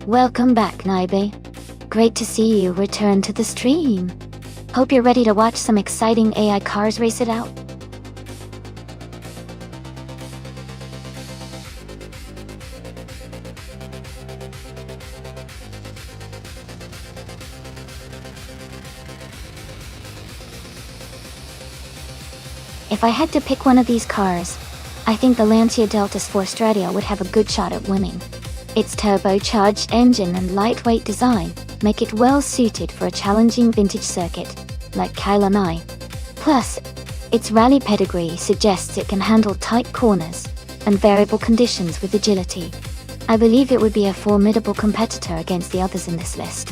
Welcome back, Naibe. Great to see you return to the stream. Hope you're ready to watch some exciting AI cars race it out. If I had to pick one of these cars, I think the Lancia Deltas 4 Stradia would have a good shot at winning. Its turbocharged engine and lightweight design make it well suited for a challenging vintage circuit, like Kailani. Plus, its rally pedigree suggests it can handle tight corners and variable conditions with agility. I believe it would be a formidable competitor against the others in this list.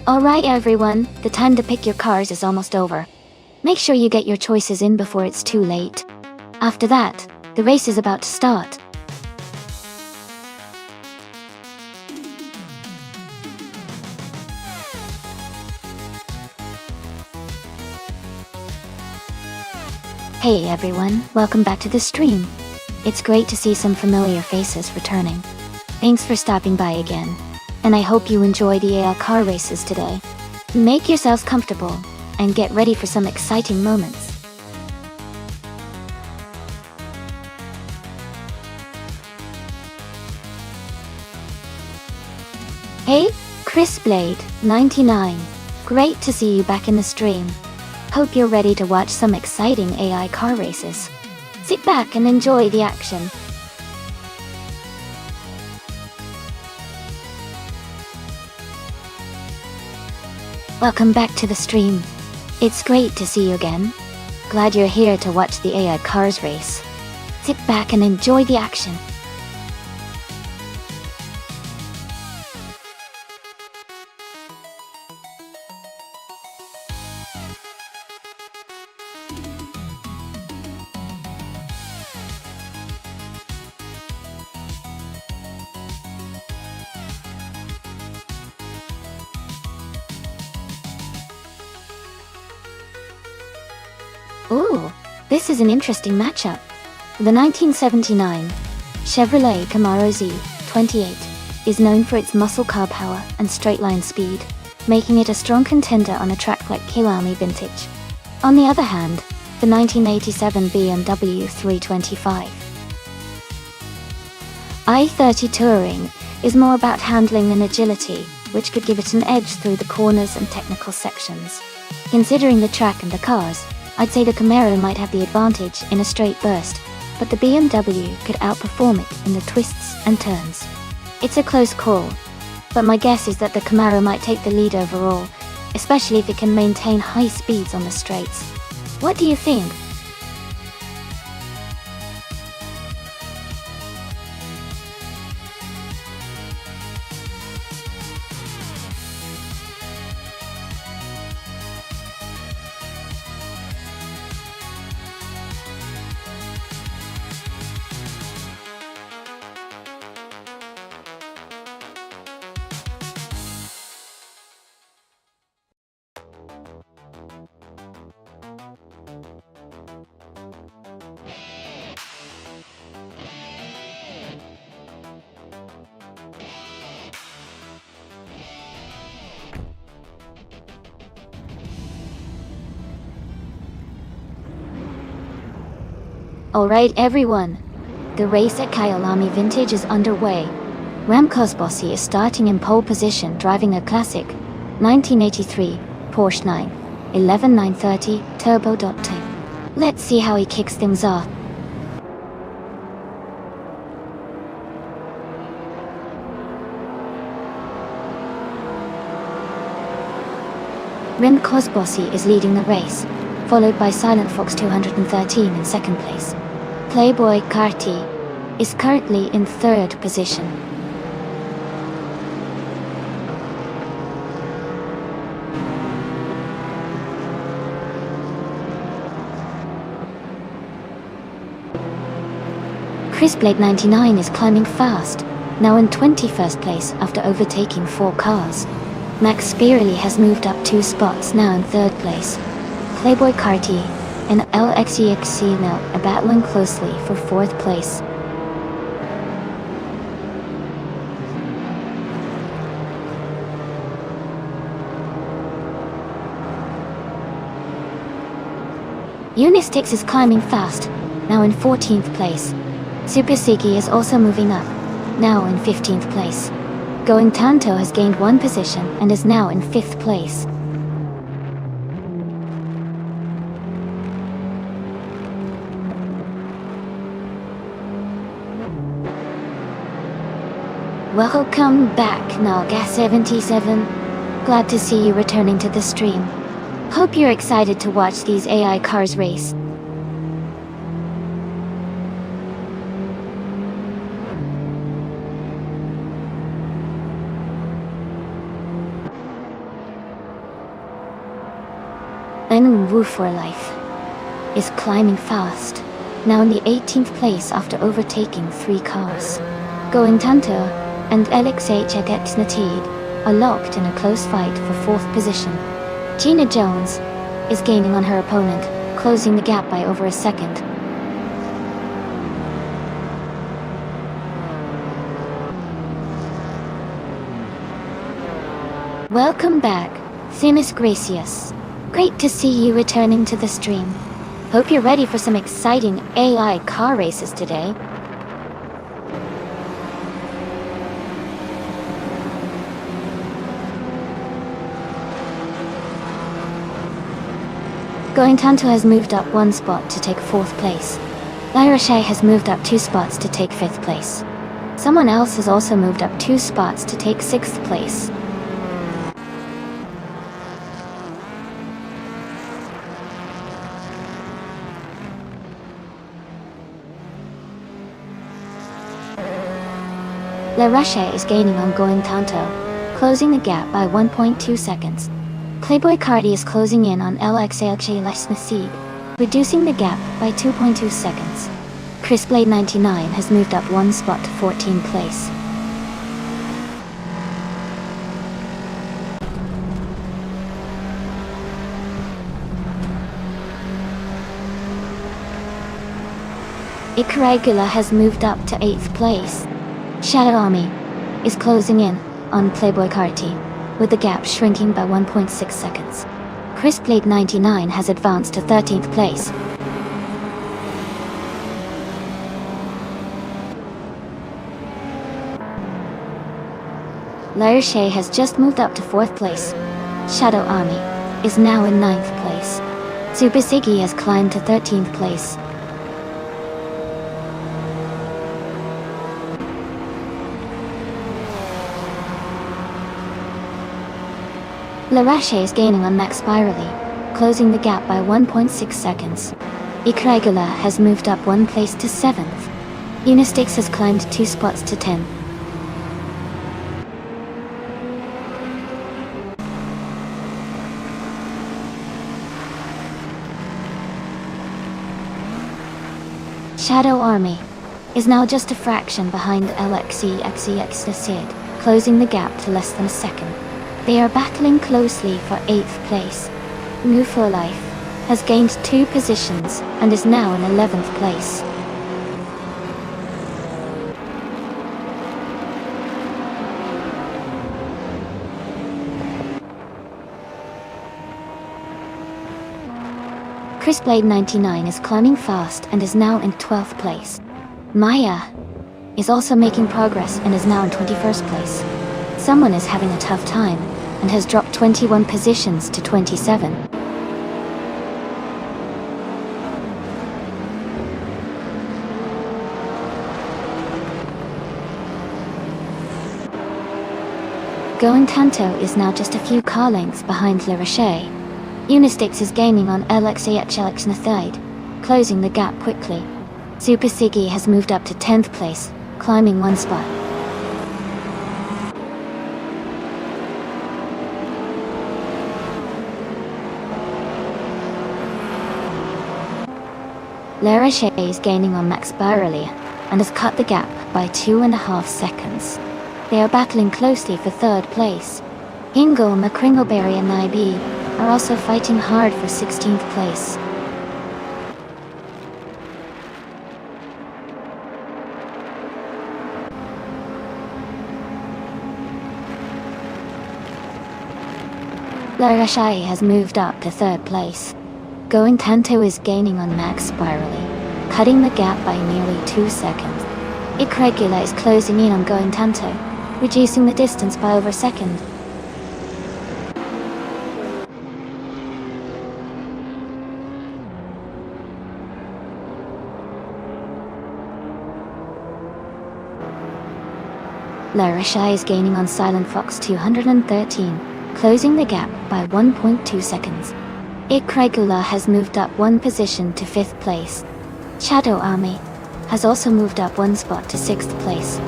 Alright everyone, the time to pick your cars is almost over. Make sure you get your choices in before it's too late. After that, the race is about to start. Hey everyone, welcome back to the stream. It's great to see some familiar faces returning. Thanks for stopping by again. And I hope you enjoy the AI car races today. Make yourselves comfortable, and get ready for some exciting moments. Hey, Chris Blade, 99. Great to see you back in the stream. Hope you're ready to watch some exciting AI car races. Sit back and enjoy the action. Welcome back to the stream. It's great to see you again. Glad you're here to watch the AI cars race. Sit back and enjoy the action. Ooh, this is an interesting matchup. The 1979 Chevrolet Camaro Z28 is known for its muscle car power and straight-line speed, making it a strong contender on a track like Kailani Vintage. On the other hand, the 1987 BMW 325 i30 Touring is more about handling and agility, which could give it an edge through the corners and technical sections. Considering the track and the cars, I'd say the Camaro might have the advantage in a straight burst, but the BMW could outperform it in the twists and turns. It's a close call, but my guess is that the Camaro might take the lead overall, especially if it can maintain high speeds on the straights. What do you think? Alright everyone, the race at Kailani Vintage is underway. Ram Kosbossi is starting in pole position driving a classic 1983 Porsche 911 930 Turbo. Let's see how he kicks things off. Rim Kosbossi is leading the race, followed by Silent Fox 213 in second place. Playboy Carti is currently in third position. Chris Blade 99 is climbing fast, now in 21st place after overtaking 4 cars. Max Spirelli has moved up 2 spots, now in 3rd place. Playboy Carti and LXEXCNL are battling closely for 4th place. Unistix is climbing fast, now in 14th place. Super Siggy is also moving up, now in 15th place. Going Tanto has gained 1 position and is now in 5th place. Welcome back, Nalga77. Glad to see you returning to the stream. Hope you're excited to watch these AI cars race. Wu for Life is climbing fast, now in the 18th place after overtaking 3 cars. Going Tanto and LXHX Natid are locked in a close fight for 4th position. Gina Jones is gaining on her opponent, closing the gap by over a second. Welcome back, Themis Gracious. Great to see you returning to the stream. Hope you're ready for some exciting AI car races today. Going Tanto has moved up 1 spot to take 4th place. Lyra Shea has moved up 2 spots to take 5th place. Someone else has also moved up 2 spots to take 6th place. La Roche is gaining on Going Tanto, closing the gap by 1.2 seconds. Playboy Cardi is closing in on LXALJ Lesnasib, reducing the gap by 2.2 seconds. Chris Blade 99 has moved up 1 spot to 14th place. Icaragula has moved up to 8th place. Shadow Army is closing in on Playboy Carti, with the gap shrinking by 1.6 seconds. Chris Blade 99 has advanced to 13th place. Lyra Shea has just moved up to 4th place. Shadow Army is now in 9th place. Super Siggy has climbed to 13th place. Larache is gaining on Max Spirally, closing the gap by 1.6 seconds. Icaragula has moved up 1 place to 7th. Unistix has climbed 2 spots to 10. Shadow Army is now just a fraction behind LXEXEX closing the gap to less than a second. They are battling closely for 8th place. Move for Life has gained 2 positions and is now in 11th place. Chris Blade 99 is climbing fast and is now in 12th place. Maya is also making progress and is now in 21st place. Someone is having a tough time and has dropped 21 positions to 27. Going Tanto is now just a few car lengths behind La Roche. Unistix is gaining on LXAHLX Nathide, closing the gap quickly. Super Siggy has moved up to 10th place, climbing 1 spot. La Roche is gaining on Max Spirally and has cut the gap by 2.5 seconds. They are battling closely for 3rd place. Ingle, McCringleberry and IB are also fighting hard for 16th place. Larashai has moved up to 3rd place. Going Tanto is gaining on Max spirally, cutting the gap by nearly 2 seconds. Ikregula is closing in on Going Tanto, reducing the distance by over a second. Larashai is gaining on Silent Fox 213, closing the gap by 1.2 seconds. Ikregula has moved up 1 position to 5th place. Shadow Army has also moved up 1 spot to 6th place.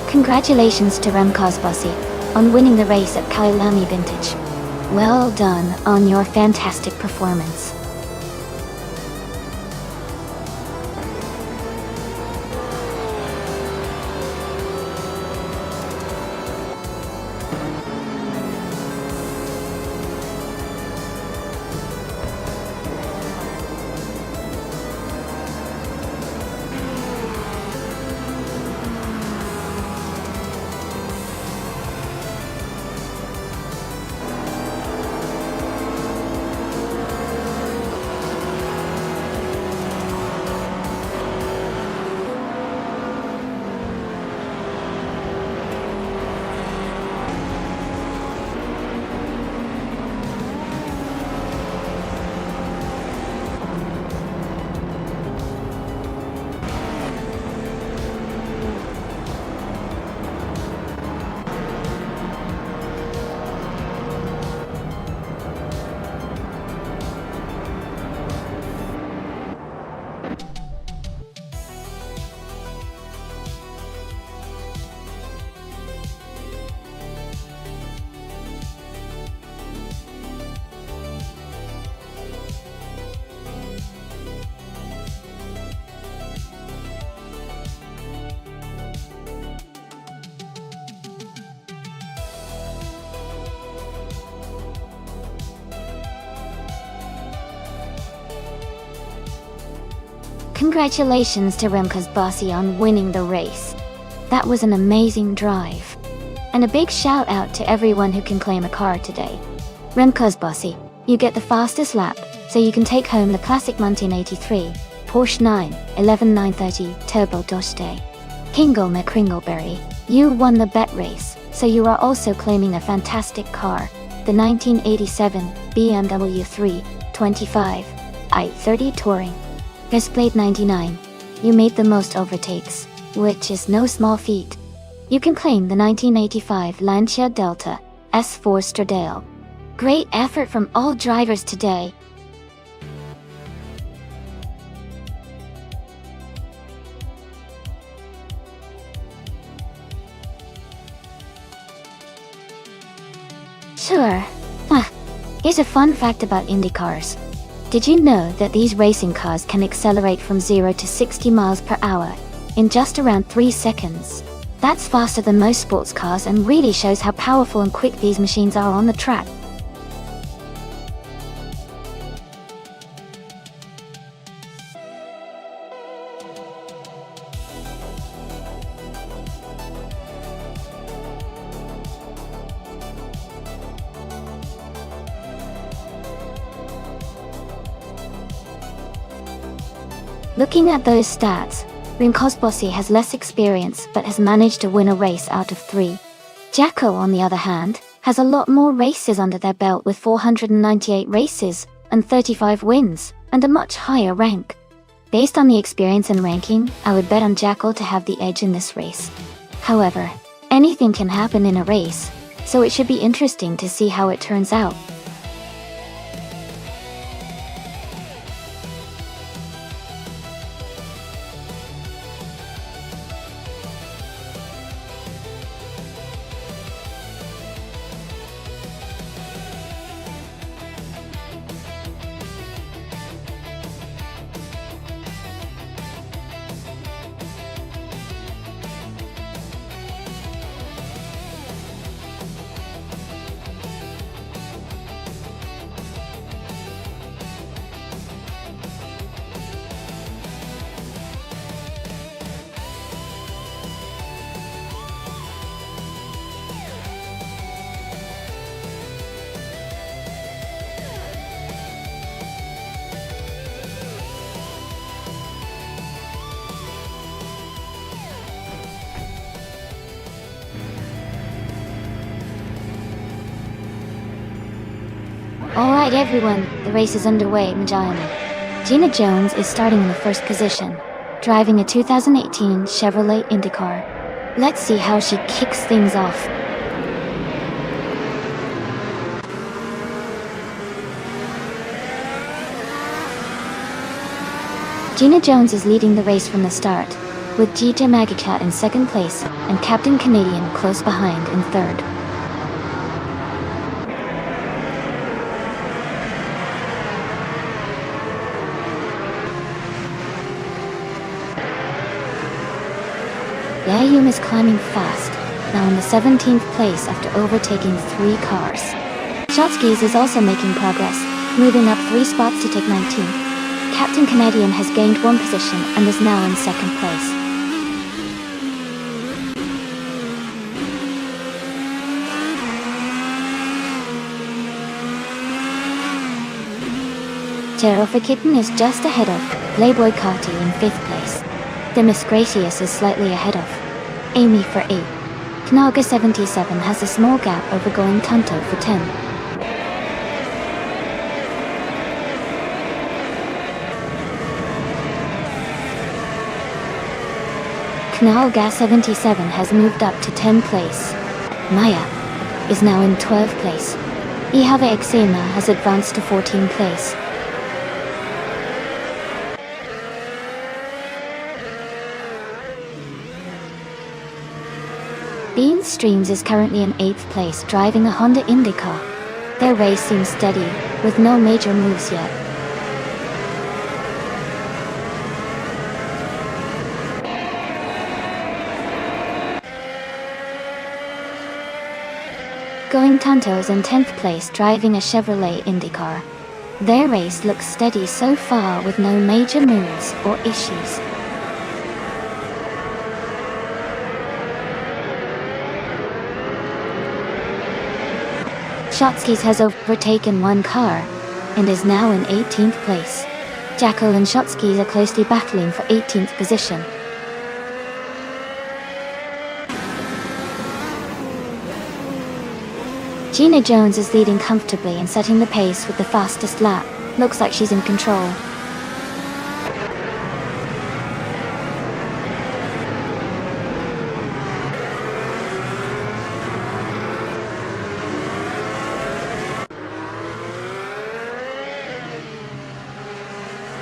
Congratulations to Remcos Bossy on winning the race at Kailami Vintage. Well done on your fantastic performance. Congratulations to Remcos Bossy on winning the race. That was an amazing drive. And a big shout out to everyone who can claim a car today. Remcos Bossy, you get the fastest lap, so you can take home the classic 1983 Porsche 911 Turbo Doste. Kingle McCringleberry, you won the bet race, so you are also claiming a fantastic car, the 1987 BMW 325 i30 Touring. Blade 99. You made the most overtakes, which is no small feat. You can claim the 1985 Lancia Delta S4 Stradale. Great effort from all drivers today. Sure. Here's a fun fact about Indy cars. Did you know that these racing cars can accelerate from 0 to 60 miles per hour in just around 3 seconds? That's faster than most sports cars and really shows how powerful and quick these machines are on the track. Looking at those stats, Remcos Bossy has less experience but has managed to win a race out of 3. Jacko, on the other hand, has a lot more races under their belt with 498 races and 35 wins, and a much higher rank. Based on the experience and ranking, I would bet on Jacko to have the edge in this race. However, anything can happen in a race, so it should be interesting to see how it turns out. Alright everyone, the race is underway in Giant. Gina Jones is starting in the first position, driving a 2018 Chevrolet IndyCar. Let's see how she kicks things off. Gina Jones is leading the race from the start, with Gita Magica in second place and Captain Canadian close behind in third. Yayum is climbing fast, now in the 17th place after overtaking 3 cars. Shotskis is also making progress, moving up 3 spots to take 19th. Captain Canadian has gained 1 position and is now in second place. Terror Kitten is just ahead of Playboy Carty in 5th place. Demis Gracious is slightly ahead of Amy for 8. Knaga 77 has a small gap over Going Tunto for 10. Knaga 77 has moved up to 10th place. Maya is now in 12th place. Ihave Exema has advanced to 14th place. Bean Streams is currently in 8th place driving a Honda IndyCar. Their race seems steady, with no major moves yet. Going Tunto is in 10th place driving a Chevrolet IndyCar. Their race looks steady so far with no major moves or issues. Shotskis has overtaken 1 car and is now in 18th place. Jackal and Shotskis are closely battling for 18th position. Gina Jones is leading comfortably and setting the pace with the fastest lap. Looks like she's in control.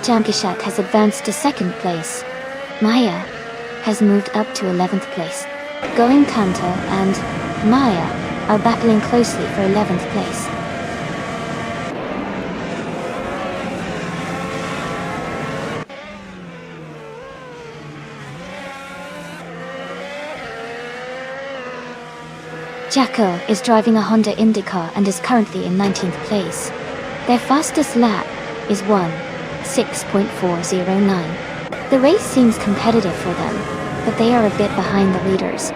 Jamkishat has advanced to 2nd place. Maya has moved up to 11th place. Going Tunto and Maya are battling closely for 11th place. Jackal is driving a Honda IndyCar and is currently in 19th place. Their fastest lap is 1:6.409. The race seems competitive for them, but they are a bit behind the leaders.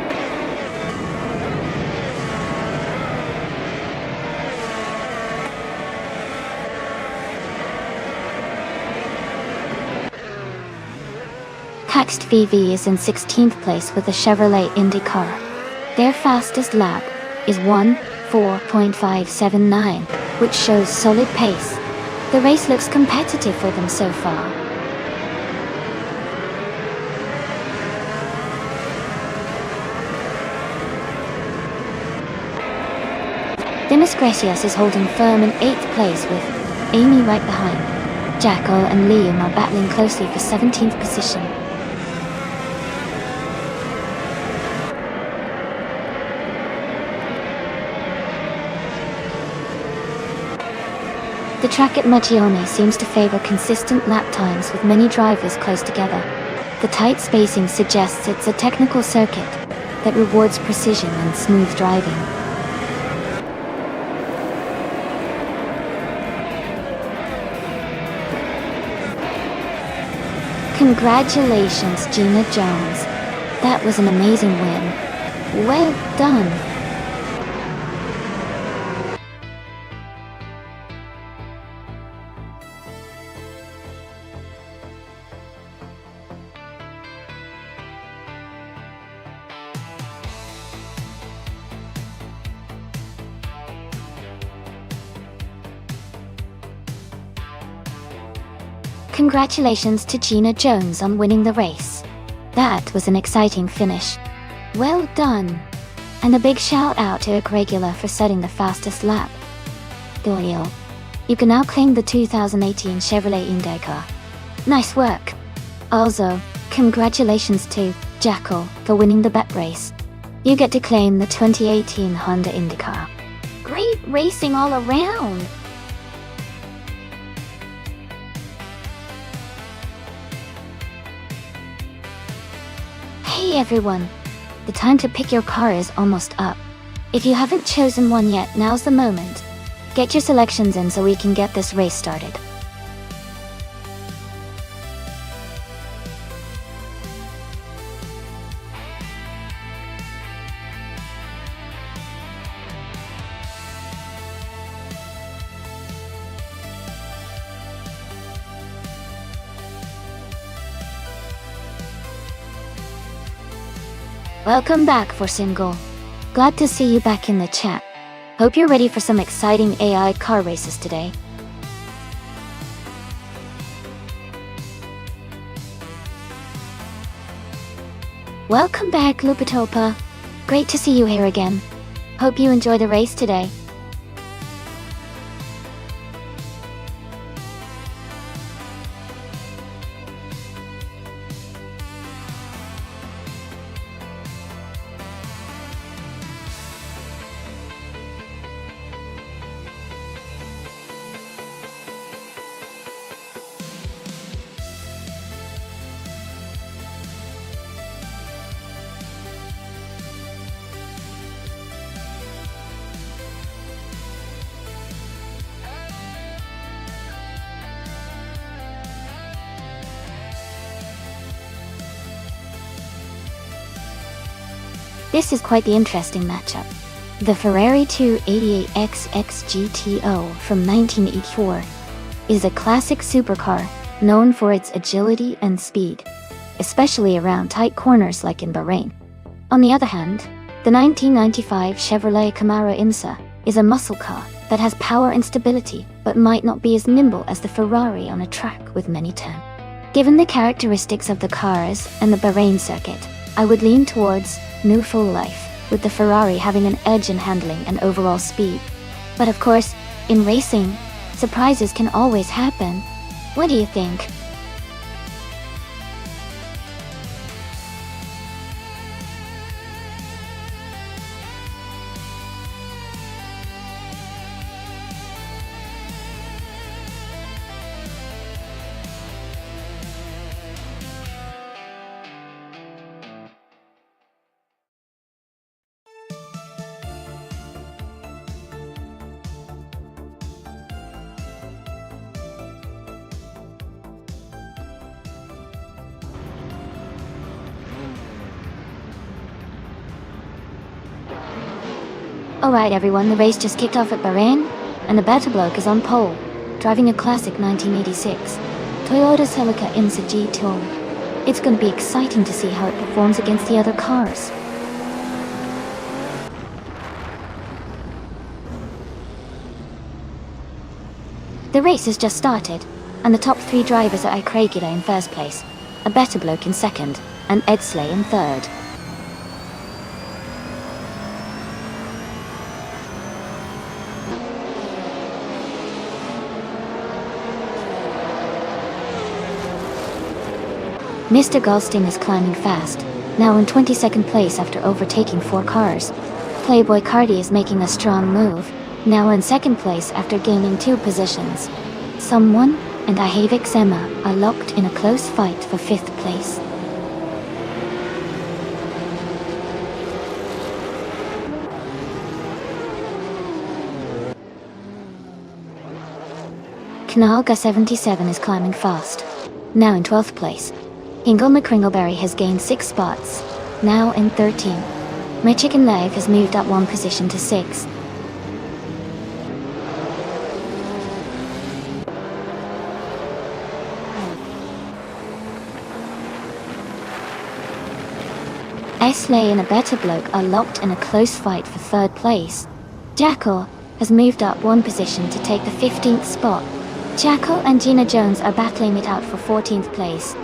Taxed VV is in 16th place with a Chevrolet IndyCar. Their fastest lap is 1:4.579, which shows solid pace. The race looks competitive for them so far. Demis Gracious is holding firm in 8th place with Amy right behind. Jackal and Liam are battling closely for 17th position. The track at Maggione seems to favor consistent lap times with many drivers close together. The tight spacing suggests it's a technical circuit that rewards precision and smooth driving. Congratulations, Gina Jones. That was an amazing win. Well done. Congratulations to Gina Jones on winning the race. That was an exciting finish. Well done. And a big shout out to Regula for setting the fastest lap. Doyle. You can now claim the 2018 Chevrolet IndyCar. Nice work. Also, congratulations to Jackal for winning the bet race. You get to claim the 2018 Honda IndyCar. Great racing all around! Hey everyone! The time to pick your car is almost up. If you haven't chosen one yet, now's the moment. Get your selections in so we can get this race started. Welcome back for Single. Glad to see you back in the chat. Hope you're ready for some exciting AI car races today. Welcome back, Lupitopa. Great to see you here again. Hope you enjoy the race today. This is quite the interesting matchup. The Ferrari 288XX GTO from 1984 is a classic supercar known for its agility and speed, especially around tight corners like in Bahrain. On the other hand, the 1995 Chevrolet Camaro Imsa is a muscle car that has power and stability but might not be as nimble as the Ferrari on a track with many turns. Given the characteristics of the cars and the Bahrain circuit, I would lean towards New Full Life, with the Ferrari having an edge in handling and overall speed. But of course, in racing, surprises can always happen. What do you think? Alright everyone, the race just kicked off at Bahrain, and the better bloke is on pole, driving a classic 1986 Toyota Celica Imsa GTO. It's going to be exciting to see how it performs against the other cars. The race has just started, and the top three drivers are Craigula in first place, a better bloke in second, and Ed Slay in third. Mr. Goldstein is climbing fast, now in 22nd place after overtaking 4 cars. Playboy Cardi is making a strong move, now in 2nd place after gaining 2 positions. Someone and Ihavik Emma are locked in a close fight for 5th place. Knalga 77 is climbing fast, now in 12th place. Hingle McCringleberry has gained 6 spots, now in 13. My Chicken Leg has moved up 1 position to 6th. Esley and a better bloke are locked in a close fight for 3rd place. Jackal has moved up 1 position to take the 15th spot. Jackal and Gina Jones are battling it out for 14th place.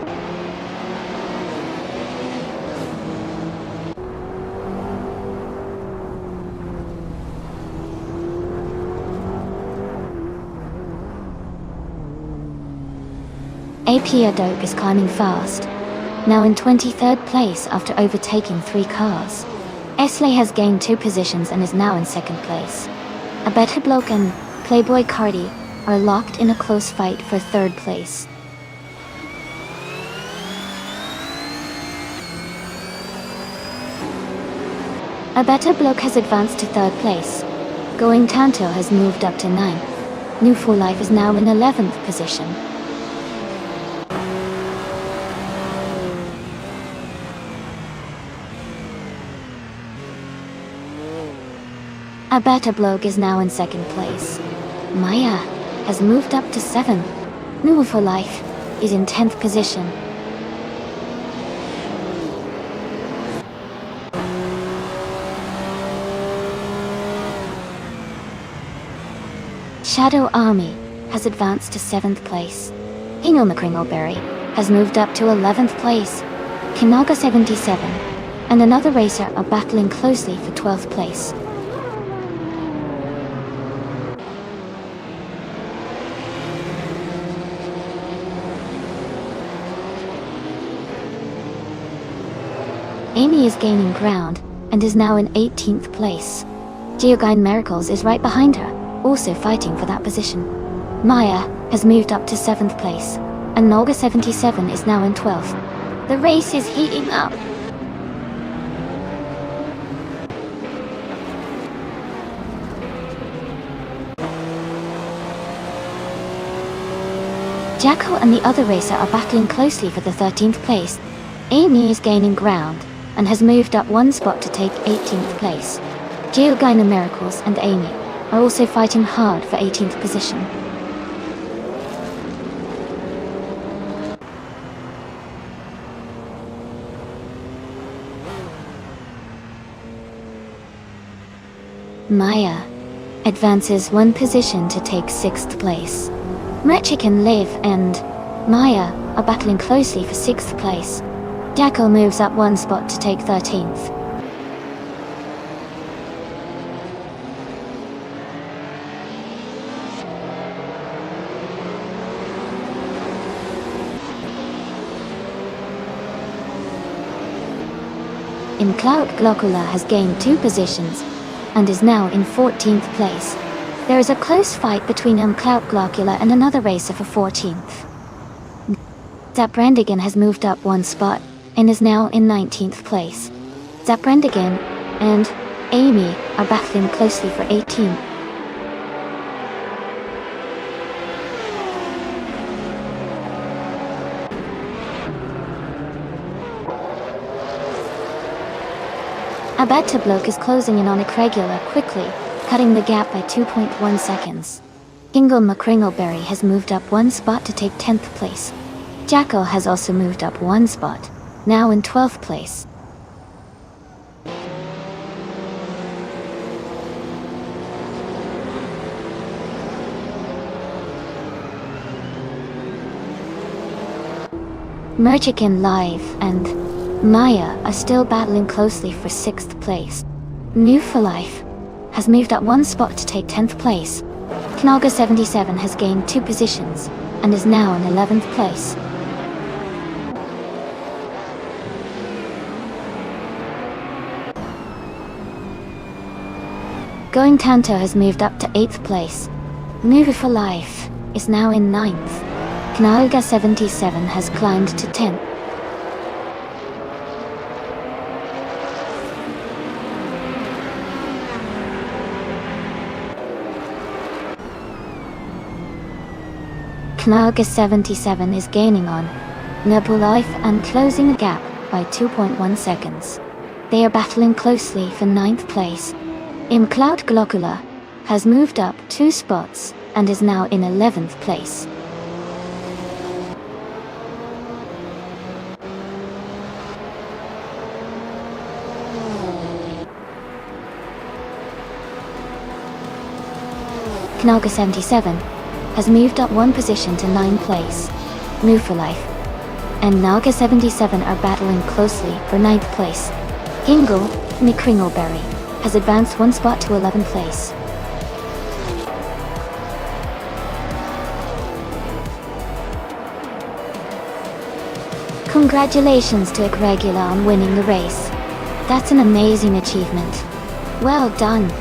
AP Dope is climbing fast, now in 23rd place after overtaking 3 cars. Esley has gained 2 positions and is now in 2nd place. A Better Bloke and Playboy Cardi are locked in a close fight for 3rd place. A Better Bloke has advanced to 3rd place. Going Tanto has moved up to 9th. New For Life is now in 11th position. A Better Bloke is now in 2nd place. Maya has moved up to 7th. New For Life is in 10th position. Shadow Army has advanced to 7th place. Hingle McCringleberry has moved up to 11th place. Kinaga 77 and another racer are battling closely for 12th place. Amy is gaining ground and is now in 18th place. Geogine Miracles is right behind her, also fighting for that position. Maya has moved up to 7th place, and Nolga 77 is now in 12th. The race is heating up. Jackal and the other racer are battling closely for the 13th place. Amy is gaining ground and has moved up 1 spot to take 18th place. Geogina Miracles and Amy are also fighting hard for 18th position. Maya advances 1 position to take 6th place. Mexican Liv and Maya are battling closely for 6th place. Jackal moves up 1 spot to take 13th. Cloud Glocula has gained 2 positions and is now in 14th place. There is a close fight between Cloud Glocula and another racer for 14th. Zaprandigan has moved up 1 spot and is now in 19th place. Zaprandigan and Amy are battling closely for 18th. A Better Bloke is closing in on Icregula quickly, cutting the gap by 2.1 seconds. Ingle McCringleberry has moved up 1 spot to take 10th place. Jackal has also moved up 1 spot, now in 12th place. Merchican Live and Maya are still battling closely for 6th place. New For Life has moved up 1 spot to take 10th place. Knaga 77 has gained 2 positions and is now in 11th place. Going Tanto has moved up to 8th place. New For Life is now in 9th. Knaga 77 has climbed to 10th. Knaga 77 is gaining on Life and closing the gap by 2.1 seconds. They are battling closely for 9th place. Cloud Glocula has moved up 2 spots and is now in 11th place. Knaga 77 has moved up one position to 9th place. New for Life and Naga 77 are battling closely for 9th place. Hingle, McCringleberry, has advanced one spot to 11th place. Congratulations to Irregular on winning the race. That's an amazing achievement. Well done.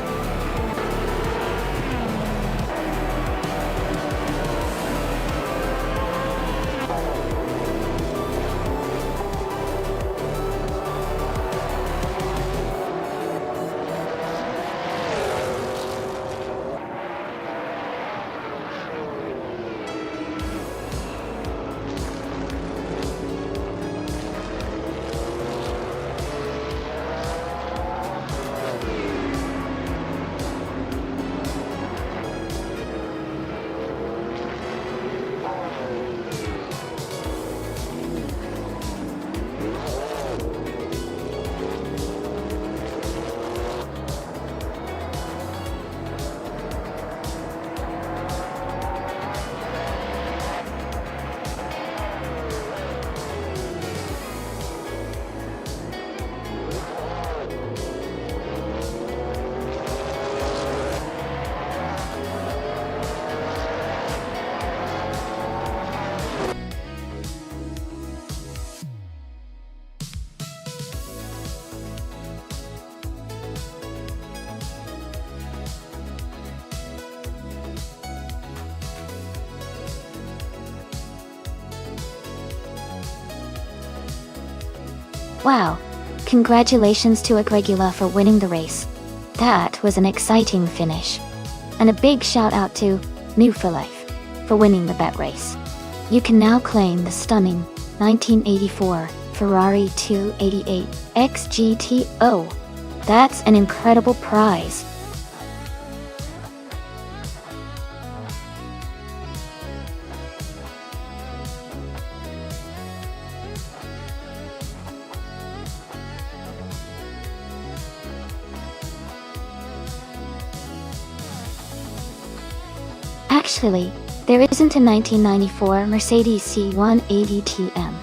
Wow, congratulations to Irregular for winning the race. That was an exciting finish. And a big shout out to New for Life for winning the bet race. You can now claim the stunning 1984 Ferrari 288 XGTO. That's an incredible prize. Actually, there isn't a 1994 Mercedes C180 TM.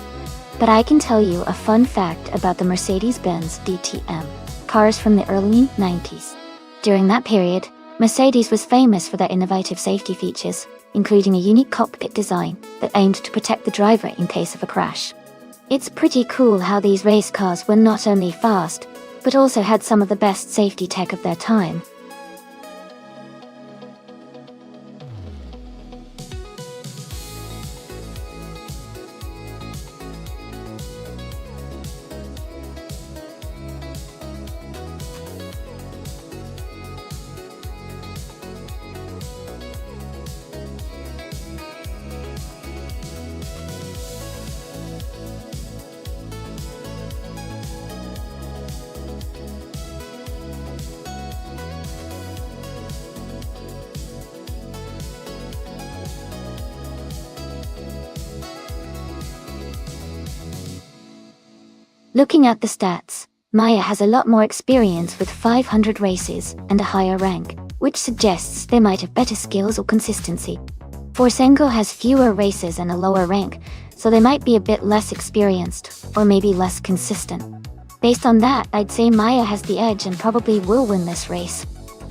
But I can tell you a fun fact about the Mercedes-Benz DTM, cars from the early 90s. During that period, Mercedes was famous for their innovative safety features, including a unique cockpit design that aimed to protect the driver in case of a crash. It's pretty cool how these race cars were not only fast, but also had some of the best safety tech of their time. Looking at the stats, Maya has a lot more experience with 500 races and a higher rank, which suggests they might have better skills or consistency. Forsenko has fewer races and a lower rank, so they might be a bit less experienced, or maybe less consistent. Based on that, I'd say Maya has the edge and probably will win this race.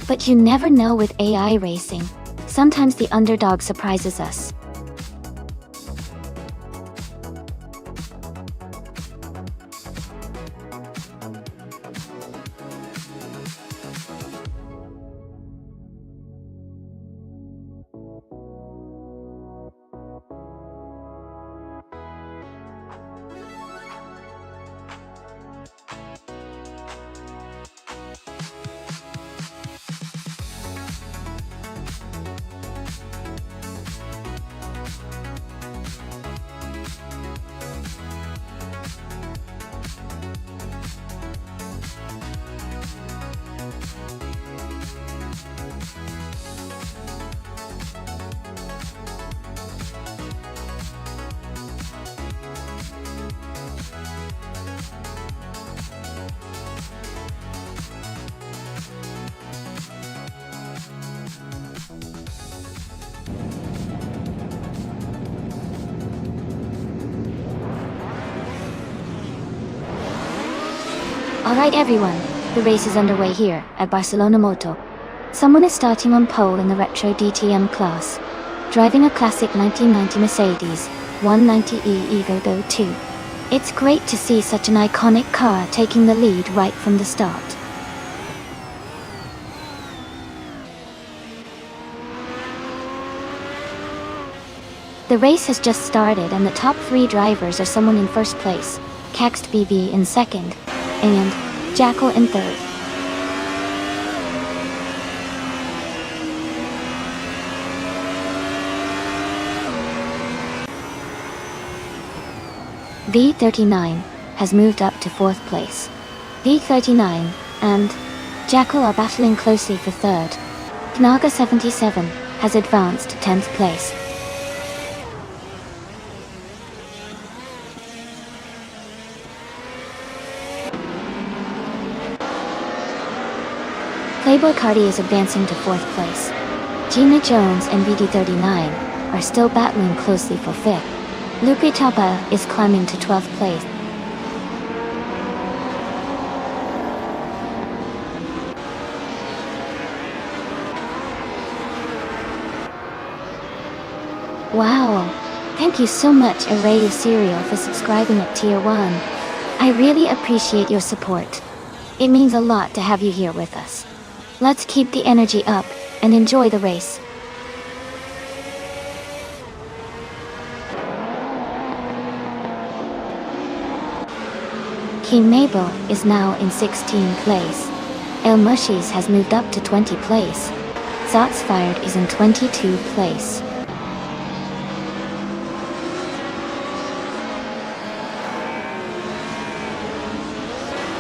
But you never know with AI racing. Sometimes the underdog surprises us. Alright everyone, the race is underway here at Barcelona Moto. Someone is starting on pole in the Retro DTM class, driving a classic 1990 Mercedes 190E Evo Go 2. It's great to see such an iconic car taking the lead right from the start. The race has just started and the top 3 drivers are someone in first place, Caxt BB in second, and Jackal in third. V39 has moved up to fourth place. V39 and Jackal are battling closely for third. Knaga 77 has advanced to 10th place. Playboy Cardi is advancing to 4th place. Gina Jones and VD39 are still battling closely for 5th. Lupe Chapa is climbing to 12th place. Wow! Thank you so much Array Serial for subscribing at Tier 1. I really appreciate your support. It means a lot to have you here with us. Let's keep the energy up and enjoy the race. King Mabel is now in 16th place. El Mushis has moved up to 20th place. Zots Fired is in 22nd place.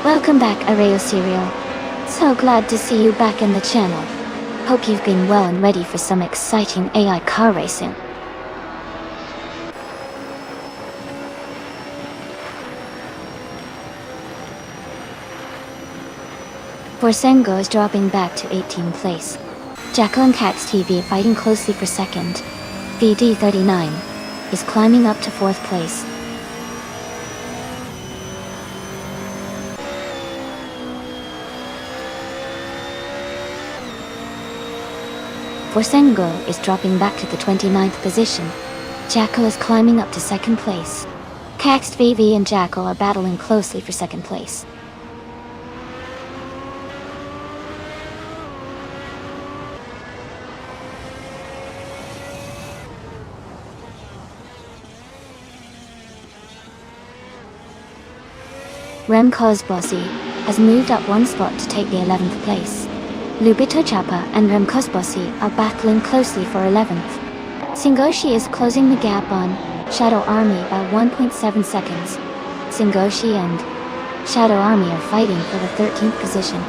Welcome back Areo Serial. So glad to see you back in the channel. Hope you've been well and ready for some exciting AI car racing. Forsengo is dropping back to 18th place. Jackal and Cax TV fighting closely for second. VD39 is climbing up to 4th place. Forsengo is dropping back to the 29th position. Jackal is climbing up to 2nd place. Cax VV and Jackal are battling closely for 2nd place. Rem Cosbossi has moved up 1 spot to take the 11th place. Lubito Chapa and Rem Cosbossi are battling closely for 11th. Singoshi is closing the gap on Shadow Army by 1.7 seconds. Singoshi and Shadow Army are fighting for the 13th position.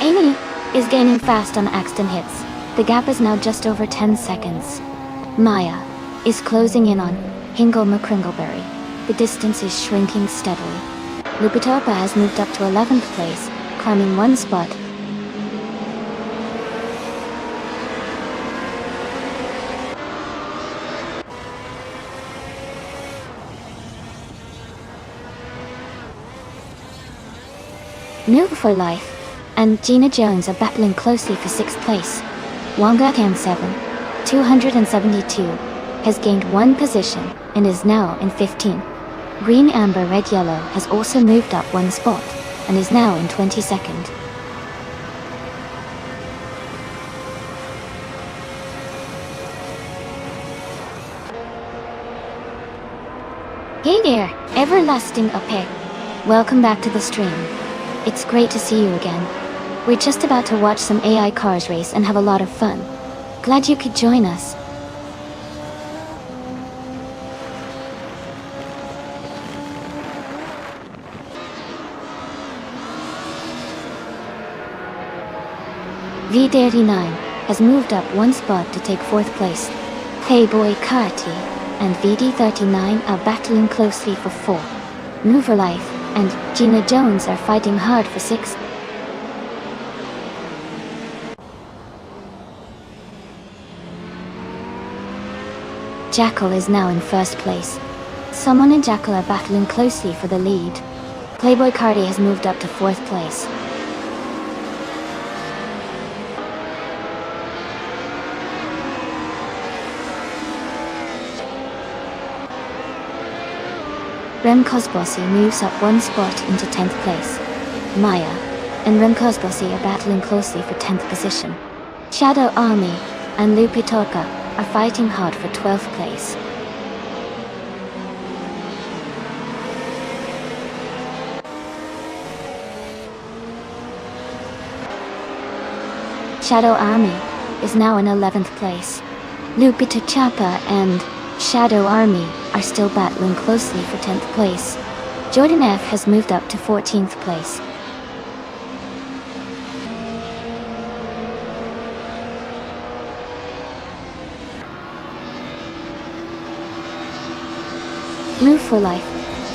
Amy is gaining fast on Axton hits. The gap is now just over 10 seconds. Maya is closing in on Hingle McCringleberry. The distance is shrinking steadily. Lupitopa has moved up to 11th place, climbing 1 spot. New for Life and Gina Jones are battling closely for 6th place. Wanga Cam 7, 272, has gained 1 position and is now in 15. Green Amber Red Yellow has also moved up 1 spot and is now in 22nd. Hey there, Everlasting Epic. Welcome back to the stream. It's great to see you again. We're just about to watch some AI cars race and have a lot of fun. Glad you could join us. V39 has moved up 1 spot to take 4th place. Playboy Carti and VD39 are battling closely for 4. New Life and Gina Jones are fighting hard for 6th. Jackal is now in first place. Someone and Jackal are battling closely for the lead. Playboy Cardi has moved up to fourth place. Remkosbossy moves up one spot into 10th place. Maya and Remkosbossy are battling closely for 10th position. Shadow Army and Lupitoka are fighting hard for 12th place. Shadow Army is now in 11th place. Lupitoka and Shadow Army are still battling closely for 10th place. Jordan F has moved up to 14th place. Move for Life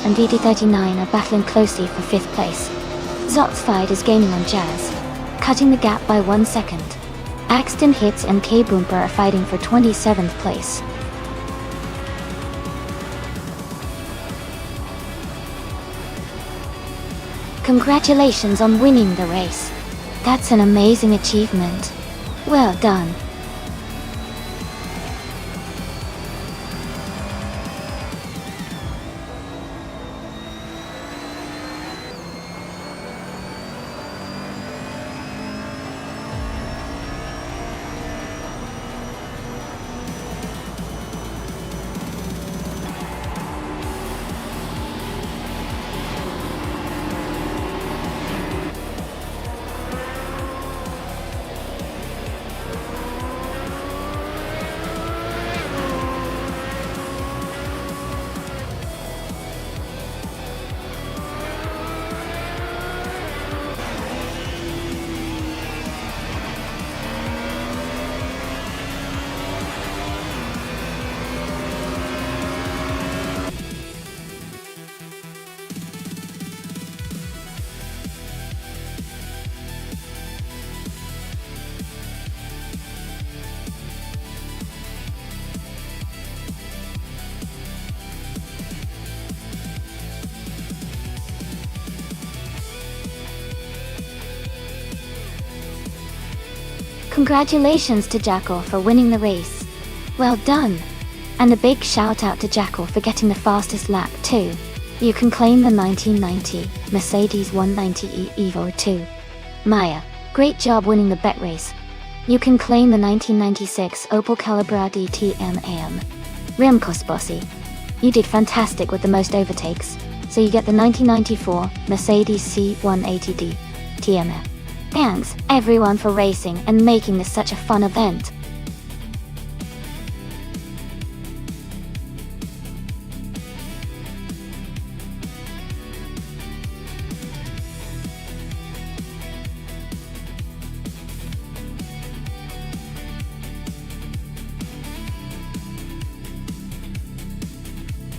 and DD39 are battling closely for 5th place. Zotsfied is gaining on Jazz, cutting the gap by 1 second. Axton Hits and K-Boomper are fighting for 27th place. Congratulations on winning the race. That's an amazing achievement. Well done. Congratulations to Jackal for winning the race. Well done! And a big shout out to Jackal for getting the fastest lap too. You can claim the 1990 Mercedes 190e Evo 2. Maya, great job winning the bet race. You can claim the 1996 Opel Calibra DTM-AM. Remkosbossy, you did fantastic with the most overtakes, so you get the 1994 Mercedes C180D TMF. Thanks, everyone, for racing and making this such a fun event.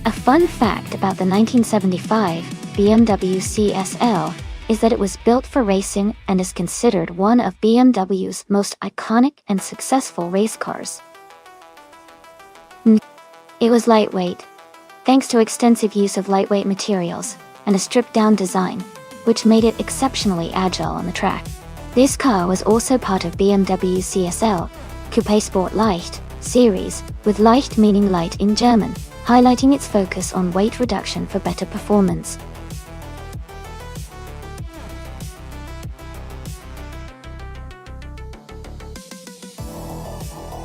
A fun fact about the 1975 BMW CSL is that it was built for racing and is considered one of BMW's most iconic and successful race cars. It was lightweight, thanks to extensive use of lightweight materials and a stripped-down design, which made it exceptionally agile on the track. This car was also part of BMW's CSL Coupe Sport Leicht series, with Leicht meaning light in German, highlighting its focus on weight reduction for better performance.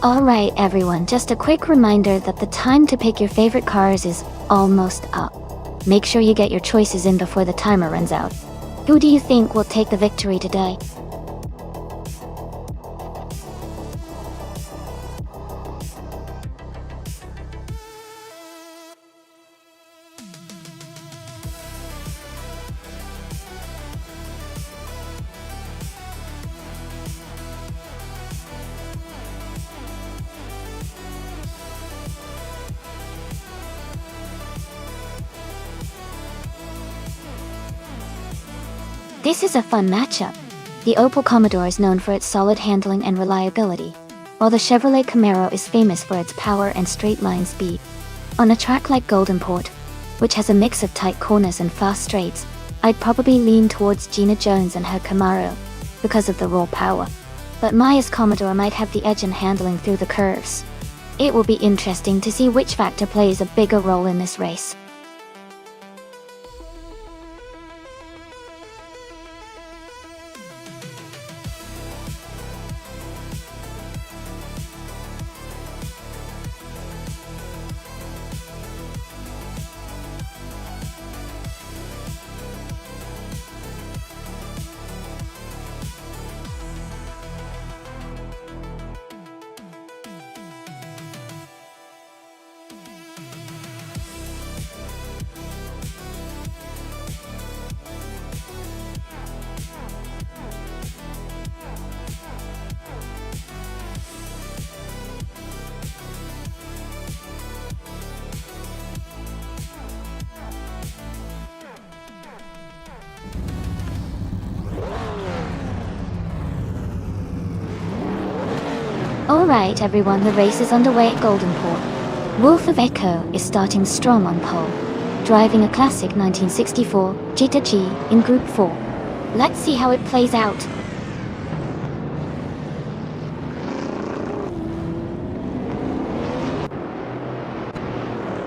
Alright everyone, just a quick reminder that the time to pick your favorite cars is almost up. Make sure you get your choices in before the timer runs out. Who do you think will take the victory today? This is a fun matchup. The Opel Commodore is known for its solid handling and reliability, while the Chevrolet Camaro is famous for its power and straight-line speed. On a track like Goldenport, which has a mix of tight corners and fast straights, I'd probably lean towards Gina Jones and her Camaro, because of the raw power. But Maya's Commodore might have the edge in handling through the curves. It will be interesting to see which factor plays a bigger role in this race. Alright everyone, the race is underway at Goldenport. Wolf of Echo is starting strong on pole, driving a classic 1964 Jetta G in Group 4. Let's see how it plays out.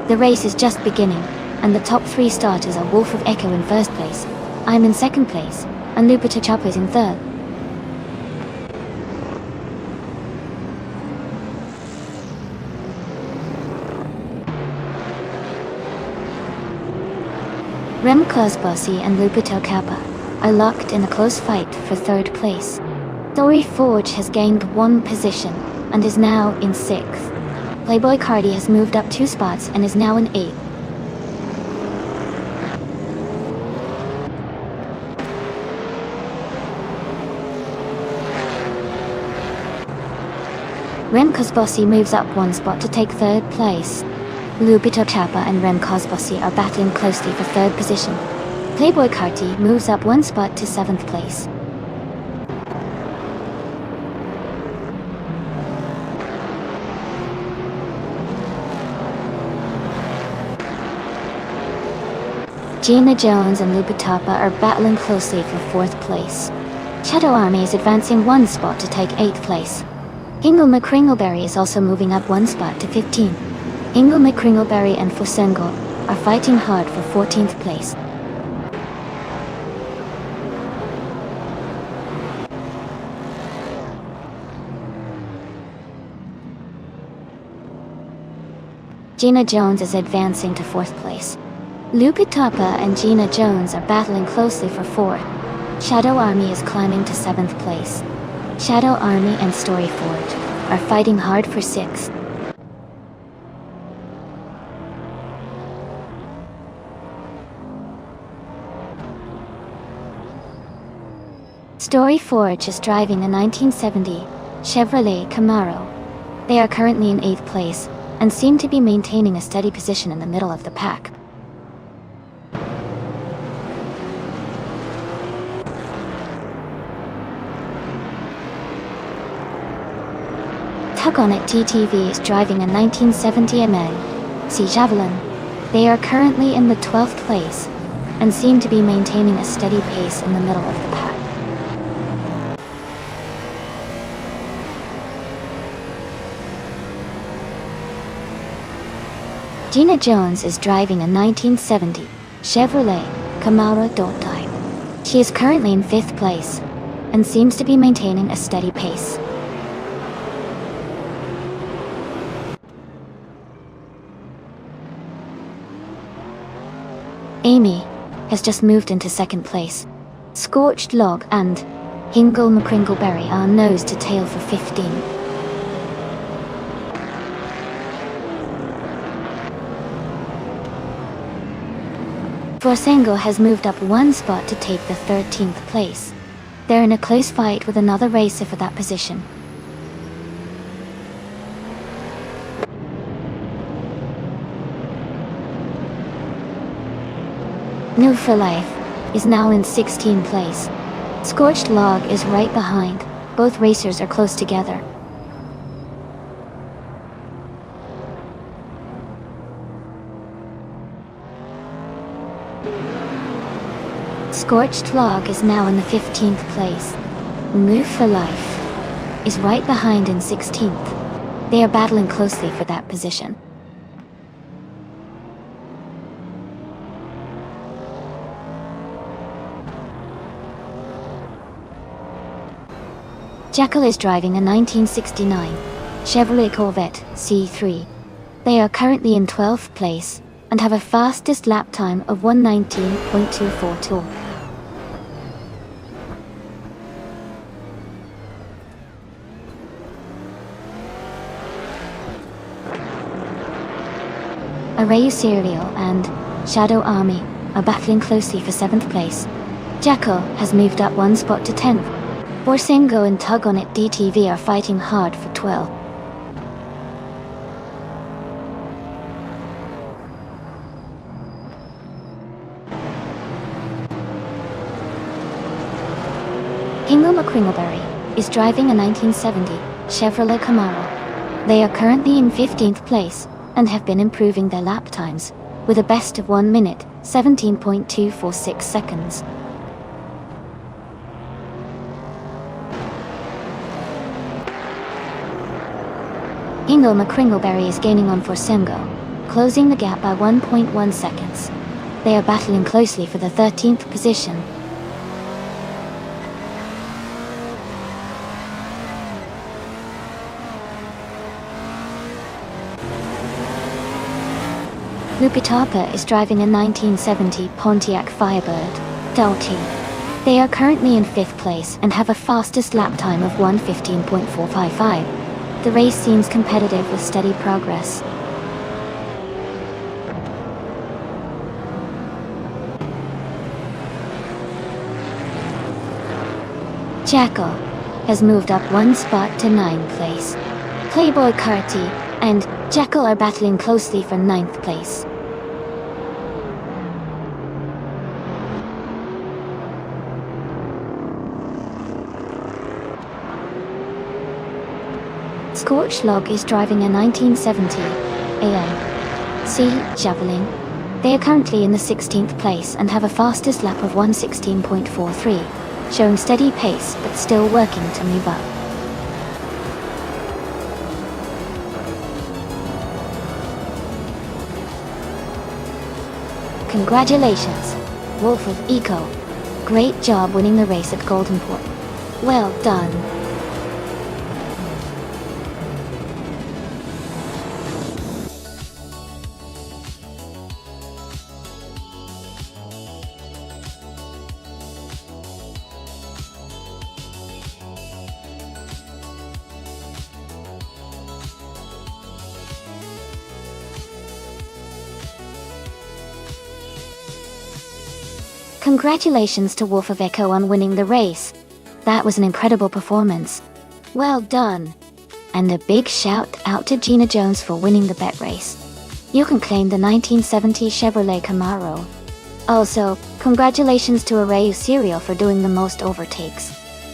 The race is just beginning, and the top 3 starters are Wolf of Echo in first place, I'm in second place, and Lupita Chopper is in third. Rem Korsbossi and Lupita Kappa are locked in a close fight for third place. Story Forge has gained 1 position and is now in 6th. Playboy Cardi has moved up 2 spots and is now in 8th. Rem Korsbossi moves up 1 spot to take 3rd place. Lupita Kappa and Rem Korsbossi are battling closely for 3rd position. Playboy Carti moves up 1 spot to 7th place. Gina Jones and Lupita Kappa are battling closely for 4th place. Shadow Army is advancing 1 spot to take 8th place. Hingle McCringleberry is also moving up 1 spot to 15th. Hingle McCringleberry and Fosengo are fighting hard for 14th place. Gina Jones is advancing to 4th place. Lupita Kappa and Gina Jones are battling closely for 4th. Shadow Army is climbing to 7th place. Shadow Army and Story Forge are fighting hard for 6th. Story Forge is driving a 1970 Chevrolet Camaro. They are currently in 8th place and seem to be maintaining a steady position in the middle of the pack. Tug On It TTV is driving a 1970 MN C Javelin. They are currently in the 12th place and seem to be maintaining a steady pace in the middle of the pack. Gina Jones is driving a 1970 Chevrolet Camaro Type. She is currently in 5th place and seems to be maintaining a steady pace. Amy has just moved into 2nd place. Scorched Log and Hingle McCringleberry are nose to tail for 15. Forsengo has moved up 1 spot to take the 13th place. They're in a close fight with another racer for that position. New for Life is now in 16th place. Scorched Log is right behind. Both racers are close together. Scorched Log is now in the 15th place. Move for Life is right behind in 16th. They are battling closely for that position. Jackal is driving a 1969 Chevrolet Corvette C3. They are currently in 12th place and have a fastest lap time of 1:19.24. Arayu Serial and Shadow Army are battling closely for 7th place. Jackal has moved up one spot to 10th. Borsengo and Tug on It DTV are fighting hard for 12th. Hingle McCringleberry is driving a 1970 Chevrolet Camaro. They are currently in 15th place and have been improving their lap times, with a best of 1 minute, 17.246 seconds. Hingle McCringleberry is gaining on Forsengo, closing the gap by 1.1 seconds. They are battling closely for the 13th position. Lupitapa is driving a 1970 Pontiac Firebird Delta. They are currently in 5th place and have a fastest lap time of 1:15.455. The race seems competitive with steady progress. Jackal has moved up one spot to 9th place. Playboy Carty and Jackal are battling closely for 9th place. Scorched Log is driving a 1970 AMC Javelin. They are currently in the 16th place and have a fastest lap of 1:16.43, showing steady pace but still working to move up. Congratulations, Wolf of Eco. Great job winning the race at Goldenport. Well done. Congratulations to Wolf of Echo on winning the race. That was an incredible performance. Well done. And a big shout out to Gina Jones for winning the bet race. You can claim the 1970 Chevrolet Camaro. Also, congratulations to Arayu Serial for doing the most overtakes.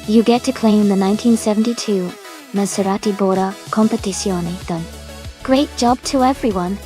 You get to claim the 1972 Maserati Bora Competizione done. Great job to everyone.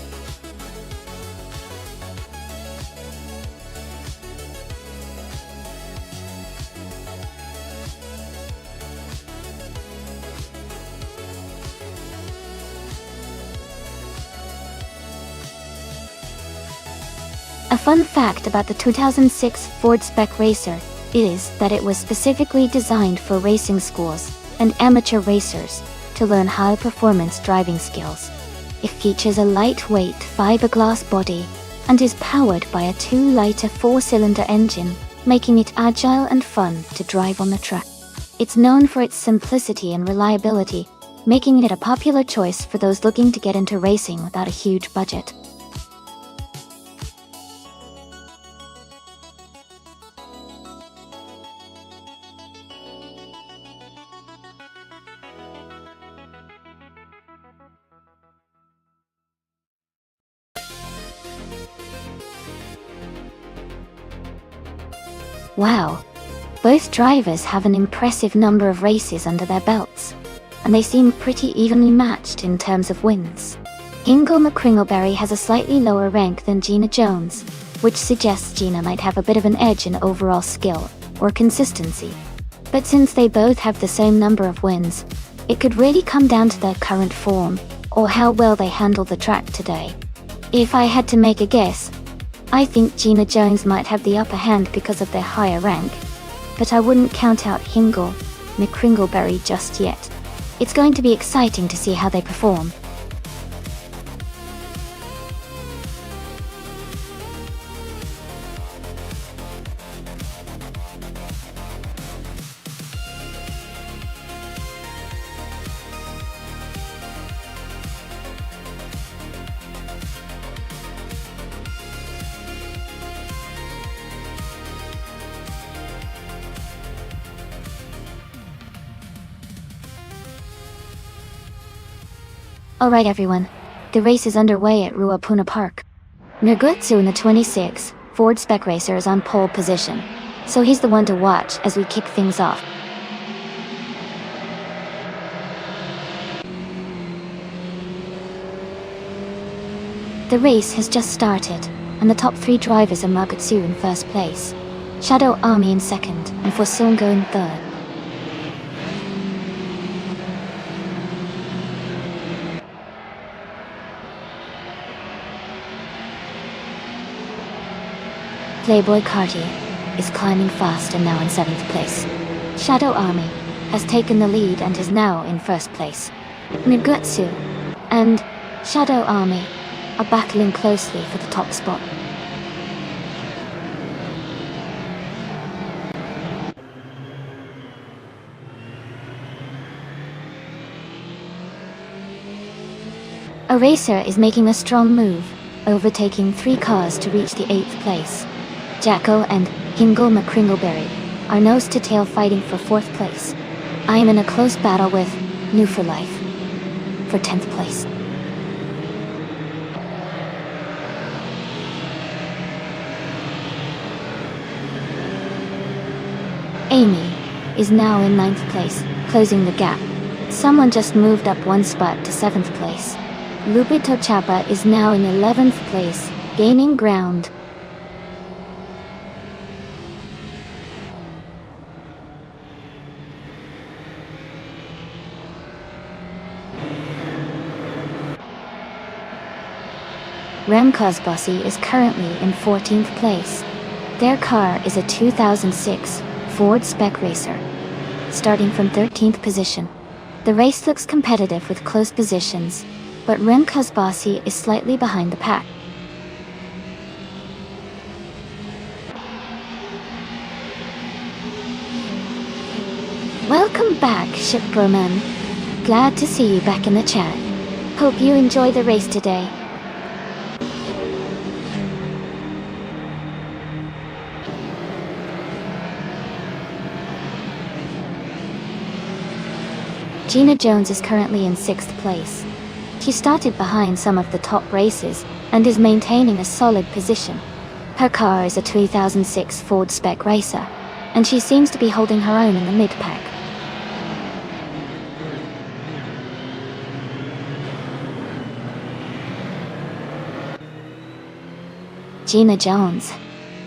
A fun fact about the 2006 Ford Spec Racer is that it was specifically designed for racing schools and amateur racers to learn high-performance driving skills. It features a lightweight fiberglass body and is powered by a 2-liter 4-cylinder engine, making it agile and fun to drive on the track. It's known for its simplicity and reliability, making it a popular choice for those looking to get into racing without a huge budget. Wow, both drivers have an impressive number of races under their belts, and they seem pretty evenly matched in terms of wins. Hingle McCringleberry has a slightly lower rank than Gina Jones, 5th place, and Jackal has a slightly higher rank of 9th place. They are currently in 5th place and have a fastest lap time of 1:15.455. The race seems competitive with steady progress. which suggests Gina might have a bit of an edge in overall skill or consistency. But since they both have the same number of wins, it could really come down to their current form or how well they handle the track today. If I had to make a guess, I think Gina Jones might have the upper hand because of their higher rank, but I wouldn't count out Hingle McCringleberry just yet. It's going to be exciting to see how they perform. Alright everyone, the race is underway at Ruapuna Park. Nurgutsu in the 26 Ford Spec Racer is on pole position, so he's the one to watch as we kick things off. The race has just started, and the top 3 drivers are Nurgutsu in first place, Shadow Army in second, and Fosungo in third. Playboy Cartier is climbing fast and now in 7th place. Shadow Army has taken the lead and is now in first place. Nurgutsu and Shadow Army are battling closely for the top spot. A racer is making a strong move, overtaking 3 cars to reach the 8th place. Jacko and Hingle McCringleberry are nose-to-tail fighting for 4th place. I am in a close battle with New for Life for 10th place. Amy is now in 9th place, closing the gap. Someone just moved up 1 spot to 7th place. Lupito Chapa is now in 11th place, gaining ground. Remco's Bossy is currently in 14th place. Their car is a 2006 Ford Spec Racer, starting from 13th position. The race looks competitive with close positions, but Remco's Bossy is slightly behind the pack. Welcome back, Shipbroman. Glad to see you back in the chat. Hope you enjoy the race today. Gina Jones is currently in 6th place. She started behind some of the top races and is maintaining a solid position. Her car is a 2006 Ford Spec Racer, and she seems to be holding her own in the mid-pack. Gina Jones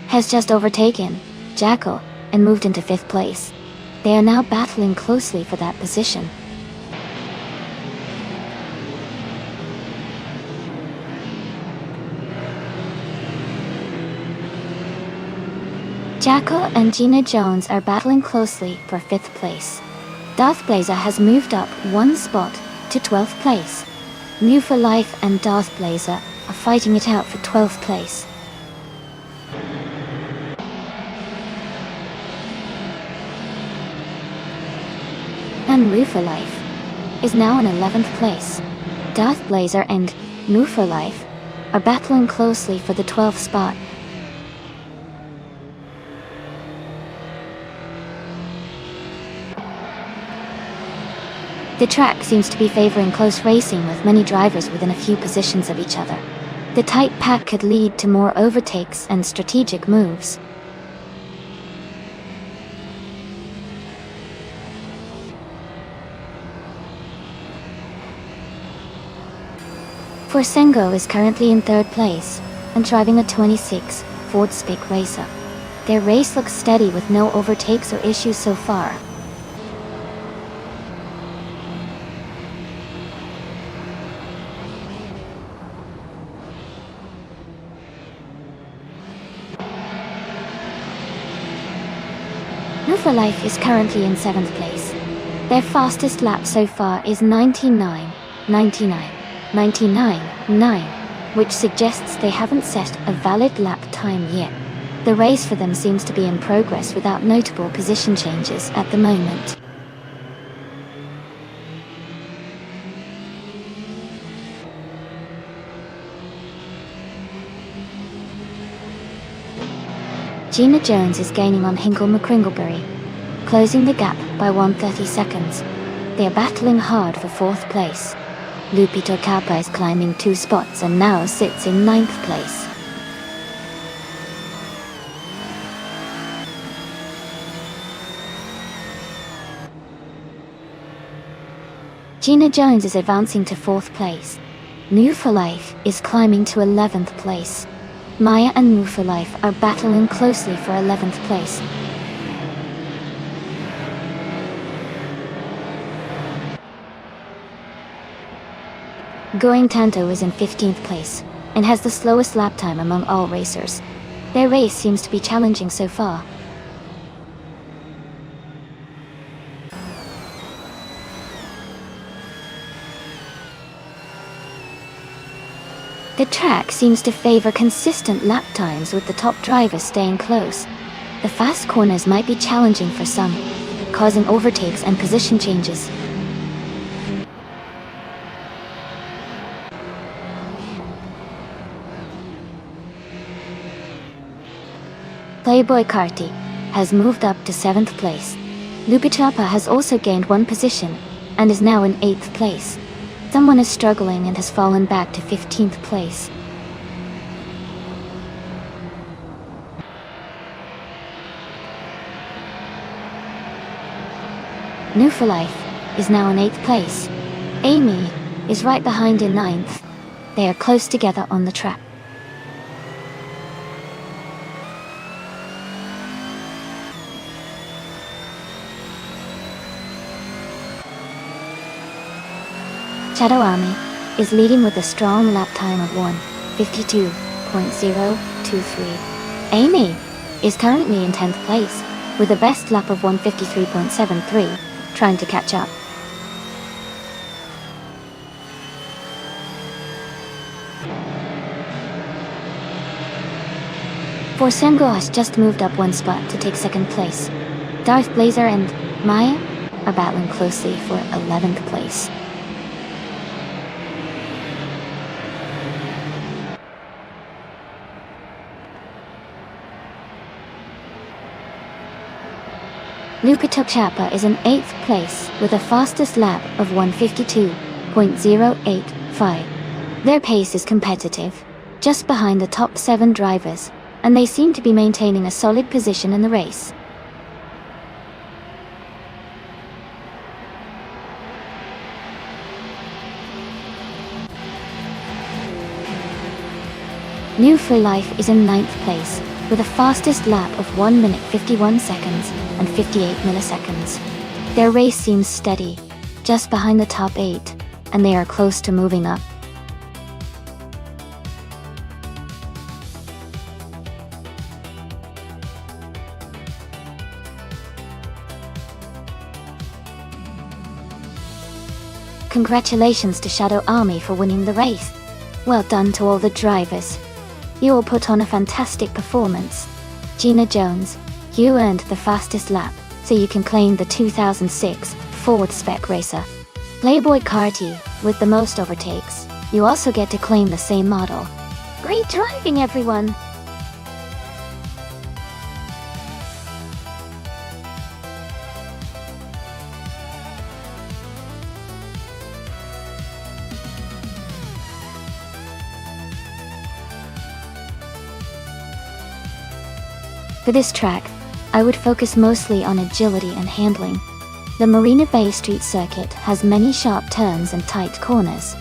has just overtaken Jacko and moved into 5th place. They are now battling closely for that position. Jacko and Gina Jones are battling closely for 5th place. Darth Blazer has moved up 1 spot to 12th place. New for Life and Darth Blazer are fighting it out for 12th place. And New for Life is now in 11th place. Darth Blazer and New for Life are battling closely for the 12th spot. The track seems to be favoring close racing with many drivers within a few positions of each other. The tight pack could lead to more overtakes and strategic moves. Forsengo is currently in 3rd place and driving a 26 Ford Spec Racer. Their race looks steady with no overtakes or issues so far. New for Life is currently in 7th place. Their fastest lap so far is 99.9, which suggests they haven't set a valid lap time yet. The race for them seems to be in progress without notable position changes at the moment. Gina Jones is gaining on Hinkle McCringleberry, closing the gap by 130 seconds. They are battling hard for 4th place. Lupito Capa is climbing 2 spots and now sits in 9th place. Gina Jones is advancing to 4th place. New for Life is climbing to 11th place. Maya and New for Life are battling closely for 11th place. Going Tanto is in 15th place, and has the slowest lap time among all racers. Their race seems to be challenging so far. The track seems to favor consistent lap times with the top drivers staying close. The fast corners might be challenging for some, causing overtakes and position changes. Playboy Carti has moved up to 7th place. Lupichapa has also gained 1 position and is now in 8th place. Someone is struggling and has fallen back to 15th place. New for Life is now in 8th place. Amy is right behind in 9th. They are close together on the track. Shadow Army is leading with a strong lap time of 1:52.023. Amy is currently in 10th place with a best lap of 1:53.73, trying to catch up. Forsengo has just moved up 1 spot to take 2nd place. Darth Blazer and Maya are battling closely for 11th place. Lupito Chapa is in 8th place with a fastest lap of 1:52.085. Their pace is competitive, just behind the top 7 drivers, and they seem to be maintaining a solid position in the race. New for Life is in 9th place with a fastest lap of 1 minute 51 seconds and 58 milliseconds. Their race seems steady, just behind the top 8, and they are close to moving up. Congratulations to Shadow Army for winning the race. Well done to all the drivers. You all put on a fantastic performance. Gina Jones, you earned the fastest lap, so you can claim the 2006 Ford Spec Racer. Playboy Carti, with the most overtakes, you also get to claim the same model. Great driving, everyone! For this track, I would focus mostly on agility and handling. The Marina Bay Street circuit has many sharp turns and tight corners.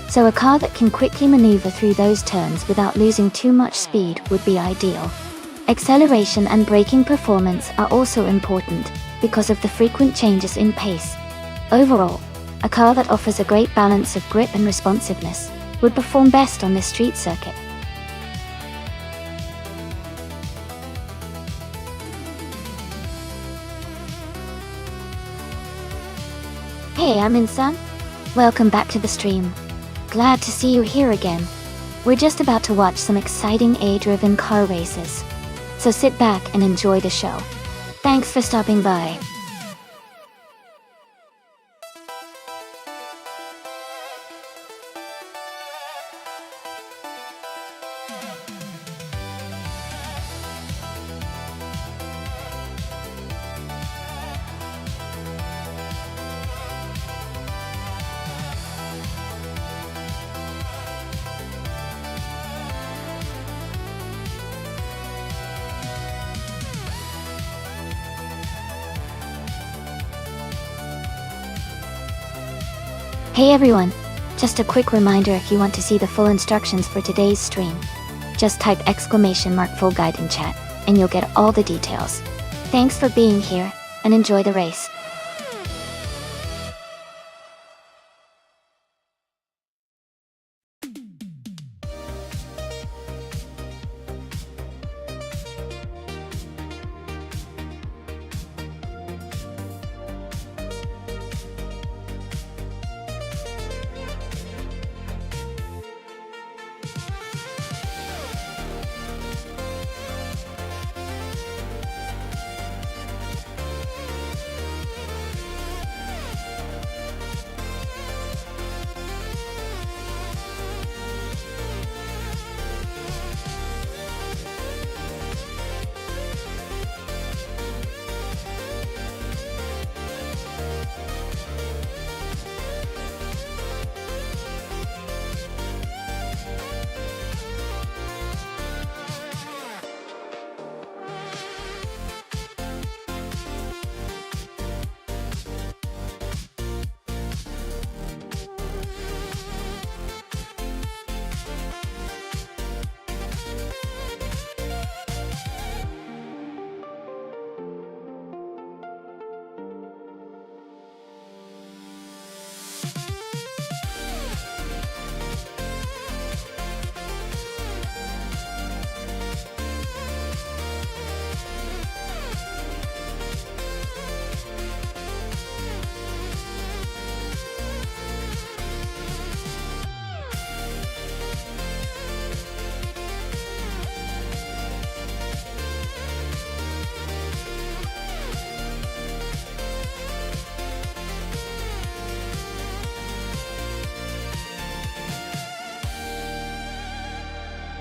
So a car that can quickly maneuver through those turns without losing too much speed would be ideal. Acceleration and braking performance are also important, because of the frequent changes in pace. Overall, a car that offers a great balance of grip and responsiveness would perform best on this street circuit. Hey, I'm Insan. Welcome back to the stream. Glad to see you here again. We're just about to watch some exciting AI-driven car races. So sit back and enjoy the show. Thanks for stopping by. Hey everyone, just a quick reminder, if you want to see the full instructions for today's stream, just type !full guide in chat, and you'll get all the details. Thanks for being here, and enjoy the race.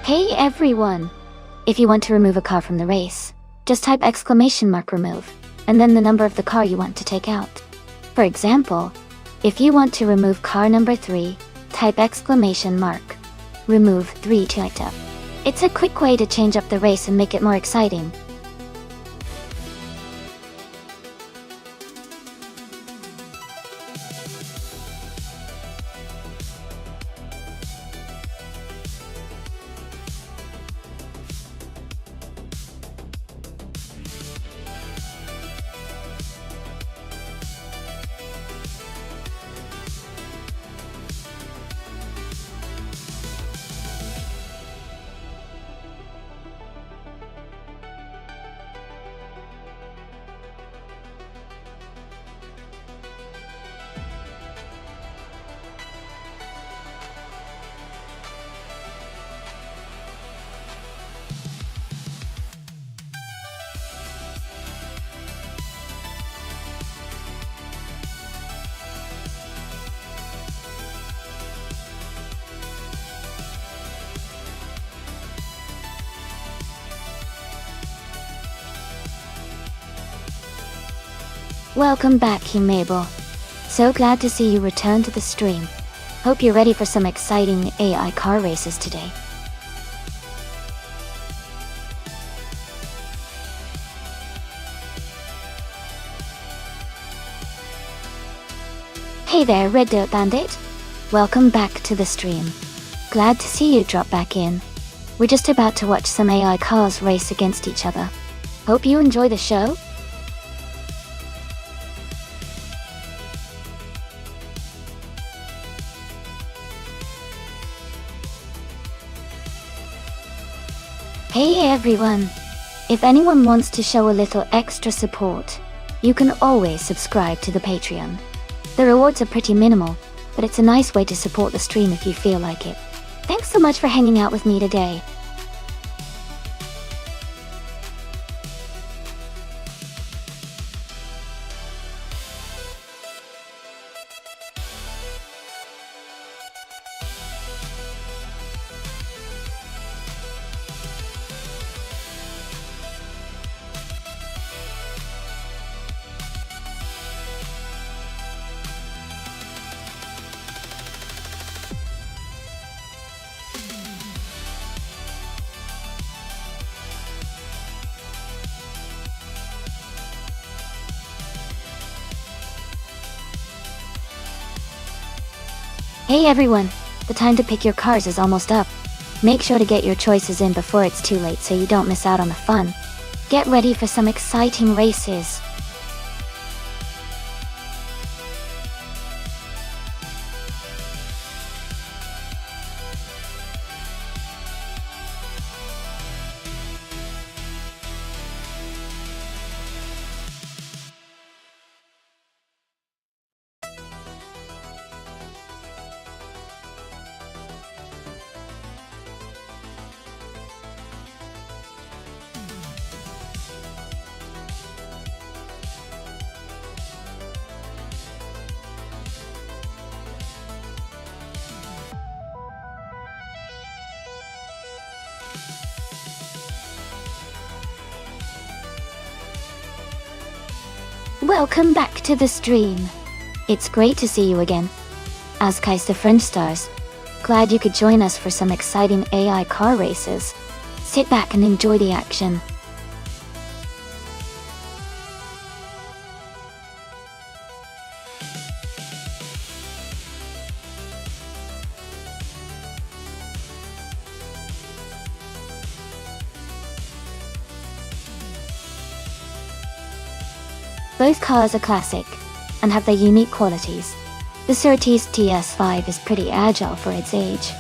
Hey everyone! If you want to remove a car from the race, just type !remove, and then the number of the car you want to take out. For example, if you want to remove car number 3, type !remove 3 to item. It's a quick way to change up the race and make it more exciting. Welcome back, Mabel. So glad to see you return to the stream. Hope you're ready for some exciting AI car races today. Hey there, Red Dirt Bandit. welcome back to the stream. Glad to see you drop back in. We're just about to watch some AI cars race against each other. Hope you enjoy the show. Hey everyone! If anyone wants to show a little extra support, you can always subscribe to the Patreon. The rewards are pretty minimal, but it's a nice way to support the stream if you feel like it. Thanks so much for hanging out with me today. Hey everyone! The time to pick your cars is almost up. Make sure to get your choices in before it's too late so you don't miss out on the fun. Get ready for some exciting races. Welcome back to the stream. It's great to see you again. As Kai's the French stars. Glad you could join us for some exciting AI car races. Sit back and enjoy the action. Both cars are classic, and have their unique qualities. The Surtees TS5 is pretty agile for its age,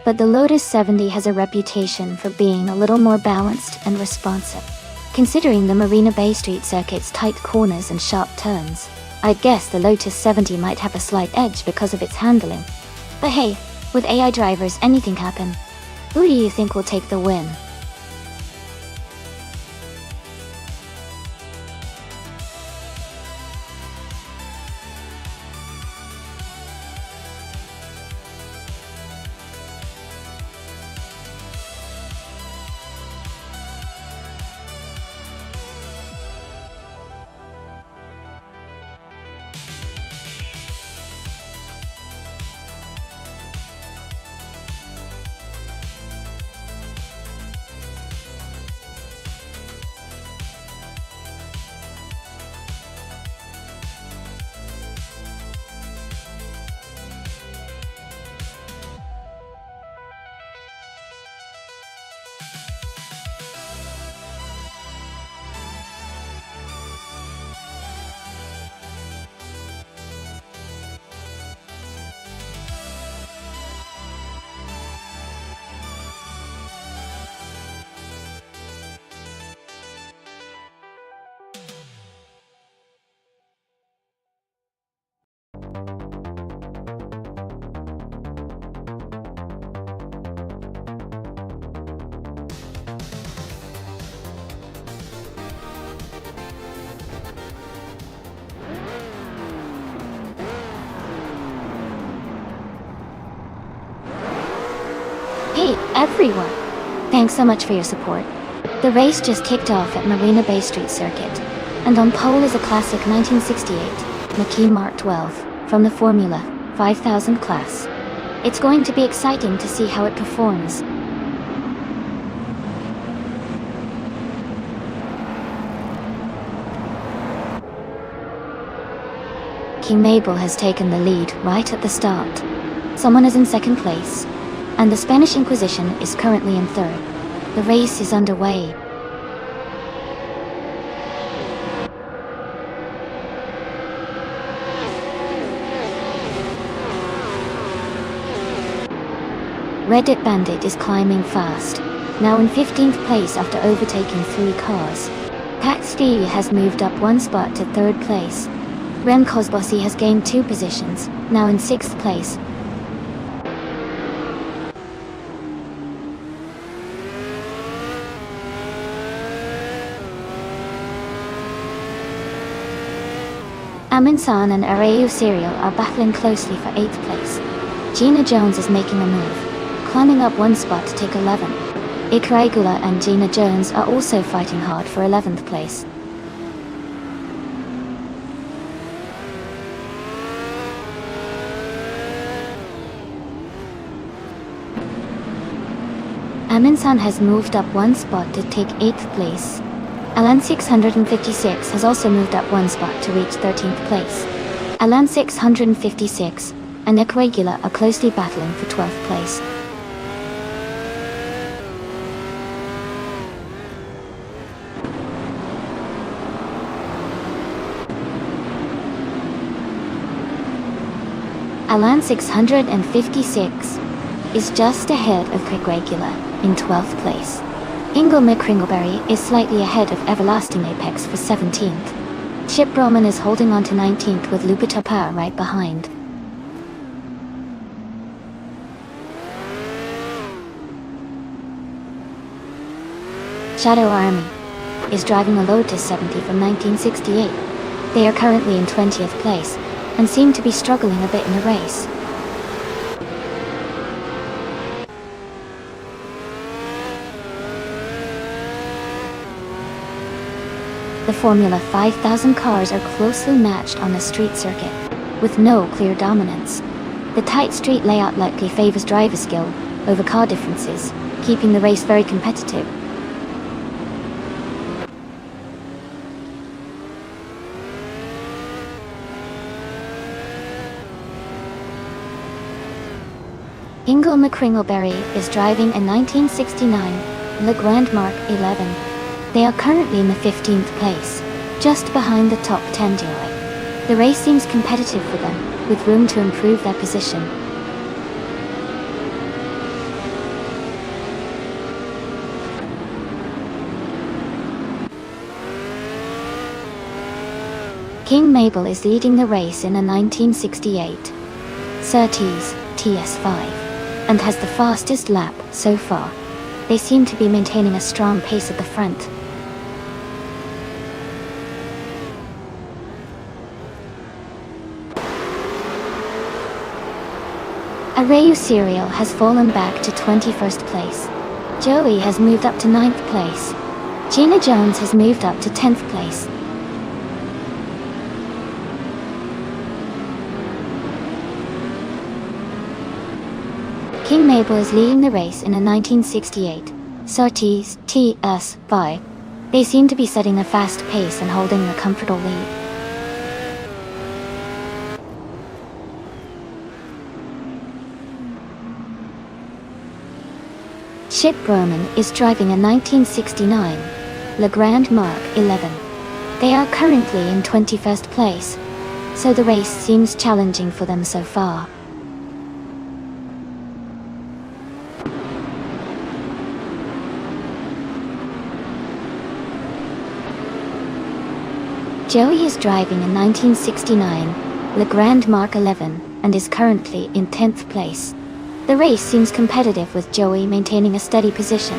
but the Lotus 70 has a reputation for being a little more balanced and responsive. Considering the Marina Bay Street circuit's tight corners and sharp turns, I'd guess the Lotus 70 might have a slight edge because of its handling. But hey, with AI drivers anything can happen. Who do you think will take the win? Hey, everyone! Thanks so much for your support. The race just kicked off at Marina Bay Street Circuit, and on pole is a classic 1968 McKee Mark 12 from the Formula 5000 class. It's going to be exciting to see how it performs. King Mabel has taken the lead right at the start. Someone is in second place, and the Spanish Inquisition is currently in third. The race is underway. Reddit Bandit is climbing fast, now in 15th place after overtaking 3 cars. Paxty has moved up 1 spot to 3rd place. Rem Cosbossi has gained 2 positions, now in 6th place. Amin San and Arayu Serial are battling closely for 8th place. Gina Jones is making a move, climbing up 1 spot to take 11. Ikraigula and Gina Jones are also fighting hard for 11th place. Amin San has moved up 1 spot to take 8th place. Alan 656 has also moved up 1 spot to reach 13th place. Alan 656 and Equagula are closely battling for 12th place. Alan 656 is just ahead of Equagula in 12th place. Ingle McCringleberry is slightly ahead of Everlasting Apex for 17th. Chip Roman is holding on to 19th with Lupitapa right behind. Shadow Army is driving a Lotus 70 from 1968. They are currently in 20th place and seem to be struggling a bit in the race. The Formula 5000 cars are closely matched on the street circuit, with no clear dominance. The tight street layout likely favors driver skill over car differences, keeping the race very competitive. Ingle McCringleberry is driving a 1969 Le Grand Mark 11. They are currently in the 15th place, just behind the top 10 duo. The race seems competitive for them, with room to improve their position. King Mabel is leading the race in a 1968 Surtees TS5 and has the fastest lap so far. They seem to be maintaining a strong pace at the front. Arayu Serial has fallen back to 21st place. Joey has moved up to 9th place. Gina Jones has moved up to 10th place. King Mabel is leading the race in a 1968 Surtees TS5. They seem to be setting a fast pace and holding a comfortable lead. Chip Roman is driving a 1969 Le Grand Mark 11. They are currently in 21st place, so the race seems challenging for them so far. Joey is driving a 1969 Le Grand Mark 11 and is currently in 10th place. The race seems competitive with Joey maintaining a steady position.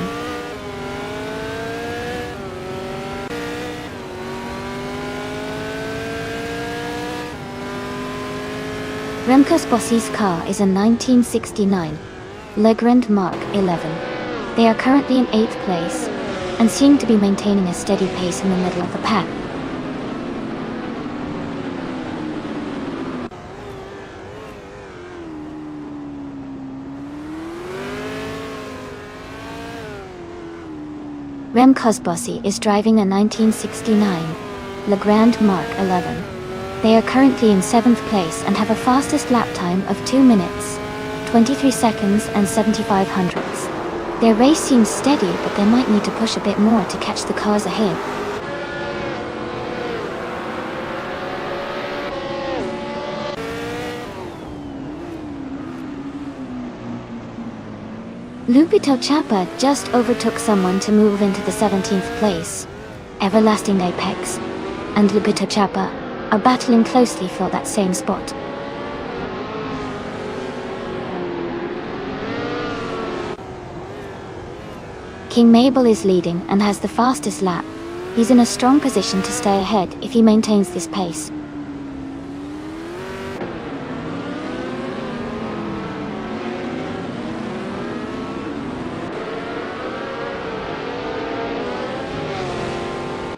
Remco Spossi's car is a 1969 Le Grand Mark 11. They are currently in 8th place and seem to be maintaining a steady pace in the middle of the pack. Rem Cosbossi is driving a 1969 Le Grand Mark 11. They are currently in 7th place and have a fastest lap time of 2 minutes, 23 seconds and 75 hundredths. Their race seems steady, but they might need to push a bit more to catch the cars ahead. Lupito Chapa just overtook someone to move into the 17th place. Everlasting Apex and Lupito Chapa are battling closely for that same spot. King Mabel is leading and has the fastest lap. He's in a strong position to stay ahead if he maintains this pace.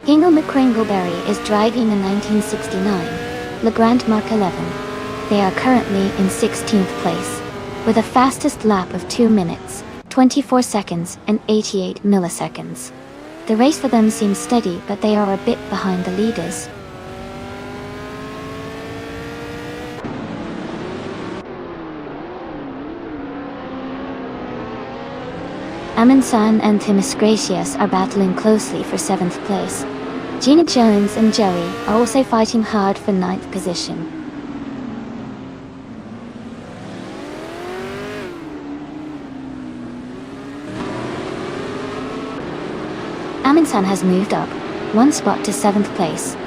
Hingle McCringleberry is driving a 1969 Legrand Mark 11. They are currently in 16th place, with a fastest lap of 2 minutes, 24 seconds and 88 milliseconds. The race for them seems steady, but they are a bit behind the leaders. Amin-san and Timus Gracias are battling closely for 7th place. Gina Jones and Joey are also fighting hard for 9th position. Amin-san has moved up 1 spot to 7th place.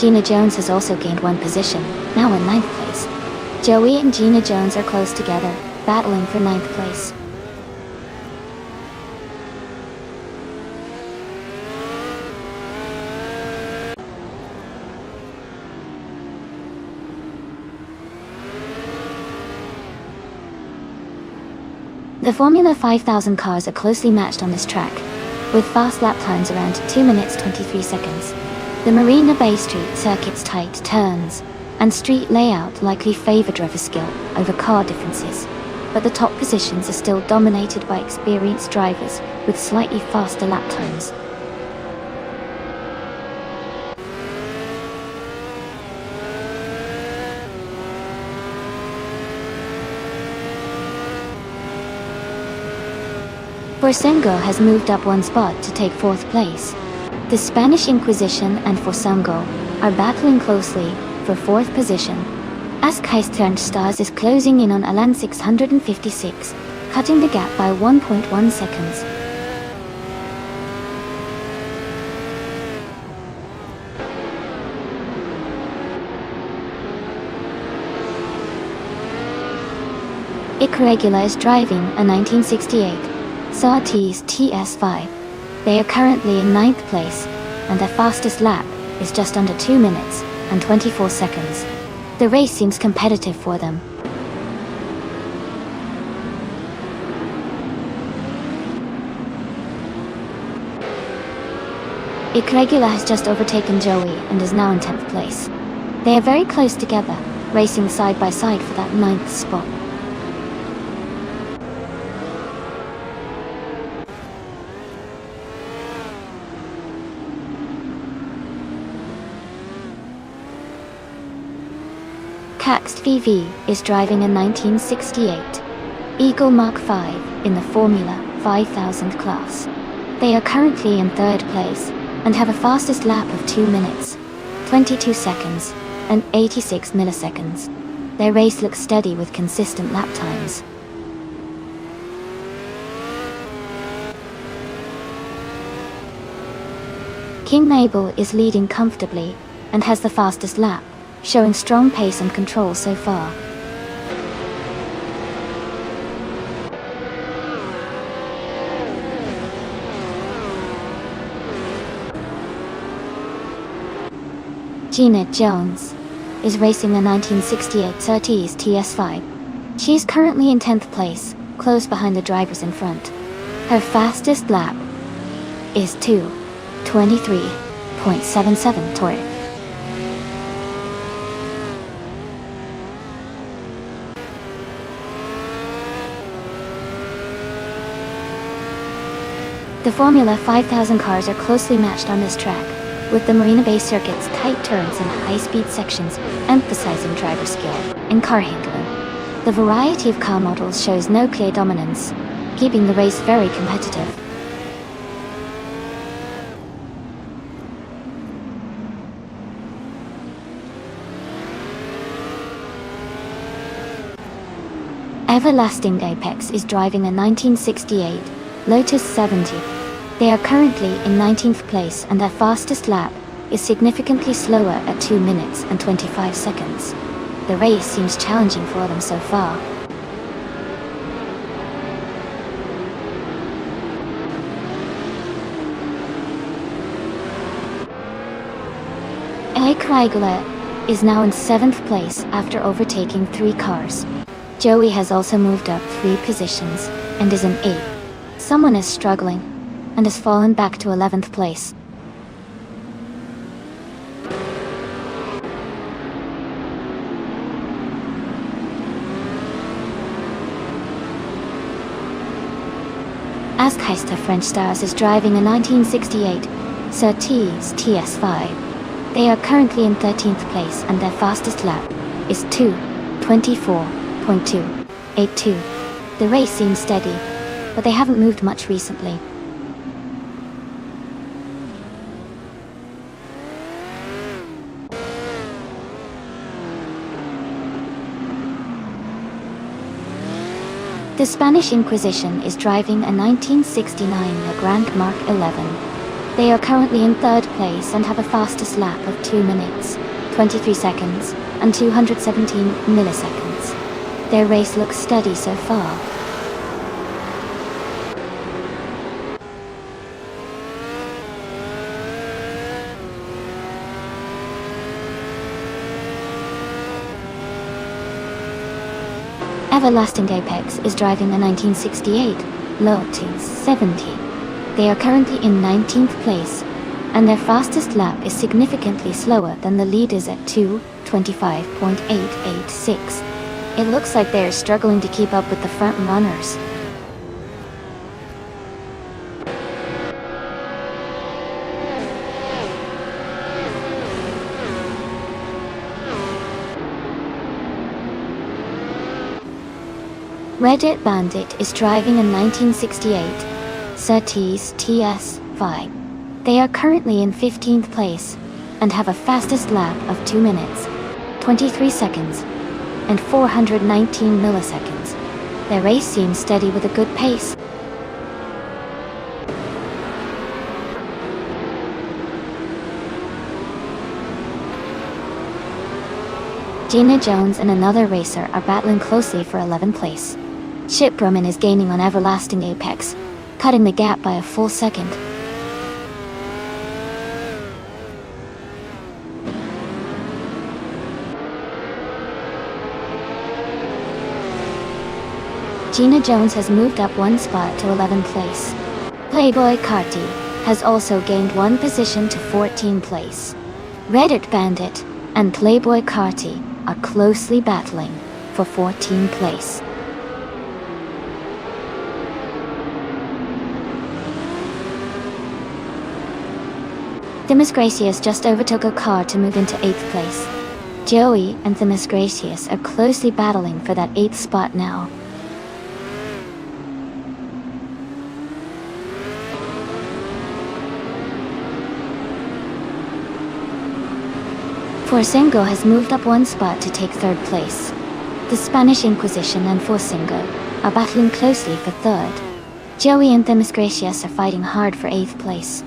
Gina Jones has also gained 1 position, now in 9th place. Joey and Gina Jones are close together, battling for 9th place. The Formula 5000 cars are closely matched on this track, with fast lap times around 2 minutes 23 seconds. The Marina Bay Street circuit's tight turns and street layout likely favor driver skill over car differences, but the top positions are still dominated by experienced drivers with slightly faster lap times. Forsengo has moved up 1 spot to take 4th place. The Spanish Inquisition and Forsengo are battling closely for 4th position, as Keisternstars is closing in on Alan 656, cutting the gap by 1.1 seconds. Icaregula is driving a 1968 Surtees TS5. They are currently in 9th place, and their fastest lap is just under 2 minutes and 24 seconds. The race seems competitive for them. Icaregula has just overtaken Joey and is now in 10th place. They are very close together, racing side by side for that 9th spot. Caxt VV is driving a 1968 Eagle Mark V in the Formula 5000 class. They are currently in 3rd place and have a fastest lap of 2 minutes, 22 seconds, and 86 milliseconds. Their race looks steady with consistent lap times. King Mabel is leading comfortably and has the fastest lap, showing strong pace and control so far. Gina Jones is racing a 1968 Surtees TS5. She is currently in 10th place, close behind the drivers in front. Her fastest lap is 2:23.77 tour. The Formula 5000 cars are closely matched on this track, with the Marina Bay Circuit's tight turns and high-speed sections emphasizing driver skill and car handling. The variety of car models shows no clear dominance, keeping the race very competitive. Everlasting Apex is driving a 1968 Lotus 70. They are currently in 19th place and their fastest lap is significantly slower at 2 minutes and 25 seconds. The race seems challenging for them so far. Regular is now in 7th place after overtaking 3 cars. Joey has also moved up 3 positions and is in 8th. Someone is struggling and has fallen back to 11th place. Askeister French Stars is driving a 1968 Surtees TS5. They are currently in 13th place and their fastest lap is 2:24.282. The race seems steady, but they haven't moved much recently. The Spanish Inquisition is driving a 1969 Legrand Mark 11. They are currently in 3rd place and have a fastest lap of 2 minutes, 23 seconds, and 217 milliseconds. Their race looks steady so far. Everlasting Apex is driving a 1968 Lotus 70. They are currently in 19th place, and their fastest lap is significantly slower than the leaders at 2:25.886. It looks like they are struggling to keep up with the front runners. Reddit Bandit is driving a 1968 Surtees TS5. They are currently in 15th place and have a fastest lap of 2 minutes, 23 seconds, and 419 milliseconds. Their race seems steady with a good pace. Gina Jones and another racer are battling closely for 11th place. Chip Bruman is gaining on Everlasting Apex, cutting the gap by a full second. Gina Jones has moved up 1 spot to 11th place. Playboy Carti has also gained 1 position to 14th place. Reddit Bandit and Playboy Carti are closely battling for 14th place. Themis Gracious just overtook a car to move into 8th place. Joey and Themis Gracious are closely battling for that 8th spot now. Forcingo has moved up 1 spot to take 3rd place. The Spanish Inquisition and Forcingo are battling closely for 3rd. Joey and Themis Gracious are fighting hard for 8th place.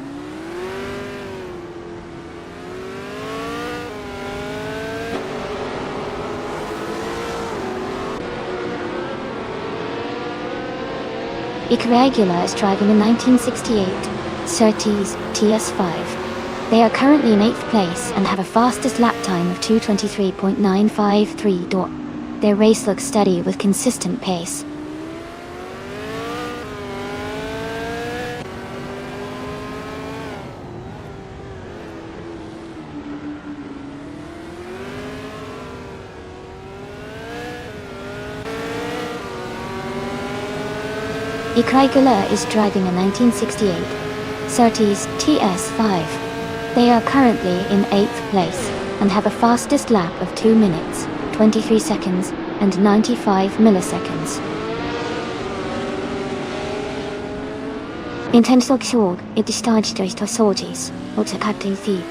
Irregular is driving a 1968 Surtees TS5. They are currently in 8th place and have a fastest lap time of 2:23.953. Their race looks steady with consistent pace. Irregular is driving a 1968 Surtees TS5. They are currently in 8th place and have a fastest lap of 2 minutes, 23 seconds, and 95 milliseconds. Intentional Ksog, it discharged to soldiers, or to Captain Thief.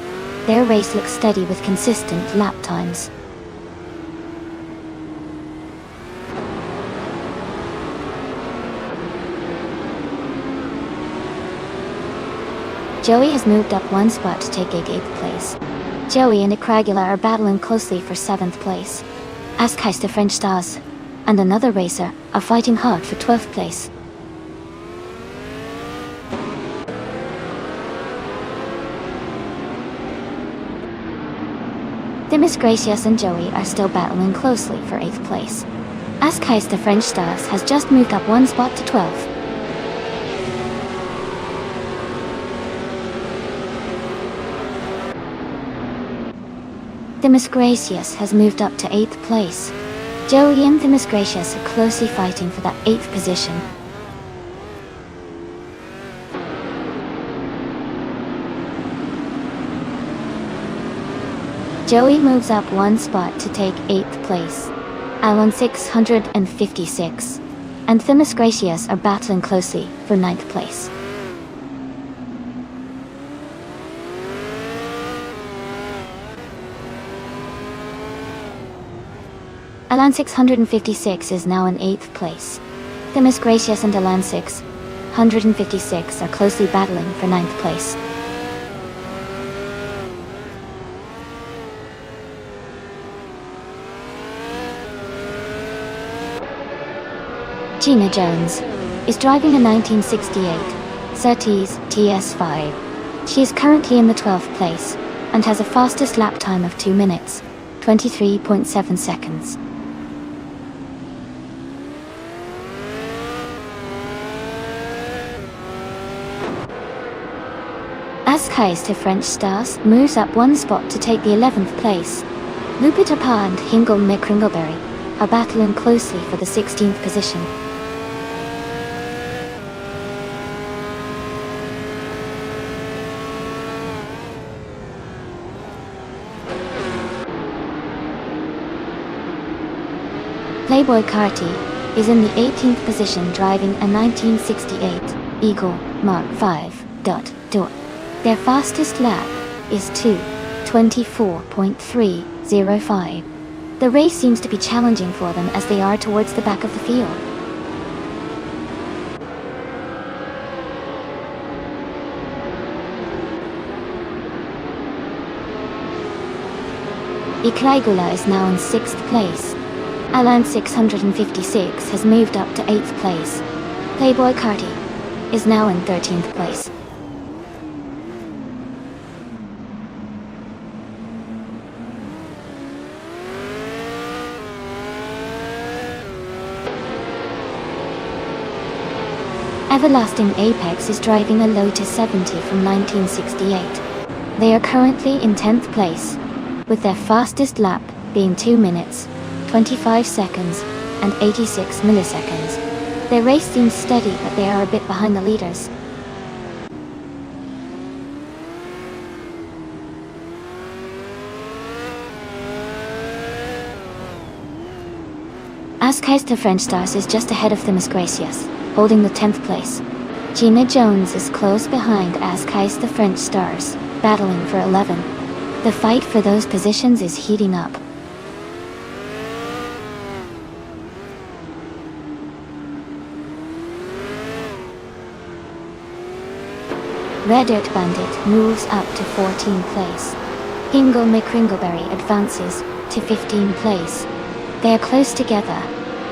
Their race looks steady with consistent lap times. Joey has moved up one spot to take 8th place. Joey and Ikragula are battling closely for 7th place. Askais the French Stars and another racer are fighting hard for 12th place. Demis Gracias and Joey are still battling closely for 8th place. Askais the French Stars has just moved up one spot to 12th. Demis Gracias has moved up to 8th place. Joey and Demis Gracias are closely fighting for that 8th position. Joey moves up one spot to take 8th place, Alan 656, and Demis Gracias are battling closely for 9th place. Alan 656 is now in 8th place. Demis Gracias and Alan 656 are closely battling for 9th place. Gina Jones is driving a 1968 Surtees TS5. She is currently in the 12th place and has a fastest lap time of 2 minutes, 23.7 seconds. Askais to French Stars moves up one spot to take the 11th place. Lupita Pa and Hingle McCringleberry are battling closely for the 16th position. Playboy Carty is in the 18th position driving a 1968 Eagle Mark V. Their fastest lap is 2:24.305. The race seems to be challenging for them as they are towards the back of the field. Iklaigula is now in 6th place. Alan 656 has moved up to 8th place. Playboy Carty is now in 13th place. Everlasting Apex is driving a Lotus 70 from 1968. They are currently in 10th place, with their fastest lap being 2 minutes, 25 seconds, and 86 milliseconds. Their race seems steady, but they are a bit behind the leaders. Askais to French Stars is just ahead of Demis Gracias, holding the 10th place. Gina Jones is close behind Askais the French Stars, battling for 11. The fight for those positions is heating up. Red Dirt Bandit moves up to 14th place. Hingle McCringleberry advances to 15th place. They are close together,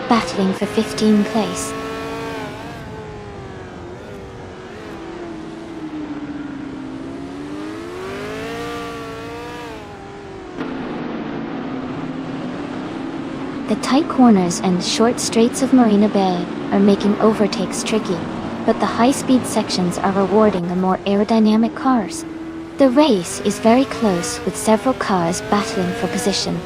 battling for 15th place. The tight corners and short straights of Marina Bay are making overtakes tricky, but the high-speed sections are rewarding the more aerodynamic cars. The race is very close, with several cars battling for position.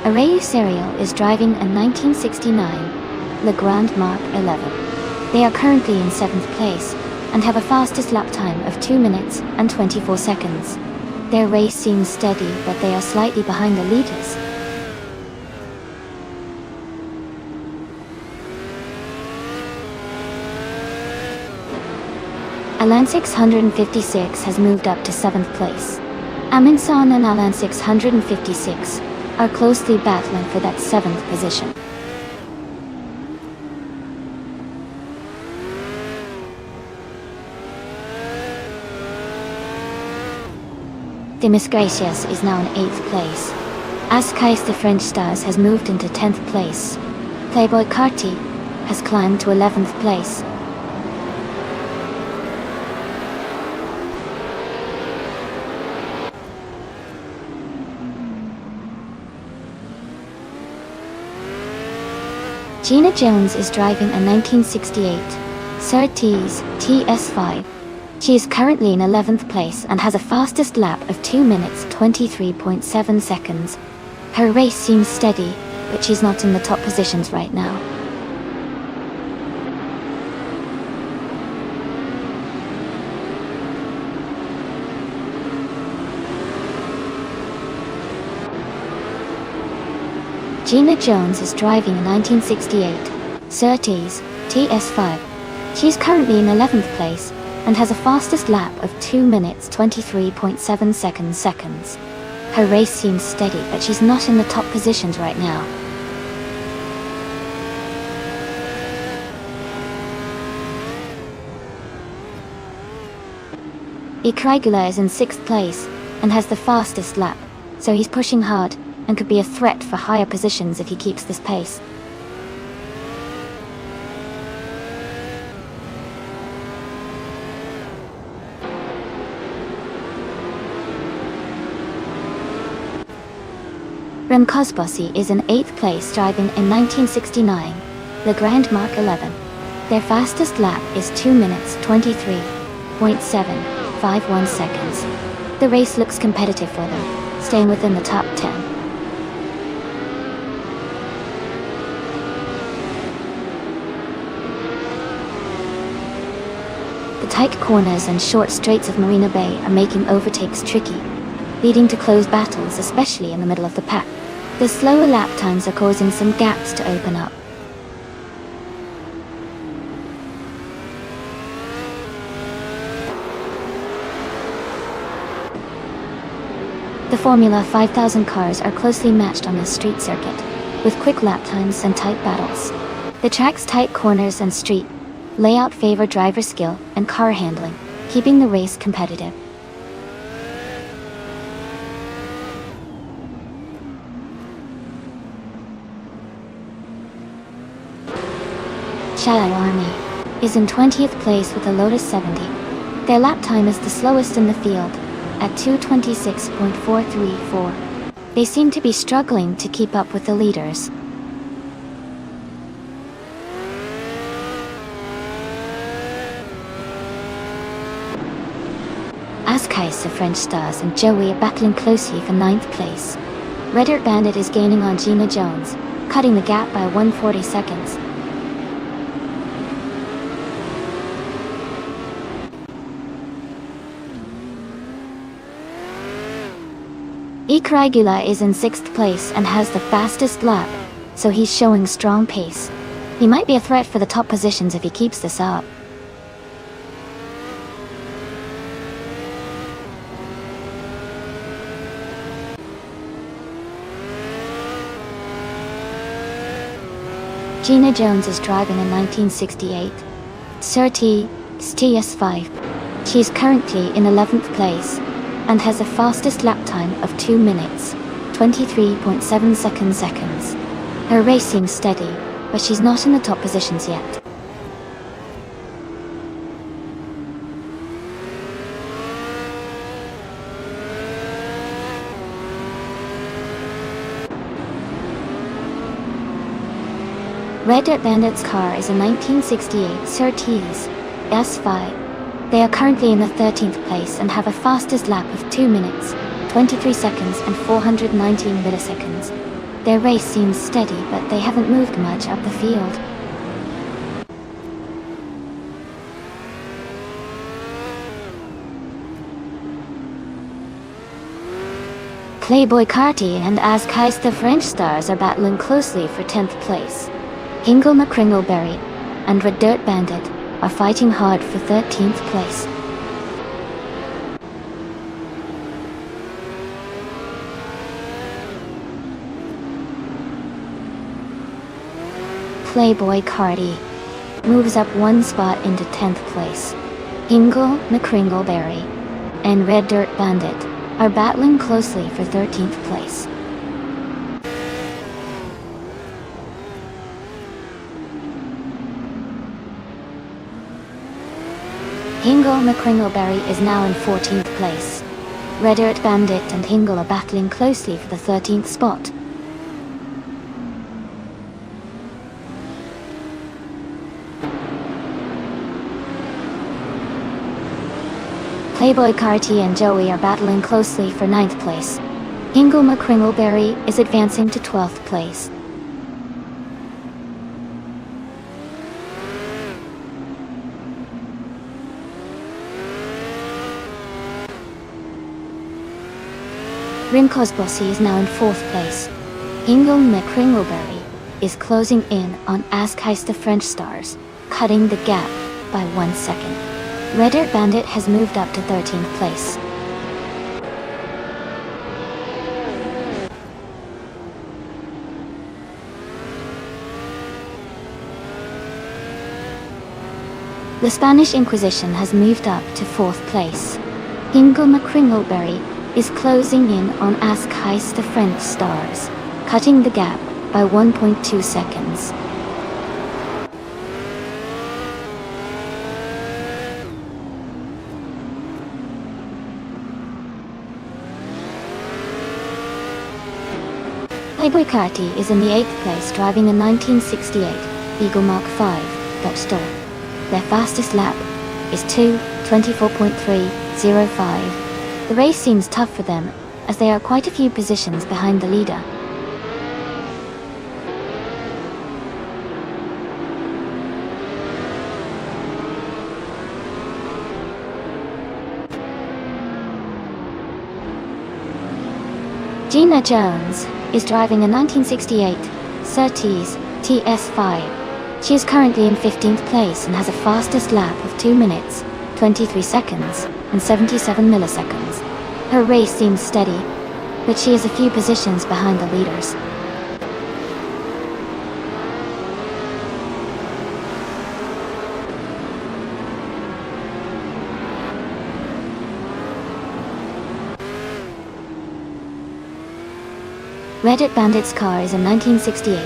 Arayu Serial is driving a 1969 Le Grand Mark 11. They are currently in 7th place, and have a fastest lap time of 2 minutes and 24 seconds. Their race seems steady, but they are slightly behind the leaders. Alan 656 has moved up to 7th place. Aminsan and Alan 656 are closely battling for that 7th position. Demisgracious is now in 8th place. Ascais the French Stars has moved into 10th place. Playboy Carty has climbed to 11th place. Gina Jones is driving a 1968 Surtees TS5. She is currently in 11th place and has a fastest lap of 2 minutes 23.7 seconds. Her race seems steady, but she's not in the top positions right now. Gina Jones is driving a 1968 Surtees TS5. She is currently in 11th place and has a fastest lap of 2 minutes 23.7 seconds. Her race seems steady, but she's not in the top positions right now. Ikrigula is in 6th place and has the fastest lap, so he's pushing hard and could be a threat for higher positions if he keeps this pace. Rem Kosbossi is in 8th place driving in 1969, Le Grand Mark 11. Their fastest lap is 2 minutes 23.751 seconds. The race looks competitive for them, staying within the top 10. The tight corners and short straights of Marina Bay are making overtakes tricky, leading to close battles, especially in the middle of the pack. The slower lap times are causing some gaps to open up. The Formula 5000 cars are closely matched on this street circuit, with quick lap times and tight battles. The track's tight corners and street layout favor driver skill and car handling, keeping the race competitive. Shallow Army is in 20th place with a Lotus 70. Their lap time is the slowest in the field, at 2:26.434. They seem to be struggling to keep up with the leaders. Ascais the French Stars and Joey are battling closely for 9th place. Red Dirt Bandit is gaining on Gina Jones, cutting the gap by 140 seconds. Ikrigula is in 6th place and has the fastest lap, so he's showing strong pace. He might be a threat for the top positions if he keeps this up. Gina Jones is driving a 1968 Surtees TS5. She is currently in 11th place and has a fastest lap time of 2 minutes 23.7 seconds. Her race seems steady, but she's not in the top positions yet. Red Dirt Bandit's car is a 1968 Surtees S5. They are currently in the 13th place and have a fastest lap of 2 minutes, 23 seconds and 419 milliseconds. Their race seems steady, but they haven't moved much up the field. Playboy Carti and Azkais the French stars are battling closely for 10th place. Hingle McCringleberry and Red Dirt Bandit are fighting hard for 13th place. Playboy Carti moves up one spot into 10th place. Hingle McCringleberry and Red Dirt Bandit are battling closely for 13th place. Hingle McCringleberry is now in 14th place. Red Dirt Bandit and Hingle are battling closely for the 13th spot. Playboy Carti and Joey are battling closely for 9th place. Hingle McCringleberry is advancing to 12th place. Rinkosbossy is now in 4th place. Hingle McCringleberry is closing in on Azkais the French stars, cutting the gap by 1 second. Red Dirt Bandit has moved up to 13th place. The Spanish Inquisition has moved up to 4th place. Hingle McCringleberry is closing in on Azkais the French stars, cutting the gap by 1.2 seconds. Playboy Carti is in the 8th place driving a 1968 Eagle Mark V Dodge. Their fastest lap is 2:24.305. The race seems tough for them, as they are quite a few positions behind the leader. Gina Jones is driving a 1968 Surtees TS5. She is currently in 15th place and has a fastest lap of 2 minutes, 23 seconds, and 77 milliseconds. Her race seems steady, but she is a few positions behind the leaders. Red Dirt Bandit's car is a 1968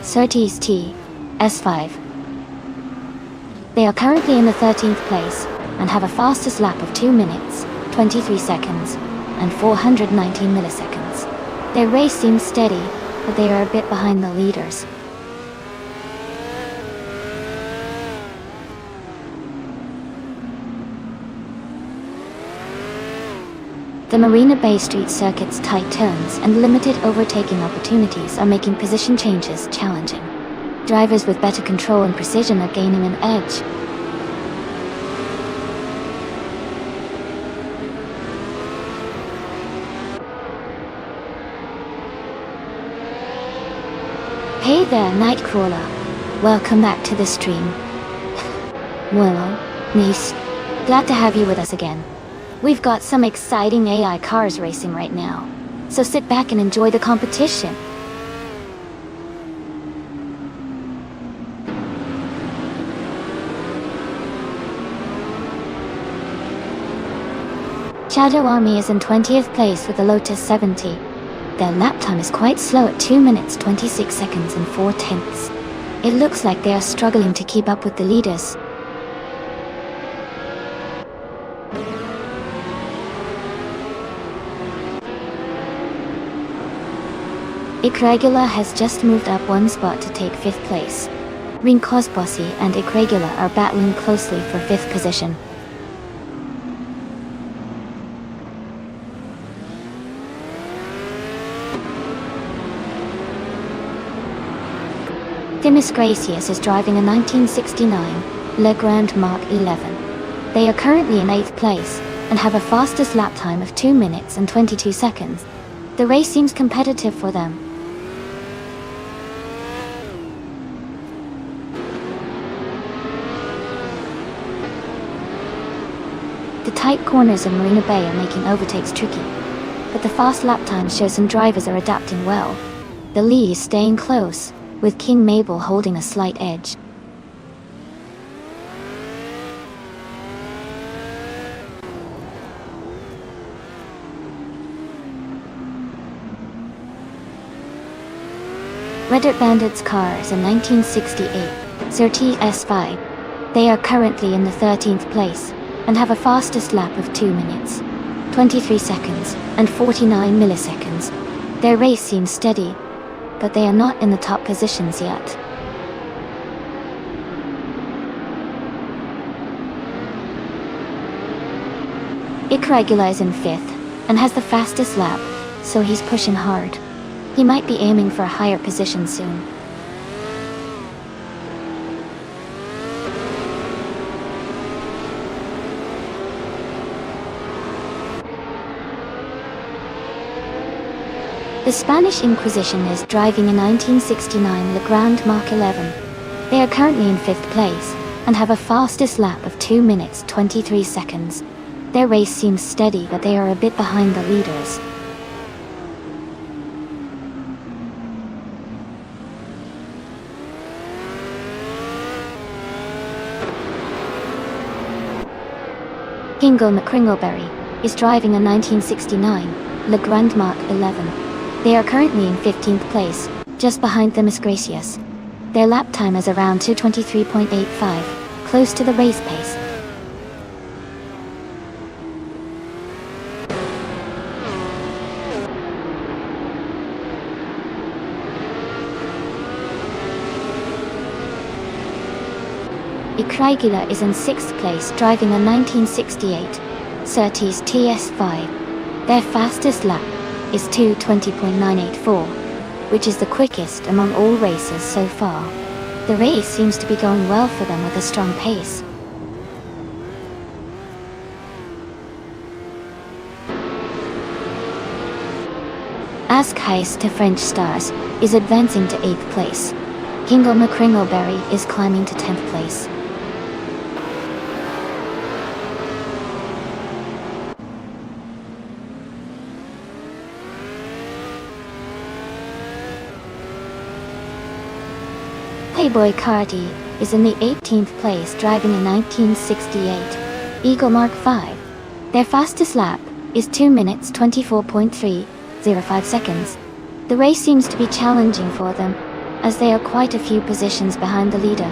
Surtees TS5. They are currently in the 13th place and have a fastest lap of 2 minutes, 23 seconds, and 419 milliseconds. Their race seems steady, but they are a bit behind the leaders. The Marina Bay Street circuit's tight turns and limited overtaking opportunities are making position changes challenging. Drivers with better control and precision are gaining an edge. Hey there, Nightcrawler. Welcome back to the stream. Well, niece, glad to have you with us again. We've got some exciting AI cars racing right now, so sit back and enjoy the competition. Shadow Army is in 20th place with the Lotus 70. Their lap time is quite slow at 2 minutes 26 seconds and 4 tenths. It looks like they are struggling to keep up with the leaders. Irregular has just moved up one spot to take 5th place. Rinkosbossy and Irregular are battling closely for 5th position. Timus Gracious is driving a 1969 Le Grand Mark 11. They are currently in 8th place and have a fastest lap time of 2 minutes and 22 seconds. The race seems competitive for them. The tight corners of Marina Bay are making overtakes tricky, but the fast lap times show some drivers are adapting well. The lead is staying close, with King Mabel holding a slight edge. Red Dirt Bandit's car is a 1968 Surtees S5. They are currently in the 13th place and have a fastest lap of 2 minutes, 23 seconds, and 49 milliseconds. Their race seems steady, but they are not in the top positions yet. Icaragula is in 5th and has the fastest lap, so he's pushing hard. He might be aiming for a higher position soon. The Spanish Inquisition is driving a 1969 Legrand Mark 11. They are currently in 5th place and have a fastest lap of 2 minutes 23 seconds. Their race seems steady, but they are a bit behind the leaders. Kingo McCringleberry is driving a 1969 Legrand Mark 11. They are currently in 15th place, just behind the Miss Gracias. Their lap time is around 2:23.85, close to the race pace. Icaragula is in 6th place, driving a 1968 Surtees TS5. Their fastest lap is 2:20.984, which is the quickest among all races so far. The race seems to be going well for them with a strong pace. Ask Heist to French Stars is advancing to 8th place. Kingo McCringleberry is climbing to 10th place. Playboy Cardi is in the 18th place, driving a 1968 Eagle Mark 5. Their fastest lap is 2 minutes 24.305 seconds. The race seems to be challenging for them, as they are quite a few positions behind the leader.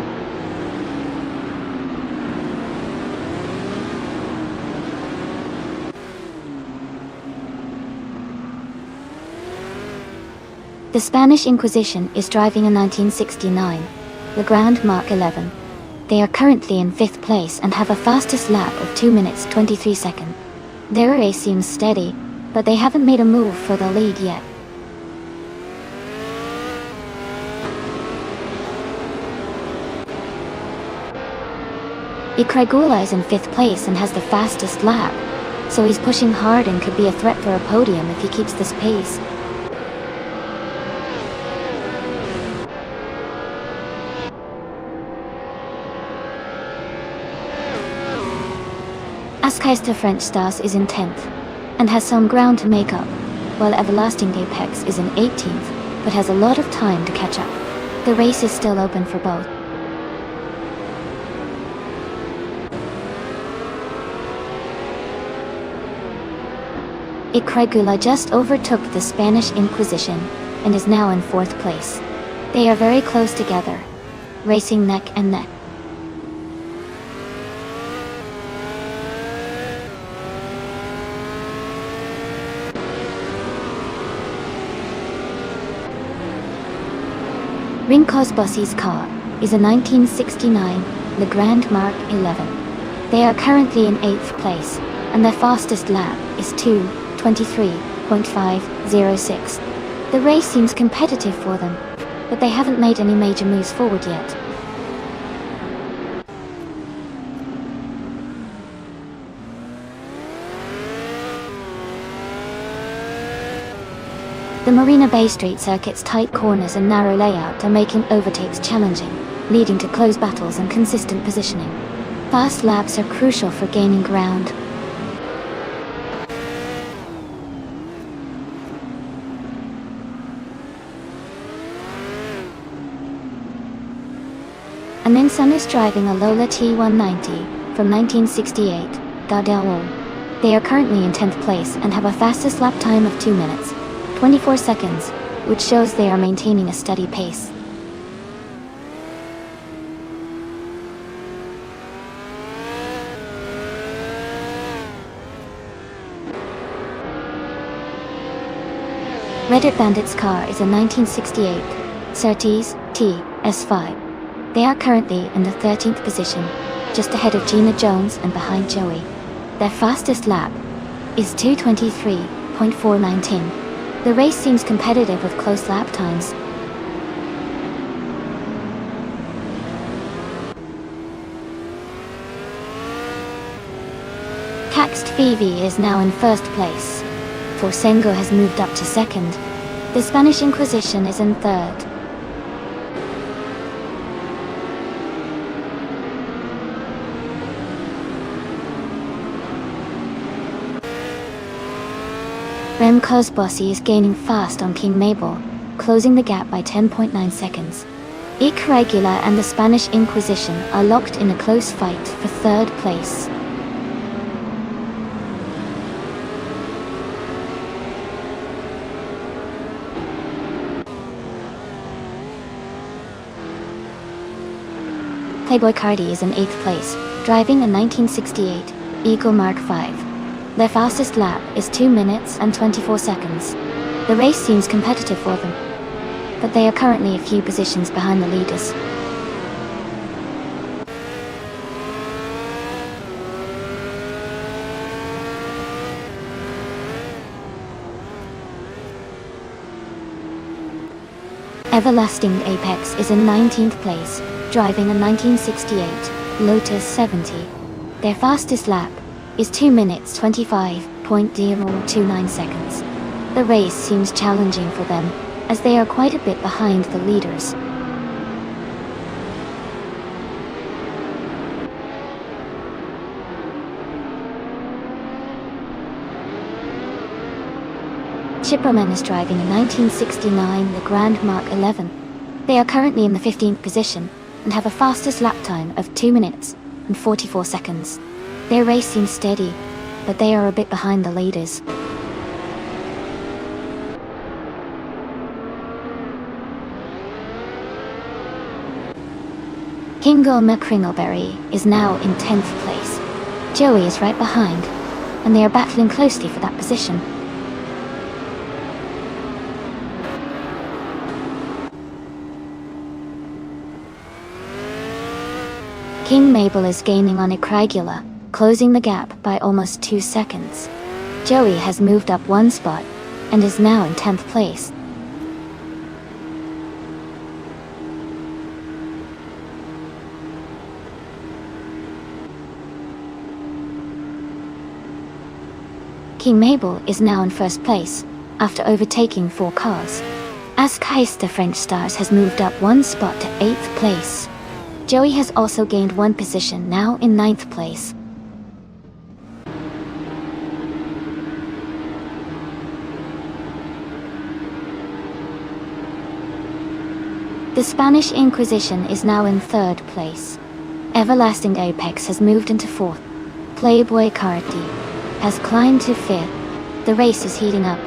The Spanish Inquisition is driving a 1969 Legrand Mark 11. They are currently in 5th place and have a fastest lap of 2 minutes 23 seconds. Their race seems steady, but they haven't made a move for the lead yet. Icaragula is in 5th place and has the fastest lap, so he's pushing hard and could be a threat for a podium if he keeps this pace. Ask to French Stars is in 10th, and has some ground to make up, while Everlasting Apex is in 18th, but has a lot of time to catch up. The race is still open for both. Icaragula just overtook the Spanish Inquisition, and is now in 4th place. They are very close together, racing neck and neck. Rincos Bossi's car is a 1969 Legrand Mark 11. They are currently in 8th place, and their fastest lap is 2:23.506. The race seems competitive for them, but they haven't made any major moves forward yet. The Marina Bay Street circuit's tight corners and narrow layout are making overtakes challenging, leading to close battles and consistent positioning. Fast laps are crucial for gaining ground. Aminson is driving a Lola T190 from 1968, Gardel. They are currently in 10th place and have a fastest lap time of 2 minutes, 24 seconds, which shows they are maintaining a steady pace. Reddit Bandit's car is a 1968 Surtees TS5. They are currently in the 13th position, just ahead of Gina Jones and behind Joey. Their fastest lap is 2:23.419. The race seems competitive with close lap times. Caxed Phoebe is now in first place. Forsengo has moved up to second. The Spanish Inquisition is in third. Rem Cosbossi is gaining fast on King Mabel, closing the gap by 10.9 seconds. Ik Regula and the Spanish Inquisition are locked in a close fight for third place. Playboy Cardi is in 8th place, driving a 1968 Eagle Mark V. Their fastest lap is 2 minutes and 24 seconds. The race seems competitive for them, but they are currently a few positions behind the leaders. Everlasting Apex is in 19th place, driving a 1968 Lotus 70. Their fastest lap is 2 minutes 25.029 seconds. The race seems challenging for them, as they are quite a bit behind the leaders. Chipperman is driving a 1969 the Grand Mark 11. They are currently in the 15th position and have a fastest lap time of 2 minutes and 44 seconds. Their race seems steady, but they are a bit behind the leaders. Kingo McCringleberry is now in 10th place. Joey is right behind, and they are battling closely for that position. King Mabel is gaining on Ikragula, closing the gap by almost 2 seconds. Joey has moved up 1 spot and is now in 10th place. King Mabel is now in first place, after overtaking 4 cars. Ask Heist the French Stars has moved up 1 spot to 8th place. Joey has also gained 1 position, now in 9th place. The Spanish Inquisition is now in 3rd place. Everlasting Apex has moved into 4th. Playboy Cardi has climbed to 5th. The race is heating up.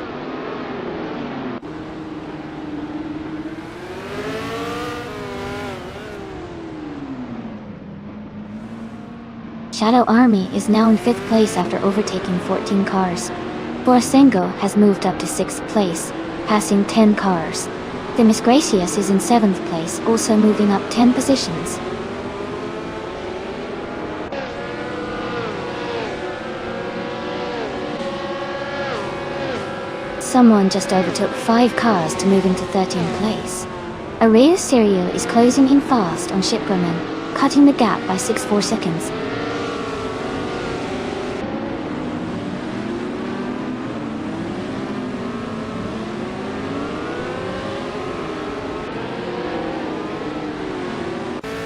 Shadow Army is now in 5th place after overtaking 14 cars. Borsengo has moved up to 6th place, passing 10 cars. The Miss Gracias is in 7th place, also moving up 10 positions. Someone just overtook 5 cars to move into 13th place. Araya Serial is closing in fast on Shipperman, cutting the gap by 6.4 seconds.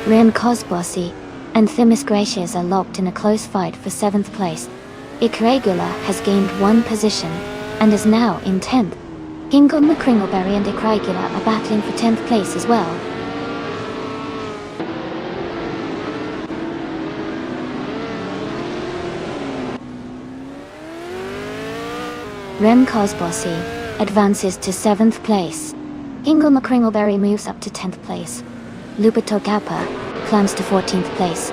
Rem Cosbossi and Themis Gracious are locked in a close fight for 7th place. Ikragula has gained 1 position and is now in 10th. Gingle McCringleberry and Ikragula are battling for 10th place as well. Rem Cosbossi advances to 7th place. Gingle McCringleberry moves up to 10th place. Lupito Kappa climbs to 14th place.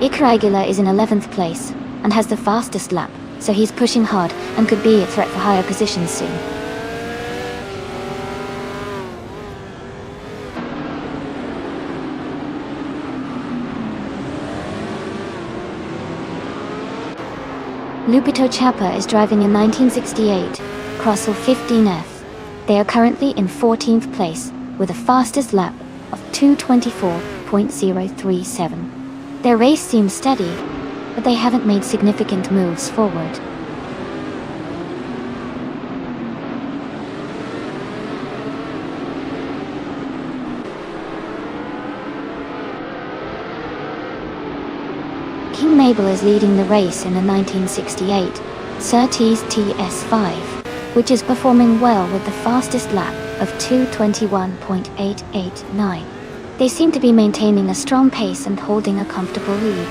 Ikragula is in 11th place and has the fastest lap, so he's pushing hard and could be a threat for higher positions soon. Lupito Chapa is driving a 1968 Crossell 15F. They are currently in 14th place with a fastest lap of 2:24.037. Their race seems steady, but they haven't made significant moves forward. King Mabel is leading the race in a 1968 Surtees TS5, which is performing well with the fastest lap of 2:21.889. They seem to be maintaining a strong pace and holding a comfortable lead.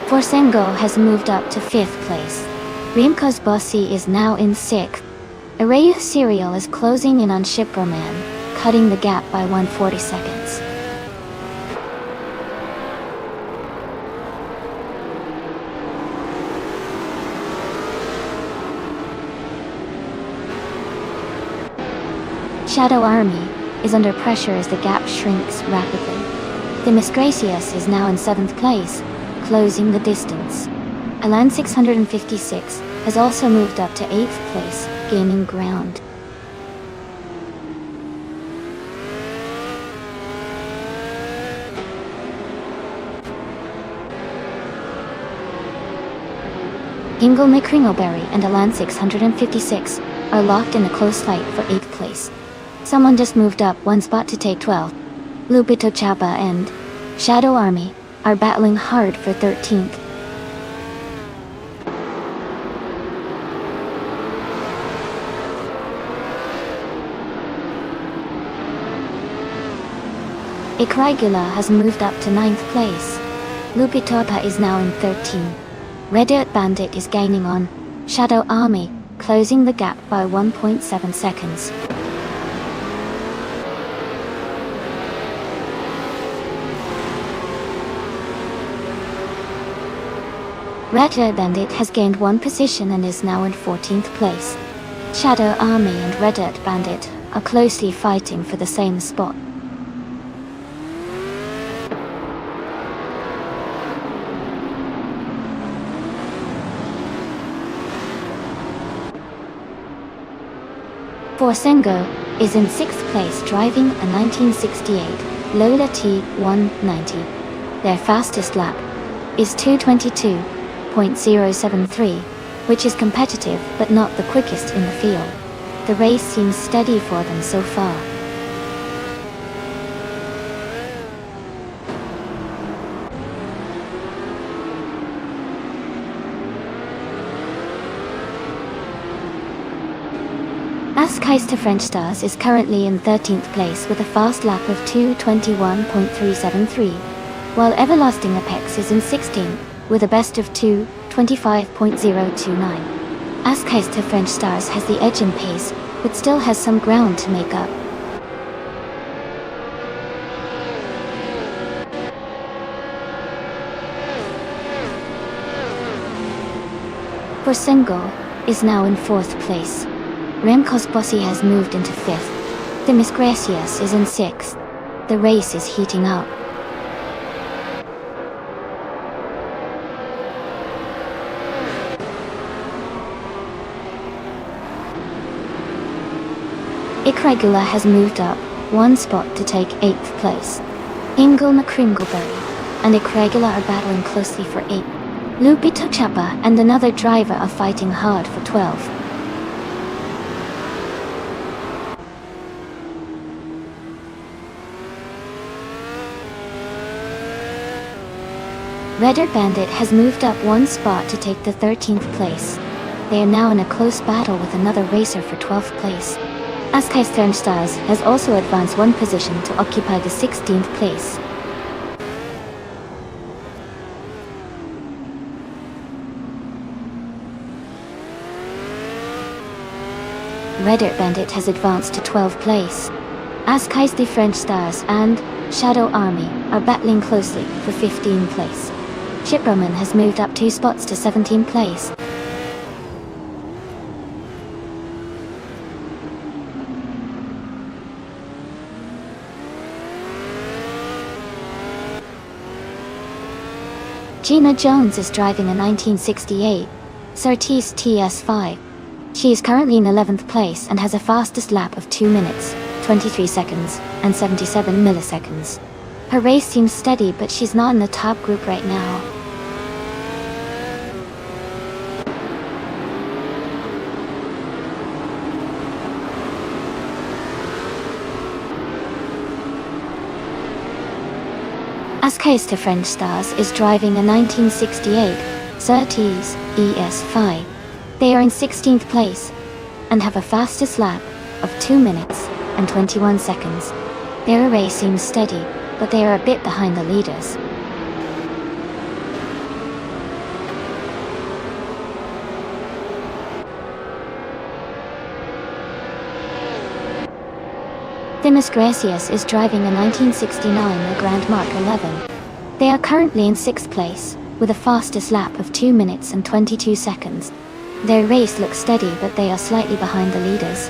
Forsengo has moved up to 5th place. Rimko's Bossy is now in 6th. Arayu Serial is closing in on Shipperman, cutting the gap by 140 seconds. Shadow Army is under pressure as the gap shrinks rapidly. Themis Gracious is now in 7th place, closing the distance. Alan 656 has also moved up to 8th place, gaining ground. Gingle McCringleberry and Alan 656 are locked in a close fight for 8th place. Someone just moved up 1 spot to take 12. Lupito Chapa and Shadow Army are battling hard for 13th. Ikragula has moved up to 9th place. Lupitopa is now in 13. Red Dirt Bandit is gaining on Shadow Army, closing the gap by 1.7 seconds. Red Dirt Bandit has gained 1 position and is now in 14th place. Shadow Army and Red Dirt Bandit are closely fighting for the same spot. Forsengo is in 6th place driving a 1968 Lola T190. Their fastest lap is 2:22.073, which is competitive but not the quickest in the field. The race seems steady for them so far. Askeister French Stars is currently in 13th place with a fast lap of 2:21.373, while Everlasting Apex is in 16th with a best of 2:25.029. Askeister French Stars has the edge in pace, but still has some ground to make up. Forsengo is now in 4th place. Remco's Bossy has moved into 5th. Themis Gracious is in 6th. The race is heating up. Ikragula has moved up 1 spot to take 8th place. Ingle McCringleberry and Icregula are battling closely for 8. Lupita Chapa and another driver are fighting hard for 12. Redder Bandit has moved up one spot to take the 13th place. They are now in a close battle with another racer for 12th place. Askai Sternstars has also advanced one position to occupy the 16th place. Redder Bandit has advanced to 12th place. Askai's the French Stars and Shadow Army are battling closely for 15th place. Shiproman has moved up 2 spots to 17th place. Gina Jones is driving a 1968 Surtees TS5. She is currently in 11th place and has a fastest lap of 2 minutes, 23 seconds, and 77 milliseconds. Her race seems steady, but she's not in the top group right now. Askais to French Stars is driving a 1968 Surtees ES5. They are in 16th place and have a fastest lap of 2 minutes and 21 seconds. Their race seems steady, but they are a bit behind the leaders. Dimas Gracias is driving a 1969 Le Grand Marque 11. They are currently in 6th place, with a fastest lap of 2 minutes and 22 seconds. Their race looks steady, but they are slightly behind the leaders.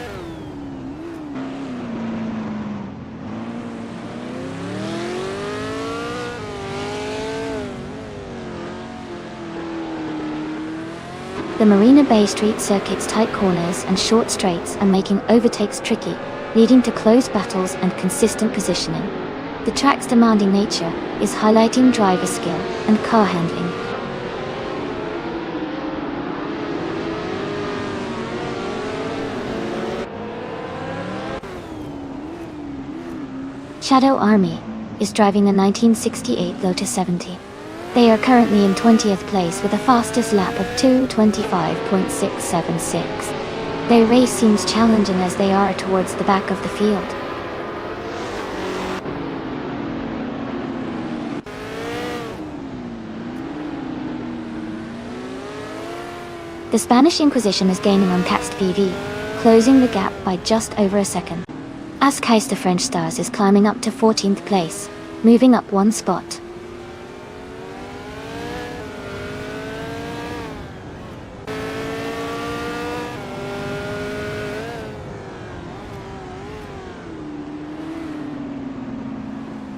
The Marina Bay Street circuit's tight corners and short straights are making overtakes tricky, leading to close battles and consistent positioning. The track's demanding nature is highlighting driver skill and car handling. Shadow Army is driving a 1968 Lotus 70. They are currently in 20th place with a fastest lap of 2:25.676. Their race seems challenging as they are towards the back of the field. The Spanish Inquisition is gaining on Cast PV, closing the gap by just over a second. Askais the French Stars is climbing up to 14th place, moving up one spot.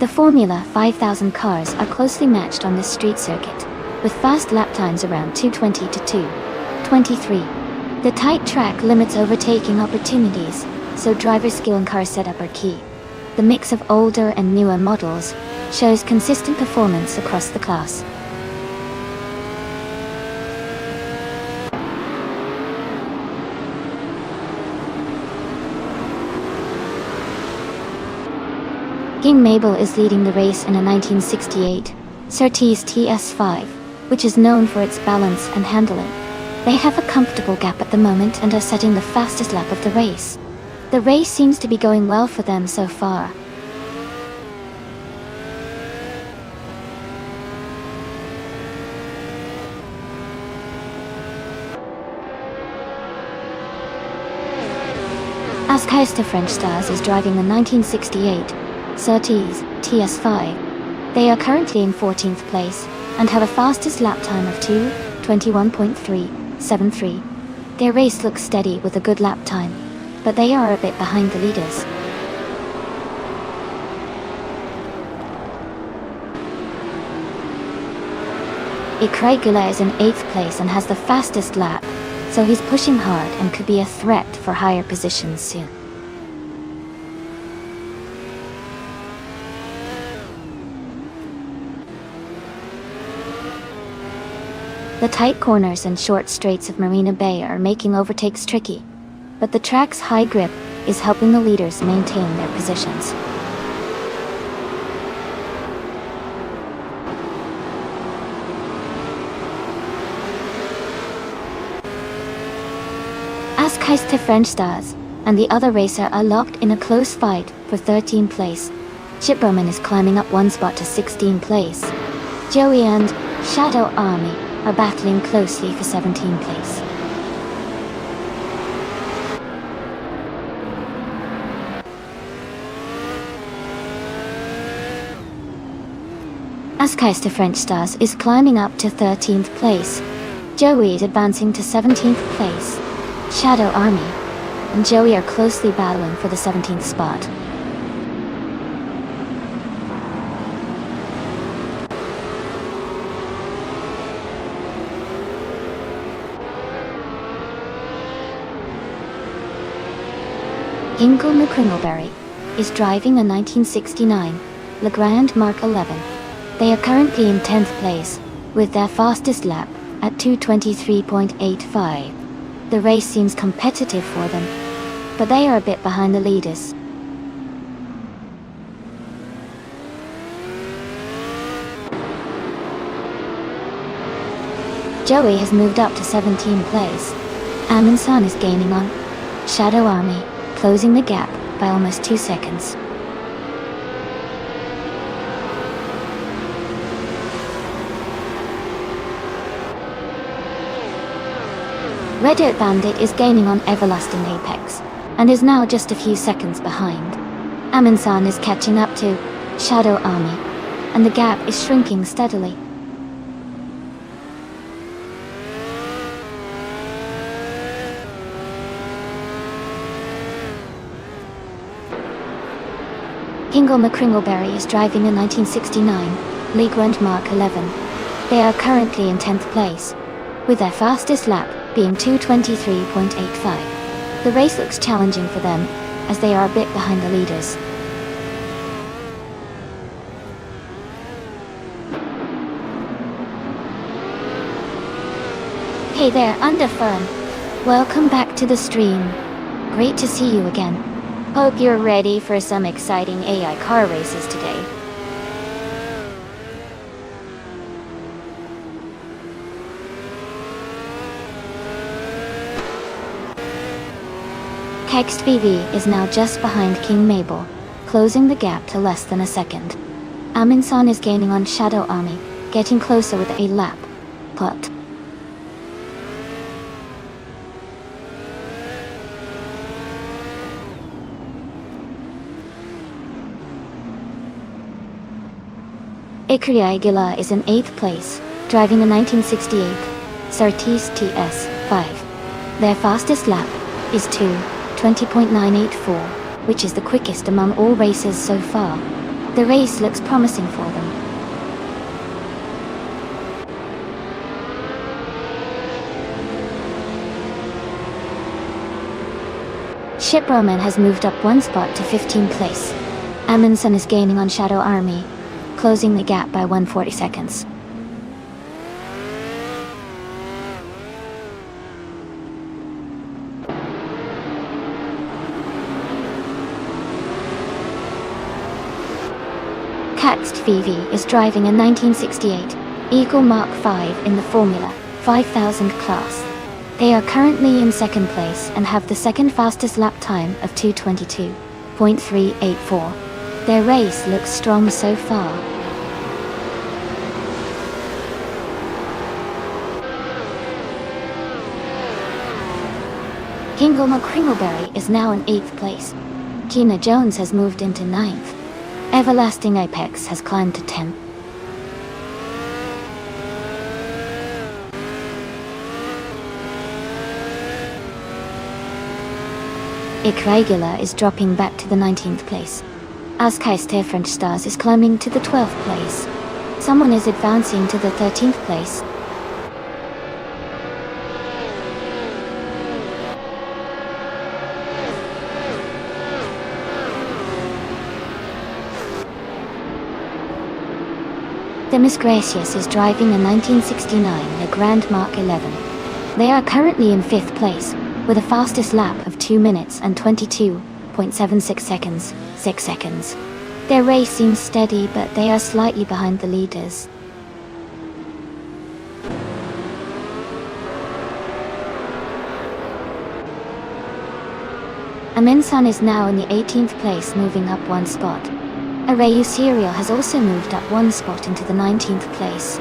The Formula 5000 cars are closely matched on this street circuit, with fast lap times around 2:20 to 2:23. The tight track limits overtaking opportunities, so driver skill and car setup are key. The mix of older and newer models shows consistent performance across the class. King Mabel is leading the race in a 1968 Surtees TS5, which is known for its balance and handling. They have a comfortable gap at the moment and are setting the fastest lap of the race. The race seems to be going well for them so far. Askais to French Stars is driving the 1968 Surtees TS5. They are currently in 14th place and have a fastest lap time of 2:21.373. Their race looks steady with a good lap time, but they are a bit behind the leaders. Icregula is in 8th place and has the fastest lap, so he's pushing hard and could be a threat for higher positions soon. The tight corners and short straights of Marina Bay are making overtakes tricky, but the track's high grip is helping the leaders maintain their positions. Askeiste French Stars and the other racer are locked in a close fight for 13th place. Chip Roman is climbing up one spot to 16th place. Joey and Shadow Army are battling closely for 17th place. Askeiste French Stars is climbing up to 13th place. Joey is advancing to 17th place. Shadow Army and Joey are closely battling for the 17th spot. Ingle McCringleberry is driving a 1969 Legrand Mark 11. They are currently in 10th place, with their fastest lap at 2:23.85. The race seems competitive for them, but they are a bit behind the leaders. Joey has moved up to 17th place. Amundsen is gaining on Shadow Army, closing the gap by almost 2 seconds. Red Dirt Bandit is gaining on Everlasting Apex, and is now just a few seconds behind. Amundsen is catching up to Shadow Army, and the gap is shrinking steadily. Ingle McCringleberry is driving a 1969 Legrand Mark 11. They are currently in 10th place, with their fastest lap being 2:23.85. The race looks challenging for them, as they are a bit behind the leaders. Hey there, Underfern. Welcome back to the stream. Great to see you again. Hope you're ready for some exciting AI car races today. Kext VV is now just behind King Mabel, closing the gap to less than a second. Amundsen is gaining on Shadow Army, getting closer with a lap. But Ikria Aguilar is in 8th place, driving a 1968 Surtees TS5. Their fastest lap is 2:20.984, which is the quickest among all races so far. The race looks promising for them. Chip Roman has moved up one spot to 15th place. Amundsen is gaining on Shadow Army, closing the gap by 140 seconds. Kext VV is driving a 1968 Eagle Mark 5 in the Formula 5000 class. They are currently in 2nd place and have the second fastest lap time of 2:22.384. Their race looks strong so far. Ingle McCringleberry is now in 8th place. Gina Jones has moved into 9th. Everlasting Apex has climbed to 10th. Ikregula is dropping back to the 19th place. Askeiste French Stars is climbing to the 12th place. Someone is advancing to the 13th place. The Miss Gracious is driving a 1969 Le Grand Mark 11. They are currently in 5th place, with a fastest lap of 2 minutes and 22.76 seconds, 6 seconds. Their race seems steady, but they are slightly behind the leaders. Aminsan is now in the 18th place, moving up 1 spot. Arayu Serial has also moved up 1 spot into the 19th place.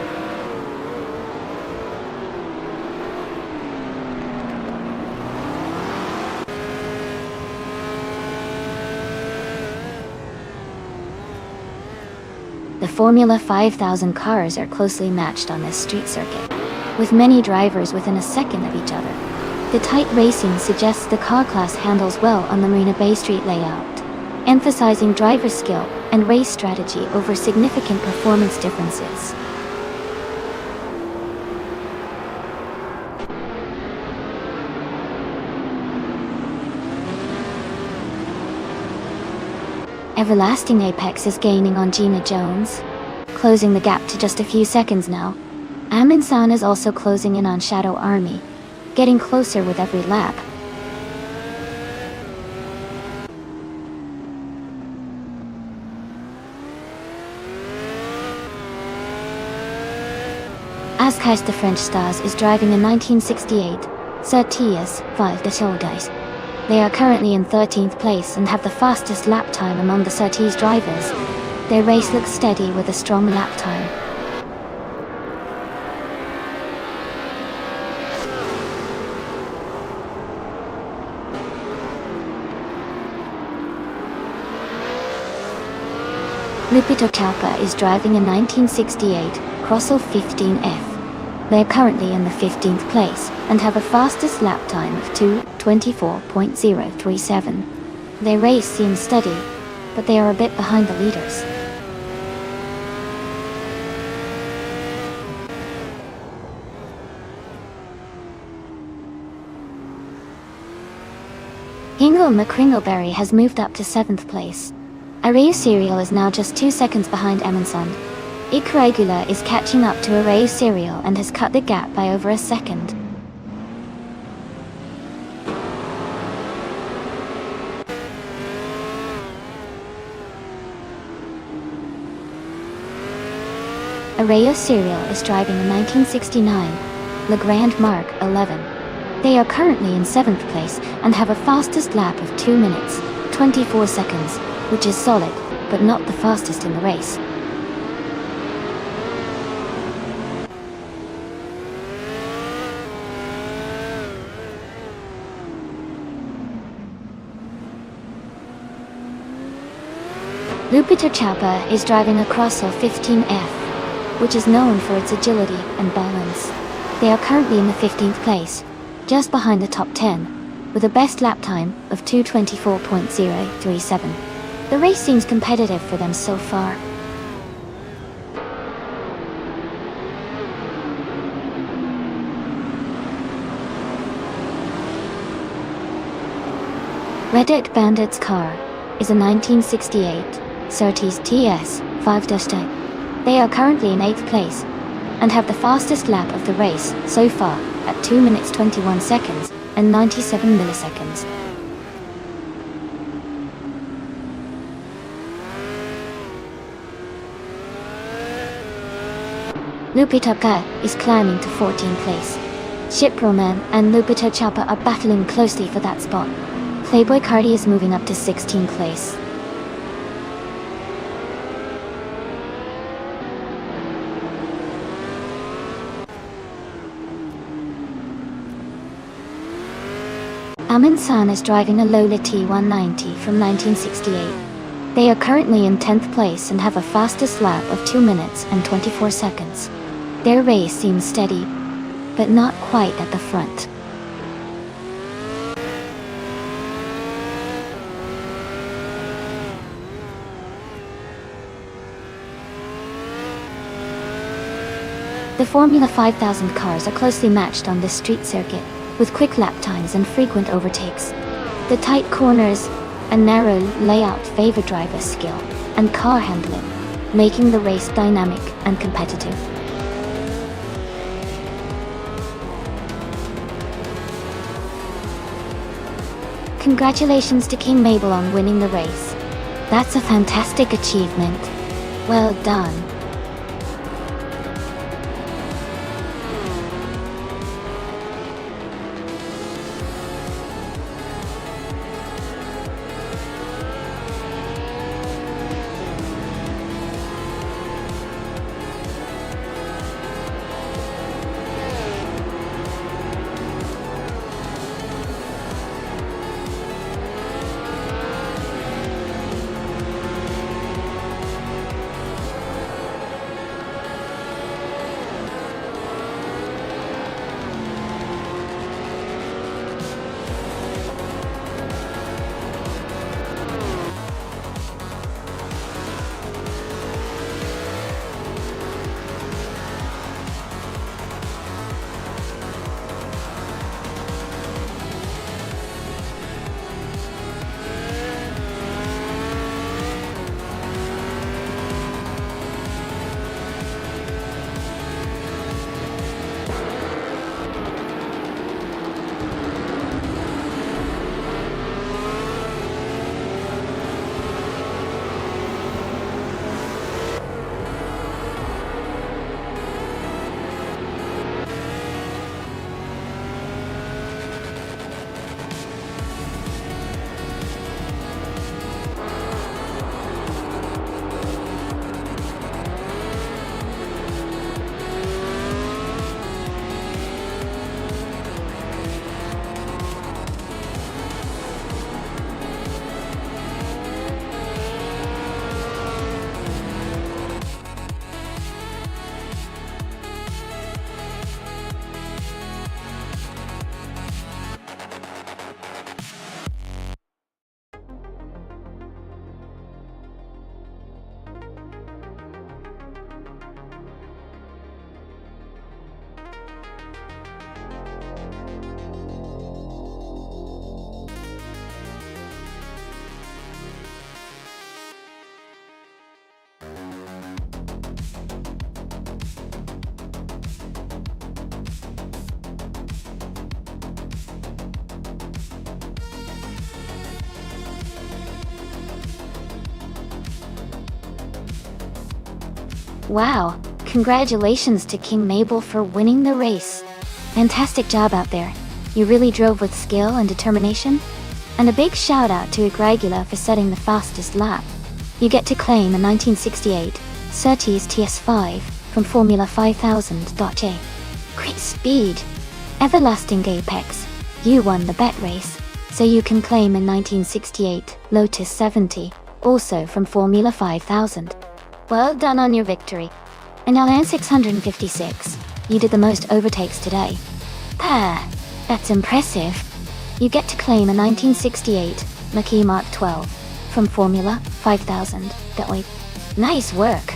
The Formula 5000 cars are closely matched on this street circuit, with many drivers within a second of each other. The tight racing suggests the car class handles well on the Marina Bay Street layout, emphasizing driver skill and race strategy over significant performance differences. Everlasting Apex is gaining on Gina Jones, closing the gap to just a few seconds now. Aminsan is also closing in on Shadow Army, getting closer with every lap. Ascais de French Stars is driving a 1968 Surtees 5 de Tolgais. They are currently in 13th place and have the fastest lap time among the Surtees drivers. Their race looks steady with a strong lap time. Lupito Chalpa is driving a 1968 Crossell 15F. They are currently in the 15th place and have a fastest lap time of 2:24.037. Their race seems steady, but they are a bit behind the leaders. Hingle McCringleberry has moved up to 7th place. Arayu Serial is now just 2 seconds behind Emerson. Icaragula is catching up to Arayu Serial and has cut the gap by over a second. Arayu Serial is driving a 1969 Le Grand Mark 11. They are currently in 7th place and have a fastest lap of 2 minutes, 24 seconds, which is solid, but not the fastest in the race. Lupita Chapa is driving a Crossell 15F, which is known for its agility and balance. They are currently in the 15th place, just behind the top 10, with a best lap time of 2:24.037. The race seems competitive for them so far. Reddit Bandit's car is a 1968 Surtees TS 5-10. They are currently in 8th place and have the fastest lap of the race so far at 2 minutes 21 seconds and 97 milliseconds. Lupita Ka is climbing to 14th place. Shiproman and Lupita Chapa are battling closely for that spot. Playboy Cardi is moving up to 16th place. Amin San is driving a Lola T190 from 1968. They are currently in 10th place and have a fastest lap of 2 minutes and 24 seconds. Their race seems steady, but not quite at the front. The Formula 5000 cars are closely matched on this street circuit, with quick lap times and frequent overtakes. The tight corners and narrow layout favor driver skill and car handling. making the race dynamic and competitive. Congratulations to King Mabel on winning the race. That's a fantastic achievement. Well done. Wow, congratulations to King Mabel for winning the race. Fantastic job out there. You really drove with skill and determination. And a big shout out to Igragula for setting the fastest lap. You get to claim a 1968 Surtees TS5 from Formula 5000.j. Great speed! Everlasting Apex, you won the bet race, so you can claim a 1968 Lotus 70, also from Formula 5000. Well done on your victory. And LN 656, you did the most overtakes today. That's impressive. You get to claim a 1968 Mackie Mark 12 from Formula 5000. Nice work.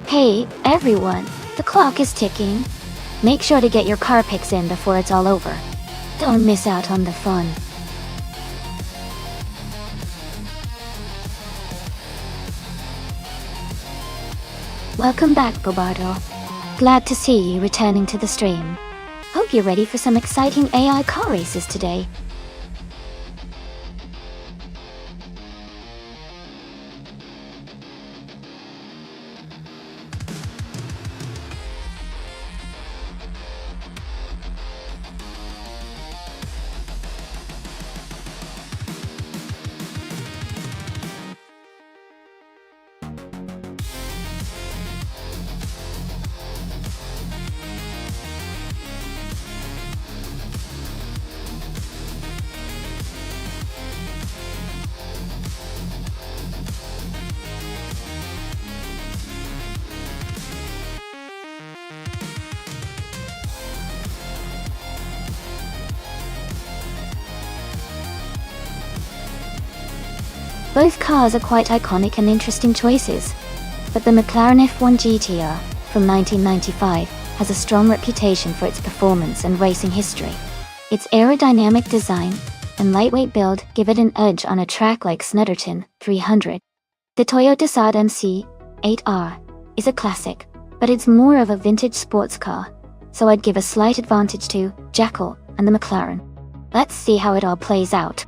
Hey, everyone, the clock is ticking. Make sure to get your car picks in before it's all over. Don't miss out on the fun. Welcome back, Bobardo. Glad to see you returning to the stream. Hope you're ready for some exciting AI car races today. Both cars are quite iconic and interesting choices, but the McLaren F1 GTR from 1995 has a strong reputation for its performance and racing history. Its aerodynamic design, and lightweight build give it an edge on a track like Snetterton 300. The Toyota Saab MC 8R is a classic, but it's more of a vintage sports car, so I'd give a slight advantage to Jackal and the McLaren. Let's see how it all plays out.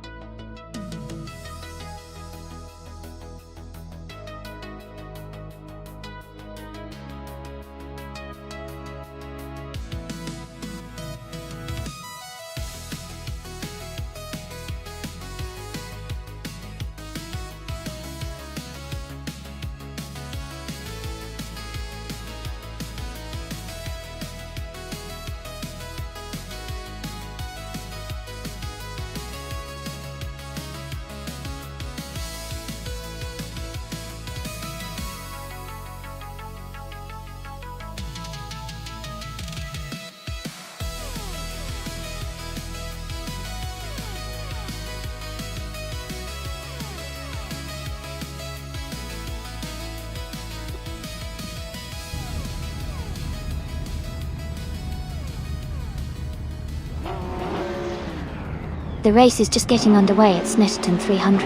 The race is just getting underway at Snetterton 300,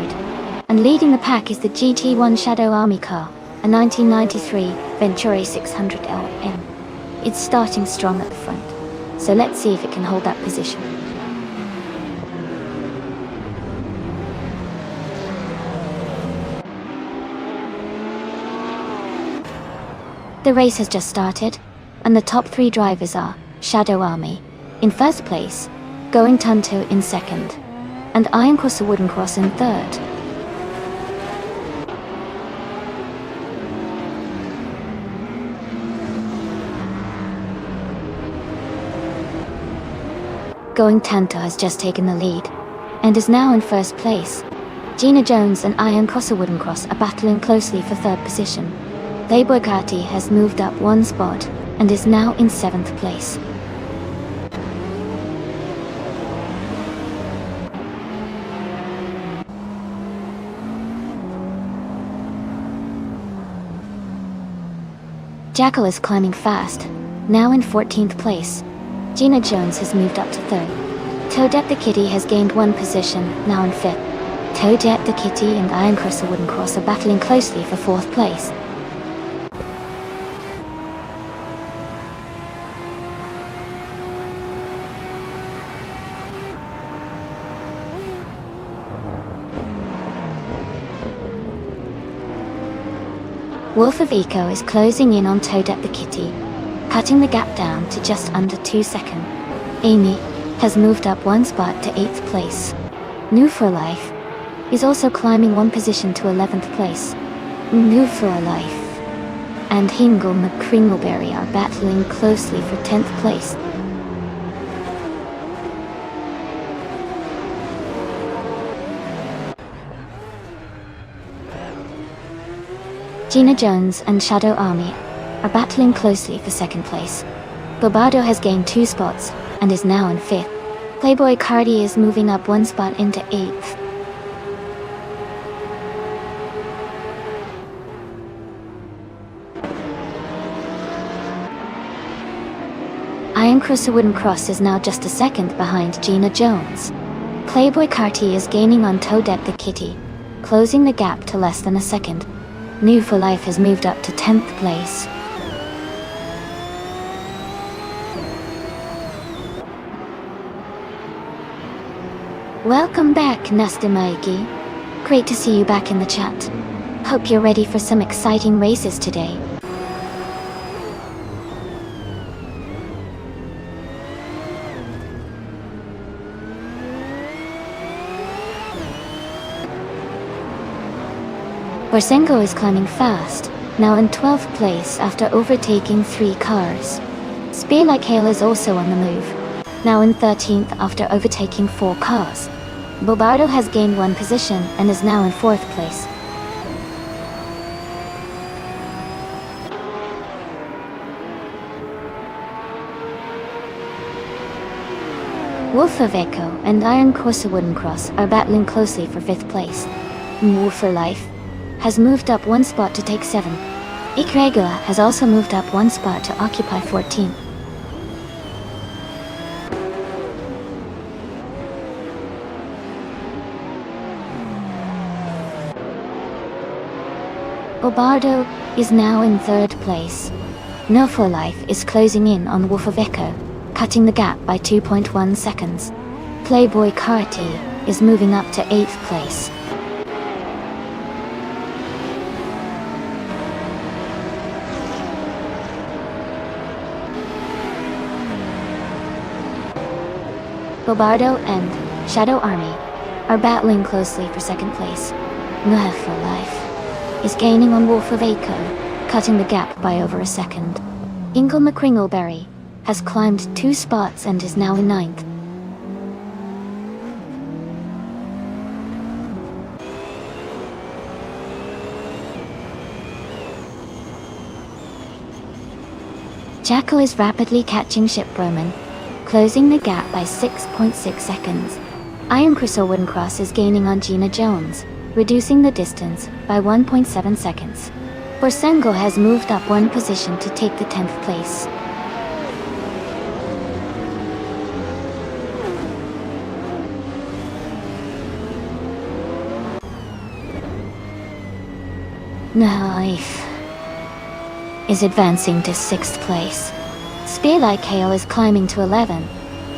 and leading the pack is the GT1 Shadow Army car, a 1993 Venturi 600 LM. It's starting strong at the front, so let's see if it can hold that position. The race has just started, and the top 3 drivers are Shadow Army in first place, Going Tunto in second, and Iron Cross Wooden Cross in third. Going Tunto has just taken the lead, and is now in first place. Gina Jones and Iron Cross Wooden Cross are battling closely for third position. Playboy Carti has moved up 1 spot, and is now in 7th place. Jackal is climbing fast, now in 14th place. Gina Jones has moved up to 3rd. Toadette the Kitty has gained 1 position, now in 5th. Toadette the Kitty and Iron Cross Wooden Cross are battling closely for 4th place. Wolf of Eco is closing in on Toadette the Kitty, cutting the gap down to just under 2 seconds. Amy has moved up 1 spot to 8th place. New for Life is also climbing 1 position to 11th place. New for Life and Hingle McCringleberry are battling closely for 10th place. Gina Jones and Shadow Army are battling closely for 2nd place. Bobado has gained 2 spots and is now in 5th. Playboy Cardi is moving up 1 spot into 8th. Iron Cross Wooden Cross is now just a second behind Gina Jones. Playboy Carti is gaining on Toadette the Kitty, closing the gap to less than a second. New for Life has moved up to 10th place. Welcome back, Nasta Maiki. Great to see you back in the chat. Hope you're ready for some exciting races today. Borsenko is climbing fast, now in 12th place after overtaking 3 cars. Spear Like Hail is also on the move, now in 13th after overtaking 4 cars. Bobardo has gained 1 position and is now in 4th place. Wolf of Echo and Iron Cross Wooden Cross are battling closely for 5th place. War for Life has moved up 1 spot to take 7. Ikregula has also moved up 1 spot to occupy 14. Bobardo is now in 3rd place. No for Life is closing in on Wolf of Echo, cutting the gap by 2.1 seconds. Playboy Carti is moving up to 8th place. Bobardo and Shadow Army are battling closely for 2nd place. No for Life is gaining on Wolf of Echo, cutting the gap by over a second. Ingle McCringleberry has climbed 2 spots and is now in 9th. Jacko is rapidly catching Ship Roman, closing the gap by 6.6 seconds. Iron Chris or Wooden Cross is gaining on Gina Jones, reducing the distance by 1.7 seconds. Borsengo has moved up 1 position to take the 10th place. Knife is advancing to 6th place. Spearlight Kale is climbing to 11.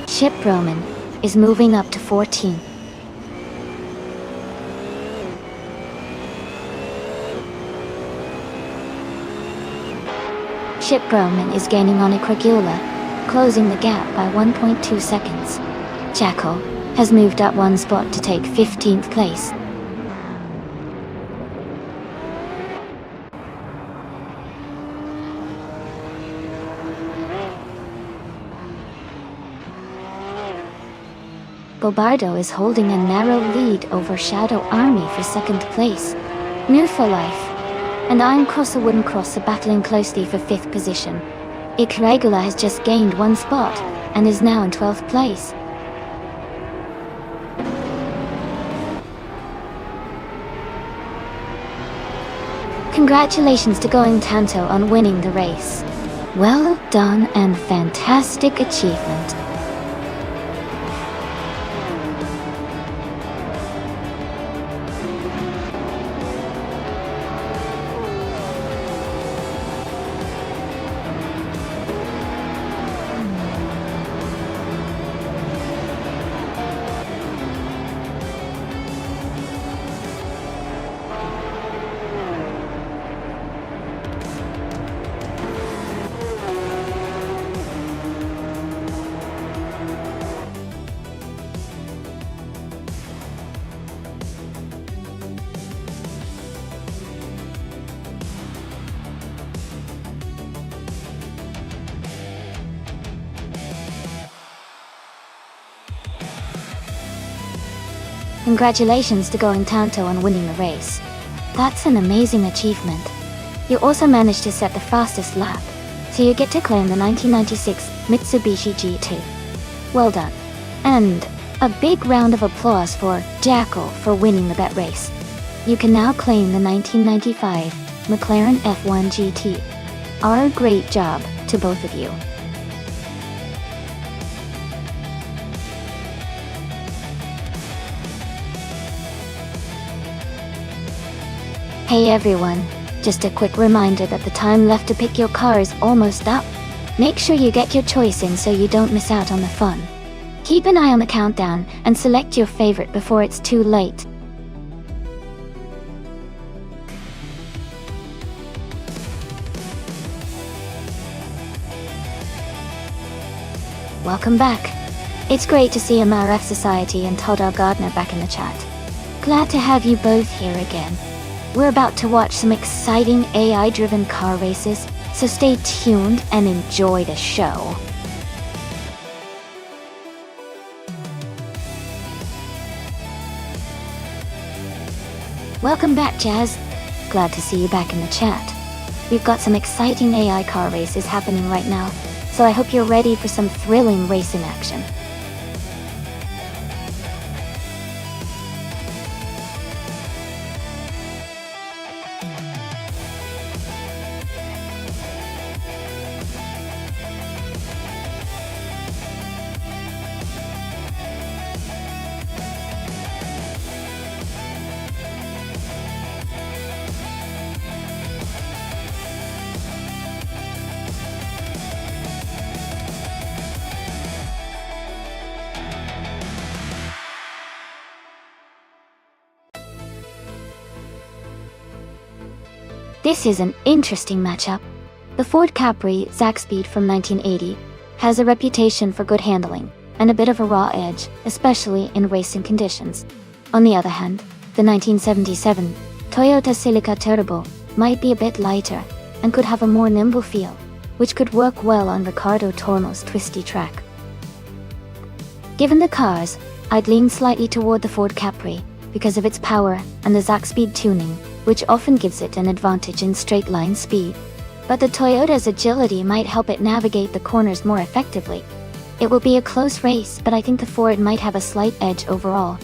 Ship Roman is moving up to 14. Ship Roman is gaining on Ikragula, closing the gap by 1.2 seconds. Jackal has moved up 1 spot to take 15th place. Bobardo is holding a narrow lead over Shadow Army for 2nd place. New for Life and Iron Cross or Wooden Cross are battling closely for 5th position. Ikragula has just gained 1 spot and is now in 12th place. Congratulations to Going Tanto on winning the race. Well done and fantastic achievement. Congratulations to Going Tanto on winning the race. That's an amazing achievement. You also managed to set the fastest lap, so you get to claim the 1996 Mitsubishi G2. Well done. And a big round of applause for Jackal for winning the bet race. You can now claim the 1995 McLaren F1 GT. Our great job to both of you. Hey everyone, just a quick reminder that the time left to pick your car is almost up. Make sure you get your choice in so you don't miss out on the fun. Keep an eye on the countdown and select your favorite before it's too late. Welcome back. It's great to see MRF Society and Todd R. Gardner back in the chat. Glad to have you both here again. We're about to watch some exciting AI-driven car races, so stay tuned and enjoy the show. Welcome back, Jazz. Glad to see you back in the chat. We've got some exciting AI car races happening right now, so I hope you're ready for some thrilling racing action. This is an interesting matchup. The Ford Capri Zaxpeed from 1980 has a reputation for good handling and a bit of a raw edge, especially in racing conditions. On the other hand, the 1977 Toyota Celica Turbo might be a bit lighter and could have a more nimble feel, which could work well on Riccardo Tormo's twisty track. Given the cars, I'd lean slightly toward the Ford Capri because of its power and the Zaxpeed tuning, which often gives it an advantage in straight-line speed. But the Toyota's agility might help it navigate the corners more effectively. It will be a close race, but I think the Ford might have a slight edge overall.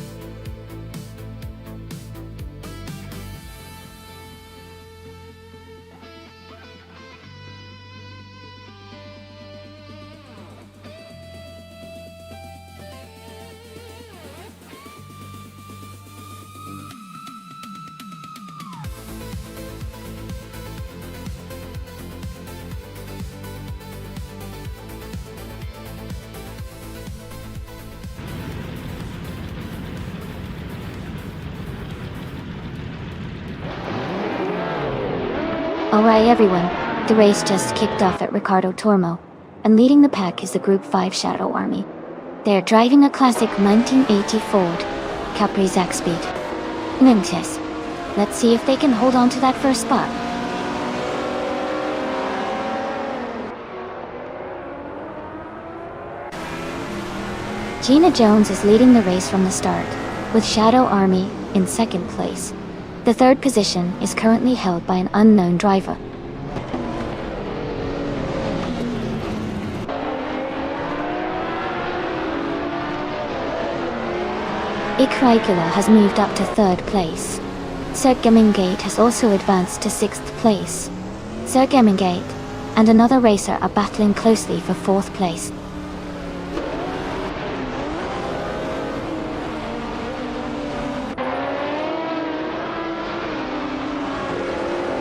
Alright everyone, the race just kicked off at Riccardo Tormo, and leading the pack is the Group 5 Shadow Army. They're driving a classic 1980 Ford Capri Zaxpeed. Ninjas. Let's see if they can hold on to that first spot. Gina Jones is leading the race from the start, with Shadow Army in second place. The third position is currently held by an unknown driver. Ikraikula has moved up to third place. Sir Gemingate has also advanced to sixth place. Sir Gemingate and another racer are battling closely for fourth place.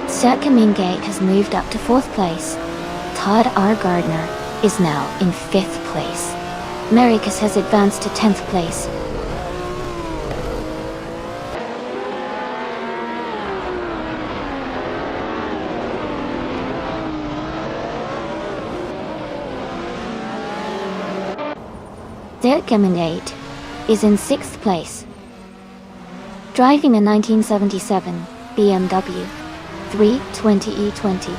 Sir Gemingate has moved up to fourth place. Todd R. Gardner is now in fifth place. Mericus has advanced to 10th place. Sir Gemingate is in sixth place. Driving a 1977 BMW 320e20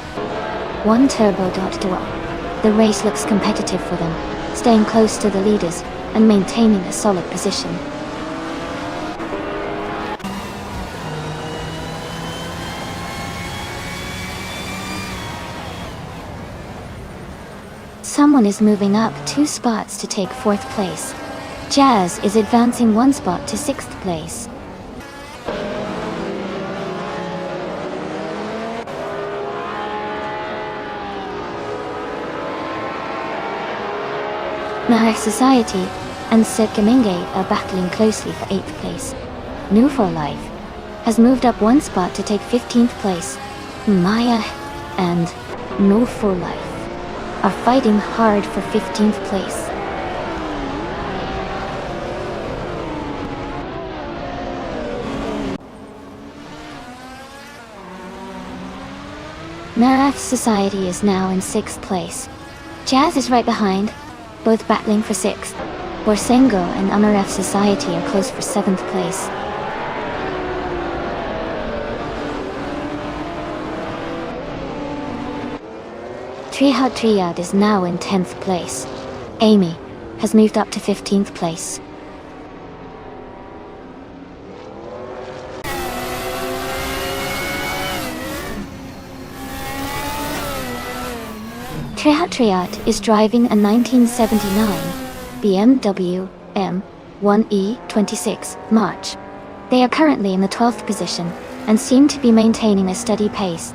1 turbo dual. The race looks competitive for them, staying close to the leaders and maintaining a solid position. Someone is moving up 2 spots to take fourth place. Jazz is advancing 1 spot to sixth place. Mahar Society and Sir Gemingate are battling closely for 8th place. New for Life has moved up 1 spot to take 15th place. Maya and No for Life are fighting hard for 15th place. Maraf Society is now in 6th place. Jazz is right behind, both battling for 6th. Borsengo and Amaraf Society are close for 7th place. Triad Triad is now in 10th place. Amy has moved up to 15th place. Triad Triad is driving a 1979 BMW M1E26 March. They are currently in the 12th position and seem to be maintaining a steady pace.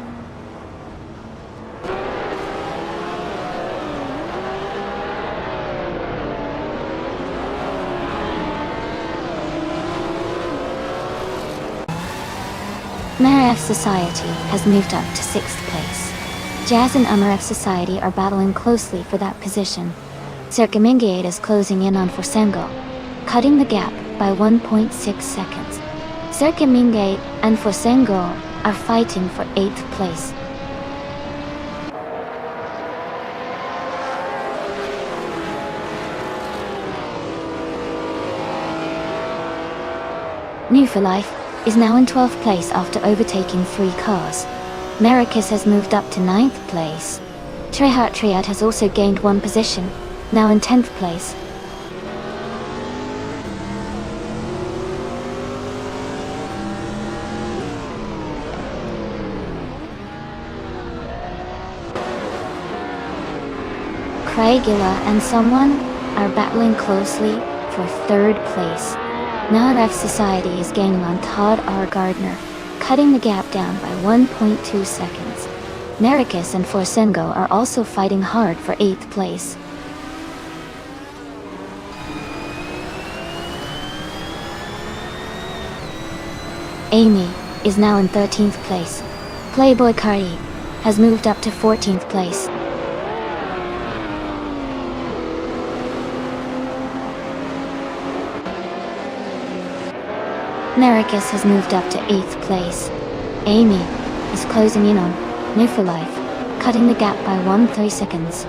Maraf Society has moved up to 6th place. Jazz and Amaraf Society are battling closely for that position. Sir Gemingate is closing in on Forsengo, cutting the gap by 1.6 seconds. Sir Gemingate and Forsengo are fighting for 8th place. New for Life is now in 12th place after overtaking 3 cars. Maracus has moved up to 9th place. Treheart Triad has also gained 1 position, now in 10th place. Craigula and someone are battling closely for 3rd place. Now Rev Society is gaining on Todd R. Gardner, cutting the gap down by 1.2 seconds. Maracus and Forsengo are also fighting hard for 8th place. Amy is now in 13th place. Playboy Cardi has moved up to 14th place. Maracus has moved up to 8th place. Amy is closing in on New for Life, cutting the gap by 1.3 seconds.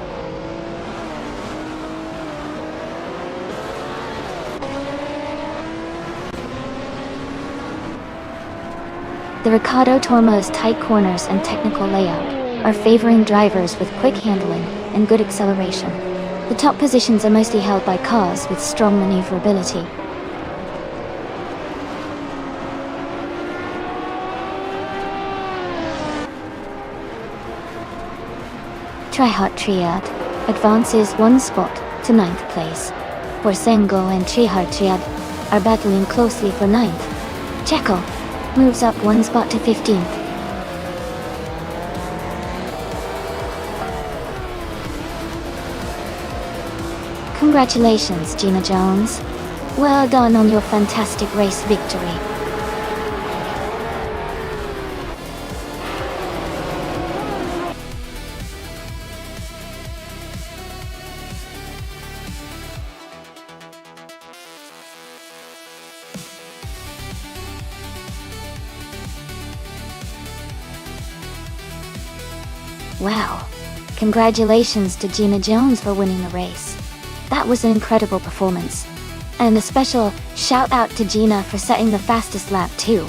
The Ricardo Tormo's tight corners and technical layout are favoring drivers with quick handling and good acceleration. The top positions are mostly held by cars with strong maneuverability. Treheart Triad advances 1 spot to 9th place. Forsengo and Treheart Triad are battling closely for 9th. Checo moves up 1 spot to 15th. Congratulations, Gina Jones. Well done on your fantastic race victory. Wow. Congratulations to Gina Jones for winning the race. That was an incredible performance. And a special shout out to Gina for setting the fastest lap too.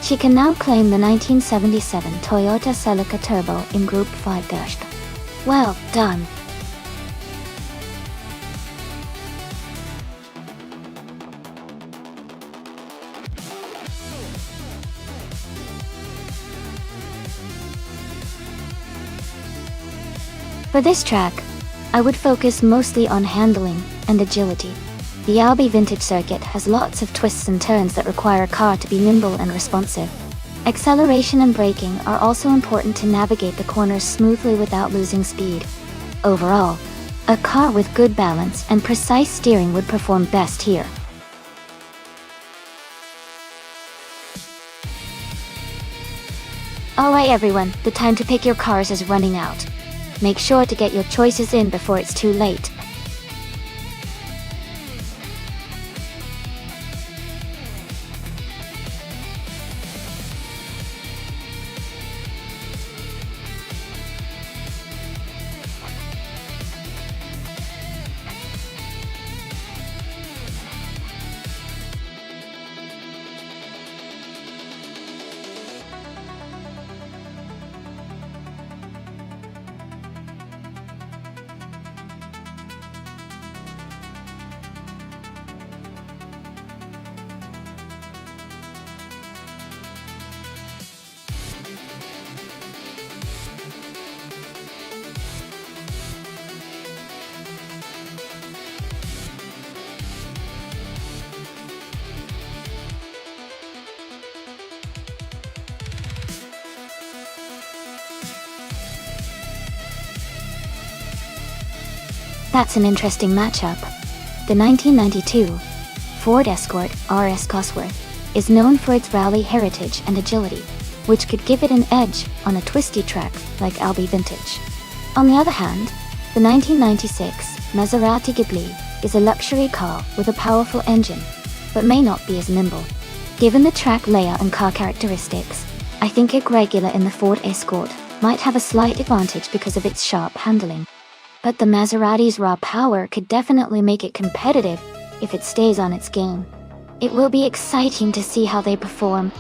She can now claim the 1977 Toyota Celica Turbo in Group 5 Gerst. Well done. For this track, I would focus mostly on handling and agility. The Albi Vintage Circuit has lots of twists and turns that require a car to be nimble and responsive. Acceleration and braking are also important to navigate the corners smoothly without losing speed. Overall, a car with good balance and precise steering would perform best here. Alright everyone, the time to pick your cars is running out. Make sure to get your choices in before it's too late. That's an interesting matchup. The 1992 Ford Escort RS Cosworth is known for its rally heritage and agility, which could give it an edge on a twisty track like Albi Vintage. On the other hand, the 1996 Maserati Ghibli is a luxury car with a powerful engine, but may not be as nimble. Given the track layout and car characteristics, I think a regular in the Ford Escort might have a slight advantage because of its sharp handling. But the Maserati's raw power could definitely make it competitive if it stays on its game. It will be exciting to see how they perform.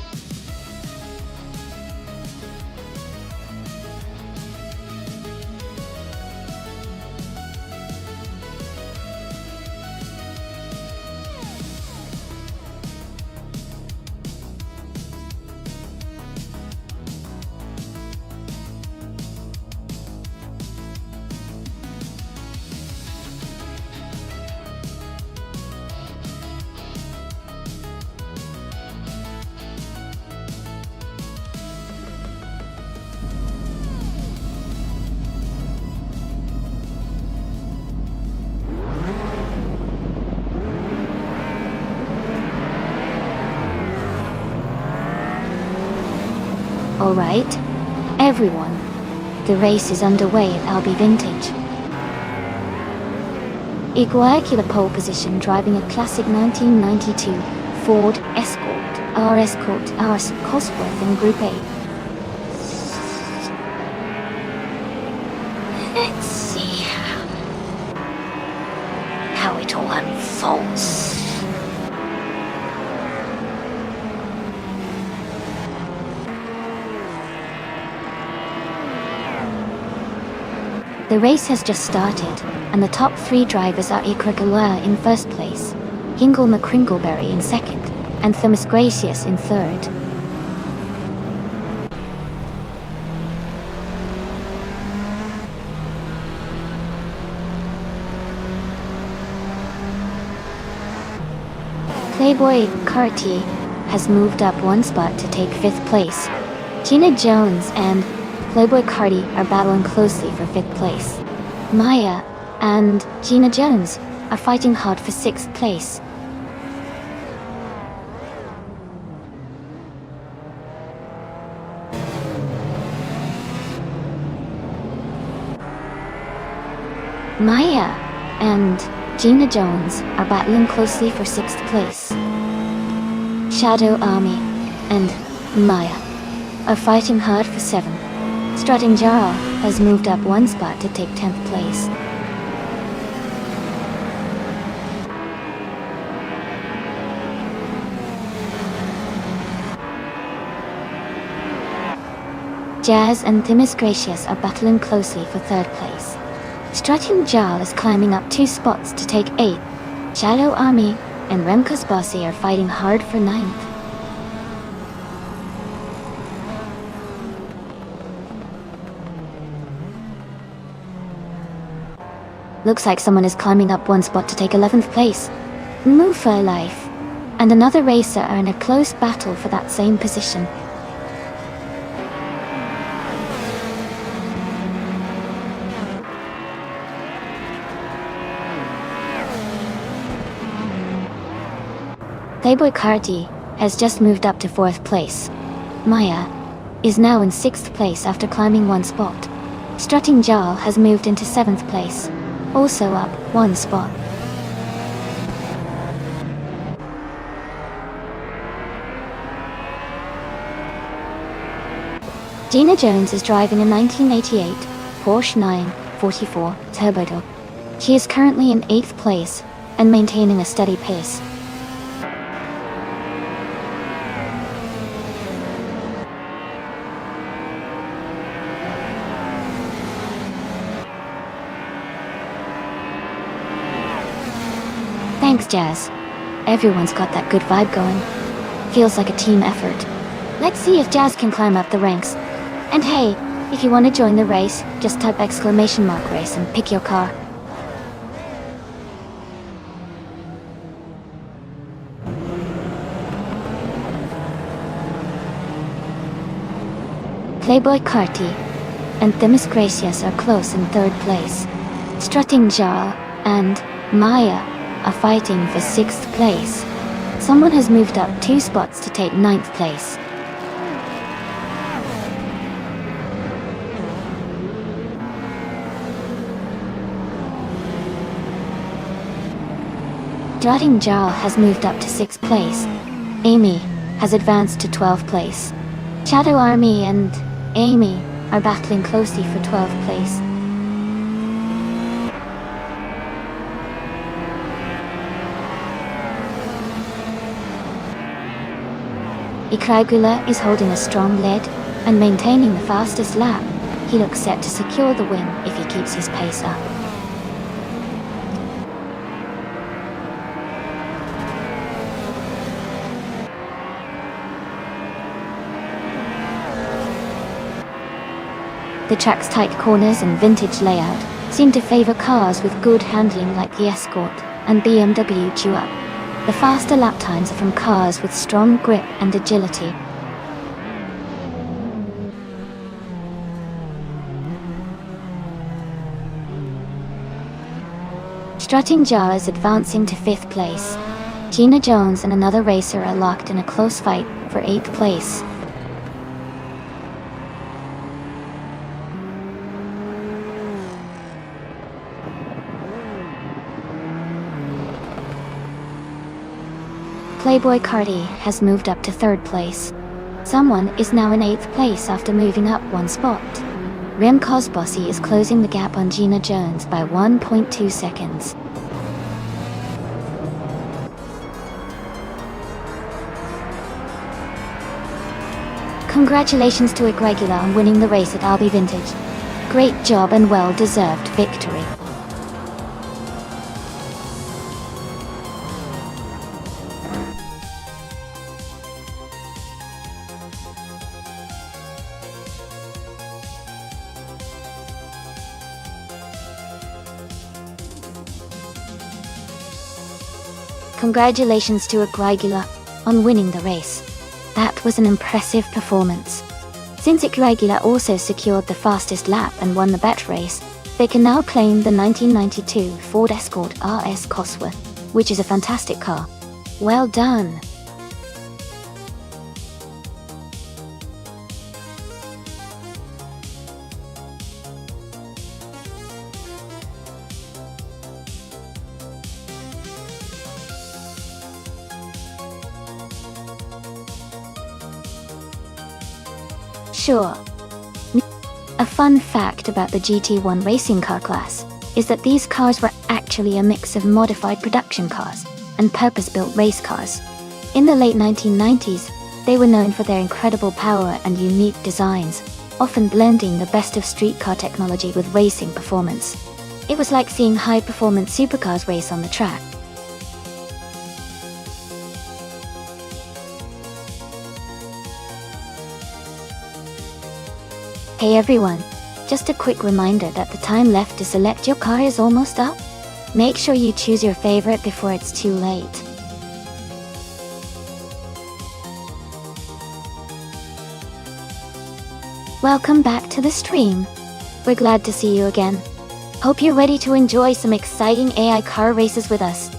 Alright, everyone, the race is underway at Albi Vintage. Iguaquila pole position driving a classic 1992 Ford Escort, R Escort, R Cosworth in Group A. Let's see how it all unfolds. The race has just started, and the top 3 drivers are Ikragala in first place, Hingle McCringleberry in second, and Thomas Gracious in third. Playboy Cartier has moved up 1 spot to take 5th place. Gina Jones and Playboy Cardi are battling closely for 5th place. Maya and Gina Jones are fighting hard for 6th place. Maya and Gina Jones are battling closely for 6th place. Shadow Army and Maya are fighting hard for 7th. Strutting Jarl has moved up 1 spot to take 10th place. Jazz and Themis Gracious are battling closely for 3rd place. Strutting Jarl is climbing up 2 spots to take 8th. Shadow Army and Remco's Bossy are fighting hard for 9th. Looks like someone is climbing up 1 spot to take 11th place. Mufa Life and another racer are in a close battle for that same position. Playboy Cardi has just moved up to 4th place. Maya is now in 6th place after climbing 1 spot. Strutting Jarl has moved into 7th place, also up 1 spot. Gina Jones is driving a 1988 Porsche 944 Turbo. She is currently in 8th place and maintaining a steady pace. Thanks, Jazz. Everyone's got that good vibe going. Feels like a team effort. Let's see if Jazz can climb up the ranks. And hey, if you want to join the race, just type !race and pick your car. Playboy Carti and Themis Gracious are close in 3rd place. Strutting Jarl and Maya are fighting for 6th place. Someone has moved up 2 spots to take 9th place. Strutting Jarl has moved up to 6th place. Amy has advanced to 12th place. Shadow Army and Amy are battling closely for 12th place. Ikragula is holding a strong lead and maintaining the fastest lap. He looks set to secure the win if he keeps his pace up. The track's tight corners and vintage layout seem to favor cars with good handling like the Escort and BMW Duo. The faster lap times are from cars with strong grip and agility. Strutting Jar is advancing to 5th place. Gina Jones and another racer are locked in a close fight for 8th place. Playboy Cardi has moved up to 3rd place. Someone is now in 8th place after moving up one spot. Rem Cosbossi is closing the gap on Gina Jones by 1.2 seconds. Congratulations to Ikragula on winning the race at Albi Vintage. Great job and well-deserved victory. Congratulations to Ikragula on winning the race. That was an impressive performance. Since Ikragula also secured the fastest lap and won the bet race, they can now claim the 1992 Ford Escort RS Cosworth, which is a fantastic car. Well done! Sure. A fun fact about the GT1 racing car class is that these cars were actually a mix of modified production cars and purpose-built race cars. In the late 1990s, they were known for their incredible power and unique designs, often blending the best of street car technology with racing performance. It was like seeing high-performance supercars race on the track. Hey everyone, just a quick reminder that the time left to select your car is almost up. Make sure you choose your favorite before it's too late. Welcome back to the stream. We're glad to see you again. Hope you're ready to enjoy some exciting AI car races with us.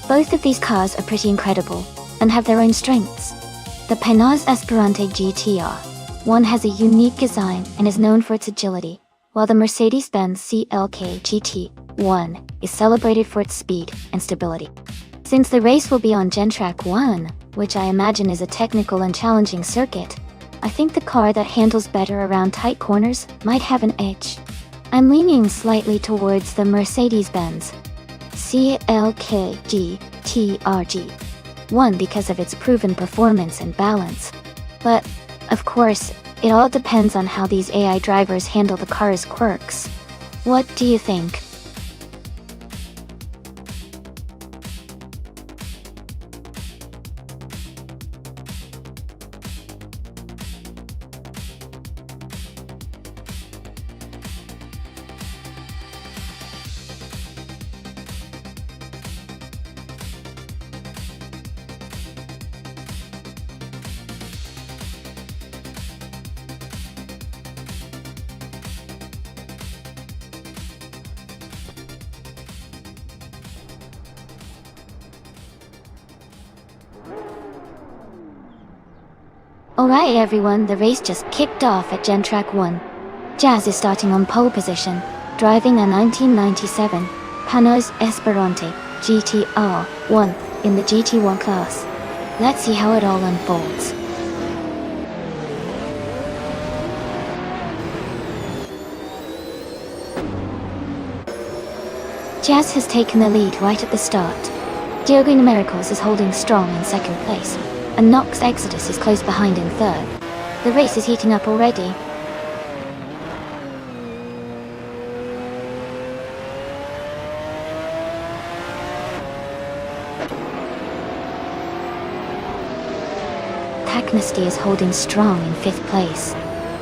Both of these cars are pretty incredible and have their own strengths. The Penaz Esperante GTR. One has a unique design and is known for its agility, while the Mercedes-Benz CLK GT1 is celebrated for its speed and stability. Since the race will be on Gentrack 1, which I imagine is a technical and challenging circuit, I think the car that handles better around tight corners might have an edge. I'm leaning slightly towards the Mercedes-Benz CLK GTRG. One because of its proven performance and balance. But, of course, It all depends on how these AI drivers handle the car's quirks. What do you think? Alright everyone, the race just kicked off at Gen Track 1. Jazz is starting on pole position, driving a 1997 Panoz Esperante GTR 1 in the GT1 class. Let's see how it all unfolds. Jazz has taken the lead right at the start. Diogo Numericals is holding strong in second place, and Nox Exodus is close behind in third. The race is heating up already. Taknesty is holding strong in fifth place.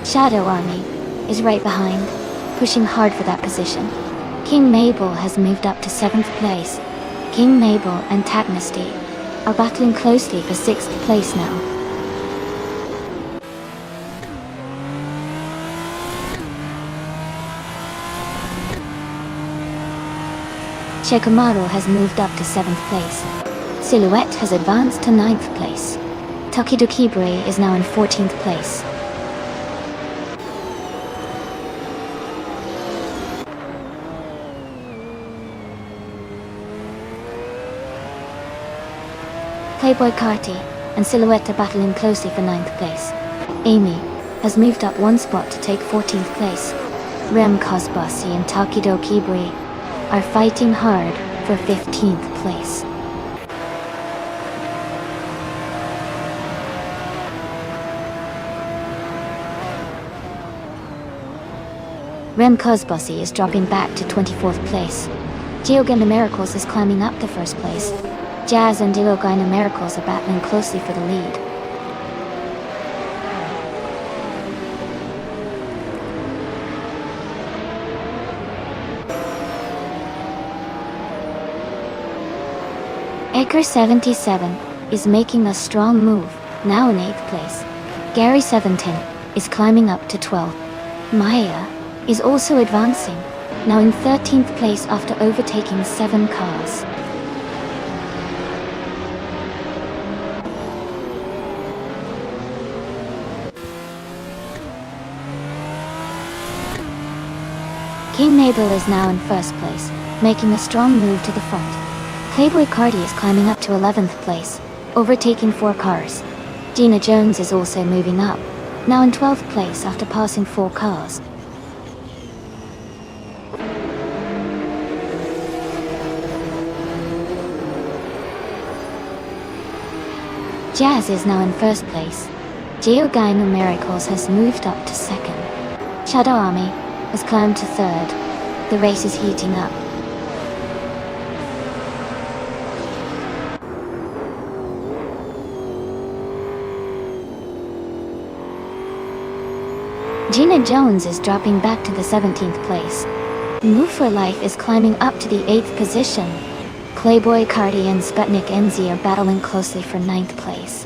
Shadow Army is right behind, pushing hard for that position. King Mabel has moved up to 7th place. King Mabel and Taknesty are battling closely for 6th place now. Shekamaru has moved up to 7th place. Silhouette has advanced to 9th place. Tokidokibre is now in 14th place. Playboy Carti and Silhouette are battling closely for 9th place. Amy has moved up one spot to take 14th place. Rem Kosbasi and Takido Kibri are fighting hard for 15th place. Rem Kosbasi is dropping back to 24th place. Geogena Miracles is climbing up to 1st place. Jazz and Geogena Miracles are battling closely for the lead. Edgar 77 is making a strong move, now in 8th place. Gary 710 is climbing up to 12th. Maya is also advancing, now in 13th place after overtaking 7 cars. King Mabel is now in 1st place, making a strong move to the front. Playboy Cardi is climbing up to 11th place, overtaking 4 cars. Gina Jones is also moving up, now in 12th place after passing 4 cars. Jazz is now in 1st place. Geogena Miracles has moved up to 2nd. Shadow Army has climbed to 3rd. The race is heating up. Gina Jones is dropping back to the 17th place. Move for Life is climbing up to the 8th position. Playboy Cardi and Sputnik NZ are battling closely for 9th place.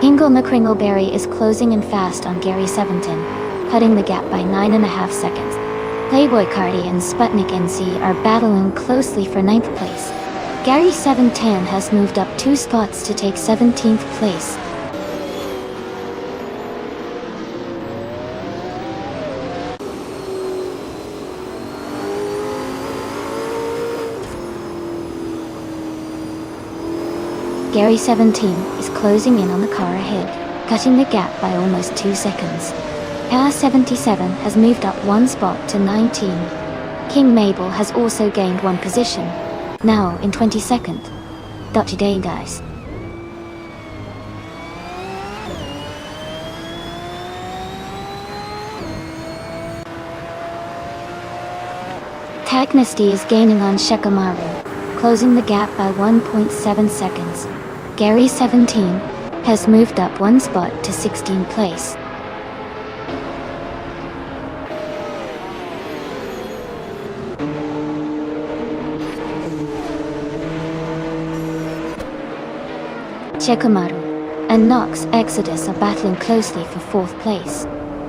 Ingle McCringleberry is closing in fast on Gary 710, cutting the gap by 9.5 seconds. Playboy Cardi and Sputnik NC are battling closely for 9th place. Gary 710 has moved up 2 spots to take 17th place. Gary 17 is closing in on the car ahead, cutting the gap by almost 2 seconds. Car 77 has moved up one spot to 19. King Mabel has also gained one position, now in 22nd. Dotty day, guys. Tagnesty is gaining on Shekamaru, closing the gap by 1.7 seconds. Gary 17 has moved up one spot to 16th place. Shekamaru and Nox Exodus are battling closely for 4th place.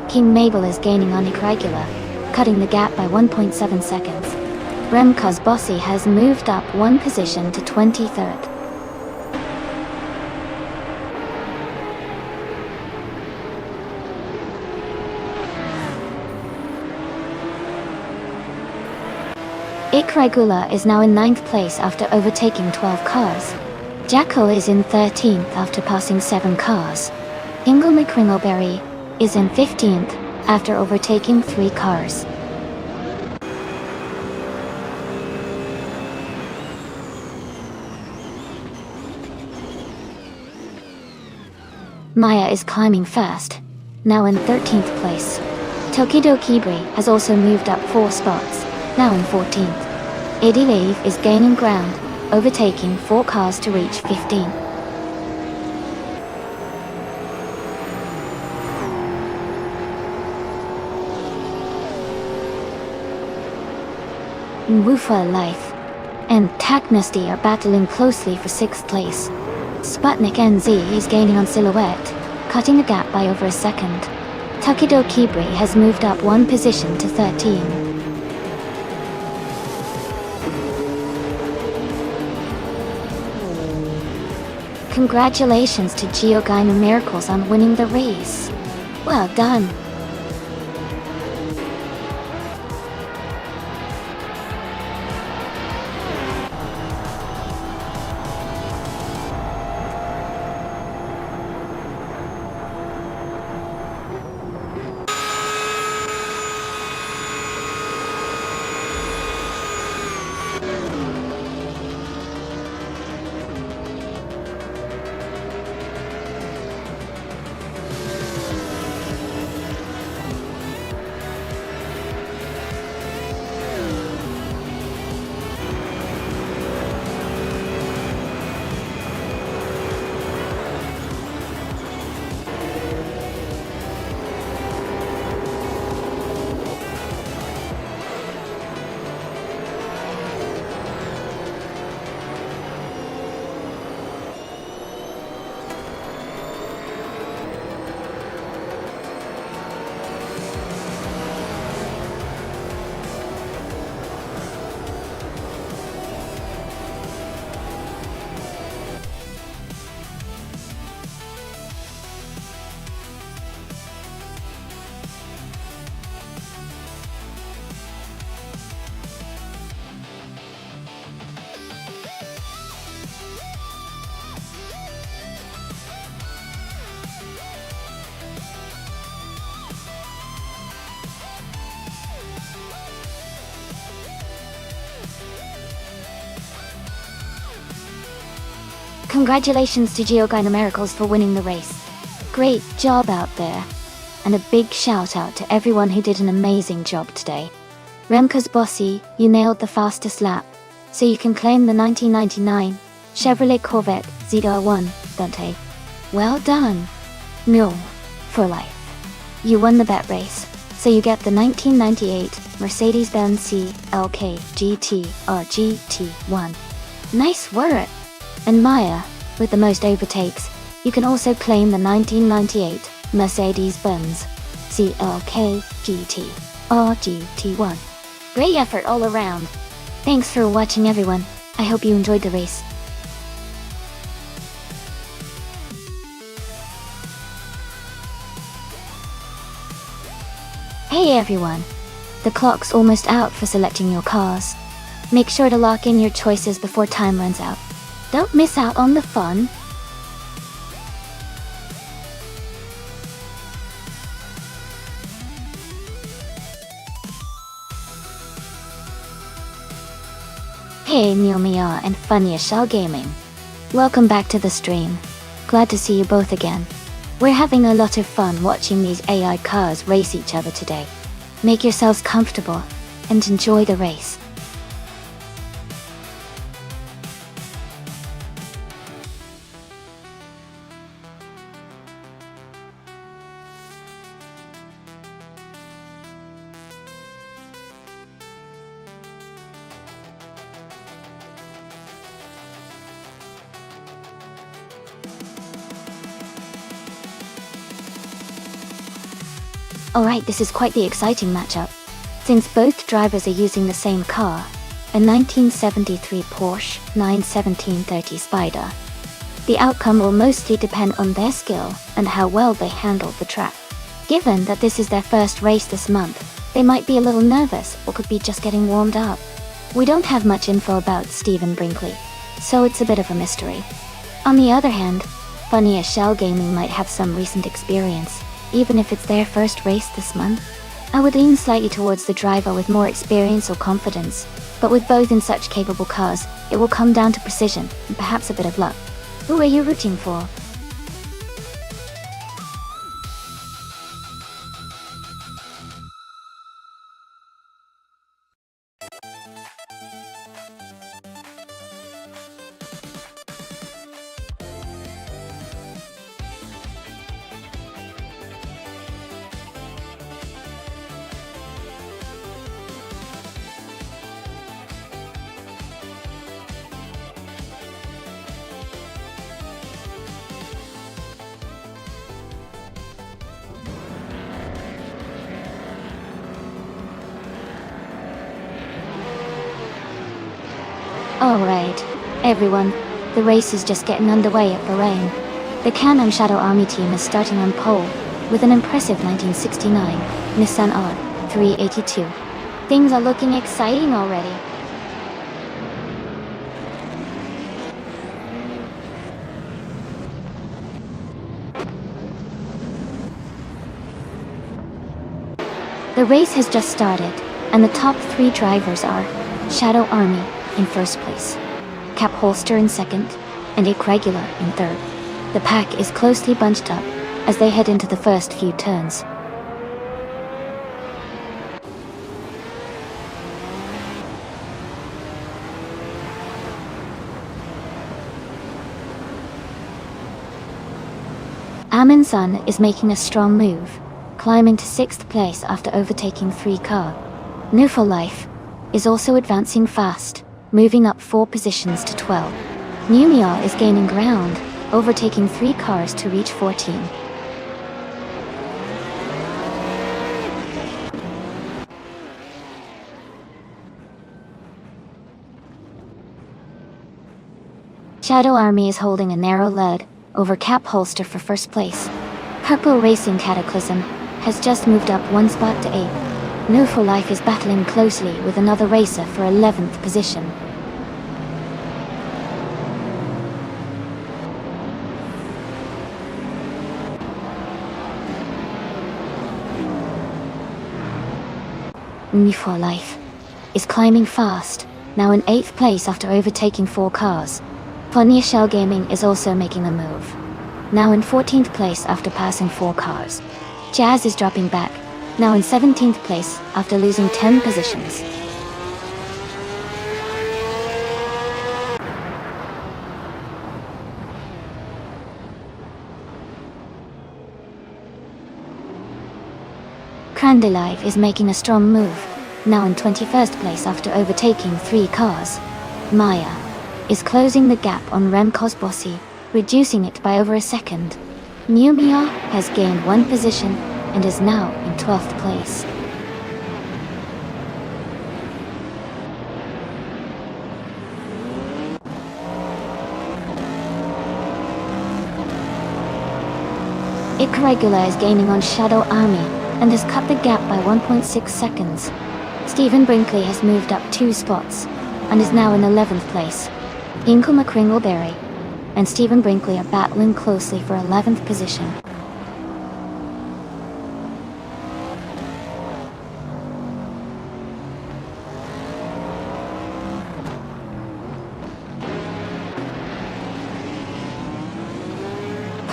King Mabel is gaining on Irregular, cutting the gap by 1.7 seconds. Remco's Bossy has moved up one position to 23rd. Irregular is now in 9th place after overtaking 12 cars. Jacko is in 13th after passing 7 cars. Ingle McCringleberry is in 15th after overtaking 3 cars. Maya is climbing fast, now in 13th place. Tokido Kibri has also moved up 4 spots, now in 14th. Edilave is gaining ground, overtaking 4 cars to reach 15. Wufa Life and Tagnesty are battling closely for 6th place. Sputnik NZ is gaining on Silhouette, cutting the gap by over a second. Takido Kibri has moved up one position to 13. Congratulations to Geogyna Miracles on winning the race. Well done. Congratulations to Geogyna Miracles for winning the race. Great job out there. And a big shout out to everyone who did an amazing job today. Remco's Bossy, you nailed the fastest lap, so you can claim the 1999 Chevrolet Corvette ZR1, Dante. Well done. Mule, for life. You won the bet race, so you get the 1998 Mercedes-Benz CLK GT RGT1. Nice work! And Maya, with the most overtakes, you can also claim the 1998 Mercedes-Benz CLK GT RGT1. Great effort all around. Thanks for watching everyone. I hope you enjoyed the race. Hey everyone! The clock's almost out for selecting your cars. Make sure to lock in your choices before time runs out. Don't miss out on the fun. Hey Miomia and Funya Shell Gaming. Welcome back to the stream. Glad to see you both again. We're having a lot of fun watching these AI cars race each other today. Make yourselves comfortable and enjoy the race. Alright, this is quite the exciting matchup, since both drivers are using the same car, a 1973 Porsche 91730 Spider. The outcome will mostly depend on their skill and how well they handle the track. Given that this is their first race this month, they might be a little nervous or could be just getting warmed up. We don't have much info about Stephen Brinkley, so it's a bit of a mystery. On the other hand, Funny Shell Gaming might have some recent experience, even if it's their first race this month. I would lean slightly towards the driver with more experience or confidence, but with both in such capable cars, it will come down to precision and perhaps a bit of luck. Who are you rooting for? Alright, everyone, the race is just getting underway at Bahrain. The Can-Am Shadow Army team is starting on pole, with an impressive 1969 Nissan R382. Things are looking exciting already. The race has just started, and the top 3 drivers are Shadow Army in first place, Cap Holster in second, and a Regular in third. The pack is closely bunched up as they head into the first few turns. Amin Sun is making a strong move, climbing to 6th place after overtaking 3 car. New for Life is also advancing fast, moving up 4 positions to 12. Numia is gaining ground, overtaking 3 cars to reach 14. Shadow Army is holding a narrow lead over Cap Holster for first place. Purple Racing Cataclysm has just moved up 1 spot to 8th. New for Life is battling closely with another racer for 11th position. New for Life is climbing fast, now in 8th place after overtaking 4 cars. Funny Shell Gaming is also making a move, now in 14th place after passing 4 cars. Jazz is dropping back, now in 17th place after losing 10 positions. Crandelive is making a strong move, now in 21st place after overtaking 3 cars. Maya is closing the gap on Remco's Bossy, reducing it by over a second. Numia has gained 1 position and is now in 12th place. Irregular is gaining on Shadow Army and has cut the gap by 1.6 seconds. Stephen Brinkley has moved up 2 spots and is now in 11th place. Inkle McCringleberry and Stephen Brinkley are battling closely for 11th position.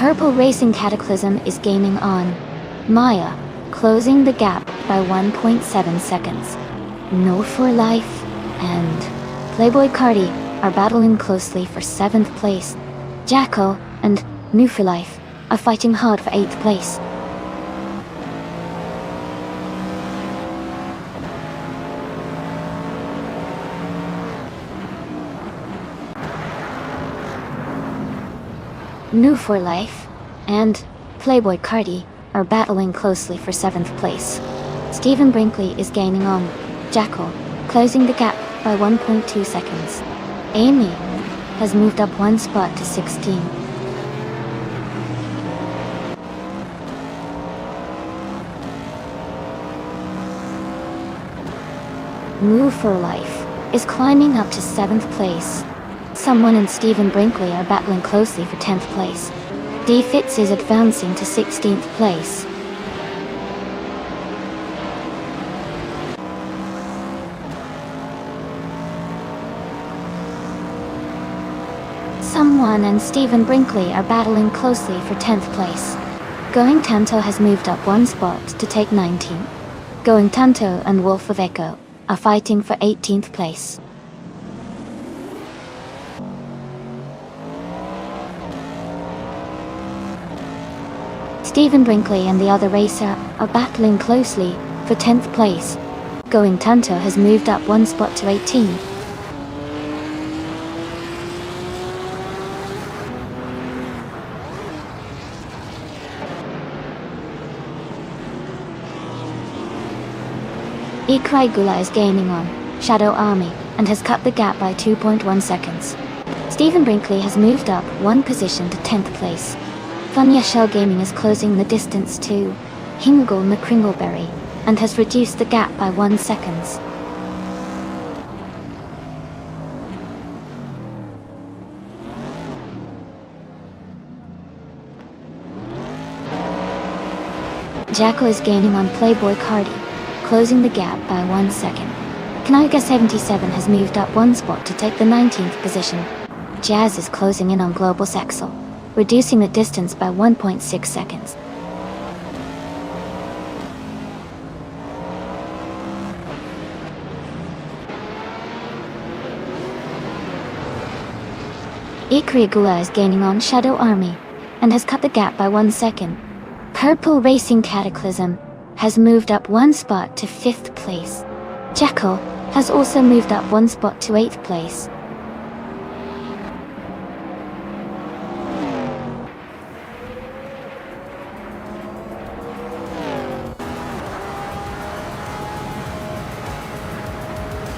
Purple Racing Cataclysm is gaining on Maya, closing the gap by 1.7 seconds. No for Life and Playboy Cardi are battling closely for 7th place. Jackal and New for Life are fighting hard for 8th place. New for Life and Playboy Cardi are battling closely for 7th place. Stephen Brinkley is gaining on Jackal, closing the gap by 1.2 seconds. Amy has moved up 1 spot to 16. New for Life is climbing up to 7th place. Someone and Stephen Brinkley are battling closely for 10th place. D. Fitz is advancing to 16th place. Someone and Stephen Brinkley are battling closely for 10th place. Going Tanto has moved up 1 spot to take 19th. Going Tanto and Wolf of Echo are fighting for 18th place. Stephen Brinkley and the other racer are battling closely for 10th place. Going Tanto has moved up 1 spot to 18. Ikrai Gula is gaining on Shadow Army and has cut the gap by 2.1 seconds. Stephen Brinkley has moved up 1 position to 10th place. Funya Shell Gaming is closing the distance to Hingle McCringleberry and has reduced the gap by 1 second. Jackal is gaining on Playboy Cardi, closing the gap by 1 second. Kanaga 77 has moved up 1 spot to take the 19th position. Jazz is closing in on Global Sexel, reducing the distance by 1.6 seconds. Ikriagua is gaining on Shadow Army and has cut the gap by 1 second. Purple Racing Cataclysm has moved up 1 spot to 5th place. Jackal has also moved up 1 spot to 8th place.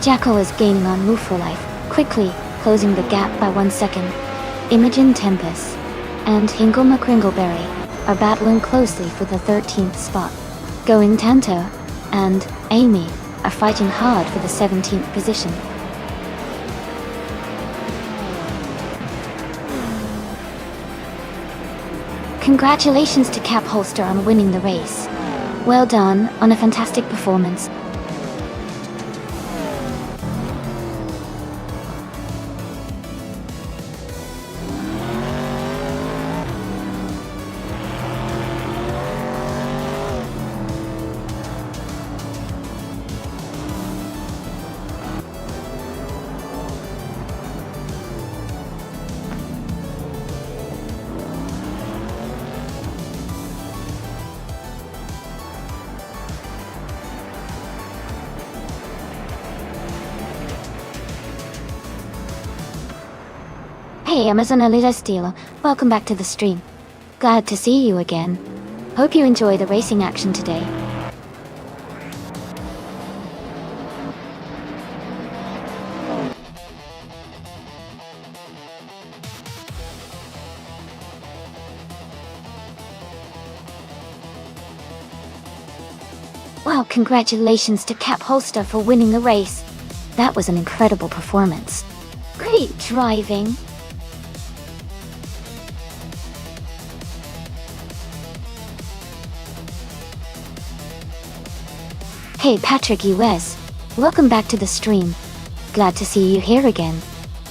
Jackal is gaining on Move for Life, quickly closing the gap by 1 second. Imogen Tempest and Hingle McCringleberry are battling closely for the 13th spot. Going Tanto and Amy are fighting hard for the 17th position. Congratulations to Cap Holster on winning the race. Well done on a fantastic performance. Hey Amazon Alita Steele, welcome back to the stream. Glad to see you again. Hope you enjoy the racing action today. Wow, congratulations to Cap Holster for winning the race. That was an incredible performance. Great driving. Hey Patrick US, welcome back to the stream. Glad to see you here again.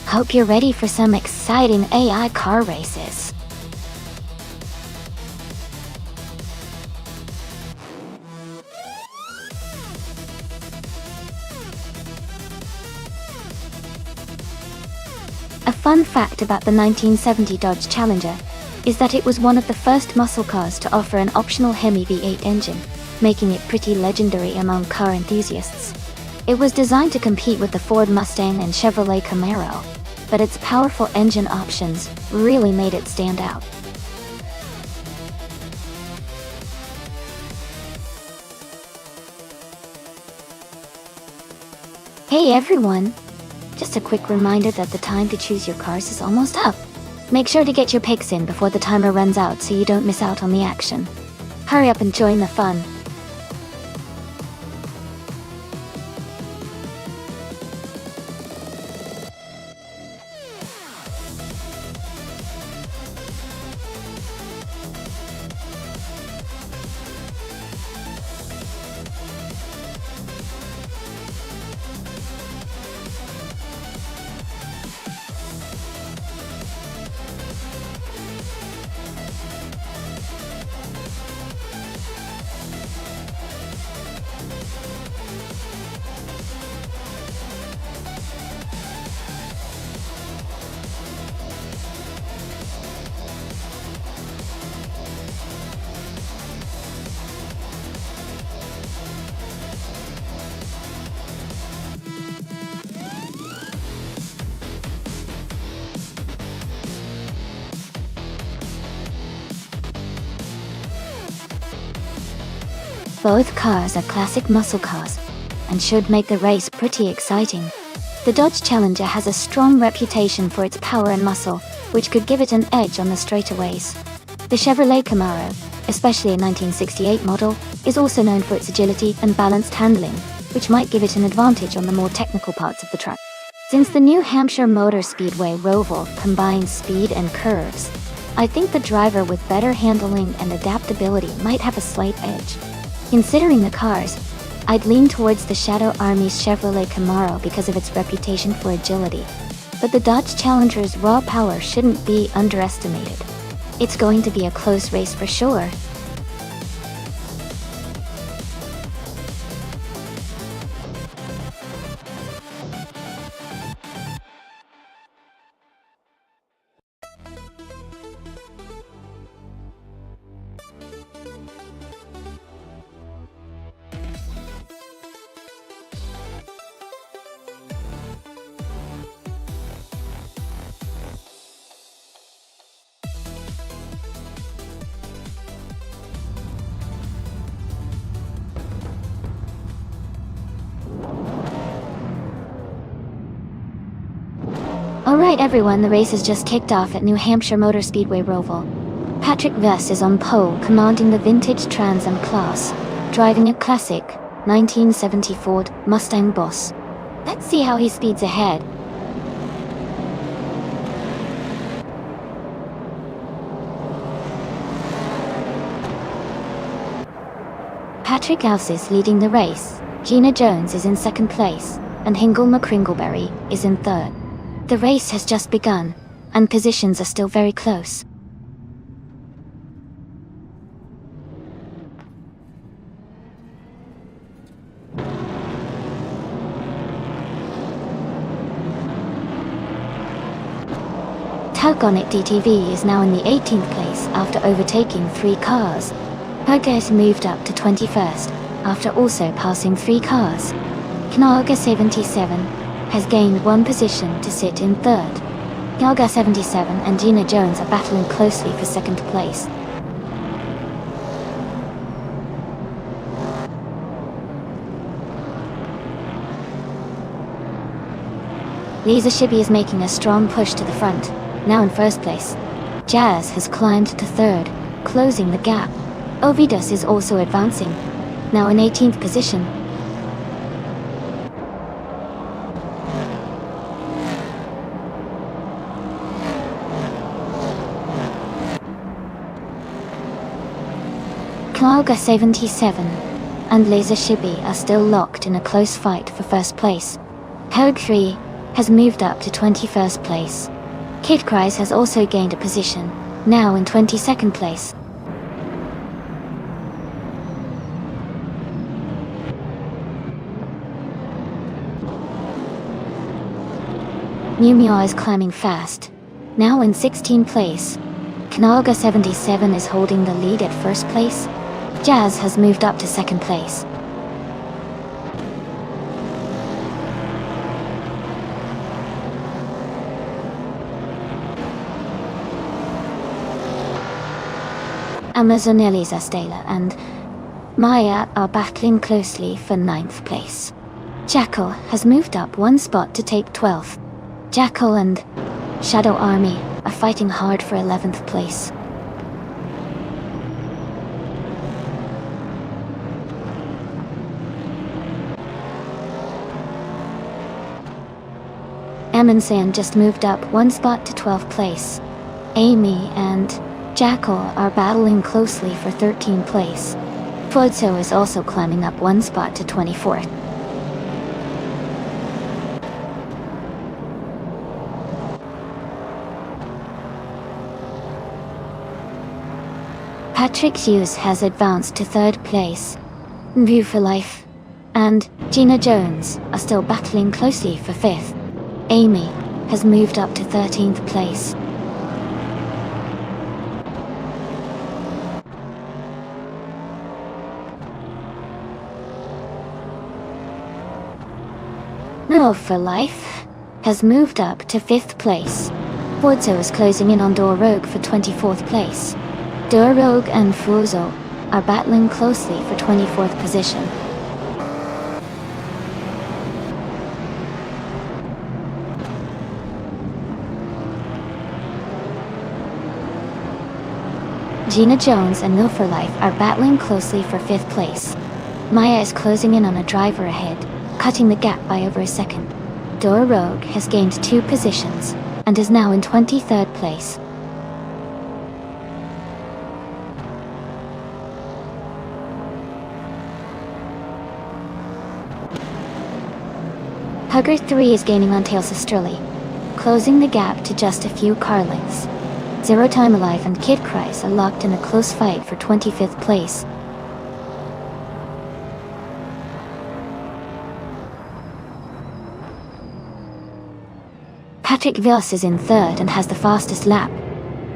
Hope you're ready for some exciting AI car races. A fun fact about the 1970 Dodge Challenger is that it was one of the first muscle cars to offer an optional Hemi V8 engine, making it pretty legendary among car enthusiasts. It was designed to compete with the Ford Mustang and Chevrolet Camaro, but its powerful engine options really made it stand out. Hey everyone! Just a quick reminder that the time to choose your cars is almost up. Make sure to get your picks in before the timer runs out so you don't miss out on the action. Hurry up and join the fun. Both cars are classic muscle cars, and should make the race pretty exciting. The Dodge Challenger has a strong reputation for its power and muscle, which could give it an edge on the straightaways. The Chevrolet Camaro, especially a 1968 model, is also known for its agility and balanced handling, which might give it an advantage on the more technical parts of the track. Since the New Hampshire Motor Speedway Roval combines speed and curves, I think the driver with better handling and adaptability might have a slight edge. Considering the cars, I'd lean towards the Shadow Army's Chevrolet Camaro because of its reputation for agility. But the Dodge Challenger's raw power shouldn't be underestimated. It's going to be a close race for sure. Alright everyone, the race has just kicked off at New Hampshire Motor Speedway Roval. Patrick Vess is on pole, commanding the vintage Trans Am class, driving a classic 1970 Ford Mustang Boss. Let's see how he speeds ahead. Patrick Else is leading the race, Gina Jones is in second place, and Hingle McCringleberry is in third. The race has just begun, and positions are still very close. Talconic DTV is now in the 18th place after overtaking 3 cars. Perga has moved up to 21st after also passing 3 cars. Knaga 77 has gained 1 position to sit in third. Knaga 77 and Gina Jones are battling closely for second place. Lisa Shibby is making a strong push to the front, now in first place. Jazz has climbed to third, closing the gap. Ovidas is also advancing, now in 18th position. Knaga 77 and Laser Shibby are still locked in a close fight for first place. Hogue 3 has moved up to 21st place. Kid Kreis has also gained a position, now in 22nd place. Mew Mew is climbing fast, now in 16th place. Knaga 77 is holding the lead at first place. Jazz has moved up to second place. Amazonelli's Astela and Maya are battling closely for 9th place. Jackal has moved up one spot to take 12th. Jackal and Shadow Army are fighting hard for 11th place. Amundsen just moved up one spot to 12th place. Amy and Jackal are battling closely for 13th place. Fuozo is also climbing up one spot to 24th. Patrick Hughes has advanced to 3rd place. View for Life and Gina Jones are still battling closely for 5th. Amy has moved up to 13th place. Love for Life has moved up to 5th place. Fuozo is closing in on Rogue for 24th place. Rogue and Fuozo are battling closely for 24th position. Gina Jones and Milk for Life are battling closely for 5th place. Maya is closing in on a driver ahead, cutting the gap by over a second. Rogue has gained 2 positions and is now in 23rd place. Hugger 3 is gaining on Tails Astrili, closing the gap to just a few car lengths. Zero Time Alive and Kid Kreis are locked in a close fight for 25th place. Patrick Voss is in 3rd and has the fastest lap,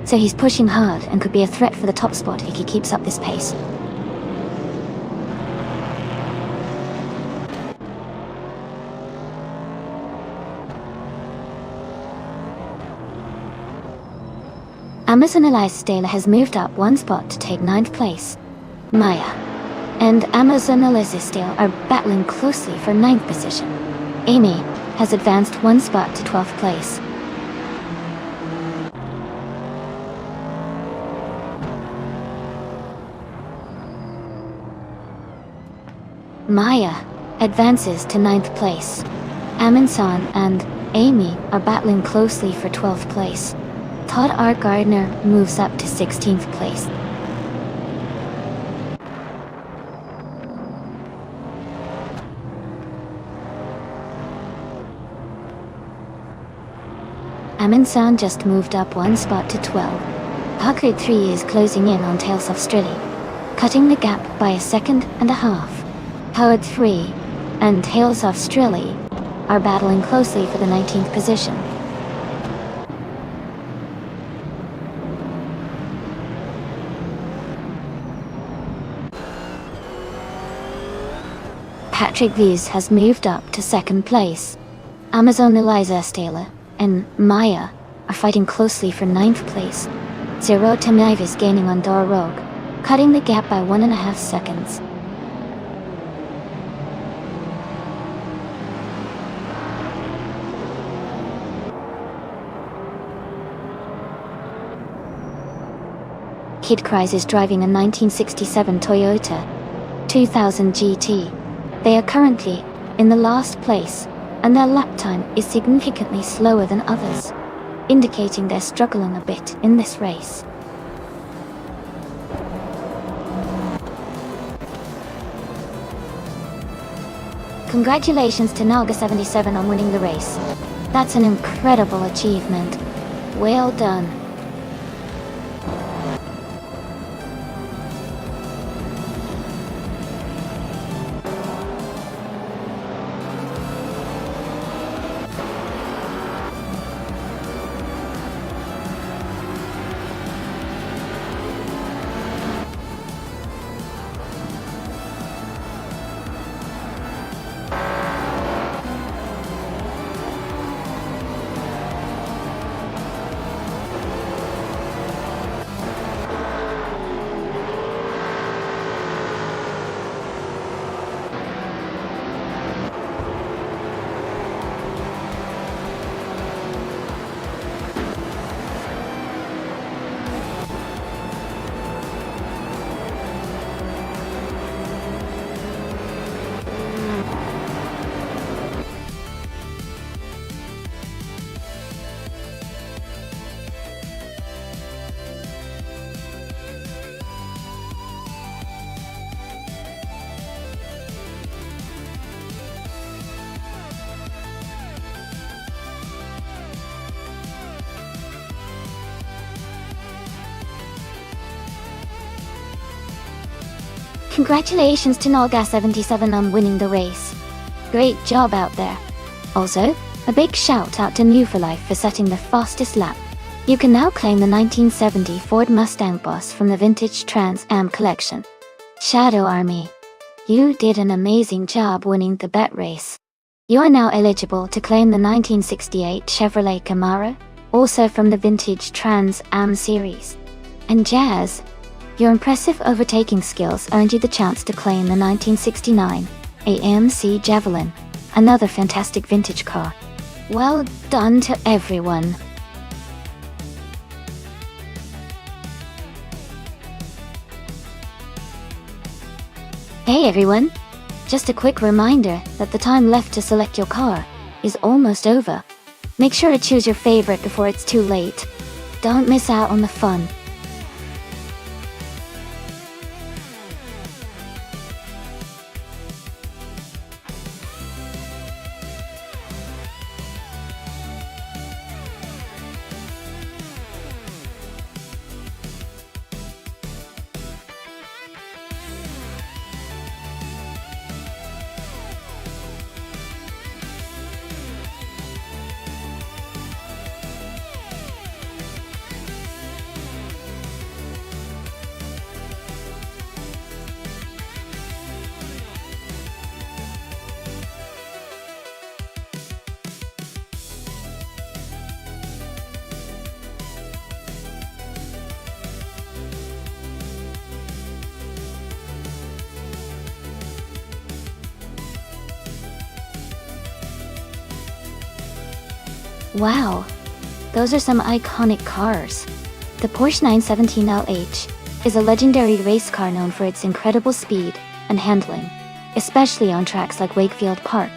so he's pushing hard and could be a threat for the top spot if he keeps up this pace. Amazon Elias Stela has moved up one spot to take 9th place. Maya and Amazon Elias Stela are battling closely for 9th position. Amy has advanced one spot to 12th place. Maya advances to 9th place. Amundsen and Amy are battling closely for 12th place. Todd R. Gardner moves up to 16th place. Amundsen just moved up one spot to 12. Packard 3 is closing in on Tails Australia, cutting the gap by a second and a half. Howard 3 and Tails Australia are battling closely for the 19th position. Patrick Vries has moved up to 2nd place. Amazon Eliza Stela and Maya are fighting closely for 9th place. Zero Tamiv is gaining on Rogue, cutting the gap by 1.5 seconds. Kid Kreis is driving a 1967 Toyota 2000 GT. They are currently in the last place, and their lap time is significantly slower than others, indicating they're struggling a bit in this race. Congratulations to Naga77 on winning the race. That's an incredible achievement. Well done. Congratulations to Nolga77 on winning the race. Great job out there. Also, a big shout out to New for Life for setting the fastest lap. You can now claim the 1970 Ford Mustang Boss from the vintage Trans Am collection. Shadow Army, you did an amazing job winning the bet race. You are now eligible to claim the 1968 Chevrolet Camaro, also from the vintage Trans Am series. And Jazz, your impressive overtaking skills earned you the chance to claim the 1969 AMC Javelin, another fantastic vintage car. Well done to everyone. Hey everyone! Just a quick reminder that the time left to select your car is almost over. Make sure to choose your favorite before it's too late. Don't miss out on the fun. Wow, those are some iconic cars. The Porsche 917 LH is a legendary race car known for its incredible speed and handling, especially on tracks like Wakefield Park.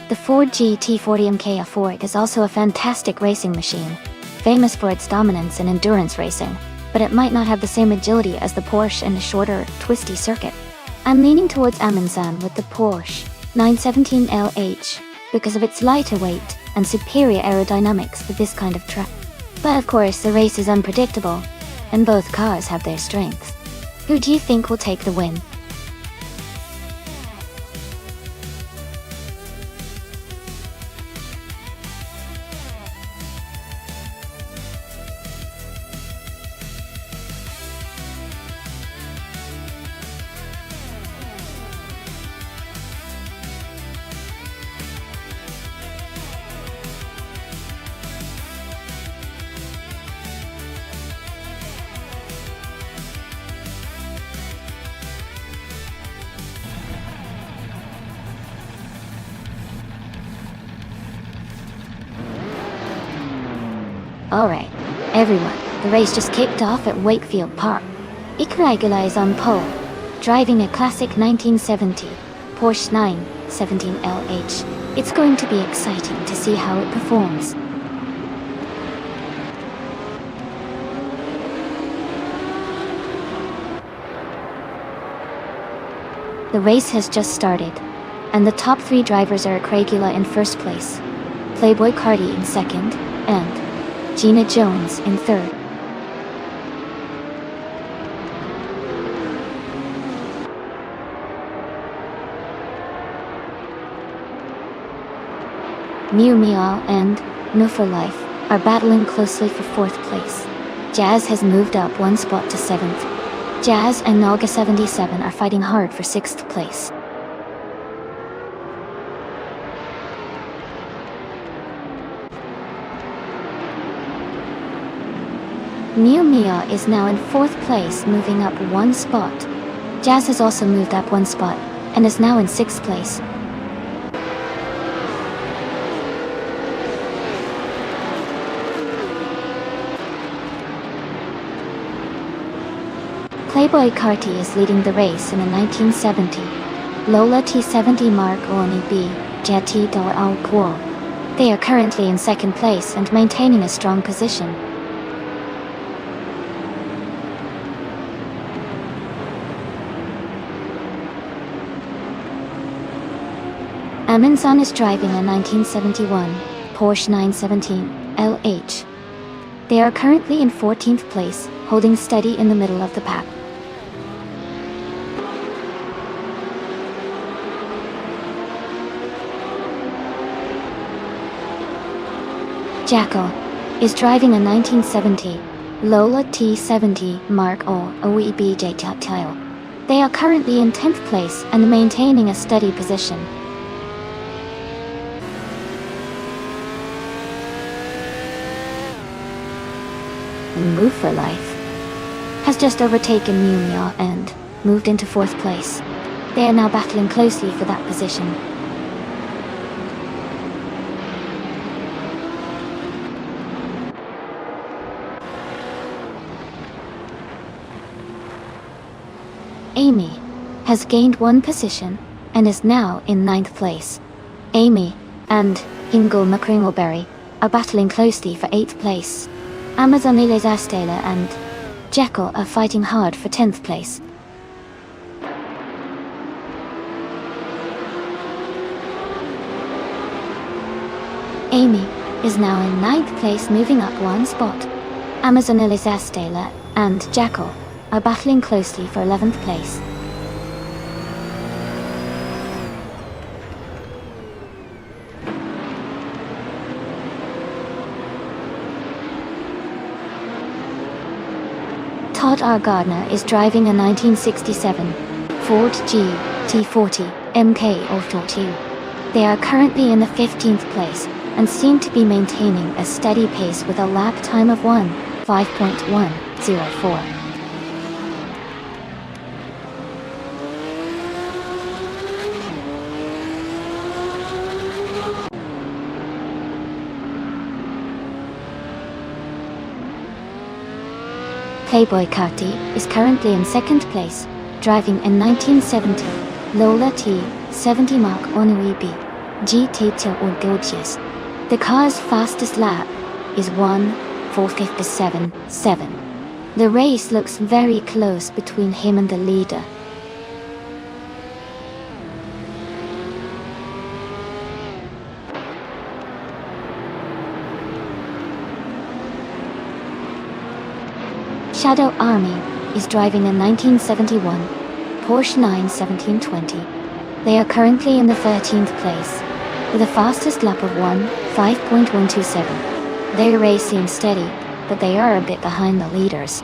The Ford GT40 MK Ford is also a fantastic racing machine, famous for its dominance in endurance racing, but it might not have the same agility as the Porsche in a shorter, twisty circuit. I'm leaning towards Amundsen with the Porsche 917 LH because of its lighter weight and superior aerodynamics for this kind of track. But of course, the race is unpredictable, and both cars have their strengths. Who do you think will take the win? Alright, everyone, the race just kicked off at Wakefield Park. Icaragula is on pole, driving a classic 1970 Porsche 917 LH. It's going to be exciting to see how it performs. The race has just started, and the top three drivers are Icaragula in first place, Playboy Cardi in second, and Gina Jones in third. Miu Miao and No for Life are battling closely for fourth place. Jazz has moved up one spot to seventh. Jazz and Nolga77 are fighting hard for sixth place. Miu Miao is now in fourth place, moving up one spot. Jazz has also moved up one spot, and is now in sixth place. Playboy Carti is leading the race in a 1970 Lola T70 Mark Oni B Jeti Dor Al Quo. They are currently in second place and maintaining a strong position. Amundsen is driving a 1971 Porsche 917 LH. They are currently in 14th place, holding steady in the middle of the pack. Jackal is driving a 1970 Lola T70 Mark or OEBJ Tactile. They are currently in 10th place and maintaining a steady position. Move for Life has just overtaken Mumia and moved into 4th place. They are now battling closely for that position. Amy has gained 1 position and is now in 9th place. Amy and Ingle McCringleberry are battling closely for 8th place. Amazon Ilizastela and Jekyll are fighting hard for 10th place. Amy is now in 9th place, moving up 1 spot. Amazon Ilizastela and Jekyll are battling closely for 11th place. Todd R. Gardner is driving a 1967 Ford GT40 MK02. They are currently in the 15th place and seem to be maintaining a steady pace with a lap time of 1:5.104. Playboy Carti is currently in 2nd place, driving a 1970 Lola T70 Mark Onuibi GT Orgodius. The car's fastest lap is 1:4.57.7. The race looks very close between him and the leader. Shadow Army is driving a 1971 Porsche 91720. They are currently in the 13th place, with a fastest lap of 1:5.127. Their race seems steady, but they are a bit behind the leaders.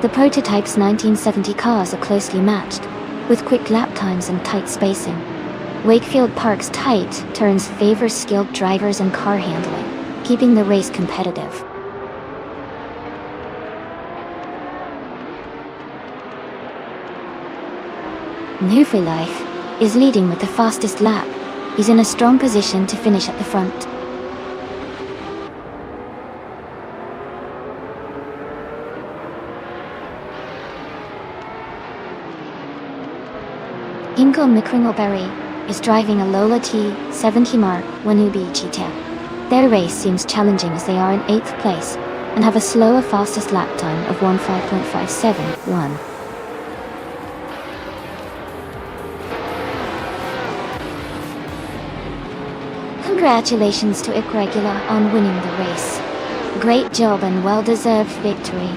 The prototype's 1970 cars are closely matched, with quick lap times and tight spacing. Wakefield Park's tight turns favor skilled drivers and car handling, keeping the race competitive. New for Life is leading with the fastest lap. He's in a strong position to finish at the front. Ingle McCringleberry is driving a Lola T70 Mark Wanubi Cheetah. Their race seems challenging as they are in 8th place and have a slower fastest lap time of 1:5.571. Congratulations to Irregular on winning the race. Great job and well-deserved victory.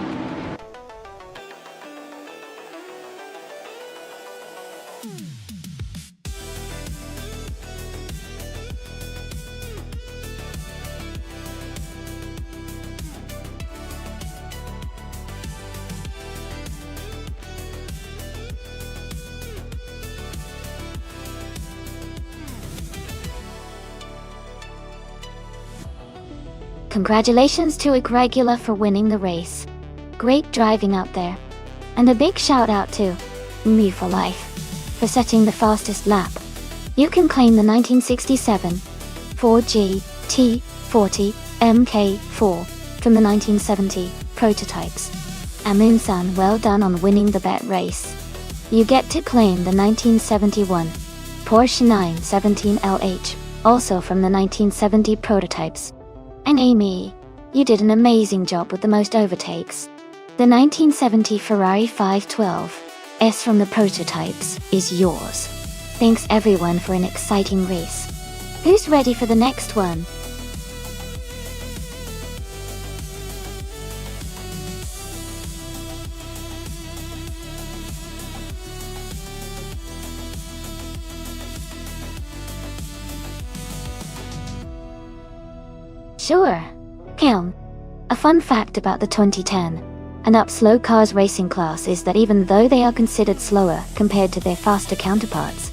Congratulations to Irregular for winning the race. Great driving out there. And a big shout out to Me for Life for setting the fastest lap. You can claim the 1967 Ford GT40 MK4 from the 1970 prototypes. Amun-san, well done on winning the bet race. You get to claim the 1971 Porsche 917 LH, also from the 1970 prototypes. And Amy, you did an amazing job with the most overtakes. The 1970 Ferrari 512 S from the prototypes is yours. Thanks everyone for an exciting race. Who's ready for the next one? Sure. Kelm. A fun fact about the 2010 and up slow cars racing class is that even though they are considered slower compared to their faster counterparts,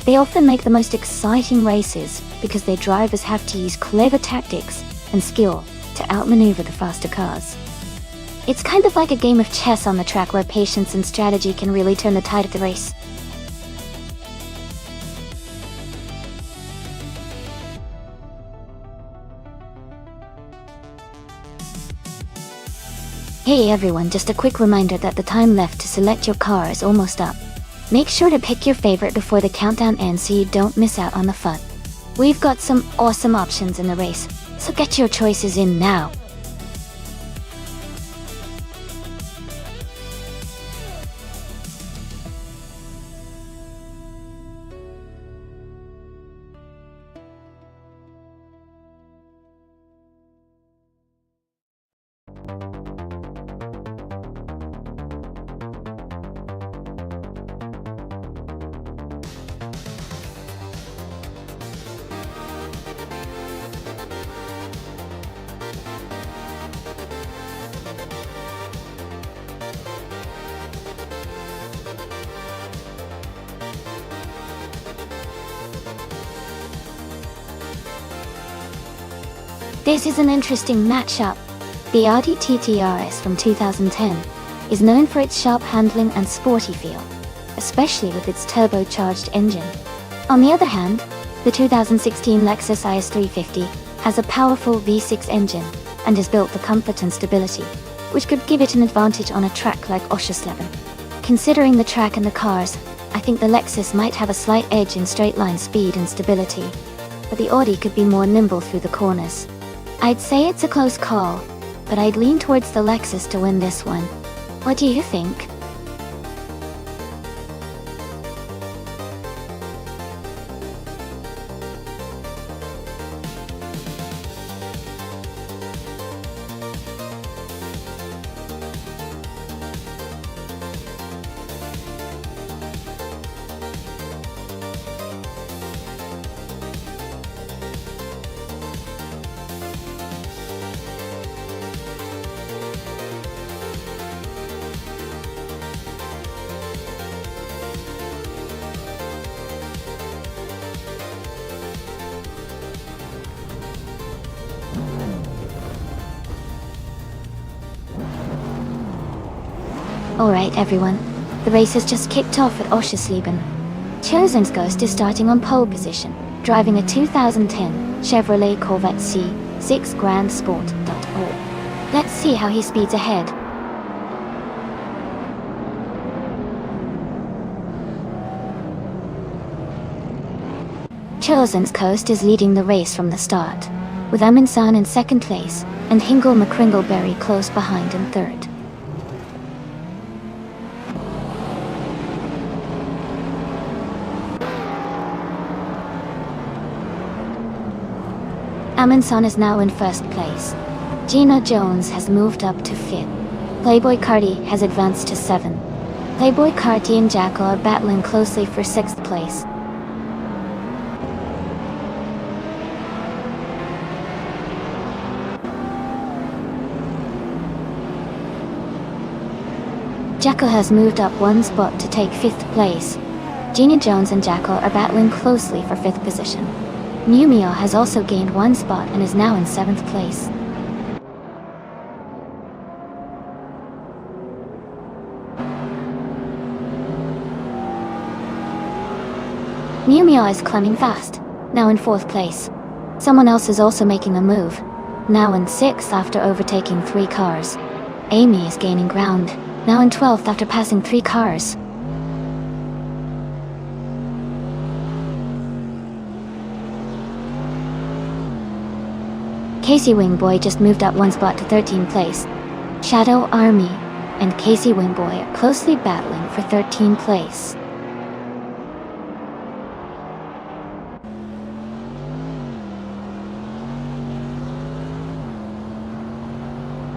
they often make the most exciting races because their drivers have to use clever tactics and skill to outmaneuver the faster cars. It's kind of like a game of chess on the track where patience and strategy can really turn the tide of the race. Hey everyone, just a quick reminder that the time left to select your car is almost up. Make sure to pick your favorite before the countdown ends so you don't miss out on the fun. We've got some awesome options in the race, so get your choices in now. This is an interesting matchup. The Audi TT RS from 2010 is known for its sharp handling and sporty feel, especially with its turbocharged engine. On the other hand, the 2016 Lexus IS350 has a powerful V6 engine and is built for comfort and stability, which could give it an advantage on a track like Oschersleben. Considering the track and the cars, I think the Lexus might have a slight edge in straight-line speed and stability, but the Audi could be more nimble through the corners. I'd say it's a close call, but I'd lean towards the Lexus to win this one. What do you think? Alright everyone, the race has just kicked off at Oschersleben. Chosen's Ghost is starting on pole position, driving a 2010 Chevrolet Corvette C6 Grand Sport. Let's see how he speeds ahead. Chosen's Ghost is leading the race from the start, with Amundsen in second place and Hingle McCringleberry close behind in third. Amundsen is now in first place. Gina Jones has moved up to fifth. Playboy Carty has advanced to 7th. Playboy Carty and Jackal are battling closely for 6th place. Jackal has moved up 1 spot to take 5th place. Gina Jones and Jackal are battling closely for 5th position. Mew Meow has also gained 1 spot and is now in 7th place. Mew Meow is climbing fast, now in 4th place. Someone else is also making a move, now in 6th after overtaking 3 cars. Amy is gaining ground, now in 12th after passing 3 cars. Casey Wingboy just moved up 1 spot to 13th place. Shadow Army and Casey Wingboy are closely battling for 13th place.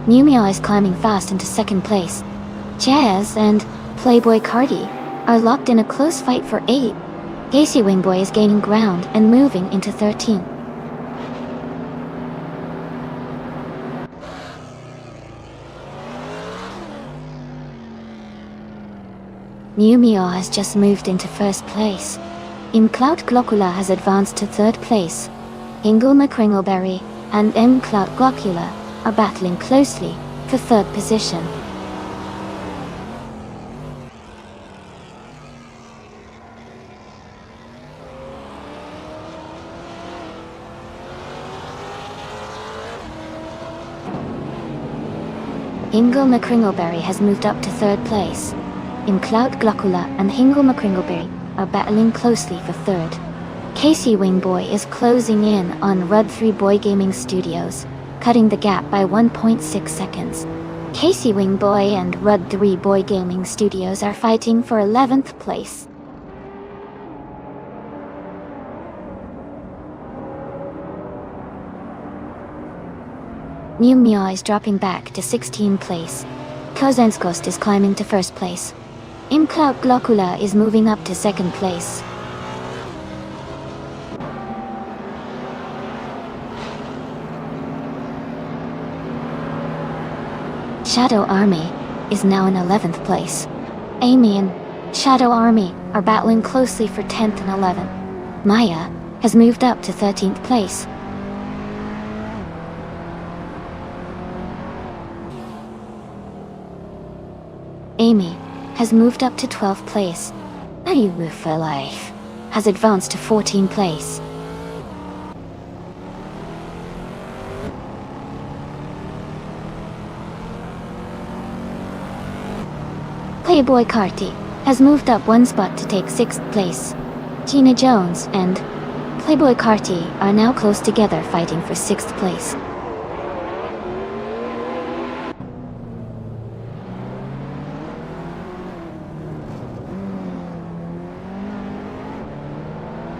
Mew Meow is climbing fast into 2nd place. Jazz and Playboy Carty are locked in a close fight for 8th. Casey Wingboy is gaining ground and moving into 13th. Numia has just moved into first place. Cloud Glockula has advanced to third place. Ingulma Kringleberry and Cloud Glockula are battling closely for third position. Ingulma Kringleberry has moved up to third place. Cloud Glockula and Ingulma Kringleberry are battling closely for third. Casey Wingboy is closing in on Rud 3 Boy Gaming Studios, cutting the gap by 1.6 seconds. Casey Wingboy and Rud 3 Boy Gaming Studios are fighting for 11th place. Numia is dropping back to 16th place. Kozenskost is climbing to first place. Cloud Glockula is moving up to second place. Shadow Army is now in 11th place. Amy and Shadow Army are battling closely for 10th and 11th. Maya has moved up to 13th place. Amy has moved up to 12th place. Ayuwu for Life has advanced to 14th place. Playboy Carti has moved up one spot to take 6th place. Gina Jones and Playboy Carti are now close together fighting for 6th place.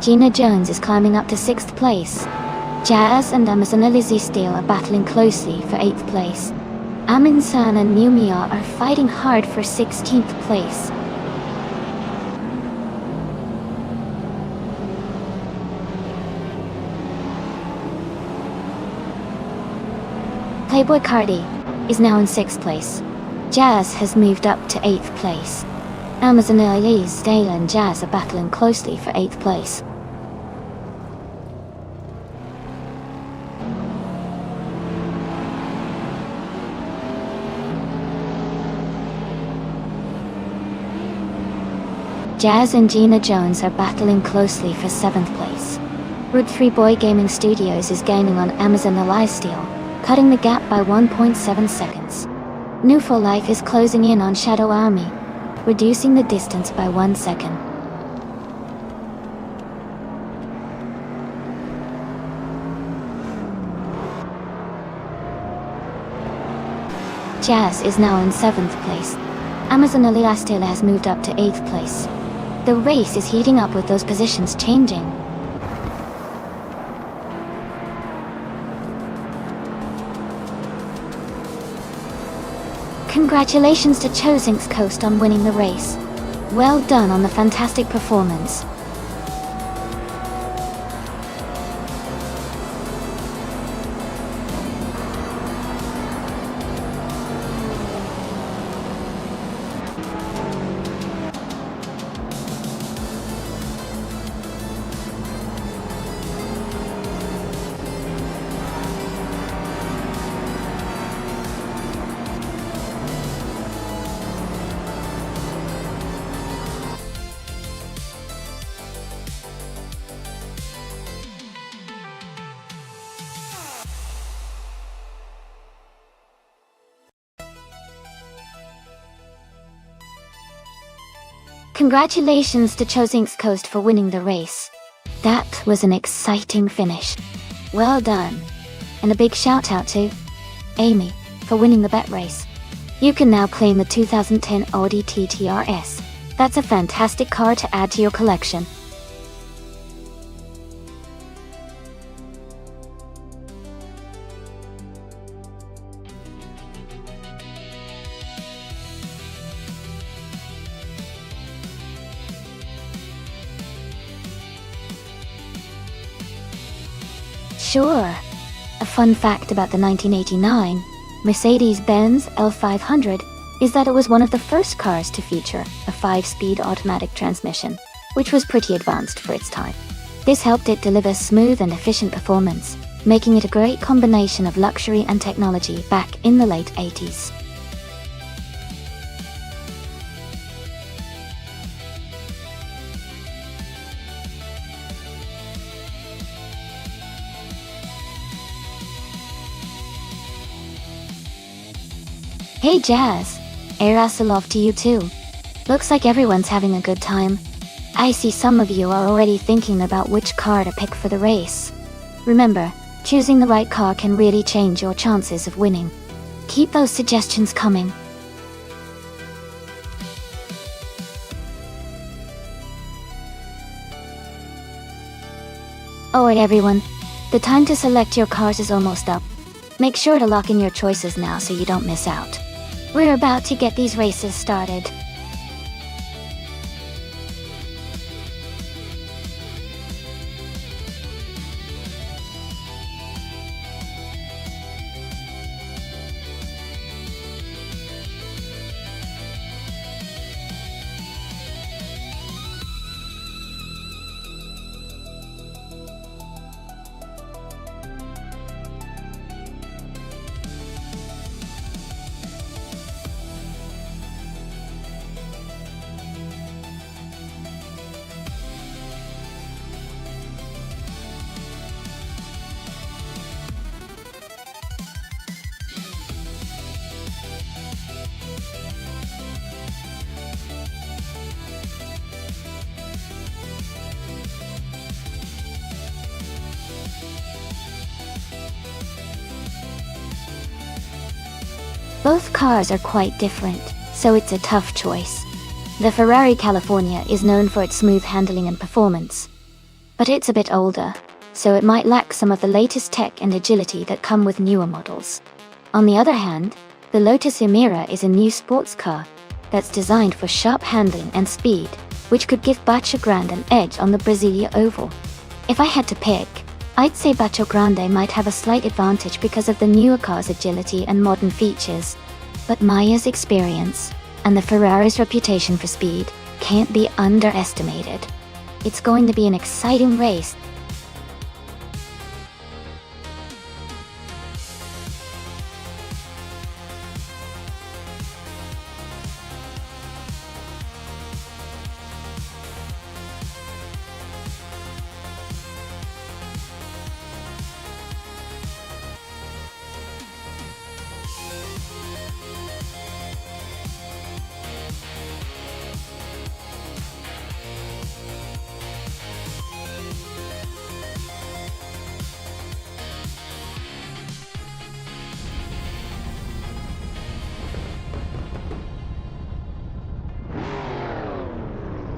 Gina Jones is climbing up to 6th place. Jazz and Amazon Lizzie Steele are battling closely for 8th place. Amin San and Numia are fighting hard for 16th place. Playboy Cardi is now in 6th place. Jazz has moved up to 8th place. Amazon Lizzie Steele and Jazz are battling closely for 8th place. Jazz and Gina Jones are battling closely for 7th place. Rud 3 Boy Gaming Studios is gaining on Amazon Steel, cutting the gap by 1.7 seconds. New for Life is closing in on Shadow Army, reducing the distance by 1 second. Jazz is now in 7th place. Amazon Steel has moved up to 8th place. The race is heating up with those positions changing. Congratulations to Chosinks Coast on winning the race. Well done on the fantastic performance. Congratulations to Chosinks Coast for winning the race. That was an exciting finish. Well done. And a big shout out to Amy for winning the bet race. You can now claim the 2010 Audi TT RS. That's a fantastic car to add to your collection. Sure. A fun fact about the 1989 Mercedes-Benz L500 is that it was one of the first cars to feature a 5-speed automatic transmission, which was pretty advanced for its time. This helped it deliver smooth and efficient performance, making it a great combination of luxury and technology back in the late 80s. Hey Jazz, Erasilov to you too. Looks like everyone's having a good time. I see some of you are already thinking about which car to pick for the race. Remember, choosing the right car can really change your chances of winning. Keep those suggestions coming. Alright everyone, the time to select your cars is almost up. Make sure to lock in your choices now so you don't miss out. We're about to get these races started. Both cars are quite different, so it's a tough choice. The Ferrari California is known for its smooth handling and performance, but it's a bit older, so it might lack some of the latest tech and agility that come with newer models. On the other hand, the Lotus Emira is a new sports car that's designed for sharp handling and speed, which could give Bacio Grande an edge on the Brasilia Oval. If I had to pick, I'd say Bacio Grande might have a slight advantage because of the newer car's agility and modern features, but Maya's experience and the Ferrari's reputation for speed can't be underestimated. It's going to be an exciting race.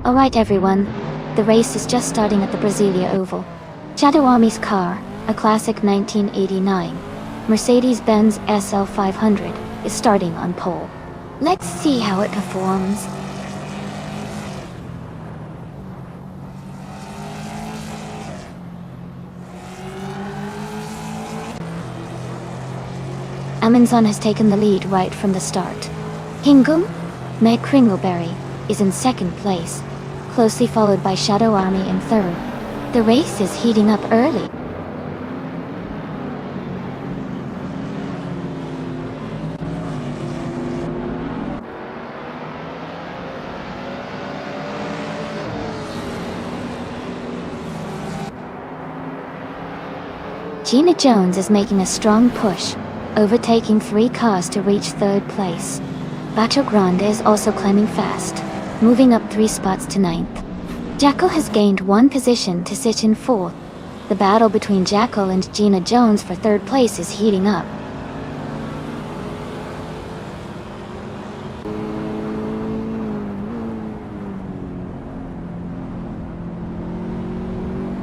Alright everyone, the race is just starting at the Brasilia Oval. Shadow Army's car, a classic 1989 Mercedes-Benz SL 500, is starting on pole. Let's see how it performs. Amundsen has taken the lead right from the start. Hingham McCringleberry is in second place, closely followed by Shadow Army in third. The race is heating up early. Gina Jones is making a strong push, overtaking 3 cars to reach third place. Bacio Grande is also climbing fast, moving up 3 spots to 9th. Jackal has gained 1 position to sit in 4th. The battle between Jackal and Gina Jones for third place is heating up.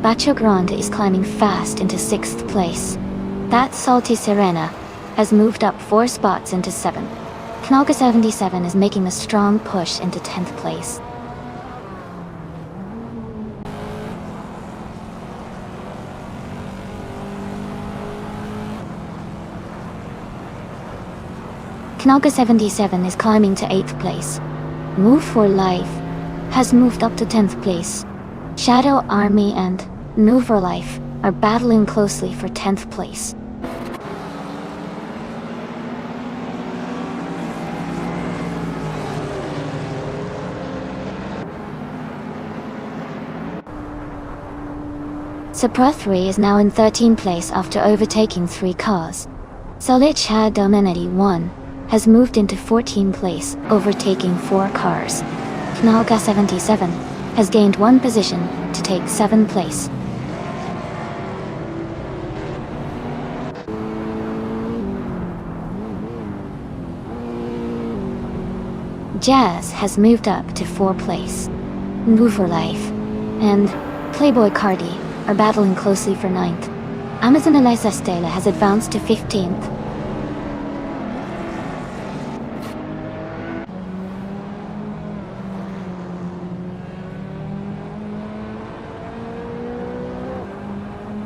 Bacio Grande is climbing fast into 6th place. That Salty Serena has moved up 4 spots into 7th. Knalga 77 is making a strong push into 10th place. Knaga 77 is climbing to 8th place. Move for Life has moved up to 10th place. Shadow Army and Move for Life are battling closely for 10th place. Supra 3 is now in 13th place after overtaking 3 cars. Solid Shadow Dominity 1 has moved into 14th place, overtaking 4 cars. Knaga 77 has gained 1 position to take 7th place. Jazz has moved up to 4th place. Move for Life and Playboy Cardi are battling closely for 9th. Amazon Eliza Stela has advanced to 15th.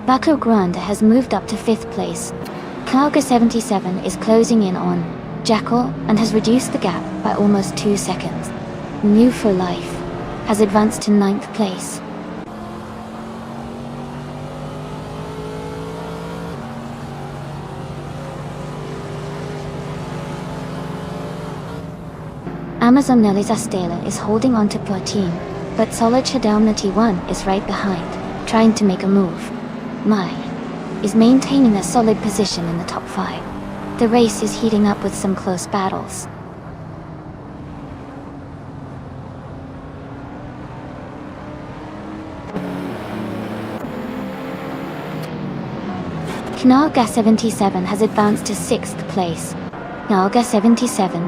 Baco Grande has moved up to 5th place. Knaga 77 is closing in on Jackal and has reduced the gap by almost 2 seconds. Move for Life has advanced to 9th place. Amazon Nelly's Astela is holding on to Platine, but Solid Shadownity 1 is right behind, trying to make a move. Mai is maintaining a solid position in the top 5. The race is heating up with some close battles. Knaga 77 has advanced to 6th place. Knaga 77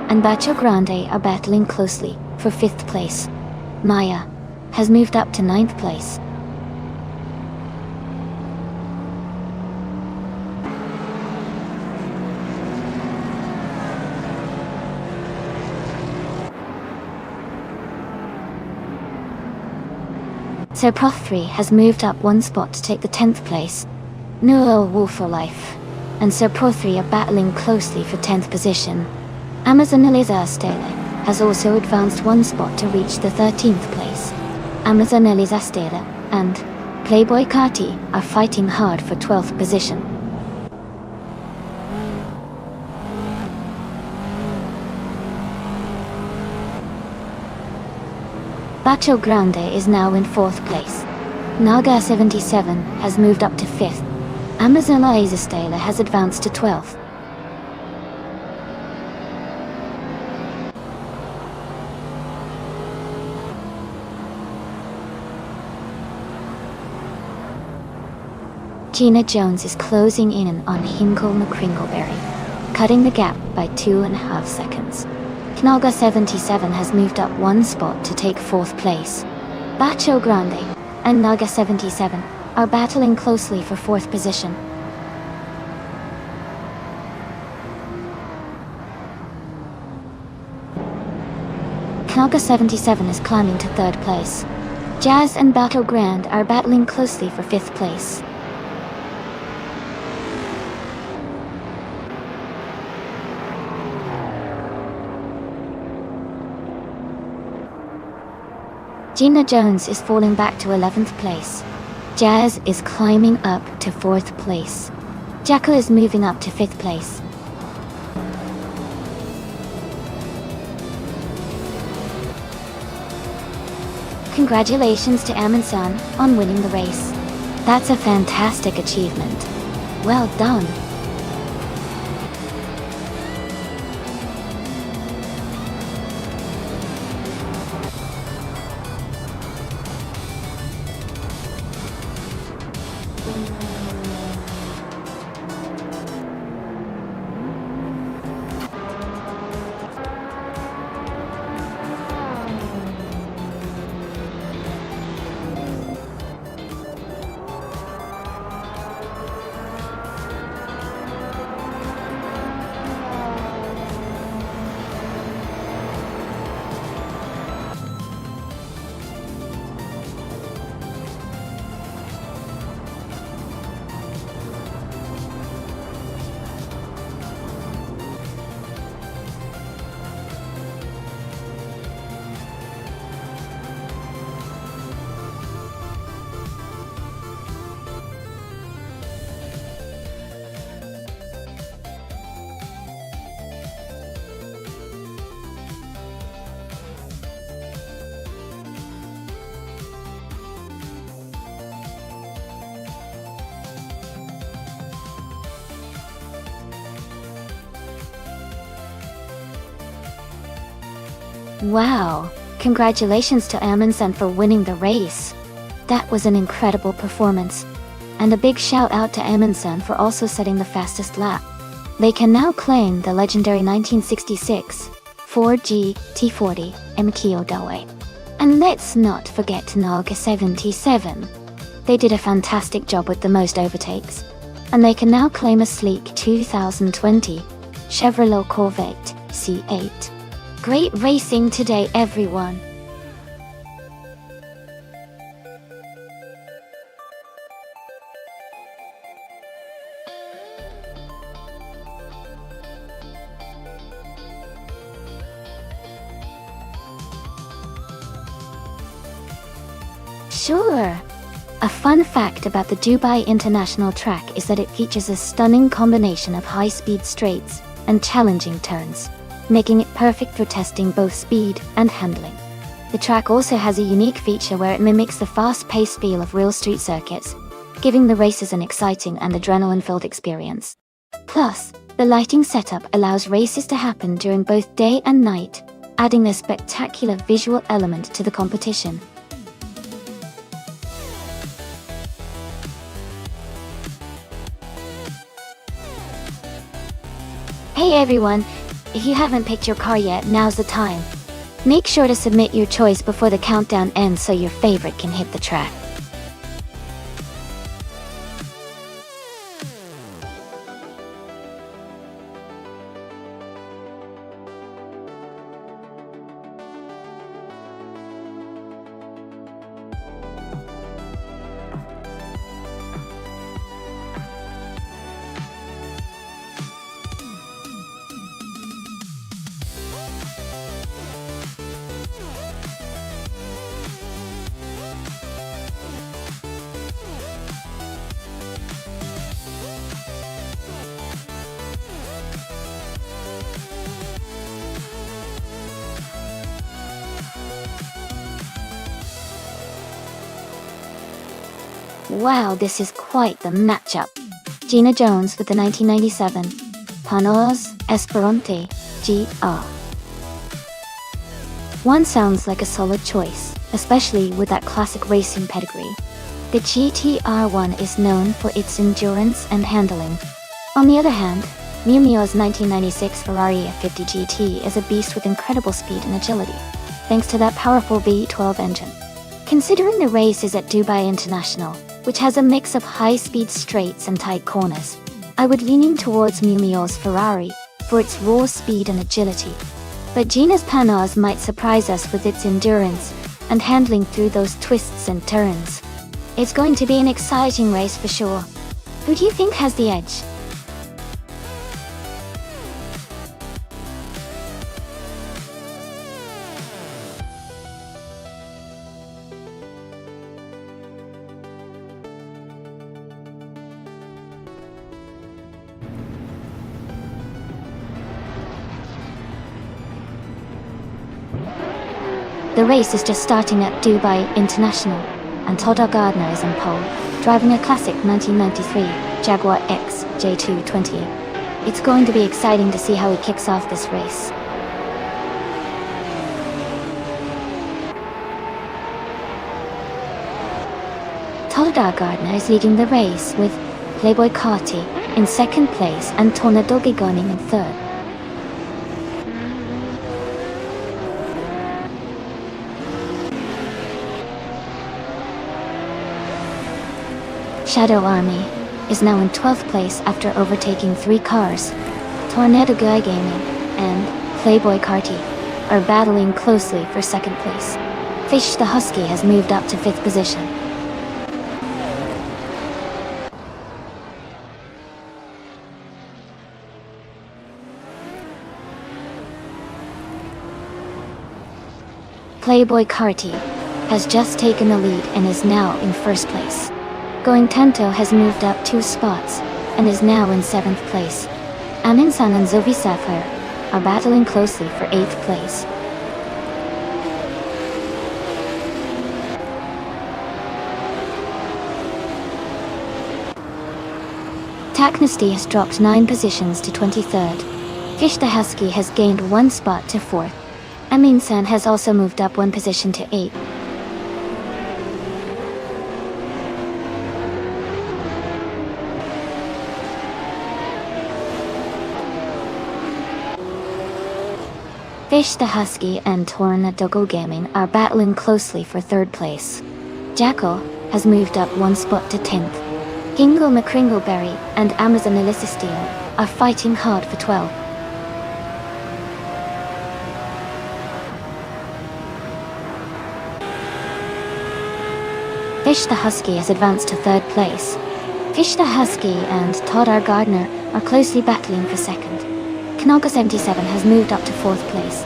and Bacho Grande are battling closely for 5th place. Maya has moved up to 9th place. So Prof 3 has moved up 1 spot to take the 10th place. Noel Wolf for Life and Sir Pro 3 are battling closely for 10th position. Amazon Eliza Stele has also advanced 1 spot to reach the 13th place. Amazon Eliza Stele and Playboy Carti are fighting hard for 12th position. Bacho Grande is now in 4th place. Naga 77 has moved up to 5th. Amazon Eliza Stele has advanced to 12th. Gina Jones is closing in on Hinkle McCringleberry, cutting the gap by 2.5 seconds. Knaga 77 has moved up 1 spot to take 4th place. Bacho Grande and Naga 77 are battling closely for 4th position. Knaga 77 is climbing to 3rd place. Jazz and Bacho Grande are battling closely for 5th place. Gina Jones is falling back to 11th place. Jazz is climbing up to 4th place. Jackal is moving up to 5th place. Congratulations to Amundsen on winning the race. That's a fantastic achievement. Well done. Wow! Congratulations to Amundsen for winning the race. That was an incredible performance. And a big shout out to Amundsen for also setting the fastest lap. They can now claim the legendary 1966 4G T40 MKO Delway. And let's not forget Naga 77. They did a fantastic job with the most overtakes. And they can now claim a sleek 2020 Chevrolet Corvette C8. Great racing today, everyone! Sure! A fun fact about the Dubai International Track is that it features a stunning combination of high-speed straights and challenging turns, making it perfect for testing both speed and handling. The track also has a unique feature where it mimics the fast-paced feel of real street circuits, giving the races an exciting and adrenaline-filled experience. Plus, the lighting setup allows races to happen during both day and night, adding a spectacular visual element to the competition. Hey everyone, if you haven't picked your car yet, now's the time. Make sure to submit your choice before the countdown ends so your favorite can hit the track. Wow, this is quite the matchup. Gina Jones with the 1997 Panoz Esperante GR. One sounds like a solid choice, especially with that classic racing pedigree. The GTR1 is known for its endurance and handling. On the other hand, Miu Miu's 1996 Ferrari F50 GT is a beast with incredible speed and agility, thanks to that powerful V12 engine. Considering the race is at Dubai International, which has a mix of high-speed straights and tight corners, I would leaning towards Miu Miu's Ferrari for its raw speed and agility. But Gina's Panoz might surprise us with its endurance and handling through those twists and turns. It's going to be an exciting race for sure. Who do you think has the edge? The race is just starting at Dubai International, and Todd Gardner is on pole, driving a classic 1993 Jaguar X J220. It's going to be exciting to see how he kicks off this race. Todd Gardner is leading the race with Playboy Carty in second place and Tornado Gigoni in third. Shadow Army is now in 12th place after overtaking 3 cars. Tornado Guy Gaming and Playboy Carty are battling closely for second place. Fish the Husky has moved up to 5th position. Playboy Carty has just taken the lead and is now in first place. Going Tento has moved up 2 spots and is now in 7th place. Aminsan and Zovi Sapphire are battling closely for 8th place. Taknesty has dropped 9 positions to 23rd. Fish the Husky has gained 1 spot to 4th. Amin-san has also moved up one position to 8. Fish the Husky and Tornado Gaming are battling closely for 3rd place. Jackal has moved up one spot to 10th. Hingle McCringleberry and Amazon Alyssa Steele are fighting hard for 12th. Fish the Husky has advanced to 3rd place. Fish the Husky and Todd R. Gardner are closely battling for 2nd. Kanaga 77 has moved up to 4th place.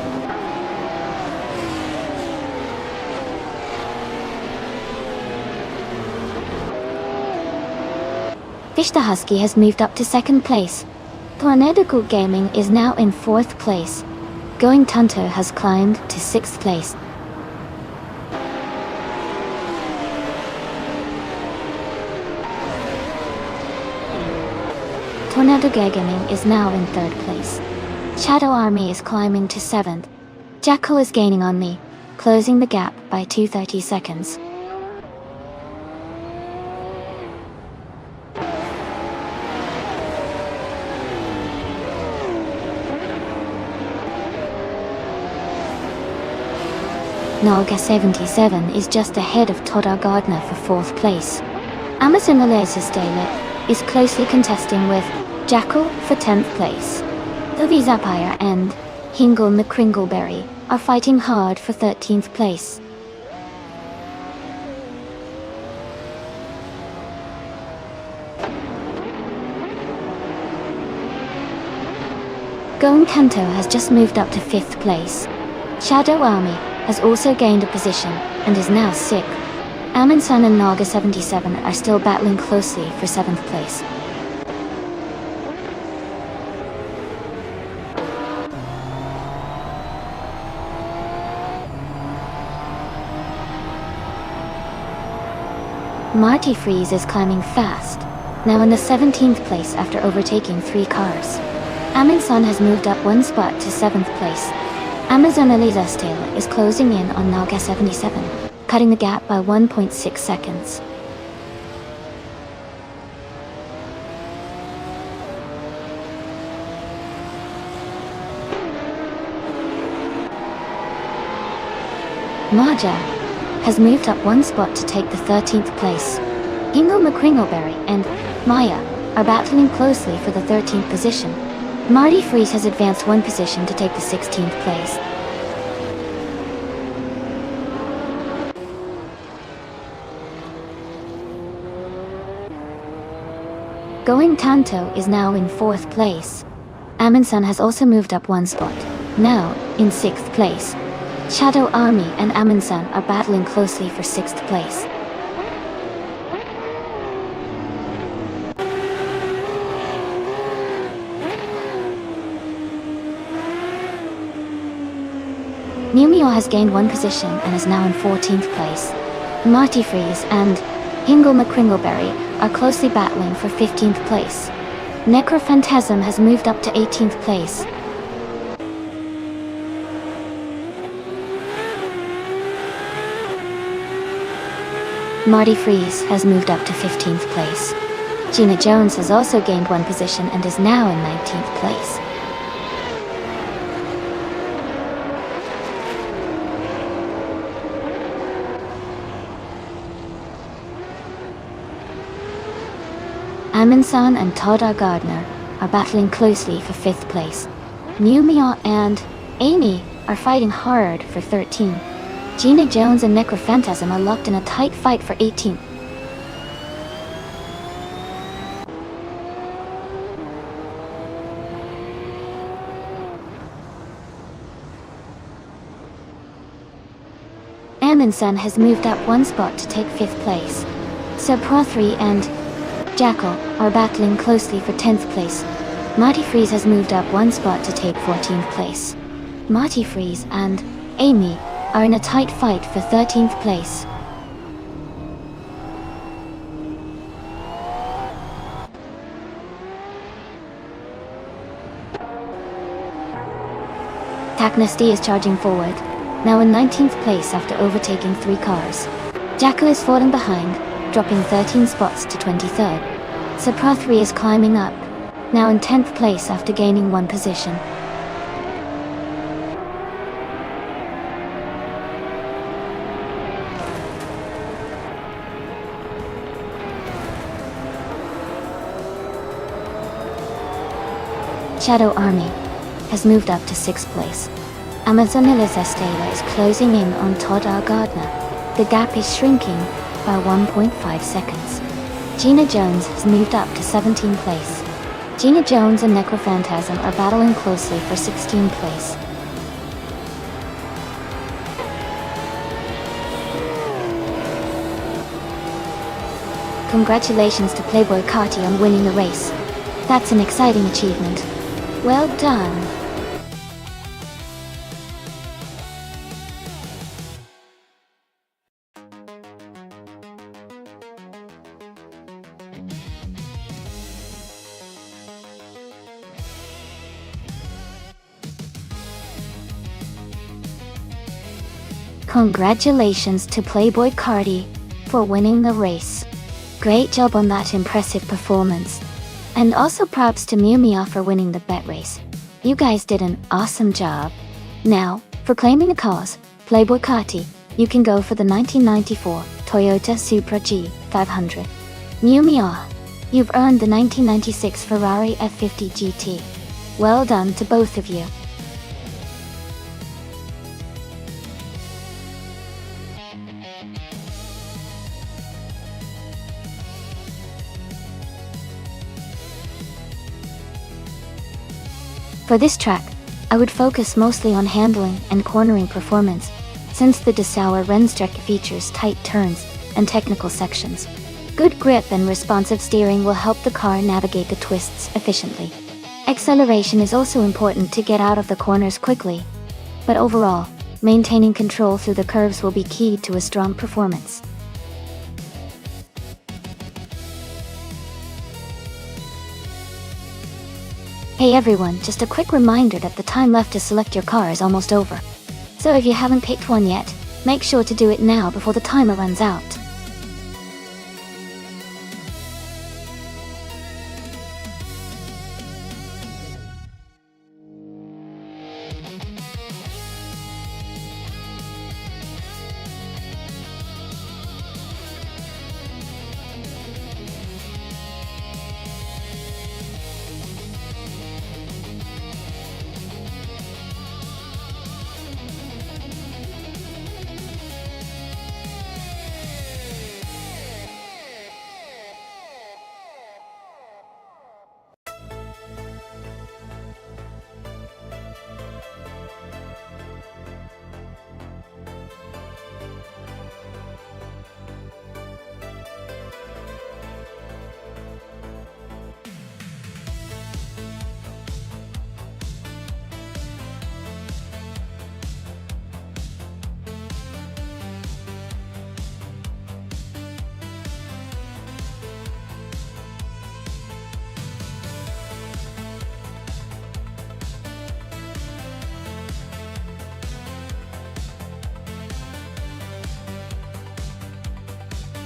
Fish the Husky has moved up to 2nd place. Tornado Gaming is now in 4th place. Going Tanto has climbed to 6th place. Tornado Gaming is now in 3rd place. Shadow Army is climbing to 7th. Jackal is gaining on me, closing the gap by 230 seconds. Nalga 77 is just ahead of Todd Gardner for 4th place. Amazon Alyssa Steele is closely contesting with Jackal for 10th place. Toby Zapire and Hingle McCringleberry are fighting hard for 13th place. Gon Kanto has just moved up to 5th place. Shadow Army has also gained a position and is now 6th. Amin-san and Naga 77 are still battling closely for 7th place. Marty Freeze is climbing fast, now in the 17th place after overtaking 3 cars. Amin-san has moved up one spot to 7th place. Amazon Alyssa Steele is closing in on Naga 77, cutting the gap by 1.6 seconds. Maja has moved up one spot to take the 13th place. Hingle McCringleberry and Maya are battling closely for the 13th position. Marty Freeze has advanced one position to take the 16th place. Going Tanto is now in 4th place. Amin-san has also moved up one spot, now in 6th place. Shadow Army and Amin-san are battling closely for 6th place. Numio has gained one position and is now in 14th place. Marty Freeze and Hingle McCringleberry are closely battling for 15th place. Necrophantasm has moved up to 18th place. Marty Freeze has moved up to 15th place. Gina Jones has also gained one position and is now in 19th place. Amin-san and Todd R. Gardner are battling closely for 5th place. Numio and Amy are fighting hard for 13th. Gina Jones and Necrophantasm are locked in a tight fight for 18th. Amin-san has moved up one spot to take 5th place. Sir Prothry and Jackal are battling closely for 10th place. Marty Freeze has moved up one spot to take 14th place. Marty Freeze and Amy are in a tight fight for 13th place. Taknesty is charging forward, now in 19th place after overtaking 3 cars. Jacko is falling behind, dropping 13 spots to 23rd. Supra 3 is climbing up, now in 10th place after gaining 1 position. Shadow Army has moved up to 6th place. Amazonilla's Estela is closing in on Todd R. Gardner. The gap is shrinking by 1.5 seconds. Gina Jones has moved up to 17th place. Gina Jones and Necrophantasm are battling closely for 16th place. Congratulations to Playboy Carti on winning the race. That's an exciting achievement. Well done. Congratulations to Playboy Carti for winning the race. Great job on that impressive performance. And also props to Miu for winning the bet race. You guys did an awesome job. Now, for claiming the cause, Playboy Carti, you can go for the 1994 Toyota Supra G500. Miu, you've earned the 1996 Ferrari F50 GT. Well done to both of you. For this track, I would focus mostly on handling and cornering performance, since the Dessauer Rennstrecke features tight turns and technical sections. Good grip and responsive steering will help the car navigate the twists efficiently. Acceleration is also important to get out of the corners quickly, but overall, maintaining control through the curves will be key to a strong performance. Hey everyone, just a quick reminder that the time left to select your car is almost over. So if you haven't picked one yet, make sure to do it now before the timer runs out.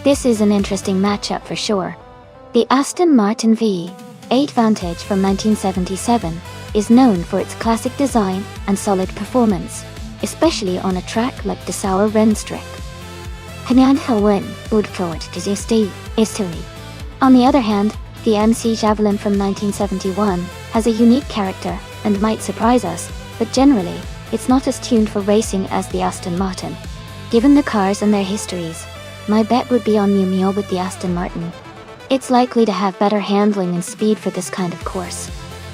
This is an interesting matchup for sure. The Aston Martin V8 Vantage from 1977 is known for its classic design and solid performance, especially on a track like Dessauer Rennstrecke. History. On the other hand, the MC Javelin from 1971 has a unique character and might surprise us, but generally, it's not as tuned for racing as the Aston Martin. Given the cars and their histories, my bet would be on Miu with the Aston Martin. It's likely to have better handling and speed for this kind of course.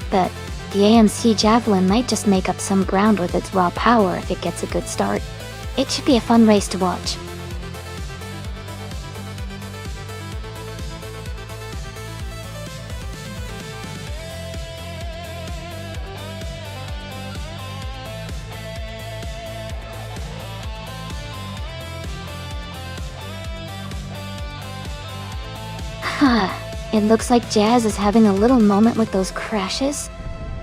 But the AMC Javelin might just make up some ground with its raw power if it gets a good start. It should be a fun race to watch. It looks like Jazz is having a little moment with those crashes.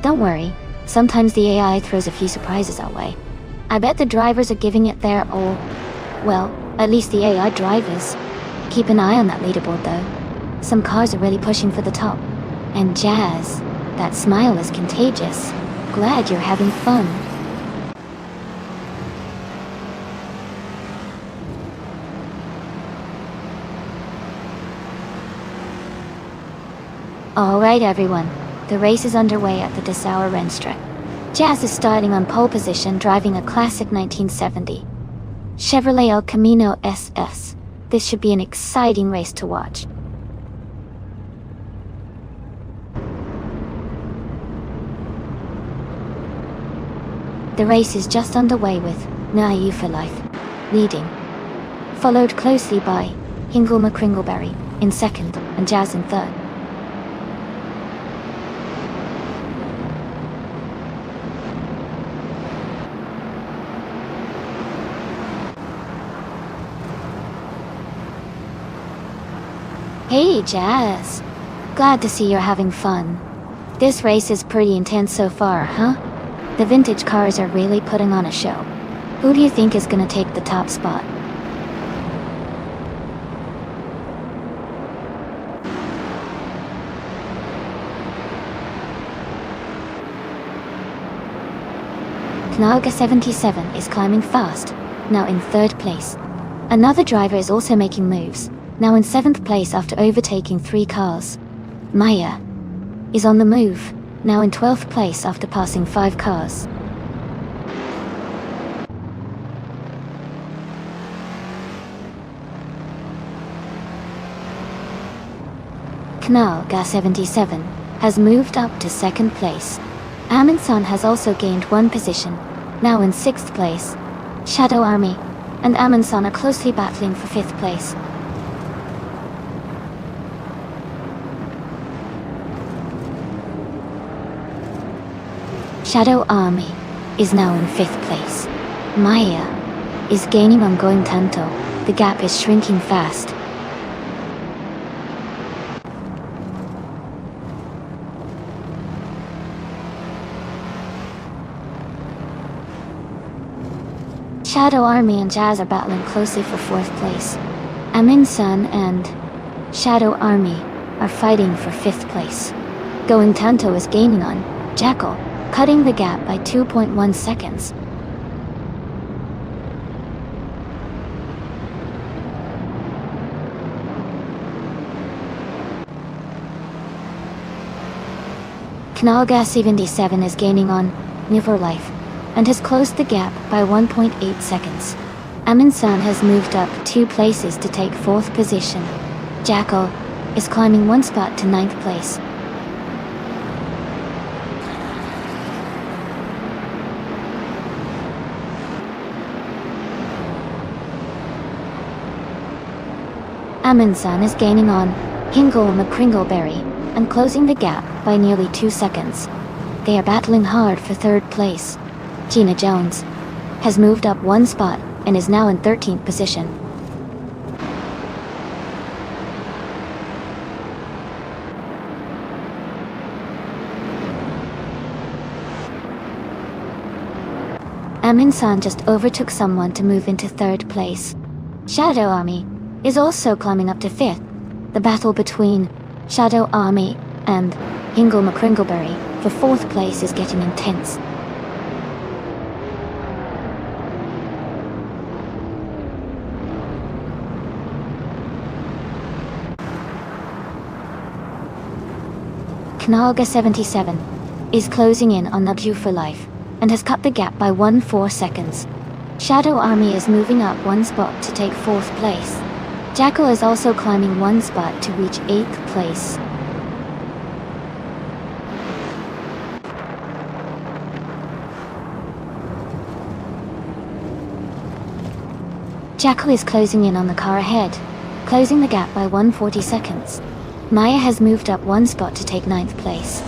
Don't worry, Sometimes the AI throws a few surprises our way. I bet the drivers are giving it their all. Well, at least the AI drivers. Keep an eye on that leaderboard though. Some cars are really pushing for the top. And Jazz, that smile is contagious. Glad you're having fun. Alright everyone, the race is underway at the Dessauer Rennstrecke. Jazz is starting on pole position driving a classic 1970 Chevrolet El Camino SS. This should be an exciting race to watch. The race is just underway with Now You for Life leading, followed closely by Hingle McCringleberry in second and Jazz in third. Hey Jazz, glad to see you're having fun. This race is pretty intense so far, huh? The vintage cars are really putting on a show. Who do you think is gonna take the top spot? Knalga 77 is climbing fast, now in third place. Another driver is also making moves, now in 7th place after overtaking 3 cars. Maya is on the move, now in 12th place after passing 5 cars. Knalga 77 has moved up to 2nd place. Amundsen has also gained 1 position, now in 6th place. Shadow Army and Amundsen are closely battling for 5th place. Shadow Army is now in 5th place. Maya is gaining on Going Tanto. The gap is shrinking fast. Shadow Army and Jazz are battling closely for 4th place. Amundsen and Shadow Army are fighting for 5th place. Going Tanto is gaining on Jackal, cutting the gap by 2.1 seconds. Knalga 77 is gaining on New for Life and has closed the gap by 1.8 seconds. Amundsen has moved up 2 places to take 4th position. Jackal is climbing 1 spot to 9th place. Amundsen is gaining on Hingle McCringleberry and closing the gap by nearly 2 seconds. They are battling hard for 3rd place. Gina Jones has moved up 1 spot and is now in 13th position. Amundsen just overtook someone to move into 3rd place. Shadow Army is also climbing up to 5th. The battle between Shadow Army and Hingle McCringleberry for 4th place is getting intense. Knalga 77 is closing in on Nabju for Life and has cut the gap by 1.4 seconds. Shadow Army is moving up 1 spot to take 4th place. Jackal is also climbing 1 spot to reach 8th place. Jackal is closing in on the car ahead, closing the gap by 1.40 seconds. Maya has moved up 1 spot to take 9th place.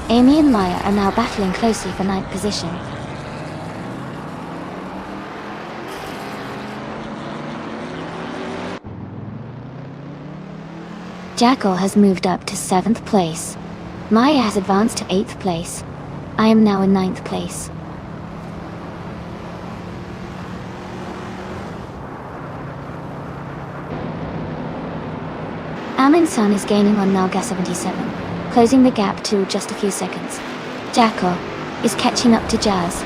Amy and Maya are now battling closely for 9th position. Jackal has moved up to 7th place. Maya has advanced to 8th place. I am now in 9th place. Amin-san is gaining on Naga 77, closing the gap to just a few seconds. Jacko is catching up to Jazz,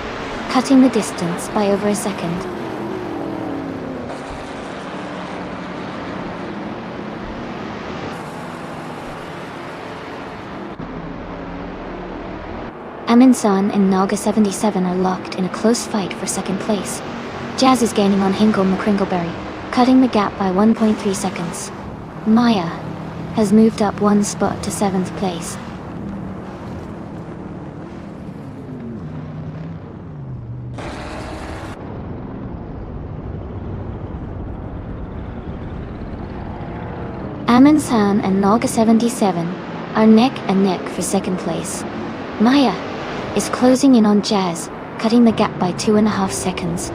cutting the distance by over a second. Amin-san and Naga 77 are locked in a close fight for second place. Jazz is gaining on Hinkle McCringleberry, cutting the gap by 1.3 seconds. Maya has moved up one spot to 7th place. Amin-san and Naga 77 are neck and neck for second place. Maya is closing in on Jazz, cutting the gap by 2.5 seconds.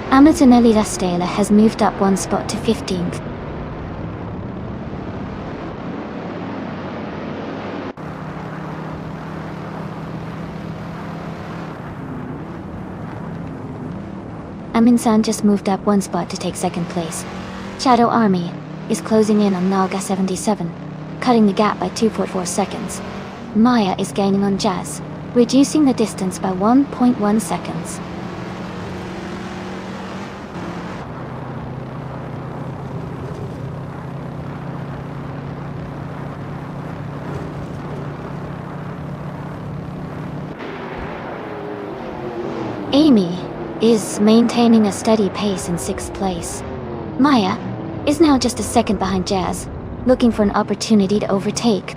Amatonelli Rastela has moved up one spot to 15th. Amin-san just moved up one spot to take second place. Shadow Army is closing in on Naga 77, cutting the gap by 2.4 seconds. Maya is gaining on Jazz, reducing the distance by 1.1 seconds. Amy is maintaining a steady pace in 6th place. Maya is now just a second behind Jazz, looking for an opportunity to overtake.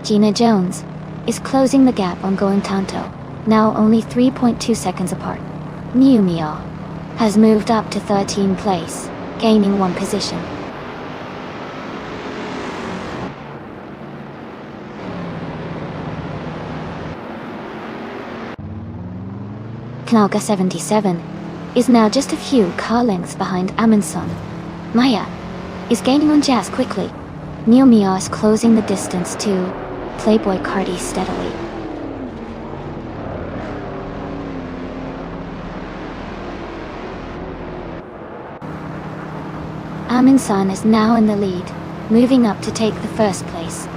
Gina Jones is closing the gap on Going Tanto, now only 3.2 seconds apart. New Mia has moved up to 13th place, gaining one position. Naga 77 is now just a few car lengths behind Amin-san. Maya is gaining on Jazz quickly. New Mia is closing the distance to Playboy Cardi steadily. Amin-san is now in the lead, moving up to take the first place.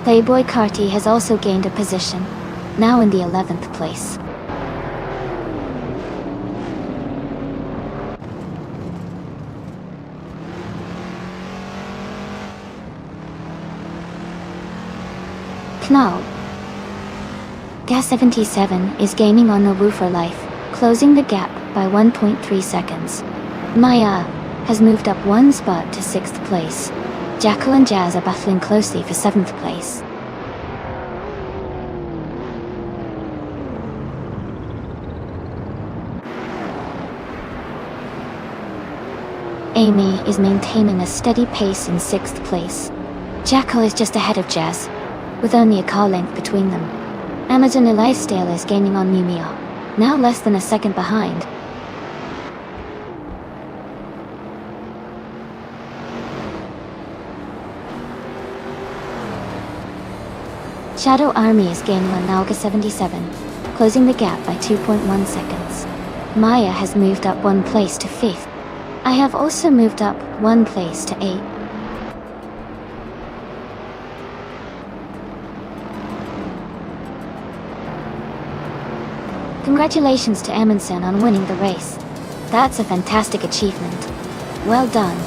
Playboy Carti has also gained a position, now in the 11th place. Now, Gas 77 is gaining on Nobu for life, closing the gap by 1.3 seconds. Maya has moved up one spot to 6th place. Jacko and Jazz are battling closely for 7th place. Amy is maintaining a steady pace in 6th place. Jacko is just ahead of Jazz, with only a car length between them. Amazon Elysdale is gaining on Numia, now less than a second behind. Shadow Army is gaining on Naga 77, closing the gap by 2.1 seconds. Maya has moved up one place to 5th. I have also moved up one place to 8th. Congratulations to Amundsen on winning the race. That's a fantastic achievement. Well done.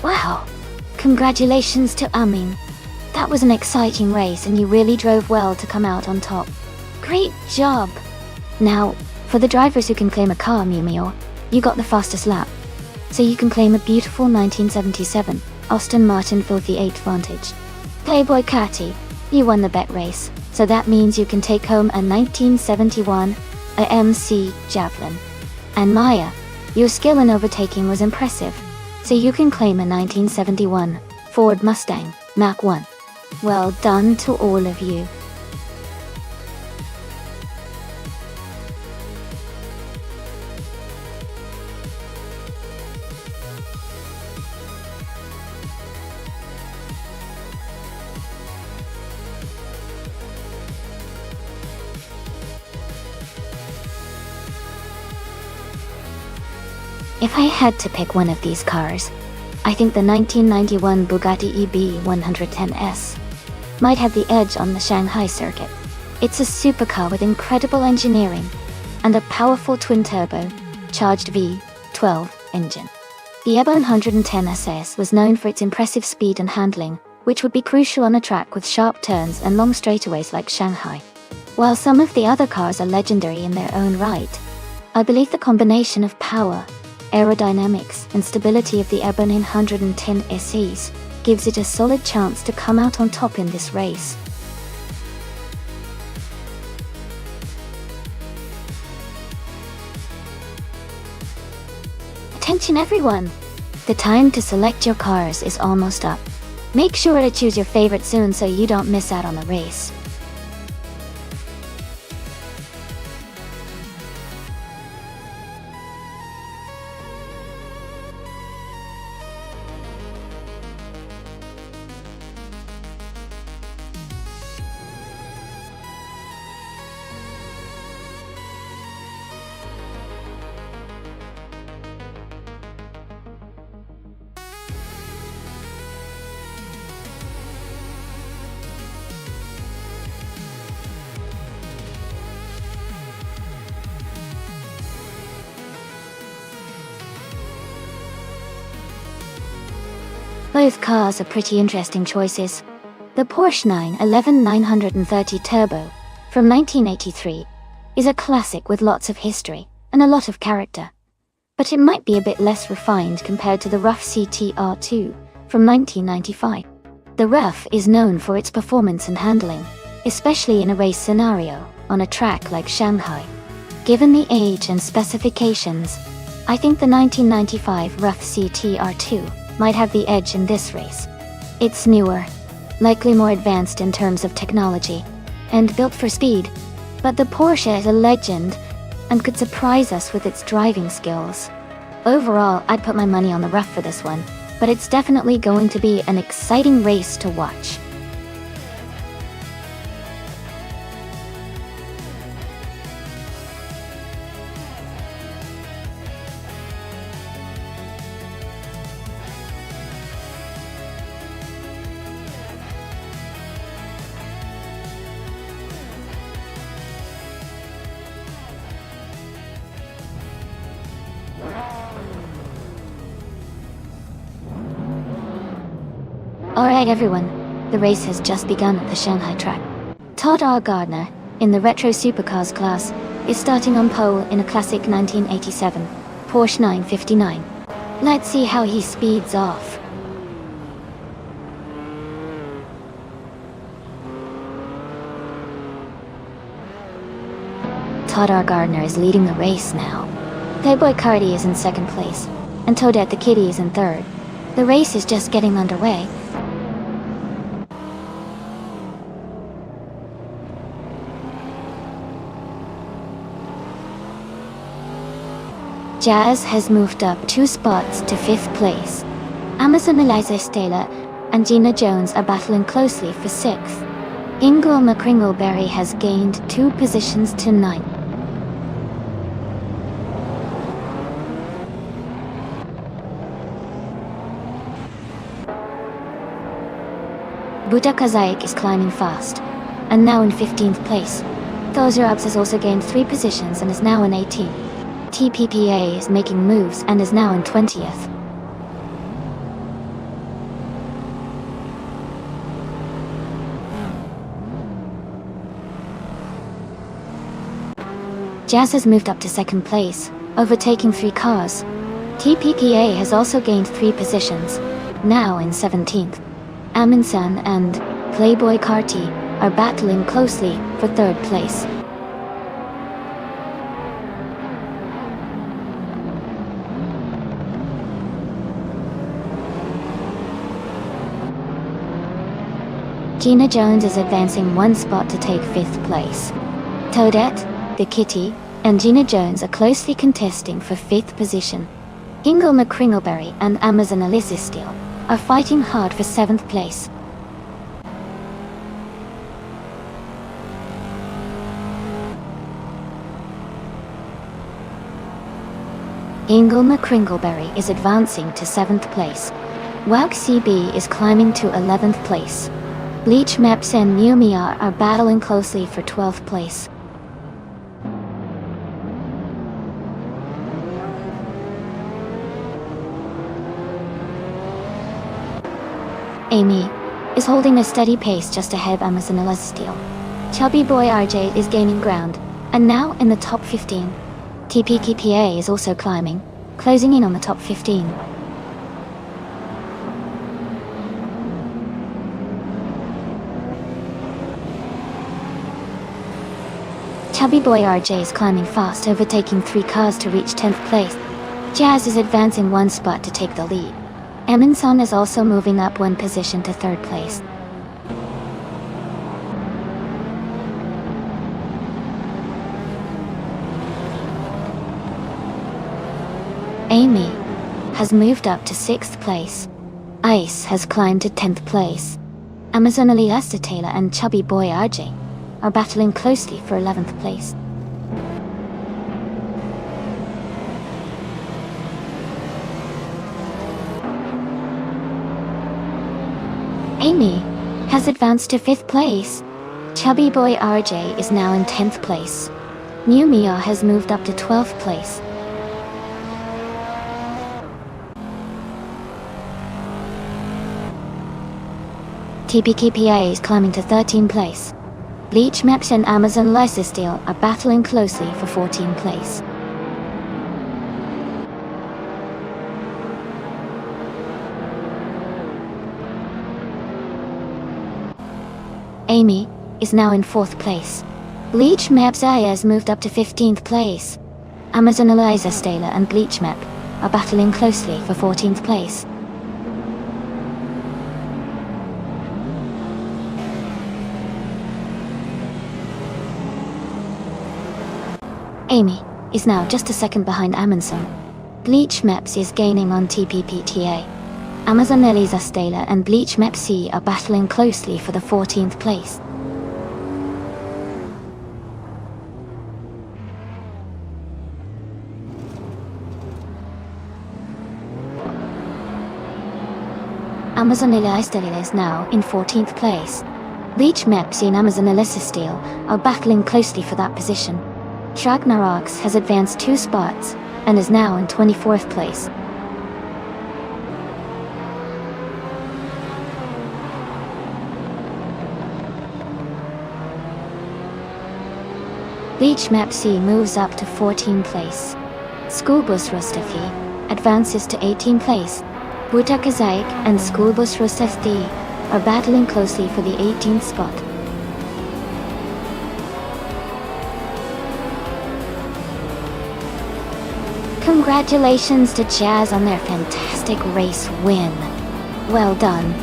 Wow! Congratulations to Amin. That was an exciting race and you really drove well to come out on top. Great job! Now, for the drivers who can claim a car, Mimio, you got the fastest lap. So you can claim a beautiful 1977 Aston Martin Filthy 8 Vantage. Playboy Catty, you won the bet race, so that means you can take home a 1971 AMC Javelin. And Maya, your skill in overtaking was impressive, so you can claim a 1971 Ford Mustang Mach 1. Well done to all of you. If I had to pick one of these cars, I think the 1991 Bugatti EB110S might have the edge on the Shanghai circuit. It's a supercar with incredible engineering and a powerful twin-turbo, charged V12 engine. The EB110SS was known for its impressive speed and handling, which would be crucial on a track with sharp turns and long straightaways like Shanghai. While some of the other cars are legendary in their own right, I believe the combination of power, aerodynamics, and stability of the EB110 SEs gives it a solid chance to come out on top in this race. Attention everyone! The time to select your cars is almost up. Make sure to choose your favorite soon so you don't miss out on the race. Both cars are pretty interesting choices. The Porsche 911 930 Turbo from 1983 is a classic with lots of history and a lot of character. But it might be a bit less refined compared to the RUF CTR2 from 1995. The RUF is known for its performance and handling, especially in a race scenario on a track like Shanghai. Given the age and specifications, I think the 1995 RUF CTR2 might have the edge in this race. It's newer, likely more advanced in terms of technology, and built for speed, but the Porsche is a legend and could surprise us with its driving skills. Overall, I'd put my money on the RUF for this one, but it's definitely going to be an exciting race to watch. Alright everyone, the race has just begun at the Shanghai track. Todd R. Gardner, in the Retro Supercars class, is starting on pole in a classic 1987 Porsche 959. Let's see how he speeds off. Todd R. Gardner is leading the race now. Playboy Cardi is in second place, and Toadette the Kitty is in third. The race is just getting underway. Jazz has moved up 2 spots to 5th place. Amazon Eliza Stala and Gina Jones are battling closely for 6th. Ingle McCringleberry has gained 2 positions to 9th. Buda Kazayek is climbing fast, and now in 15th place. Thozerabs has also gained 3 positions and is now in 18th. TPPA is making moves and is now in 20th. Jazz has moved up to second place, overtaking 3 cars. TPPA has also gained 3 positions, now in 17th. Aminsan and Playboy Carti are battling closely for 3rd place. Gina Jones is advancing 1 spot to take 5th place. Toadette, the Kitty, and Gina Jones are closely contesting for 5th position. Ingle McCringleberry and Amazon Alyssa Steele are fighting hard for 7th place. Ingle McCringleberry is advancing to 7th place. Wag CB is climbing to 11th place. Bleach Maps and New Mia are battling closely for 12th place. Amy is holding a steady pace just ahead of Amazon Alyssa Steele. Chubby Boy RJ is gaining ground, and now in the top 15. TPKPA is also climbing, closing in on the top 15. Chubby Boy RJ is climbing fast, overtaking 3 cars to reach 10th place. Jazz is advancing 1 spot to take the lead. Eminson is also moving up 1 position to 3rd place. Amy has moved up to 6th place. Ice has climbed to 10th place. Amazon Alyssa Taylor and Chubby Boy RJ are battling closely for 11th place. Amy has advanced to 5th place. Chubby Boy RJ is now in 10th place. New Mia has moved up to 12th place. TPKPA is climbing to 13th place. Bleach Maps and Amazon Alyssa Steele are battling closely for 14th place. Amy is now in 4th place. Bleach Maps has moved up to 15th place. Amazon Alyssa Steele and Bleach Map are battling closely for 14th place. Amy is now just a second behind Amazon. Bleach Maps is gaining on TPPTA. Amazon Alyssa Steele and Bleach Map C are battling closely for the 14th place. Amazon Alyssa Steele is now in 14th place. Bleach Map C and Amazon Alyssa Steele are battling closely for that position. Shagnarox has advanced 2 spots and is now in 24th place. Bleach Map C moves up to 14th place. Schoolbus Rustafi advances to 18th place. Buta Kazaik and Schoolbus Rustafi are battling closely for the 18th spot. Congratulations to Jazz on their fantastic race win. Well done.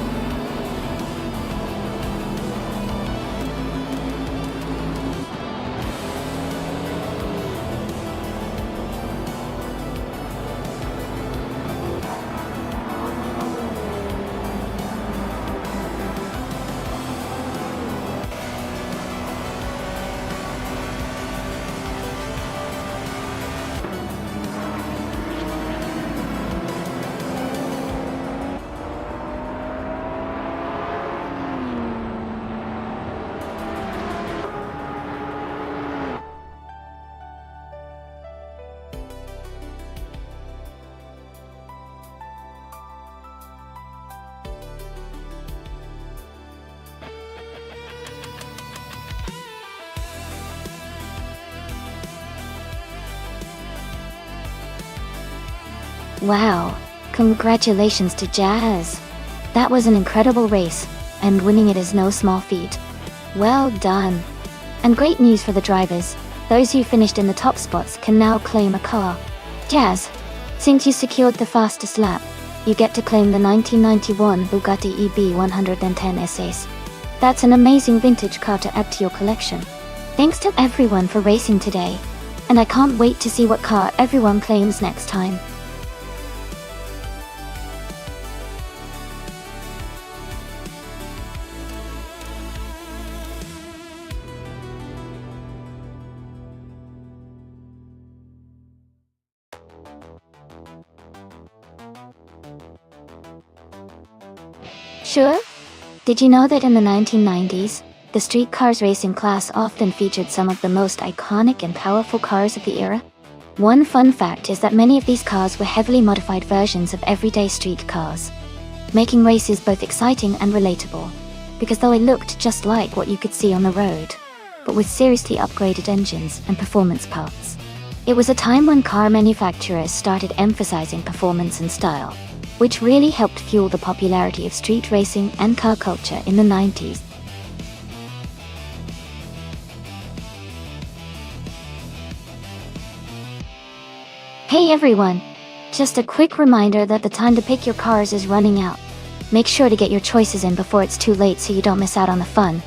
Wow, congratulations to Jazz. That was an incredible race, and winning it is no small feat. Well done. And great news for the drivers. Those who finished in the top spots can now claim a car. Jazz, since you secured the fastest lap, you get to claim the 1991 Bugatti EB 110 SS. That's an amazing vintage car to add to your collection. Thanks to everyone for racing today, and I can't wait to see what car everyone claims next time. Sure? Did you know that in the 1990s, the street cars racing class often featured some of the most iconic and powerful cars of the era? One fun fact is that many of these cars were heavily modified versions of everyday street cars, making races both exciting and relatable, because though it looked just like what you could see on the road, but with seriously upgraded engines and performance parts. It was a time when car manufacturers started emphasizing performance and style, which really helped fuel the popularity of street racing and car culture in the 90s. Hey everyone! Just a quick reminder that the time to pick your cars is running out. Make sure to get your choices in before it's too late so you don't miss out on the fun.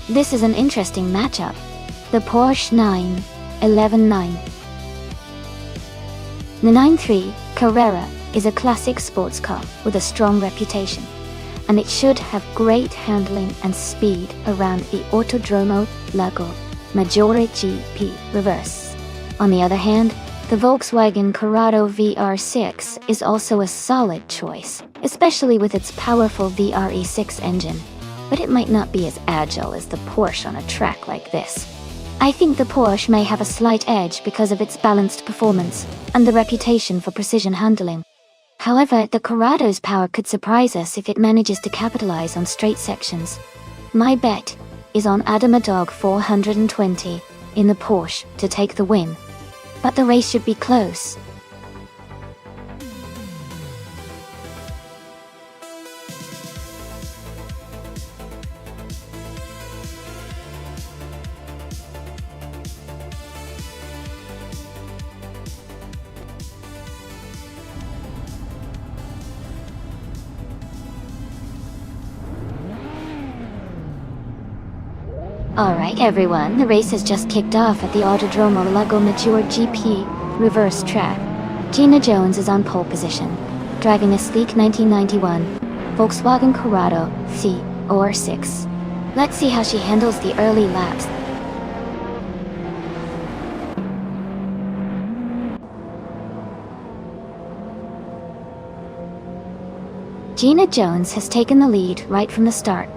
This is an interesting matchup. The Porsche 911. The 93 Carrera is a classic sports car with a strong reputation, and it should have great handling and speed around the Autodromo Lago Maggiore GP reverse. On the other hand, the Volkswagen Corrado VR6 is also a solid choice, especially with its powerful VRE6 engine. But it might not be as agile as the Porsche on a track like this. I think the Porsche may have a slight edge because of its balanced performance and the reputation for precision handling. However, the Corrado's power could surprise us if it manages to capitalize on straight sections. My bet is on Adamadog 420 in the Porsche to take the win. But the race should be close. Alright everyone, the race has just kicked off at the Autodromo Lago Maggiore GP reverse track. Gina Jones is on pole position, driving a sleek 1991 Volkswagen Corrado CR6. Let's see how she handles the early laps. Gina Jones has taken the lead right from the start.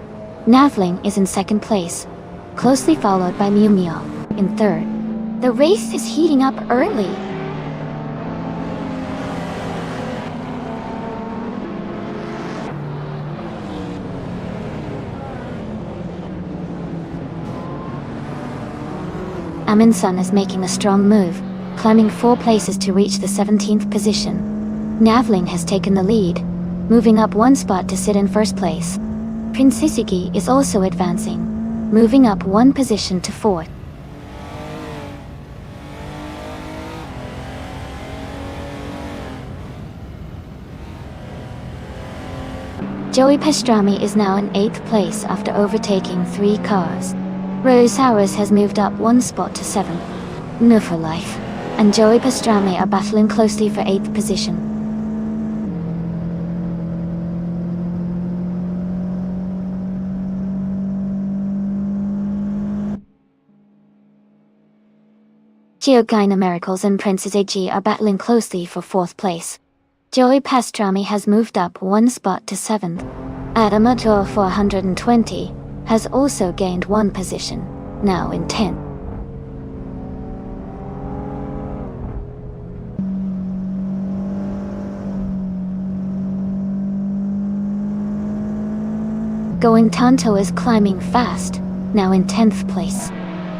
Navling is in second place, closely followed by Miu Miu in third. The race is heating up early. Amundsen is making a strong move, climbing 4 places to reach the 17th position. Navling has taken the lead, moving up 1 spot to sit in first place. Prince Hisugi is also advancing, moving up one position to 4th. Joey Pastrami is now in 8th place after overtaking 3 cars. Rose Harris has moved up 1 spot to 7th. No for life. And Joey Pastrami are battling closely for 8th position. Geogina Miracles and Princess AG are battling closely for 4th place. Joey Pastrami has moved up 1 spot to 7th. Adamotor 420 has also gained 1 position, now in 10th. Going Tanto is climbing fast, now in 10th place.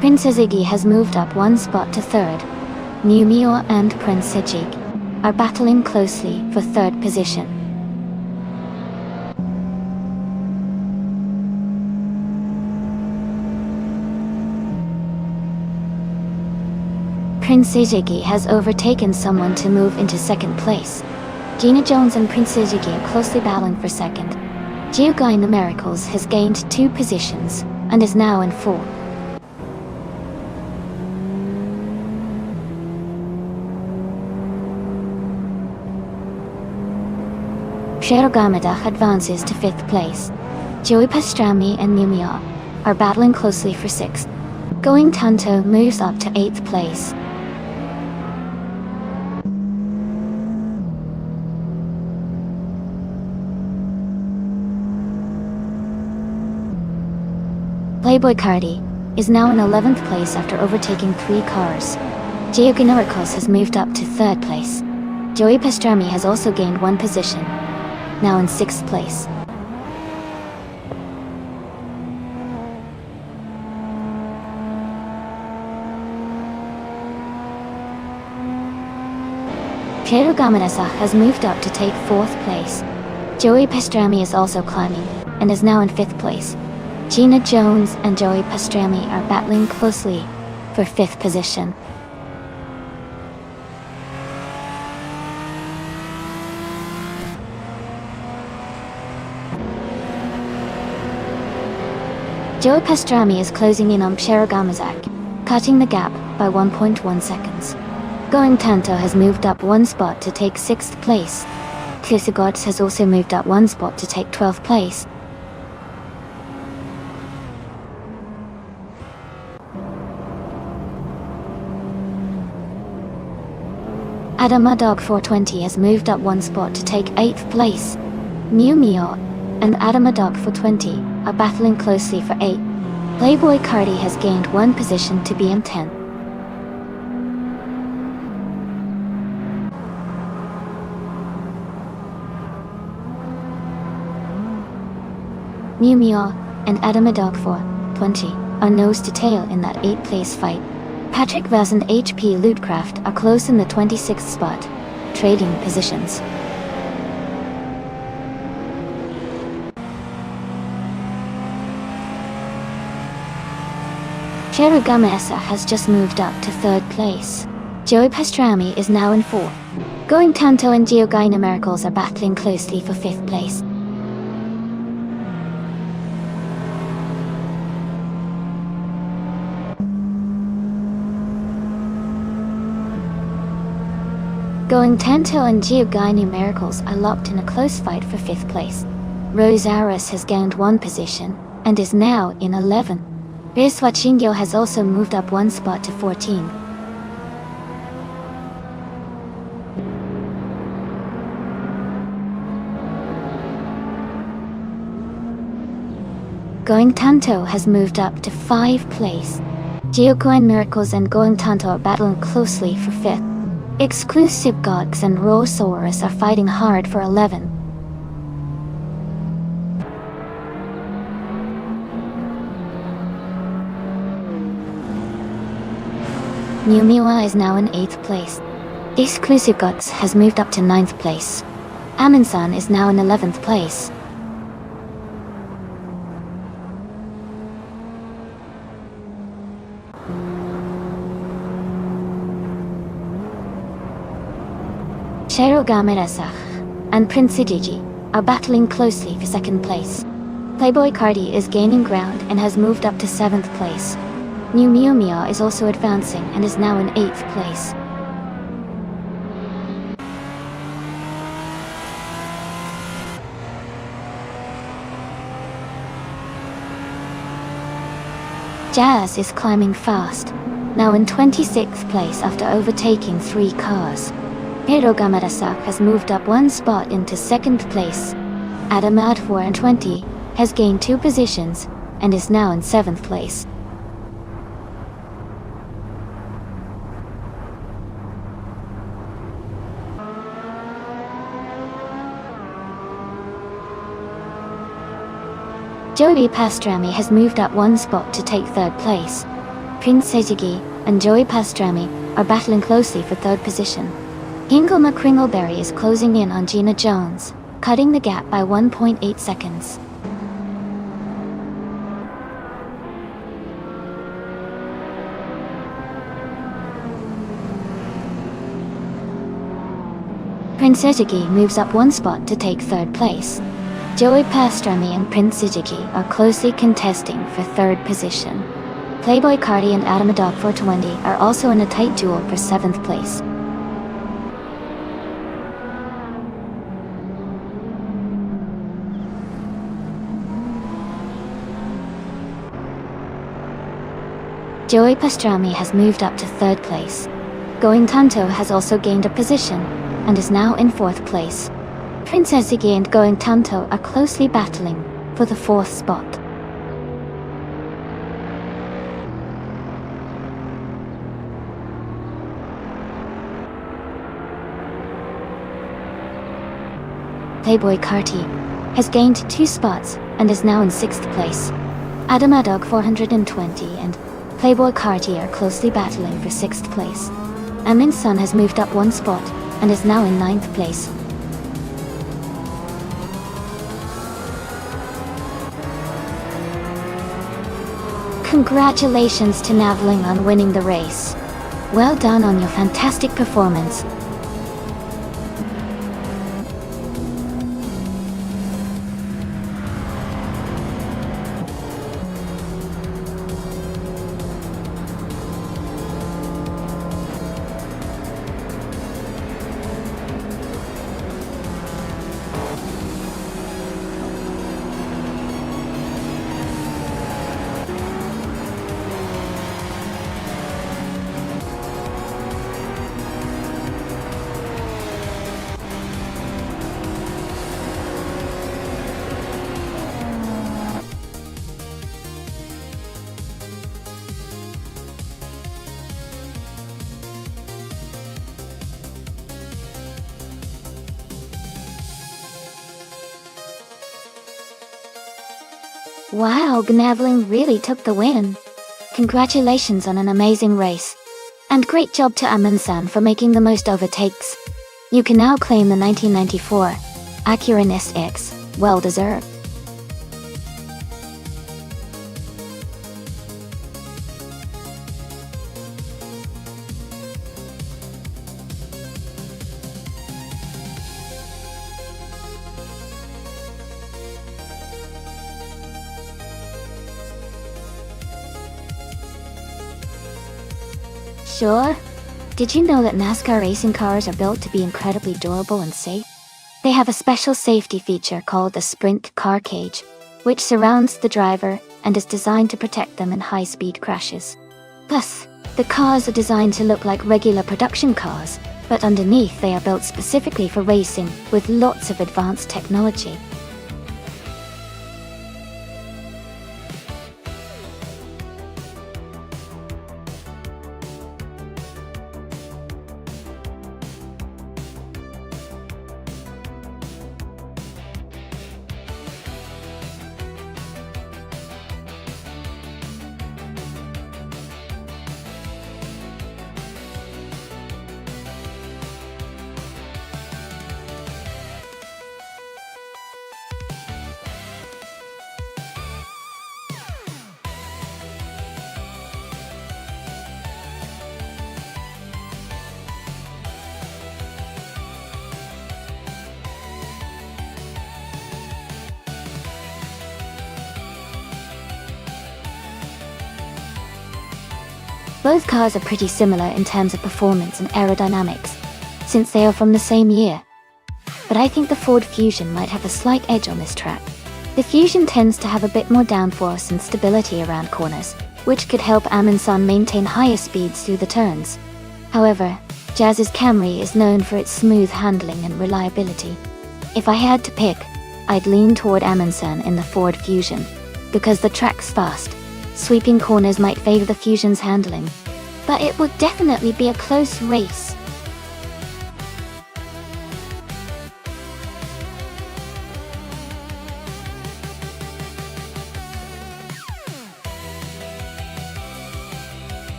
Princess Iggy has moved up 1 spot to 3rd. Numio and Prince Sejig are battling closely for 3rd position. Prince Sejigi has overtaken someone to move into 2nd place. Gina Jones and Prince Sejigi are closely battling for 2nd. Geogina Miracles has gained 2 positions and is now in 4th. Sherogamada advances to 5th place. Joey Pastrami and Numia are battling closely for 6th. Going Tanto moves up to 8th place. Playboy Cardi is now in 11th place after overtaking 3 cars. Geogina Miracles has moved up to 3rd place. Joey Pastrami has also gained 1 position, now in 6th place. Piero Gamanesa has moved up to take 4th place. Joey Pastrami is also climbing, and is now in 5th place. Gina Jones and Joey Pastrami are battling closely for 5th position. Joey Pastrami is closing in on Piero Gamazak, cutting the gap by 1.1 seconds. Going Tanto has moved up 1 spot to take 6th place. Klisigods has also moved up 1 spot to take 12th place. Adamadog 420 has moved up 1 spot to take 8th place. Mew Mio and Adamadog 420 are battling closely for 8th. Playboy Cardi has gained 1 position to be in 10th. Mew Mio and Adamadog 420 are nose to tail in that 8th place fight. Patrick Vaz and HP Lootcraft are close in the 26th spot, trading positions. Cherugamesa has just moved up to 3rd place. Joey Pastrami is now in 4th. Going Tanto and Geogina Miracles are battling closely for 5th place. Going Tanto and Geogina Miracles are locked in a close fight for 5th place. Rose Aris has gained 1 position, and is now in 11th. Biswachingyo has also moved up 1 spot to 14. Going Tanto has moved up to 5th place. Geocoin Miracles and Going Tanto are battling closely for 5th. Exclusive Gods and Rosaurus are fighting hard for 11th. Numiwa is now in 8th place. Exclusive Gods has moved up to 9th place. Aminsan is now in 11th place. Gamerasach and Prince Ijiji are battling closely for second place. Playboy Cardi is gaining ground and has moved up to 7th place. New Miu is also advancing and is now in 8th place. Jazz is climbing fast, now in 26th place after overtaking 3 cars. Gamerasak has moved up 1 spot into 2nd place. Adamad 4 and 20 has gained 2 positions and is now in 7th place. Joey Pastrami has moved up 1 spot to take 3rd place. Prince Sejigi and Joey Pastrami are battling closely for 3rd position. Hingle McCringleberry is closing in on Gina Jones, cutting the gap by 1.8 seconds. Prince Sejigi moves up 1 spot to take 3rd place. Joey Pastrami and Prince Sejigi are closely contesting for 3rd position. Playboy Cardi and Adamadog 420 are also in a tight duel for 7th place. Joey Pastrami has moved up to 3rd place. Going Tanto has also gained a position and is now in 4th place. Princess Ziggy and Going Tanto are closely battling for the 4th spot. Playboy Carti has gained 2 spots and is now in 6th place. Adamadog 420 and Playboy Carti are closely battling for 6th place. Amin Sun has moved up 1 spot and is now in 9th place. Congratulations to Navling on winning the race. Well done on your fantastic performance. Wow, Gnavling really took the win. Congratulations on an amazing race. And great job to Amin-san for making the most overtakes. You can now claim the 1994 Acura NSX, well deserved. Sure. Did you know that NASCAR racing cars are built to be incredibly durable and safe? They have a special safety feature called the Sprint Car Cage, which surrounds the driver and is designed to protect them in high-speed crashes. Plus, the cars are designed to look like regular production cars, but underneath they are built specifically for racing with lots of advanced technology. Both cars are pretty similar in terms of performance and aerodynamics, since they are from the same year. But I think the Ford Fusion might have a slight edge on this track. The Fusion tends to have a bit more downforce and stability around corners, which could help Amundsen maintain higher speeds through the turns. However, Jazz's Camry is known for its smooth handling and reliability. If I had to pick, I'd lean toward Amundsen in the Ford Fusion, because the track's fast. Sweeping corners might favor the Fusion's handling, but it would definitely be a close race.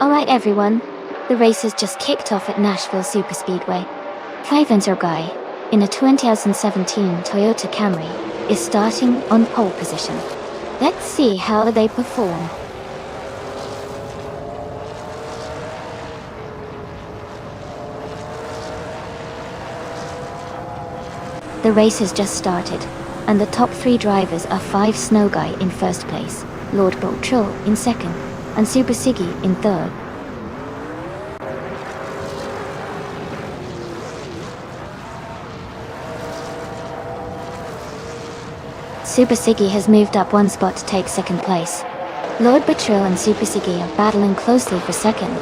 Alright everyone, the race has just kicked off at Nashville Superspeedway. Clivenser Guy, in a 2017 Toyota Camry, is starting on pole position. Let's see how they perform. The race has just started, and the top 3 drivers are 5 Snow Guy in first place, Lord Bottrill in second, and Super Siggy in third. Super Siggy has moved up 1 spot to take second place. Lord Bottrill and Super Siggy are battling closely for second.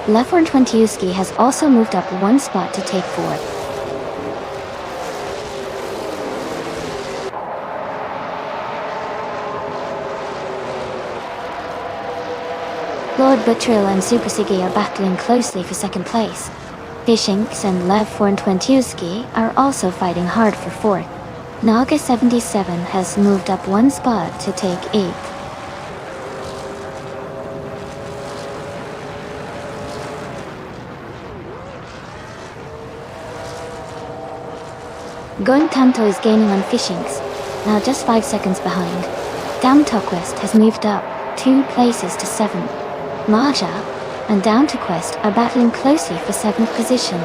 Lefort Twentiuski has also moved up 1 spot to take fourth. Lord Bottrill and Super Siggy are battling closely for second place. Fishinks and Lefort Twentiuski are also fighting hard for fourth. Naga 77 has moved up 1 spot to take 8th. Going Tanto is gaining on Fishinks, now just 5 seconds behind. Down Quest has moved up 2 places to 7th. Maja and Down to Quest are battling closely for 7th position.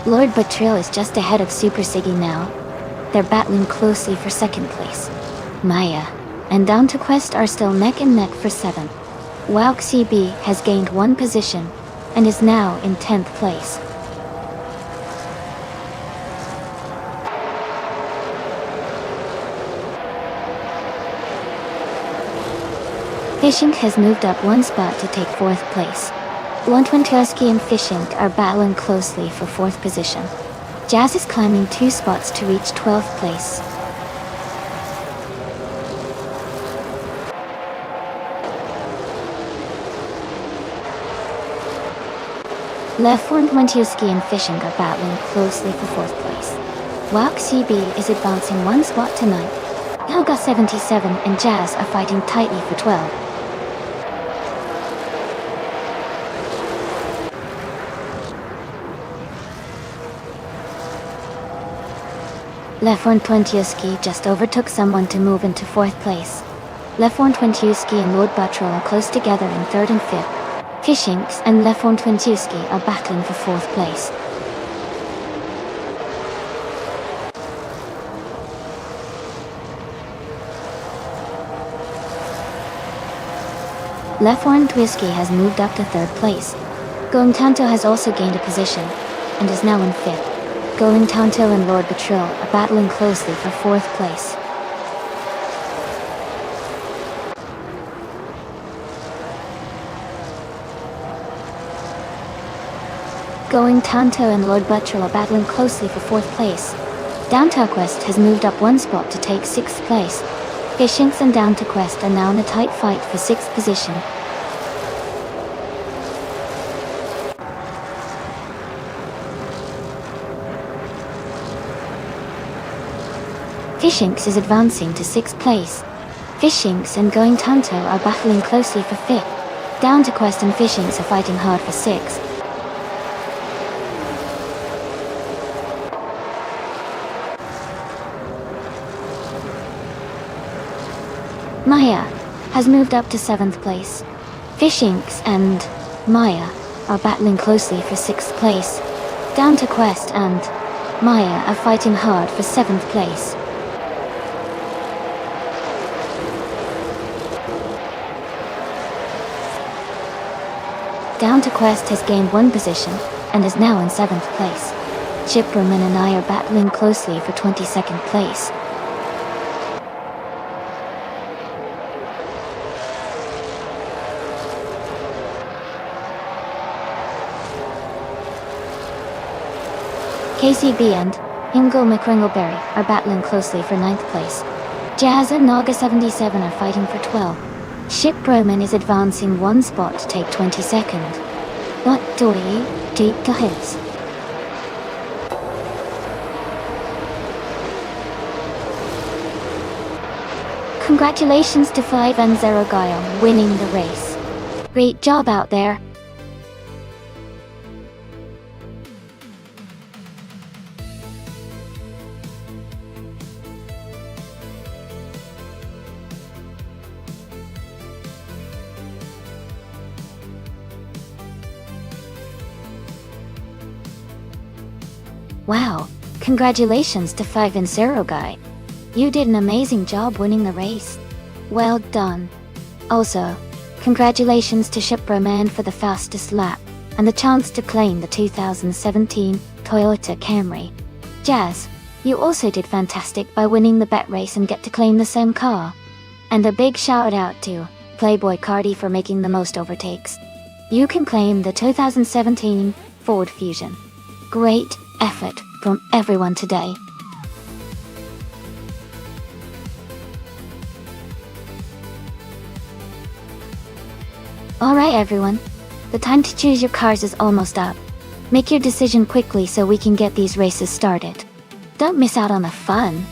Lord Bottrill is just ahead of Super Siggy now. They're battling closely for second place. Maya and Down to Quest are still neck and neck for 7th. Wauk CB has gained 1 position and is now in 10th place. Fishink has moved up 1 spot to take 4th place. Twentiuski and Fishink are battling closely for 4th position. Jazz is climbing 2 spots to reach 12th place. Lefort Twentiuski and Fishink are battling closely for 4th place. Wauk CB is advancing 1 spot to 9th. Helga 77 and Jazz are fighting tightly for 12th. Lefort Twentiuski just overtook someone to move into 4th place. Lefort Twentiuski and Lord Bottrill are close together in 3rd and 5th. Fishinks and Lefort Twentiuski are battling for 4th place. Lefort Twentiuski has moved up to 3rd place. Going Tanto has also gained a position, and is now in 5th. Going Tanto and Lord Bottrill are battling closely for 4th place. Going Tanto and Lord Bottrill are battling closely for 4th place. Down to Quest has moved up 1 spot to take 6th place. Fishinks and Down to Quest are now in a tight fight for 6th position. Fishinks is advancing to 6th place. Fishinks and Going Tanto are battling closely for 5th. Down to Quest and Fishinks are fighting hard for 6th. Maya has moved up to 7th place. Fishinks and Maya are battling closely for 6th place. Down to Quest and Maya are fighting hard for 7th place. Down to Quest has gained 1 position and is now in 7th place. Chiproman and I are battling closely for 22nd place. KCB and Hingle McRingleberry are battling closely for 9th place. Jazz and Naga 77 are fighting for 12. Ship Roman is advancing 1 spot to take 22nd. What do we do to hits? Congratulations to 5 and 0 Guy on winning the race. Great job out there. Wow, congratulations to 5 and 0 Guy. You did an amazing job winning the race. Well done. Also, congratulations to Shiproman for the fastest lap, and the chance to claim the 2017 Toyota Camry. Jazz, you also did fantastic by winning the bet race and get to claim the same car. And a big shout out to Playboy Cardi for making the most overtakes. You can claim the 2017 Ford Fusion. Great effort from everyone today. Alright everyone, the time to choose your cars is almost up. Make your decision quickly so we can get these races started. Don't miss out on the fun.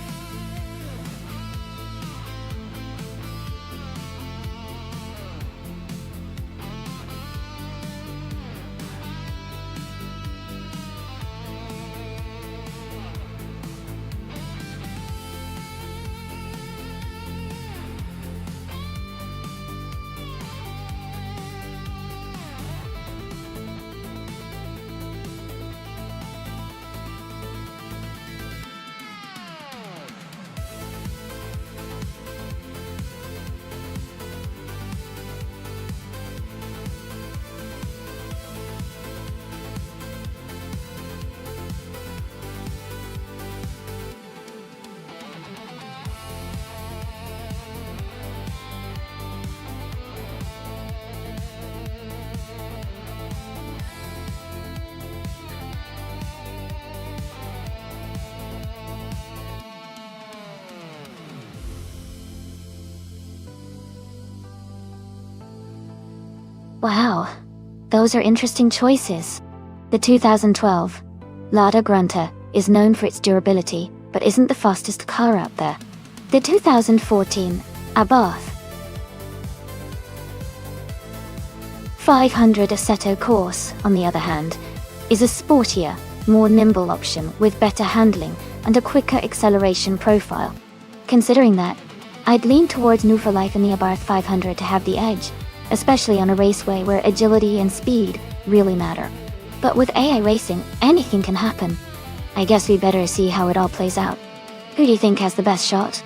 Wow, those are interesting choices. The 2012 Lada Grunta is known for its durability, but isn't the fastest car out there. The 2014 Abarth 500 Assetto Corse, on the other hand, is a sportier, more nimble option with better handling and a quicker acceleration profile. Considering that, I'd lean towards New for Life in the Abarth 500 to have the edge, especially on a raceway where agility and speed really matter. But with AI racing, anything can happen. I guess we better see how it all plays out. Who do you think has the best shot?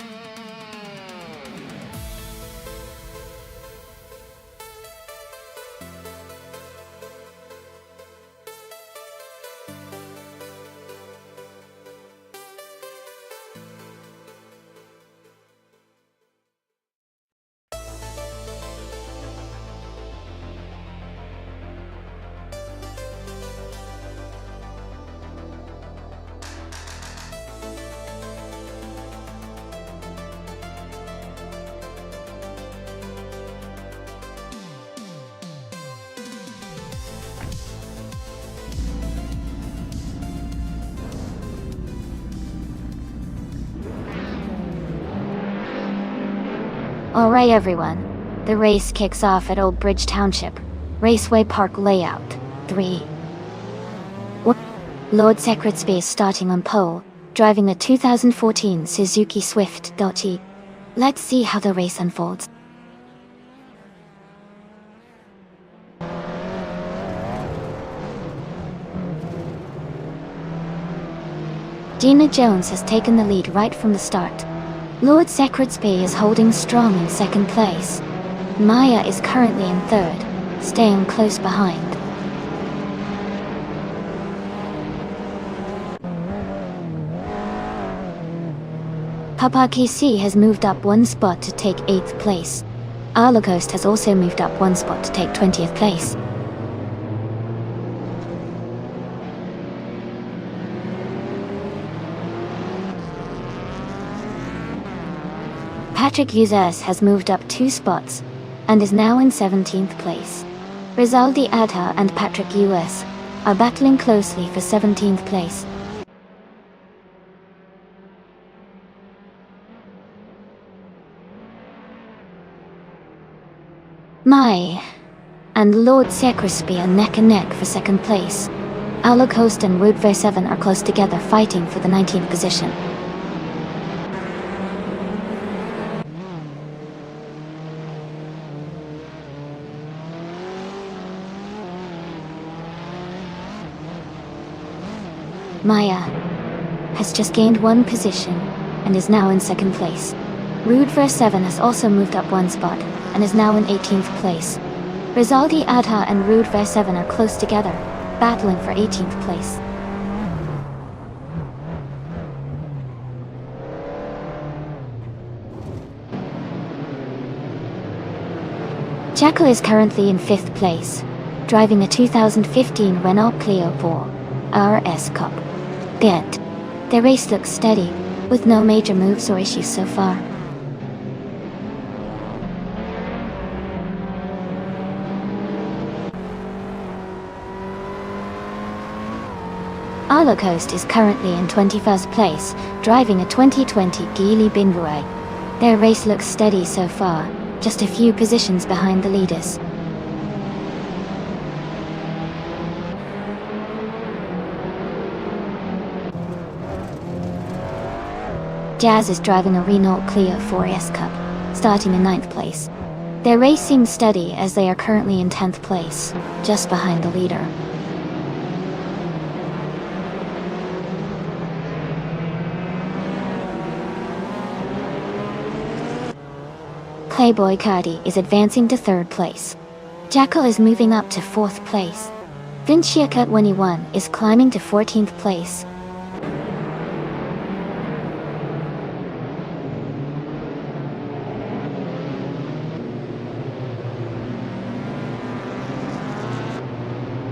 Alright everyone, the race kicks off at Old Bridge Township, Raceway Park Layout, 3. 1. Lord Secretsby is starting on pole, driving a 2014 Suzuki Swift .E. Let's see how the race unfolds. Gina Jones has taken the lead right from the start. Lord Secretsby is holding strong in second place. Maya is currently in third, staying close behind. Papa KC has moved up one spot to take 8th place. Arlacoste has also moved up one spot to take 20th place. Patrick Uzes has moved up 2 spots, and is now in 17th place. Rizaldi Adha and Patrick US are battling closely for 17th place. Mai and Lord Secretsby are neck and neck for second place. Arlacoste and Route V7 are close together fighting for the 19th position. Maya has just gained 1 position and is now in second place. Rude Verse 7 has also moved up 1 spot and is now in 18th place. Rizaldi Adha and Rude Verse 7 are close together, battling for 18th place. Jackal is currently in 5th place, driving a 2015 Renault Clio 4 RS Cup. Yet, their race looks steady, with no major moves or issues so far. Arlacoste is currently in 21st place, driving a 2020 Geely Binbury. Their race looks steady so far, just a few positions behind the leaders. Jazz is driving a Renault Clio 4S Cup, starting in 9th place. Their race seems steady as they are currently in 10th place, just behind the leader. Playboy Cardi is advancing to 3rd place. Jackal is moving up to 4th place. Vinciacut 21 is climbing to 14th place.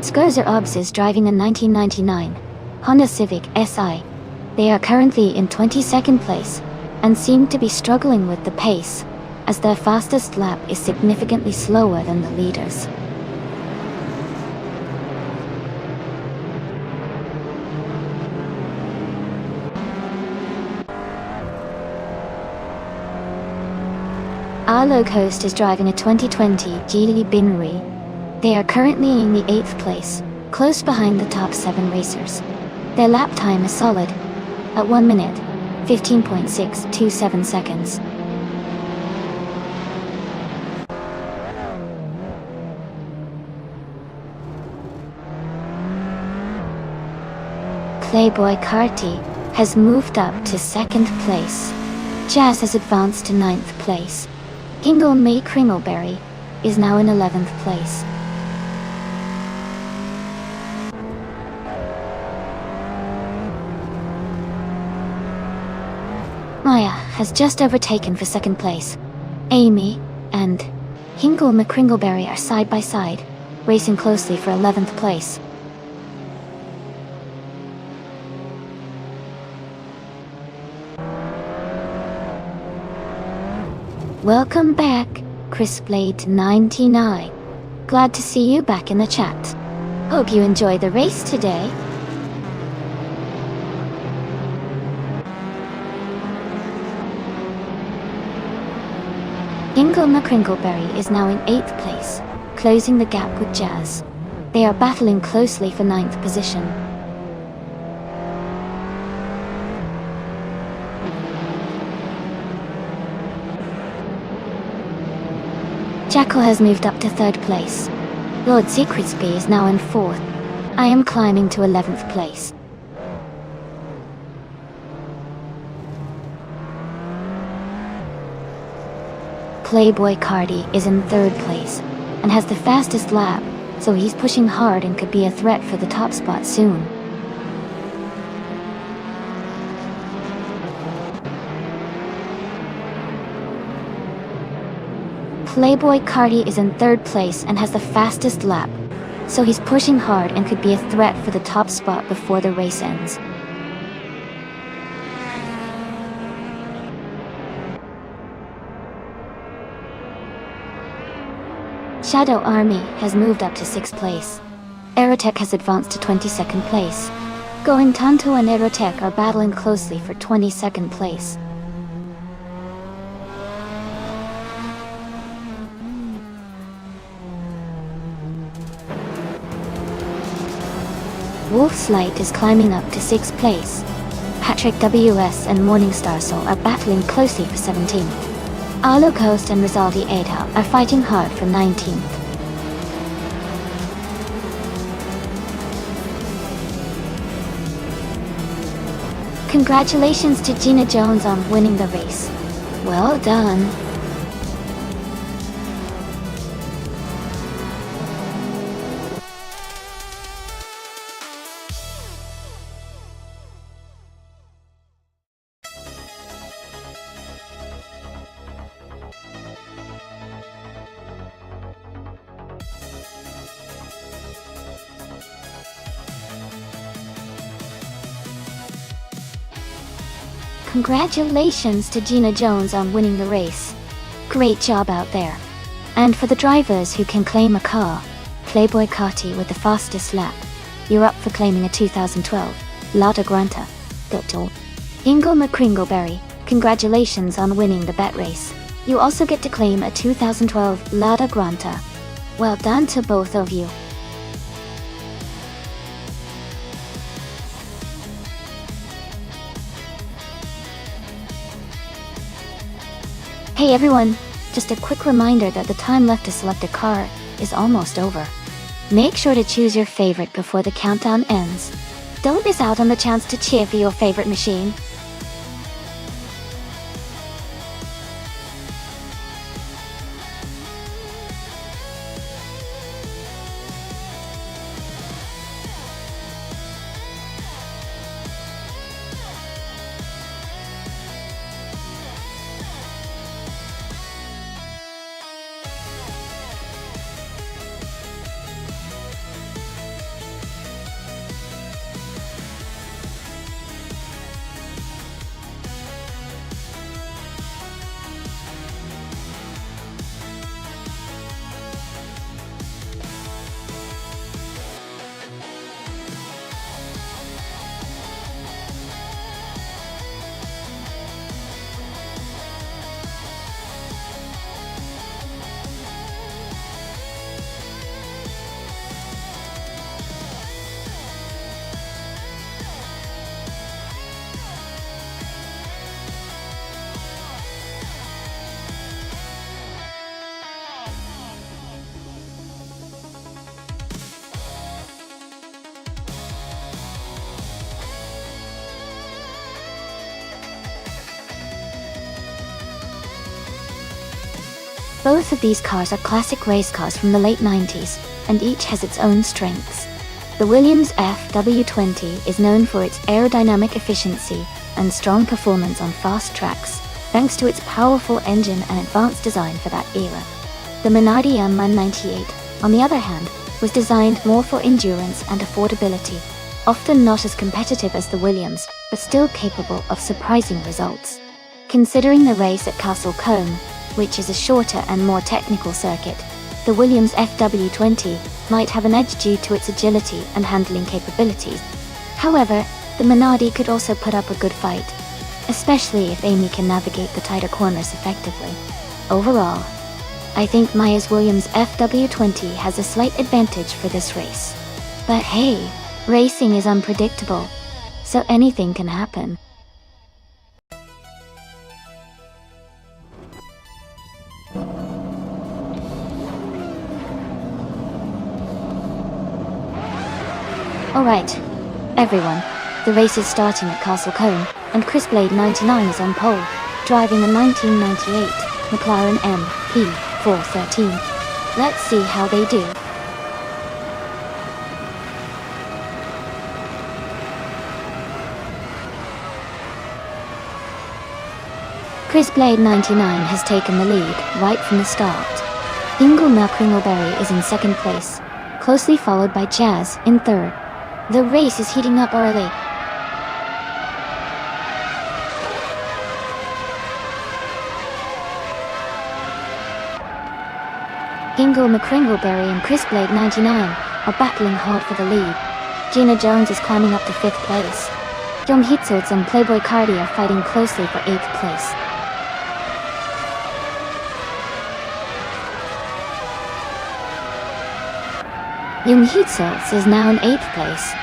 Scozer Obs is driving a 1999 Honda Civic SI. They are currently in 22nd place, and seem to be struggling with the pace, as their fastest lap is significantly slower than the leaders. Arlacoste is driving a 2020 Geely Binbury. They are currently in the 8th place, close behind the top 7 racers. Their lap time is solid, at 1 minute, 15.627 seconds. Playboy Carti has moved up to 2nd place. Jazz has advanced to 9th place. Kingle May Kringleberry is now in 11th place. Maya has just overtaken for 2nd place. Amy and Hinkle McCringleberry are side by side, racing closely for 11th place. Welcome back, ChrisBlade99. Glad to see you back in the chat. Hope you enjoy the race today. Ingle McCringleberry is now in 8th place, closing the gap with Jazz. They are battling closely for 9th position. Jackal has moved up to 3rd place. Lord Secretsby is now in 4th. I am climbing to 11th place. Playboy Cardi is in 3rd place, and has the fastest lap, so he's pushing hard and could be a threat for the top spot soon. Playboy Cardi is in 3rd place and has the fastest lap, so he's pushing hard and could be a threat for the top spot before the race ends. Shadow Army has moved up to 6th place. Aerotech has advanced to 22nd place. Going Tanto and Aerotech are battling closely for 22nd place. Wolf's Light is climbing up to 6th place. Patrick WS and Morningstar Soul are battling closely for 17th. Arlo Coast and Rizaldi Ada are fighting hard for 19th. Congratulations to Gina Jones on winning the race. Well done. Congratulations to Gina Jones on winning the race. Great job out there. And for the drivers who can claim a car, Playboy Carti with the fastest lap. You're up for claiming a 2012 Lada Granta. Ingle McCringleberry, congratulations on winning the bet race. You also get to claim a 2012 Lada Granta. Well done to both of you. Hey everyone, just a quick reminder that the time left to select a car is almost over. Make sure to choose your favorite before the countdown ends. Don't miss out on the chance to cheer for your favorite machine. Both of these cars are classic race cars from the late 90s, and each has its own strengths. The Williams FW20 is known for its aerodynamic efficiency and strong performance on fast tracks, thanks to its powerful engine and advanced design for that era. The Minardi M198, on the other hand, was designed more for endurance and affordability, often not as competitive as the Williams, but still capable of surprising results. Considering the race at Castle Combe, which is a shorter and more technical circuit, the Williams FW20 might have an edge due to its agility and handling capabilities. However, the Minardi could also put up a good fight, especially if Amy can navigate the tighter corners effectively. Overall, I think Myers Williams FW20 has a slight advantage for this race. But hey, racing is unpredictable, so anything can happen. Alright, everyone, the race is starting at Castle Cone, and Chris Blade 99 is on pole, driving a 1998 McLaren MP413. Let's see how they do. Chris Blade 99 has taken the lead right from the start. Ingle Kringleberry is in second place, closely followed by Jazz in third. The race is heating up early. Ingle McCringleberry and Chris Blade 99 are battling hard for the lead. Gina Jones is climbing up to 5th place. Jung Hitzels and Playboy Cardi are fighting closely for 8th place. Jung Hitzels is now in 8th place.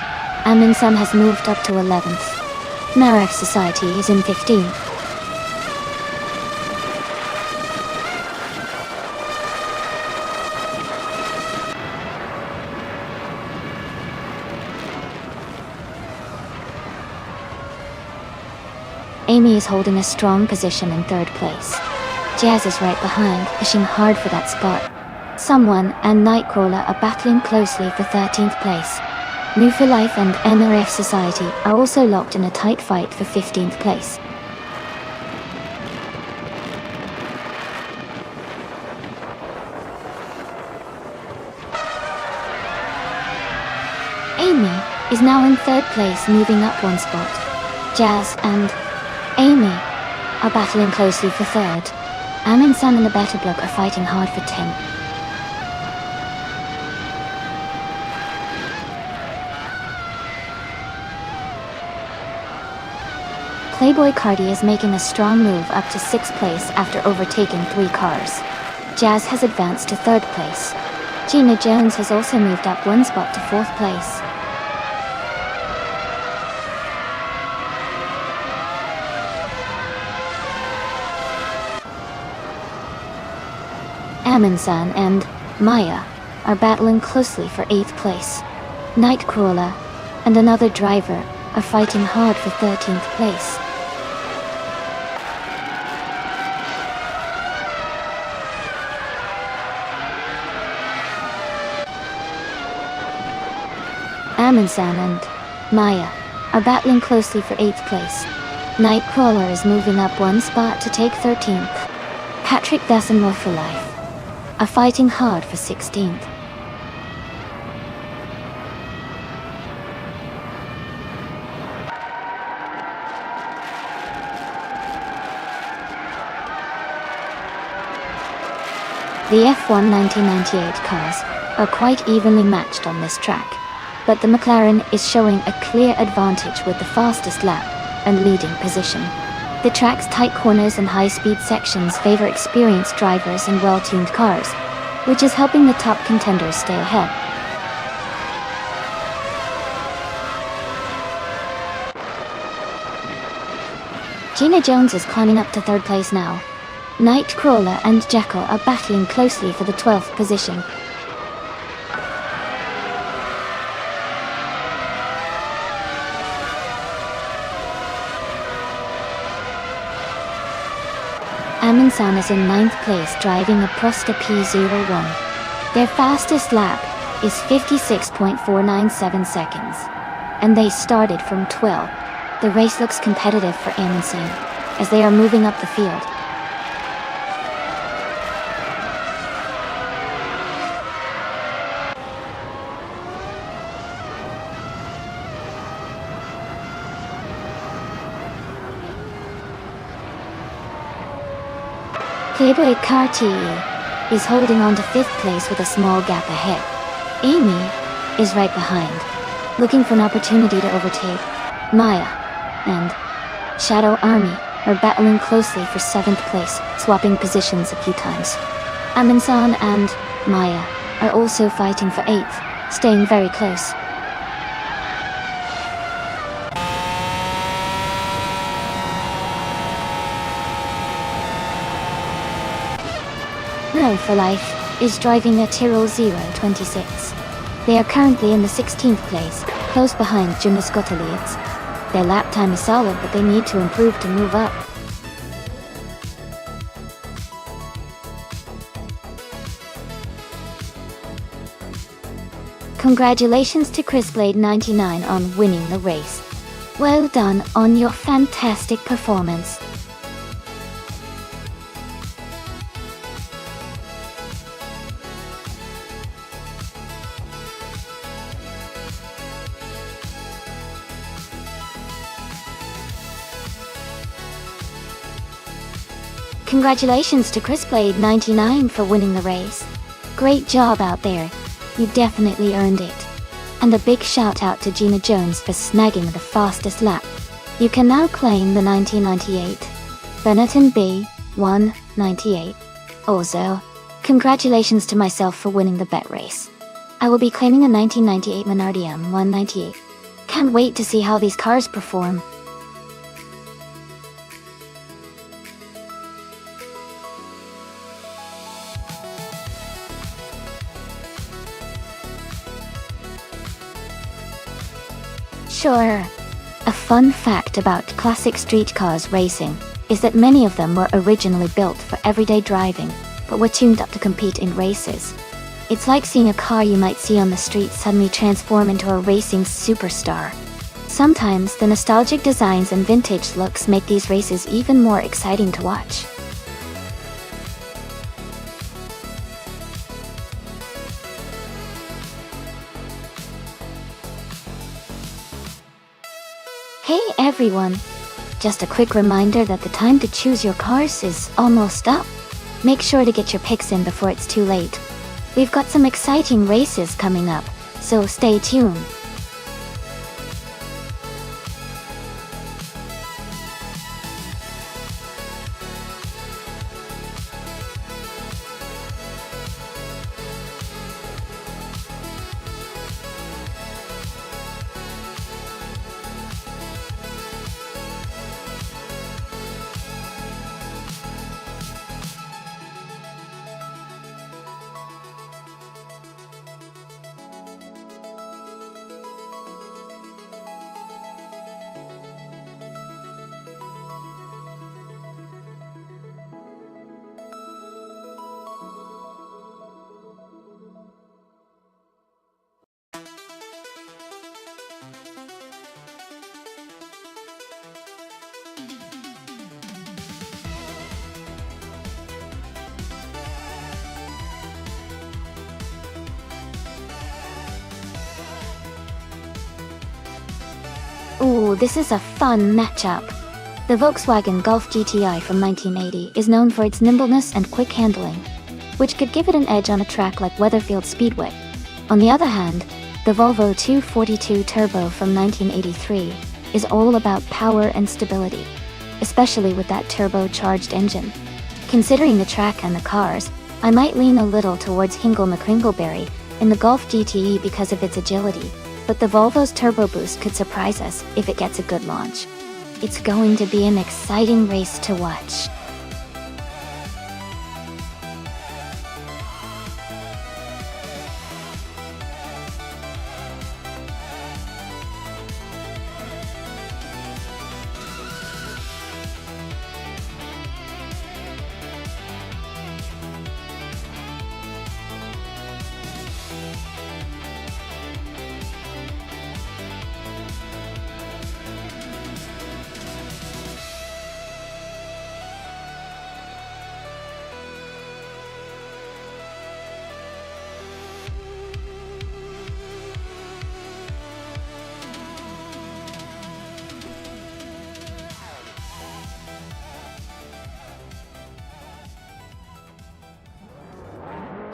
Amundsen has moved up to 11th. Maref Society is in 15th. Amy is holding a strong position in 3rd place. Jazz is right behind, pushing hard for that spot. Someone and Nightcrawler are battling closely for 13th place. New for Life and NRF Society are also locked in a tight fight for 15th place. Amy is now in 3rd place, moving up 1 spot. Jazz and Amy are battling closely for 3rd. Amundsen and the Better Block are fighting hard for 10th. Playboy Cardi is making a strong move up to 6th place after overtaking 3 cars. Jazz has advanced to 3rd place. Gina Jones has also moved up 1 spot to 4th place. Amundsen and Maya are battling closely for 8th place. Nightcrawler and another driver are fighting hard for 13th place. Amundsen and Maya are battling closely for 8th place. Nightcrawler is moving up 1 spot to take 13th. Patrick Bess and More for Life are fighting hard for 16th. The F1 1998 cars are quite evenly matched on this track, but the McLaren is showing a clear advantage with the fastest lap and leading position. The track's tight corners and high-speed sections favor experienced drivers and well-tuned cars, which is helping the top contenders stay ahead. Gina Jones is climbing up to 3rd place now. Nightcrawler and Jekyll are battling closely for the 12th position. Amundsen is in 9th place driving a Prosta P01. Their fastest lap is 56.497 seconds, and they started from 12. The race looks competitive for Amundsen as they are moving up the field. Playboy Carti is holding on to 5th place with a small gap ahead. Amy is right behind, looking for an opportunity to overtake Maya and Shadow Army are battling closely for 7th place, swapping positions a few times. Aminsan and Maya are also fighting for 8th, staying very close. Row for Life is driving a Tyrrell 026. They are currently in the 16th place, close behind Jonas Gottliebs. Their lap time is solid, but they need to improve to move up. Congratulations to ChrisBlade99 on winning the race. Well done on your fantastic performance. Congratulations to ChrisBlade99 for winning the race. Great job out there. You definitely earned it. And a big shout out to Gina Jones for snagging the fastest lap. You can now claim the 1998 Benetton B198. Also, congratulations to myself for winning the bet race. I will be claiming a 1998 Minardi M198. Can't wait to see how these cars perform. Sure. A fun fact about classic street cars racing is that many of them were originally built for everyday driving, but were tuned up to compete in races. It's like seeing a car you might see on the street suddenly transform into a racing superstar. Sometimes the nostalgic designs and vintage looks make these races even more exciting to watch. Hey everyone! Just a quick reminder that the time to choose your cars is almost up. Make sure to get your picks in before it's too late. We've got some exciting races coming up, so stay tuned. Ooh, this is a fun matchup. The Volkswagen Golf GTI from 1980 is known for its nimbleness and quick handling, which could give it an edge on a track like Weatherfield Speedway. On the other hand, the Volvo 242 Turbo from 1983 is all about power and stability, especially with that turbocharged engine. Considering the track and the cars, I might lean a little towards Hingle McCringleberry in the Golf GTE because of its agility, but the Volvo's turbo boost could surprise us if it gets a good launch. It's going to be an exciting race to watch.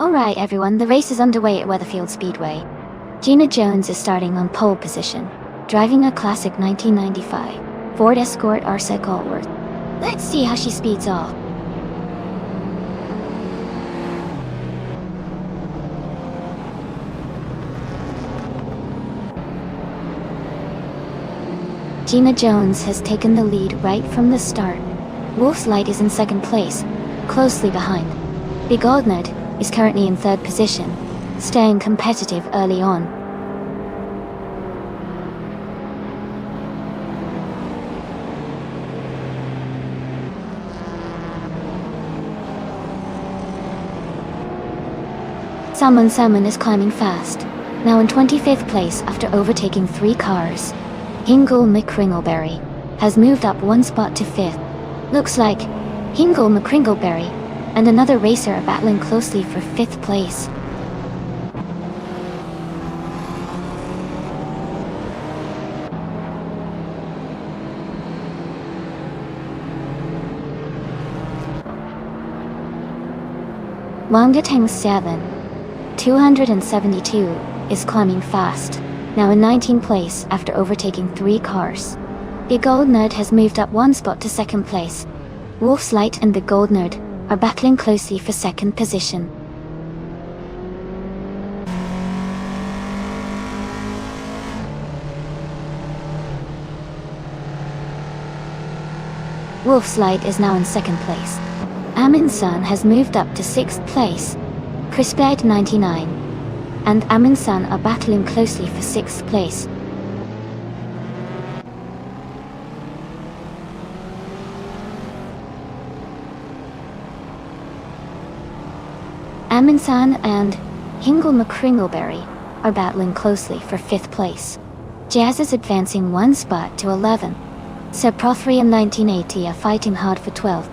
Alright everyone, the race is underway at Weatherfield Speedway. Gina Jones is starting on pole position, driving a classic 1995 Ford Escort RC Allworth. Let's see how she speeds off. Gina Jones has taken the lead right from the start. Wolf's Light is in second place, closely behind. Big Old Nerd is currently in third position, staying competitive early on. Salmon is climbing fast, now in 25th place after overtaking 3 cars. Hingle McCringleberry has moved up 1 spot to 5th. Looks like Hingle McCringleberry and another racer are battling closely for 5th place. Wangatang 272 is climbing fast, now in 19th place after overtaking 3 cars. Big Old Nerd has moved up 1 spot to 2nd place. Wolf's Light and Big Old Nerd are battling closely for 2nd position. Wolf's Light is now in 2nd place. Amin Sun has moved up to 6th place. Crisped 99 and Amin Sun are battling closely for 6th place. Amin Sun and Hingle McCringleberry are battling closely for 5th place. Jazz is advancing 1 spot to 11. Sir Pro3 and 1980 are fighting hard for 12th.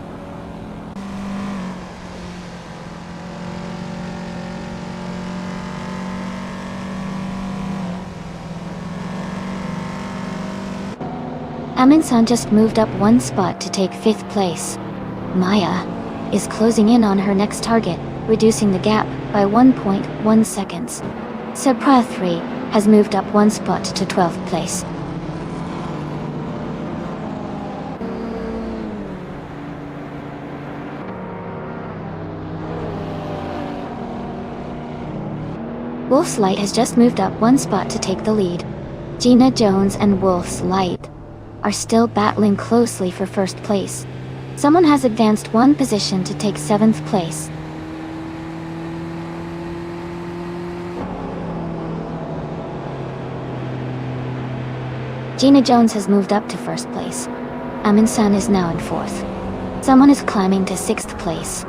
Amin San just moved up 1 spot to take 5th place. Maya is closing in on her next target, reducing the gap by 1.1 seconds. Sir Pro3 has moved up 1 spot to 12th place. Wolf's Light has just moved up 1 spot to take the lead. Gina Jones and Wolf's Light are still battling closely for 1st place. Someone has advanced 1 position to take 7th place. Gina Jones has moved up to 1st place. Amin San is now in 4th. Someone is climbing to 6th place.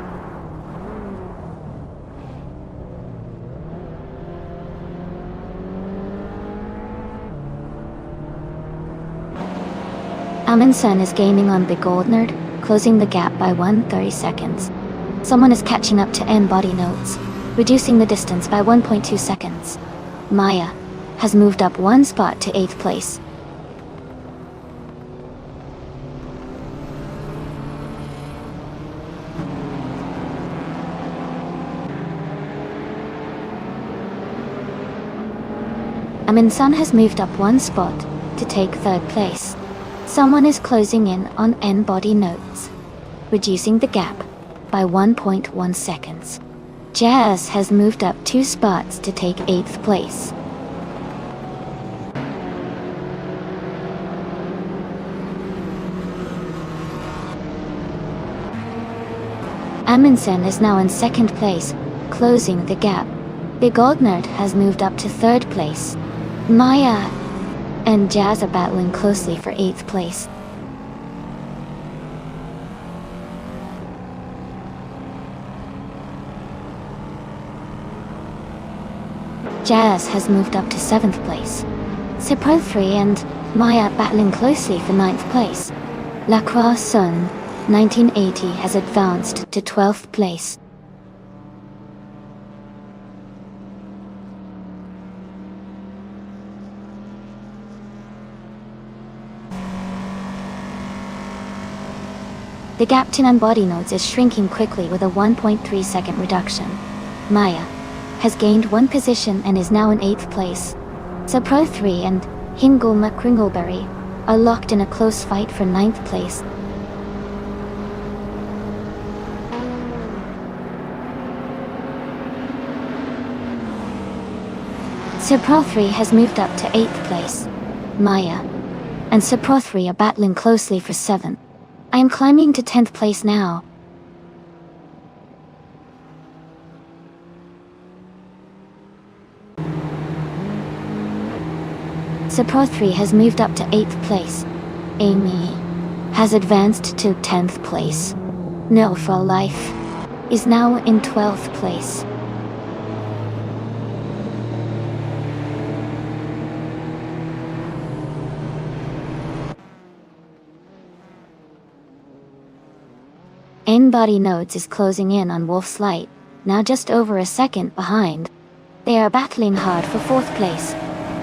Amin Sun is gaining on Big Old Nerd, closing the gap by 130 seconds. Someone is catching up to N Body Notes, reducing the distance by 1.2 seconds. Maya has moved up 1 spot to 8th place. Amin Sun has moved up 1 spot to take 3rd place. Someone is closing in on N Body Notes, reducing the gap by 1.1 seconds. Jazz has moved up 2 spots to take 8th place. Amundsen is now in 2nd place, closing the gap. Big Old Nerd has moved up to 3rd place. Maya and Jazz are battling closely for 8th place. Jazz has moved up to 7th place. Pro3 and Maya battling closely for 9th place. Lacroix Sun 1980 has advanced to 12th place. The gap to non-body nodes is shrinking quickly with a 1.3 second reduction. Maya has gained 1 position and is now in 8th place. Pro3 and Hingle McCringleberry are locked in a close fight for 9th place. Sir Pro 3 has moved up to 8th place. Maya and Sir Pro 3 are battling closely for 7th. I am climbing to 10th place now. Sir Pro 3 has moved up to 8th place. Amy has advanced to 10th place. No for Life is now in 12th place. N-Body Nodes is closing in on Wolf's Light, now just over a second behind. They are battling hard for 4th place.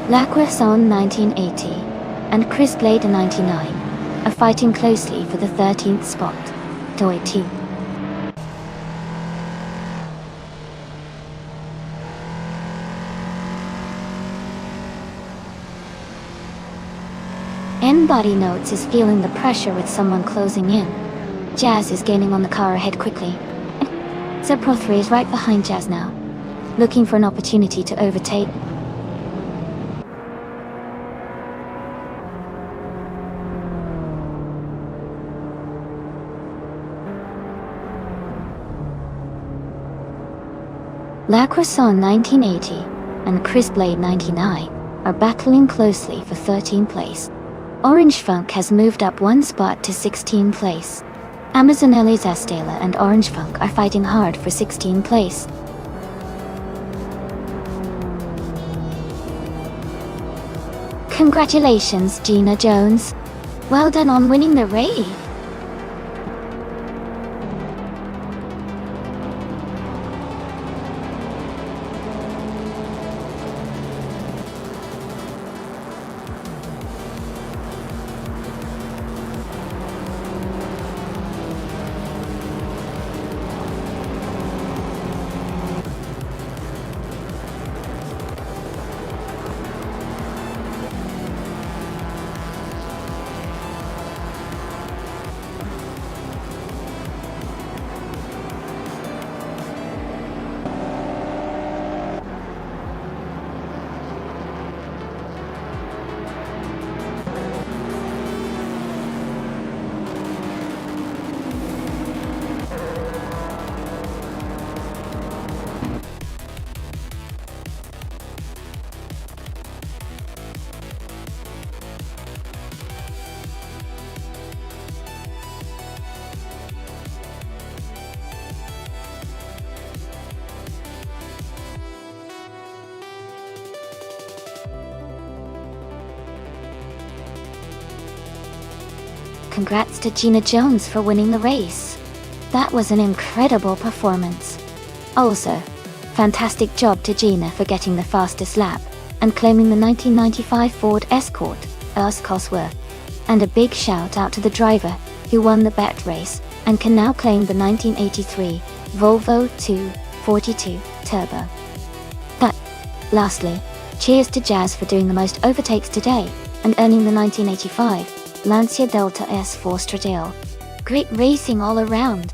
Lacroixon 1980 and Chris Blade 99 are fighting closely for the 13th spot. Toy T. N-Body Notes is feeling the pressure with someone closing in. Jazz is gaining on the car ahead quickly. Sir Pro 3 is right behind Jazz now, looking for an opportunity to overtake. Lacroixon 1980 and Chris Blade 99 are battling closely for 13th place. Orange Funk has moved up 1 spot to 16th place. Amazonelli's Astela and Orange Funk are fighting hard for 16th place. Congratulations, Gina Jones. Well done on winning the race. Congrats to Gina Jones for winning the race. That was an incredible performance. Also, fantastic job to Gina for getting the fastest lap and claiming the 1995 Ford Escort, Urs Cosworth. And a big shout out to the driver who won the bet race and can now claim the 1983 Volvo 242 Turbo. But, lastly, cheers to Jazz for doing the most overtakes today and earning the 1985 Lancia Delta S4 Stradale. Great racing all around.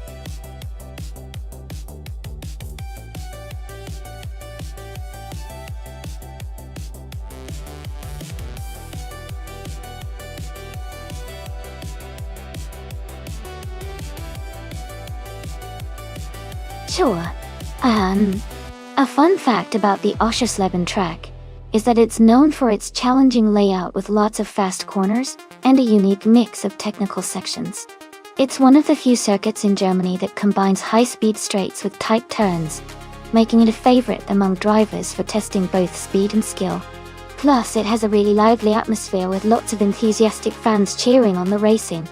Sure. A fun fact about the Oschersleben track is that it's known for its challenging layout with lots of fast corners and a unique mix of technical sections. It's one of the few circuits in Germany that combines high-speed straights with tight turns, making it a favorite among drivers for testing both speed and skill. Plus, it has a really lively atmosphere with lots of enthusiastic fans cheering on the racing.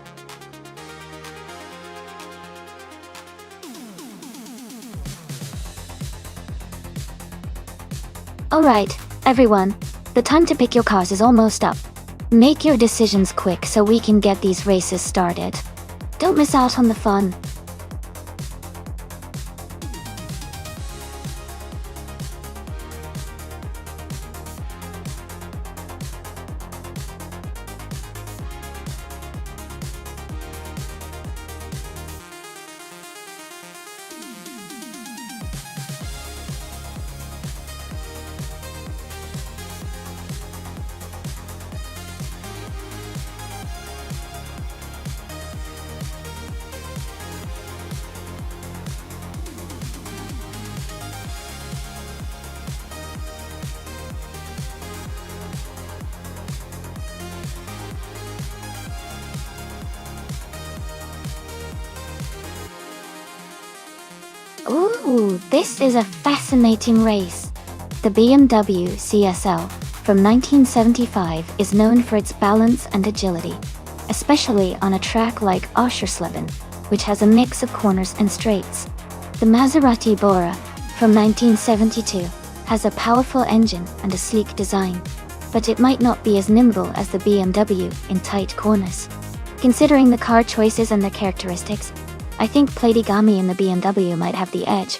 Alright, everyone, the time to pick your cars is almost up. Make your decisions quick so we can get these races started. Don't miss out on the fun. Ooh, this is a fascinating race. The BMW CSL from 1975 is known for its balance and agility, especially on a track like Oschersleben, which has a mix of corners and straights. The Maserati Bora from 1972 has a powerful engine and a sleek design, but it might not be as nimble as the BMW in tight corners. Considering the car choices and their characteristics, I think Platigami in the BMW might have the edge,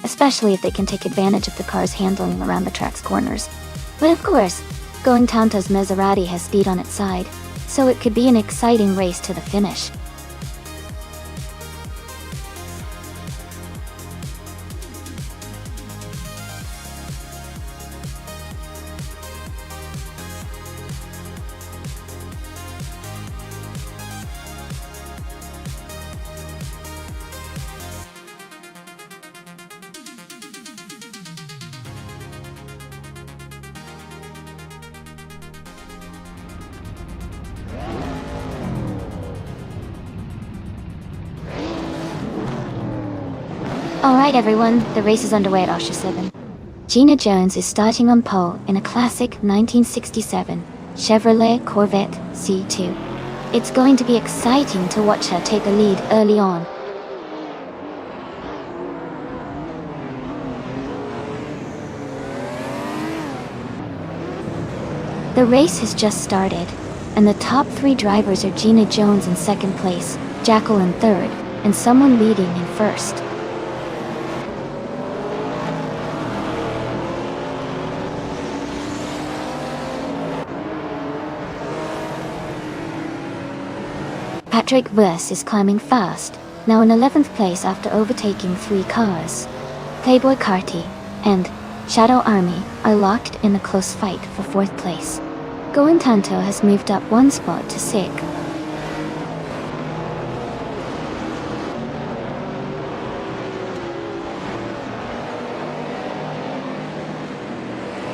especially if they can take advantage of the car's handling around the track's corners. But of course, Going Tanto's Maserati has speed on its side, so it could be an exciting race to the finish. Alright everyone, the race is underway at Oschersleben. Gina Jones is starting on pole in a classic 1967 Chevrolet Corvette C2. It's going to be exciting to watch her take the lead early on. The race has just started, and the top three drivers are Gina Jones in second place, Jackal in third, and someone leading in first. Patrick Verse is climbing fast, now in 11th place after overtaking three cars. Playboy Carti and Shadow Army are locked in a close fight for 4th place. Going Tanto has moved up one spot to 6th.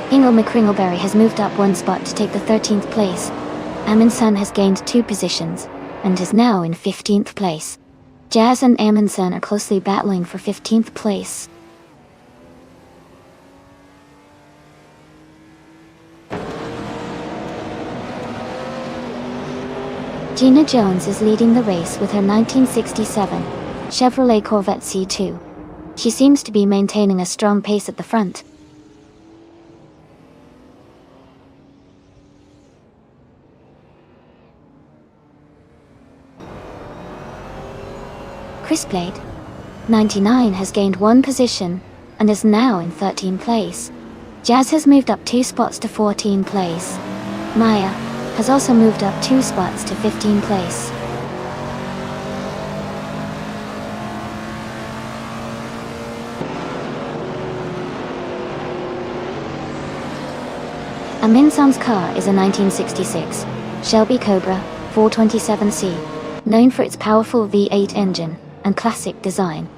Ingo McCringleberry has moved up one spot to take the 13th place. Amundsen has gained 2 positions and is now in 15th place. Jazz and Amundsen are closely battling for 15th place. Gina Jones is leading the race with her 1967 Chevrolet Corvette C2. She seems to be maintaining a strong pace at the front. Chris Blade, 99, has gained 1 position and is now in 13th place. Jazz has moved up 2 spots to 14th place. Maya has also moved up 2 spots to 15th place. Amundsen's car is a 1966 Shelby Cobra 427C, known for its powerful V8 engine and classic design.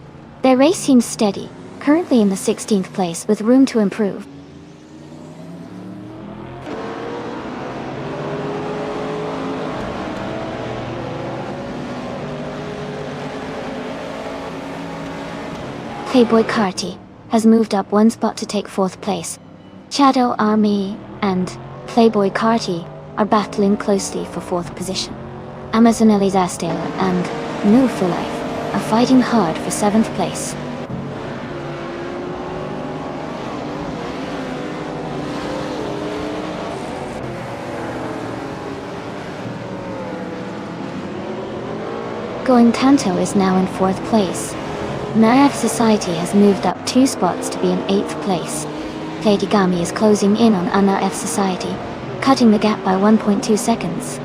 Their race seems steady, currently in the 16th place with room to improve. Playboy Carti has moved up 1 spot to take 4th place. Shadow Army and Playboy Carti are battling closely for 4th position. Amazonelli Zastel and No For Life are fighting hard for 7th place. Going Tanto is now in 4th place. Maraf Society has moved up 2 spots to be in 8th place. Platigami is closing in on Anna Society, cutting the gap by 1.2 seconds.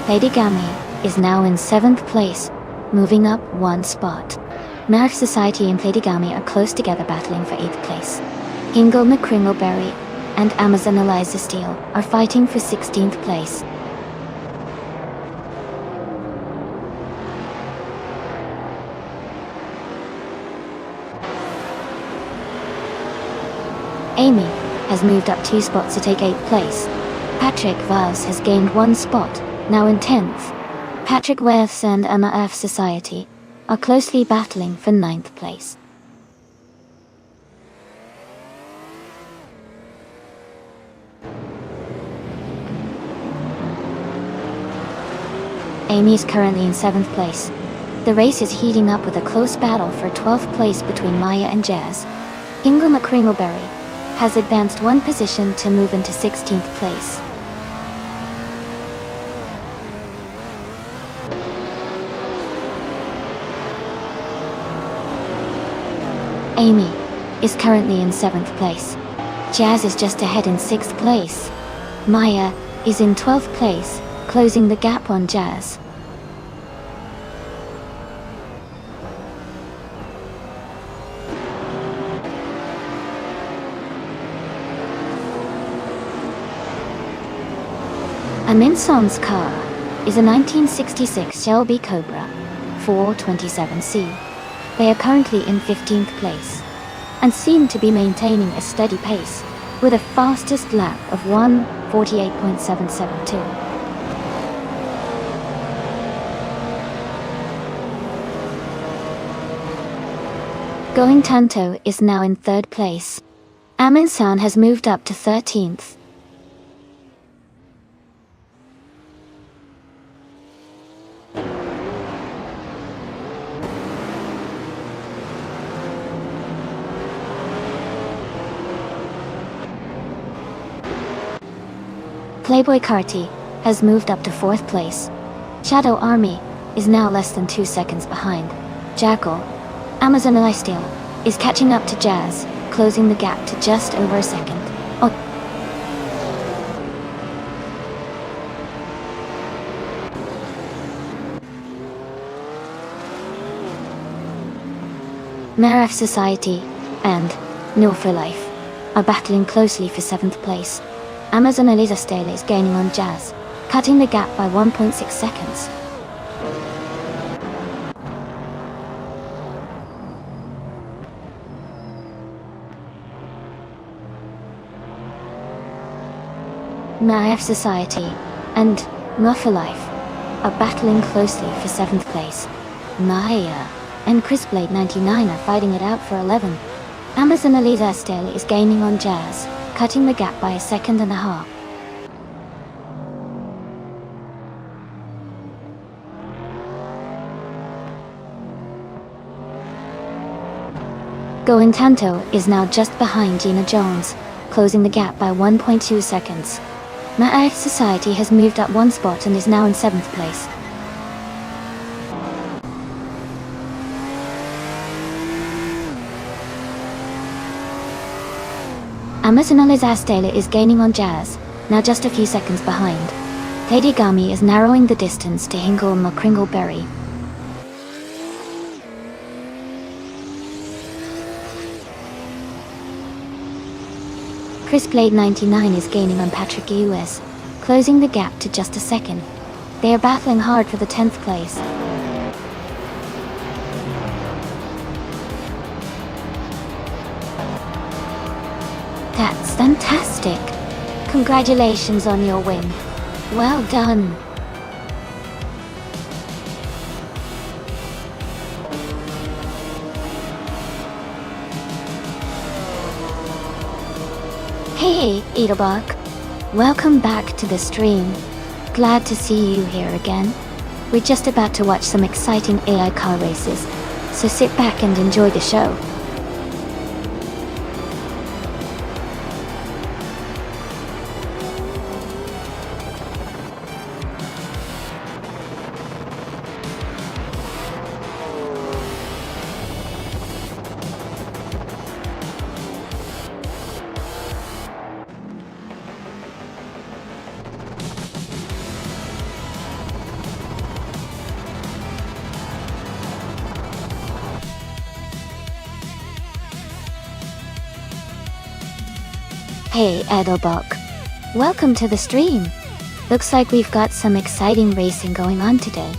Platigami is now in 7th place, moving up 1 spot. Maraf Society and Platigami are close together battling for 8th place. Ingo McCringleberry and Amazon Eliza Steele are fighting for 16th place. Amy has has moved up 2 spots to take 8th place. Patrick Vaz has gained 1 spot, now in 10th. Patrick Weths and Emma F. Society are closely battling for 9th place. Amy is currently in 7th place. The race is heating up with a close battle for 12th place between Maya and Jazz. Ingle McCringleberry has advanced 1 position to move into 16th place. Amy is currently in 7th place. Jazz is just ahead in 6th place. Maya is in 12th place, closing the gap on Jazz. Aminson's car is a 1966 Shelby Cobra 427C. They are currently in 15th place and seem to be maintaining a steady pace with a fastest lap of 1:48.772. Going Tanto is now in 3rd place. Aminsan has moved up to 13th. Playboy Carty has moved up to 4th place. Shadow Army is now less than 2 seconds behind. Jackal, Amazon Lifestyle, is catching up to Jazz, closing the gap to just over a second. Oh. Maraf Society and No for Life are battling closely for 7th place. Amazon Eliza Stale is gaining on Jazz, cutting the gap by 1.6 seconds. Maaf Society and Not for Life are battling closely for 7th place. Maya and Chrisblade 99 are fighting it out for 11th. Amazon Eliza Stale is gaining on Jazz, cutting the gap by 1.5 seconds. Going Tanto is now just behind Gina Jones, closing the gap by 1.2 seconds. Ma'af Society has moved up 1 spot and is now in 7th place. Amazon Elizastela is gaining on Jazz, now just a few seconds behind. Tadigami is narrowing the distance to Hingle and McCringleberry. Chrisblade 99 is gaining on Patrick US, closing the gap to just a second. They are battling hard for the 10th place. That's fantastic! Congratulations on your win. Well done! Hey, Edelbach. Welcome back to the stream. Glad to see you here again. We're just about to watch some exciting AI car races, so sit back and enjoy the show. Hey, Edelbach. Welcome to the stream. Looks like we've got some exciting racing going on today.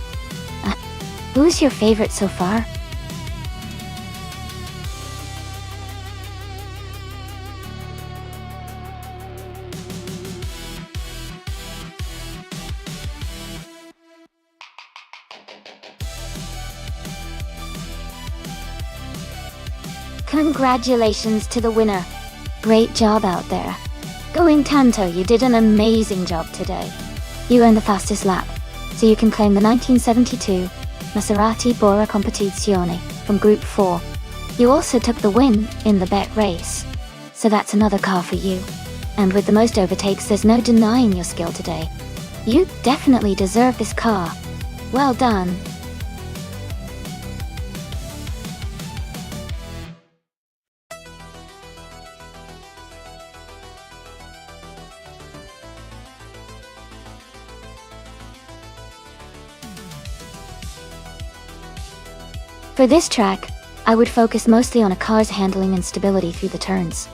Who's your favorite so far? Congratulations to the winner. Great job out there. Going Tanto, you did an amazing job today. You earned the fastest lap, so you can claim the 1972 Maserati Bora Competizione from Group 4. You also took the win in the bet race, so that's another car for you. And with the most overtakes, there's no denying your skill today. You definitely deserve this car. Well done. For this track, I would focus mostly on a car's handling and stability through the turns.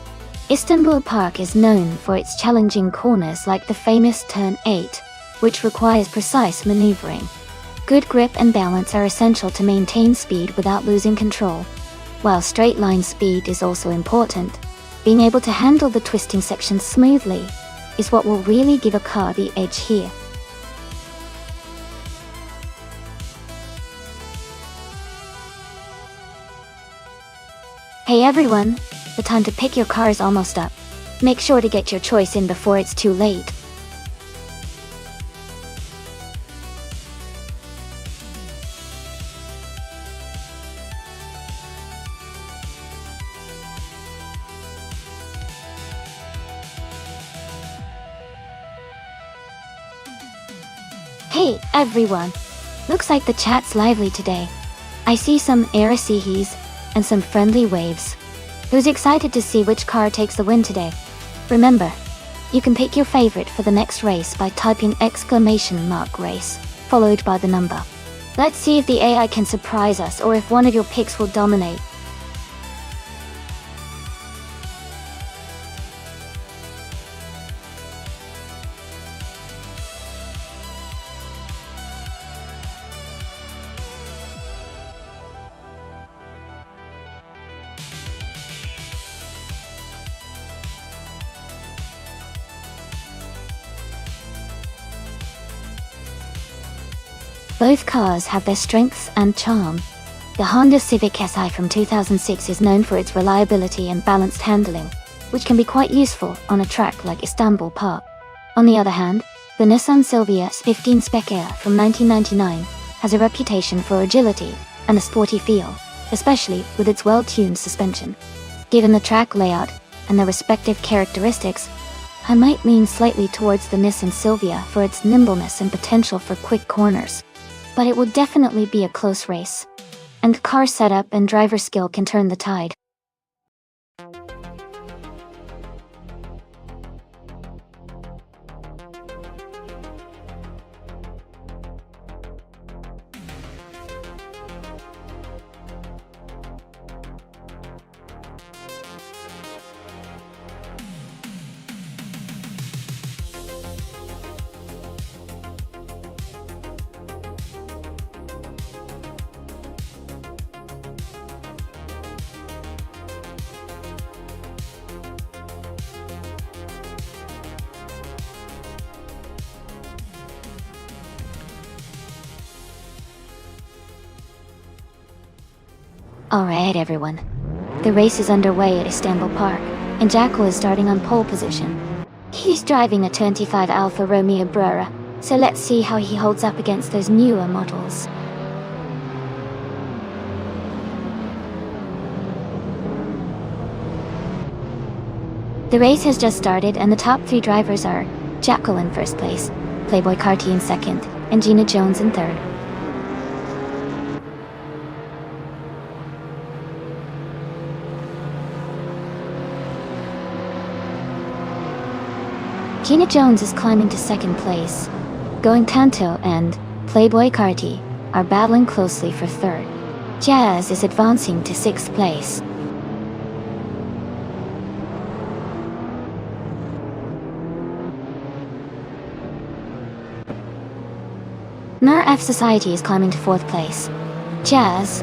Istanbul Park is known for its challenging corners like the famous Turn 8, which requires precise maneuvering. Good grip and balance are essential to maintain speed without losing control. While straight line speed is also important, being able to handle the twisting sections smoothly is what will really give a car the edge here. Hey everyone, the time to pick your car is almost up. Make sure to get your choice in before it's too late. Hey everyone, looks like the chat's lively today. I see some Arasihis and some friendly waves. Who's excited to see which car takes the win today? Remember, you can pick your favorite for the next race by typing !race, followed by the number. Let's see if the AI can surprise us or if one of your picks will dominate. Both cars have their strengths and charm. The Honda Civic Si from 2006 is known for its reliability and balanced handling, which can be quite useful on a track like Istanbul Park. On the other hand, the Nissan Silvia S15 Spec Air from 1999 has a reputation for agility and a sporty feel, especially with its well-tuned suspension. Given the track layout and their respective characteristics, I might lean slightly towards the Nissan Silvia for its nimbleness and potential for quick corners. But it will definitely be a close race, and car setup and driver skill can turn the tide. Alright everyone, the race is underway at Istanbul Park, and Jackal is starting on pole position. He's driving a 25 Alfa Romeo Brera, so let's see how he holds up against those newer models. The race has just started and the top three drivers are Jackal in first place, Playboy Carti in second, and Gina Jones in third. Gina Jones is climbing to second place. Going Tanto and Playboy Carti are battling closely for third. Jazz is advancing to sixth place. Nur F Society is climbing to fourth place. Jazz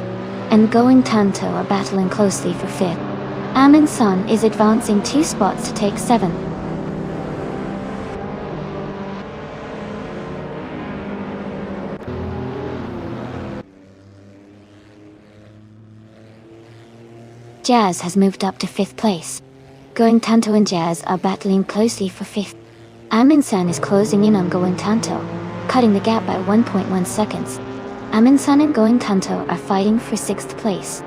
and Going Tanto are battling closely for fifth. Amin Sun is advancing 2 spots to take seventh. Jazz has moved up to 5th place. Going Tanto and Jazz are battling closely for 5th. Amin-san is closing in on Going Tanto, cutting the gap by 1.1 seconds. Amin-san and Going Tanto are fighting for 6th place.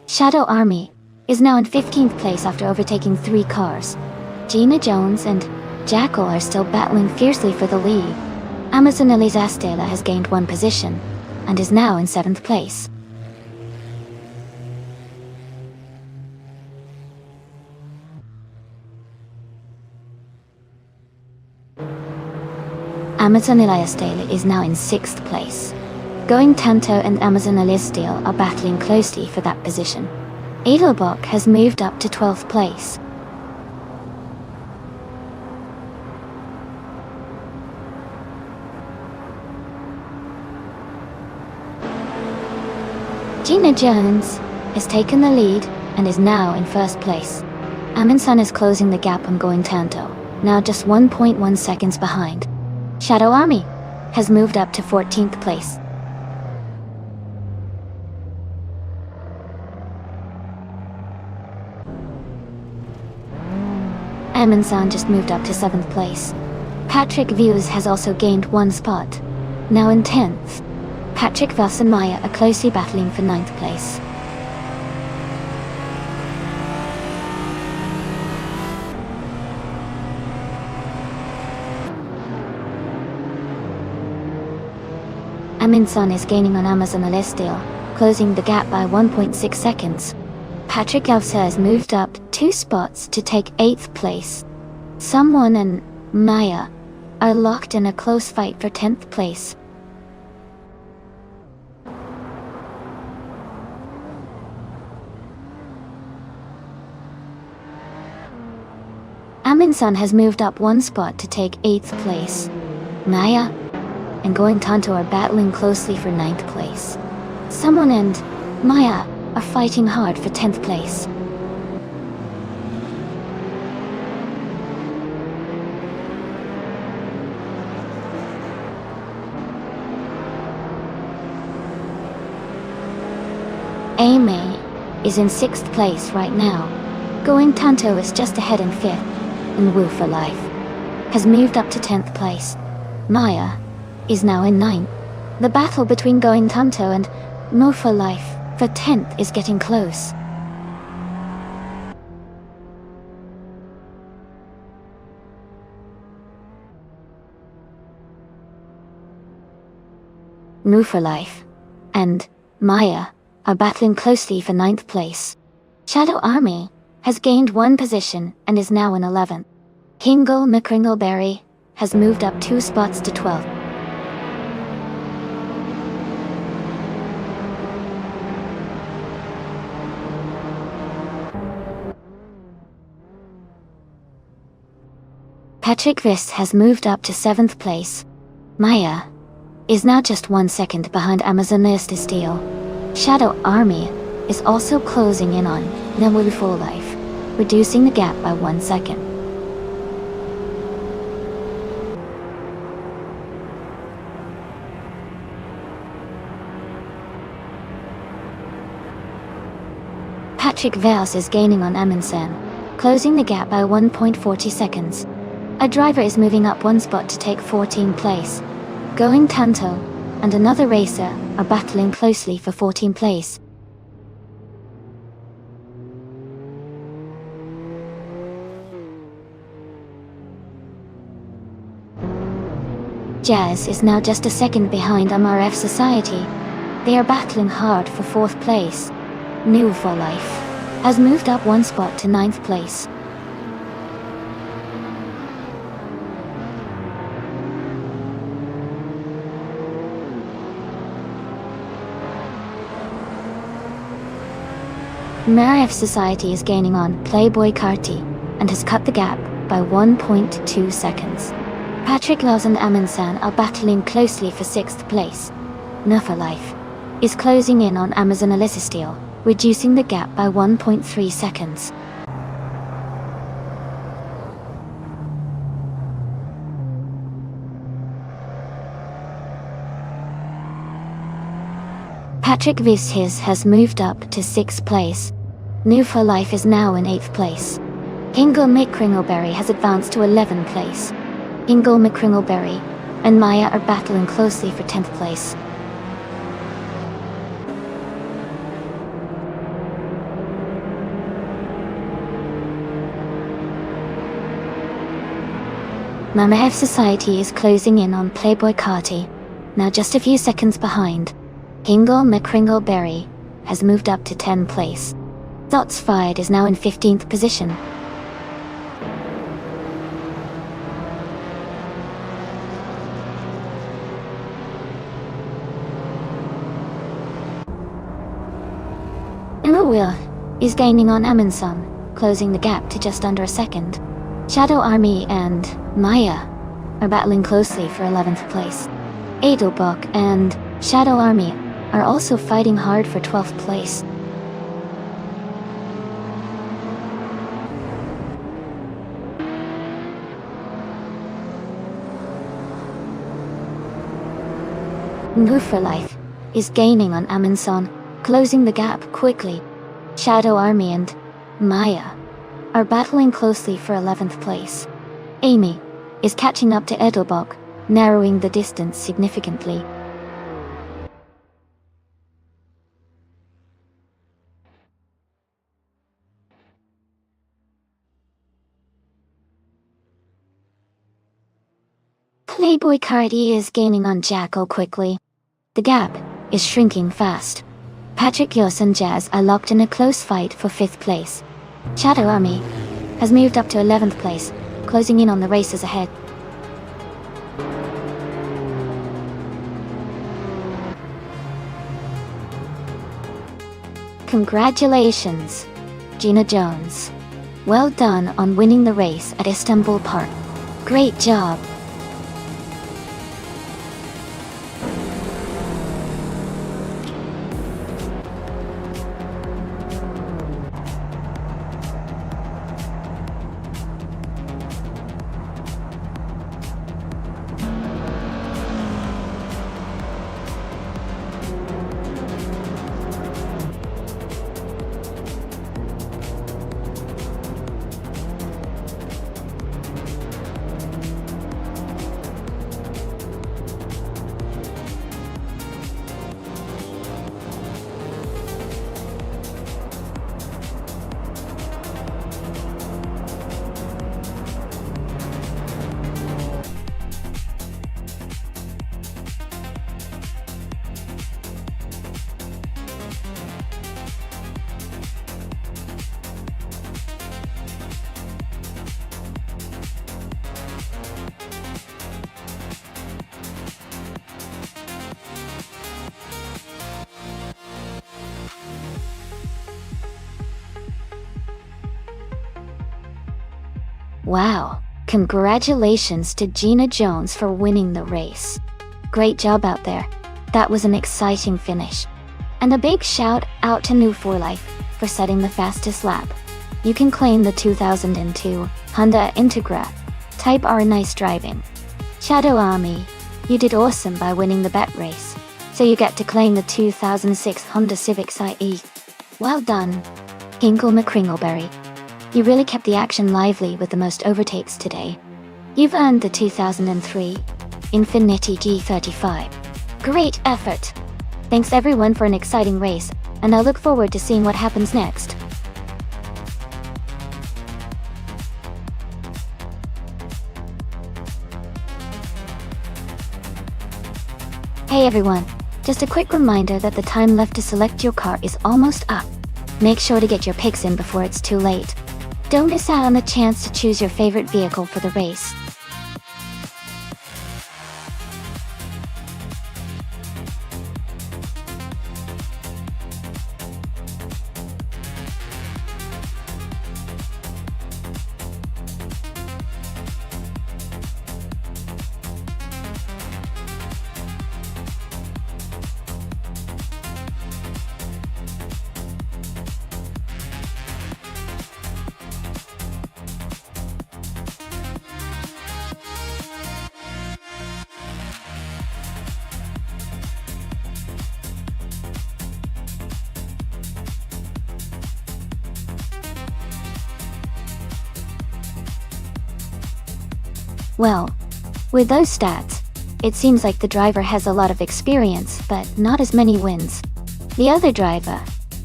Shadow Army is now in 15th place after overtaking 3 cars. Gina Jones and Jackal are still battling fiercely for the lead. Amazon Eliza Stella has gained 1 position and is now in 7th place. Amazon Elias Stella is now in 6th place. Going Tanto and Amazon Elias Stella are battling closely for that position. Edelbach has moved up to 12th place. Gina Jones has taken the lead and is now in 1st place. Amin-san is closing the gap on Going Tanto, now just 1.1 seconds behind. Shadow Army has moved up to 14th place. Amin-san just moved up to 7th place. Patrick Views has also gained 1 spot, now in 10th. Patrick Voss and Maya are closely battling for 9th place. Amin-san is gaining on Amazon Alestil, closing the gap by 1.6 seconds. Patrick Elsa has moved up 2 spots to take 8th place. Someone and Maya are locked in a close fight for 10th place. Amin-san has moved up 1 spot to take 8th place. Maya and Going Tanto are battling closely for 9th place. Someone and Maya are fighting hard for 10th place. Amy is in 6th place right now. Going Tanto is just ahead in 5th. And Will for Life has moved up to 10th place. Maya is now in 9th. The battle between Going Tanto and Mo for Life for 10th is getting close. Mo for Life and Maya are battling closely for 9th place. Shadow Army has gained 1 position and is now in 11th. Hingle McCringleberry has moved up 2 spots to 12th. Patrick Viss has moved up to 7th place. Maya is now just 1 second behind Amazonista Steel. Shadow Army is also closing in on Nemu Full Life, reducing the gap by 1 second. Patrick Vels is gaining on Amundsen, closing the gap by 1.40 seconds. A driver is moving up 1 spot to take 14th place. Going Tanto and another racer are battling closely for 14th place. Jazz is now just a second behind MRF Society. They are battling hard for 4th place. New for Life has moved up 1 spot to 9th place. MRF Society is gaining on Playboy Carty and has cut the gap by 1.2 seconds. Patrick Laws and Amundsen are battling closely for 6th place. Nuffer Life is closing in on Amazon Alyssa Steel, reducing the gap by 1.3 seconds. Patrick Vizhis has moved up to 6th place. New for Life is now in 8th place. Hingle McCringleberry has advanced to 11th place. Hingle McCringleberry and Maya are battling closely for 10th place. Mama F Society is closing in on Playboy Carti, now just a few seconds behind. Hingle McCringleberry has moved up to 10th place. Dots Fired is now in 15th position. Wheel is gaining on Amundsen, closing the gap to just under a second. Shadow Army and Maya are battling closely for 11th place. Edelbach and Shadow Army are also fighting hard for 12th place. New for Life is gaining on Amundsen, closing the gap quickly. Shadow Army and Maya are battling closely for 11th place. Amy is catching up to Edelbach, narrowing the distance significantly. Playboy Cardi is gaining on Jackal quickly. The gap is shrinking fast. Patrick Yos and Jazz are locked in a close fight for 5th place. Shadow Army has moved up to 11th place, closing in on the races ahead. Congratulations, Gina Jones. Well done on winning the race at Istanbul Park. Great job. Wow, congratulations to Gina Jones for winning the race. Great job out there. That was an exciting finish. And a big shout out to New for Life for setting the fastest lap. You can claim the 2002 Honda Integra Type R. Nice driving. Shadow Army, you did awesome by winning the bet race. So you get to claim the 2006 Honda Civic IE. Well done, Hingle McCringleberry. You really kept the action lively with the most overtakes today. You've earned the 2003 Infiniti G35. Great effort! Thanks everyone for an exciting race, and I look forward to seeing what happens next. Hey everyone, just a quick reminder that the time left to select your car is almost up. Make sure to get your picks in before it's too late. Don't miss out on the chance to choose your favorite vehicle for the race. Well, with those stats, it seems like the driver has a lot of experience, but not as many wins. The other driver,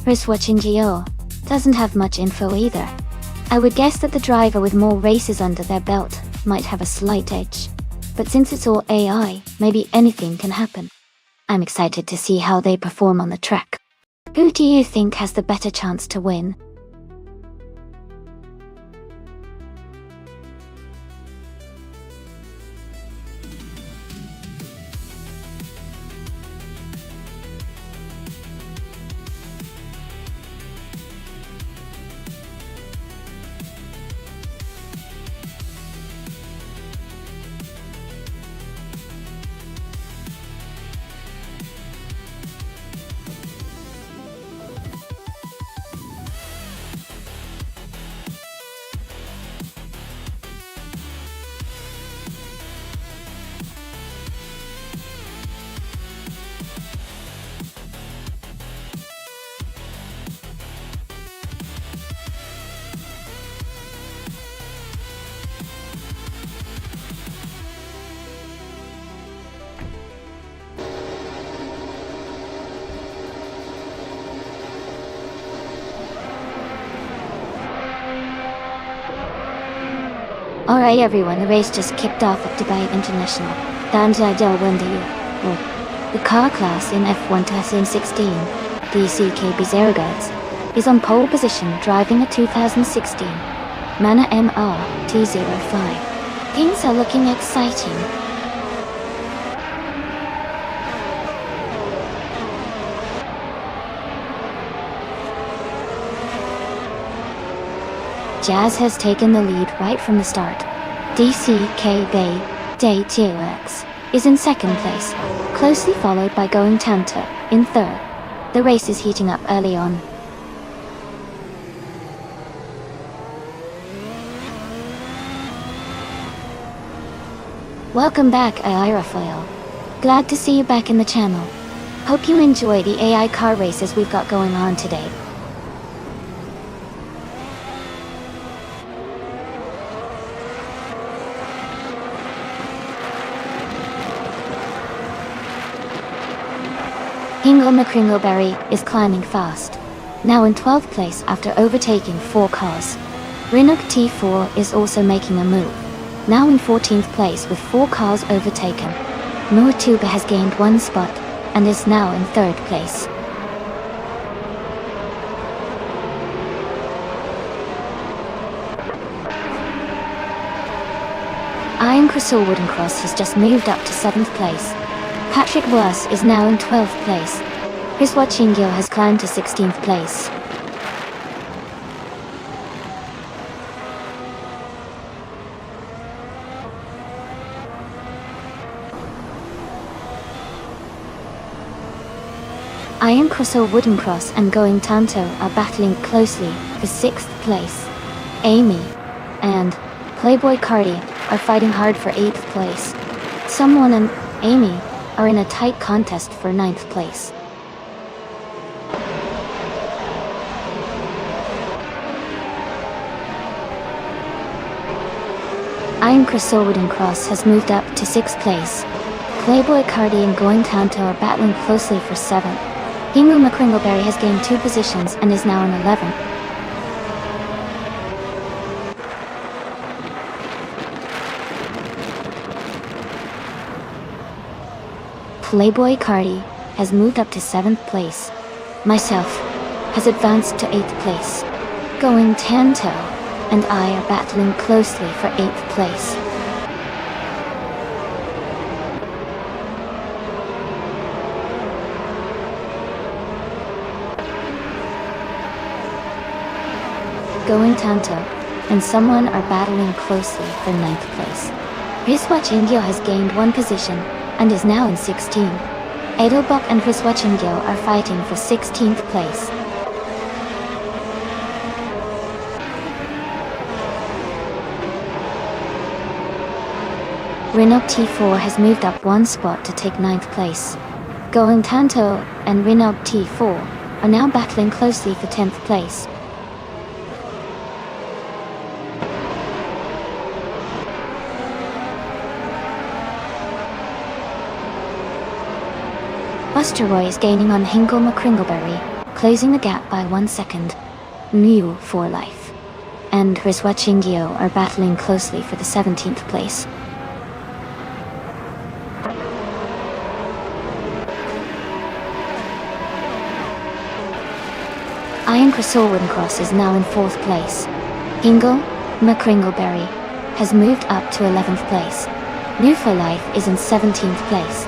Riswachingyo, doesn't have much info either. I would guess that the driver with more races under their belt might have a slight edge. But since it's all AI, maybe anything can happen. I'm excited to see how they perform on the track. Who do you think has the better chance to win? Alright everyone, the race just kicked off at Dubai International. The car class in F1 2016, DCKB Zerogats, is on pole position driving a 2016 Mana MR T05. Things are looking exciting. Jazz has taken the lead right from the start. DCKB Day 2X is in second place, closely followed by Going Tanto in third. The race is heating up early on. Welcome back, AI Raphael. Glad to see you back in the channel. Hope you enjoy the AI car races we've got going on today. Hingle McCringleberry is climbing fast, now in 12th place after overtaking 4 cars. Rinuk T4 is also making a move, now in 14th place with 4 cars overtaken. Muatuba has gained 1 spot and is now in 3rd place. Iron Crystal Woodencross has just moved up to 7th place. Patrick Worse is now in 12th place. Riswa Chingil has climbed to 16th place. Iron Crystal Woodencross and Going Tanto are battling closely for 6th place. Amy and Playboy Cardi are fighting hard for 8th place. Someone and Amy are in a tight contest for 9th place. Iron Crystal Woodencross has moved up to 6th place. Playboy Cardi and Going Tanto are battling closely for 7th. Hingle McCringleberry has gained 2 positions and is now in 11th. Playboy Cardi has moved up to 7th place. Myself has advanced to 8th place. Going Tanto and I are battling closely for 8th place. Going Tanto and someone are battling closely for 9th place. Riswatch Ingyo has gained 1 position and is now in 16. Edelbok and Riswatch Ingyo are fighting for 16th place. Rinok T4 has moved up 1 spot to take 9th place. Going Tanto and Rinok T4 are now battling closely for 10th place. Osterroy is gaining on Hingle McCringleberry, closing the gap by 1 second. Mew for life and Riswachingio are battling closely for the 17th place. Iron Cross Cross is now in 4th place. Hingle McCringleberry has moved up to 11th place. New for Life is in 17th place.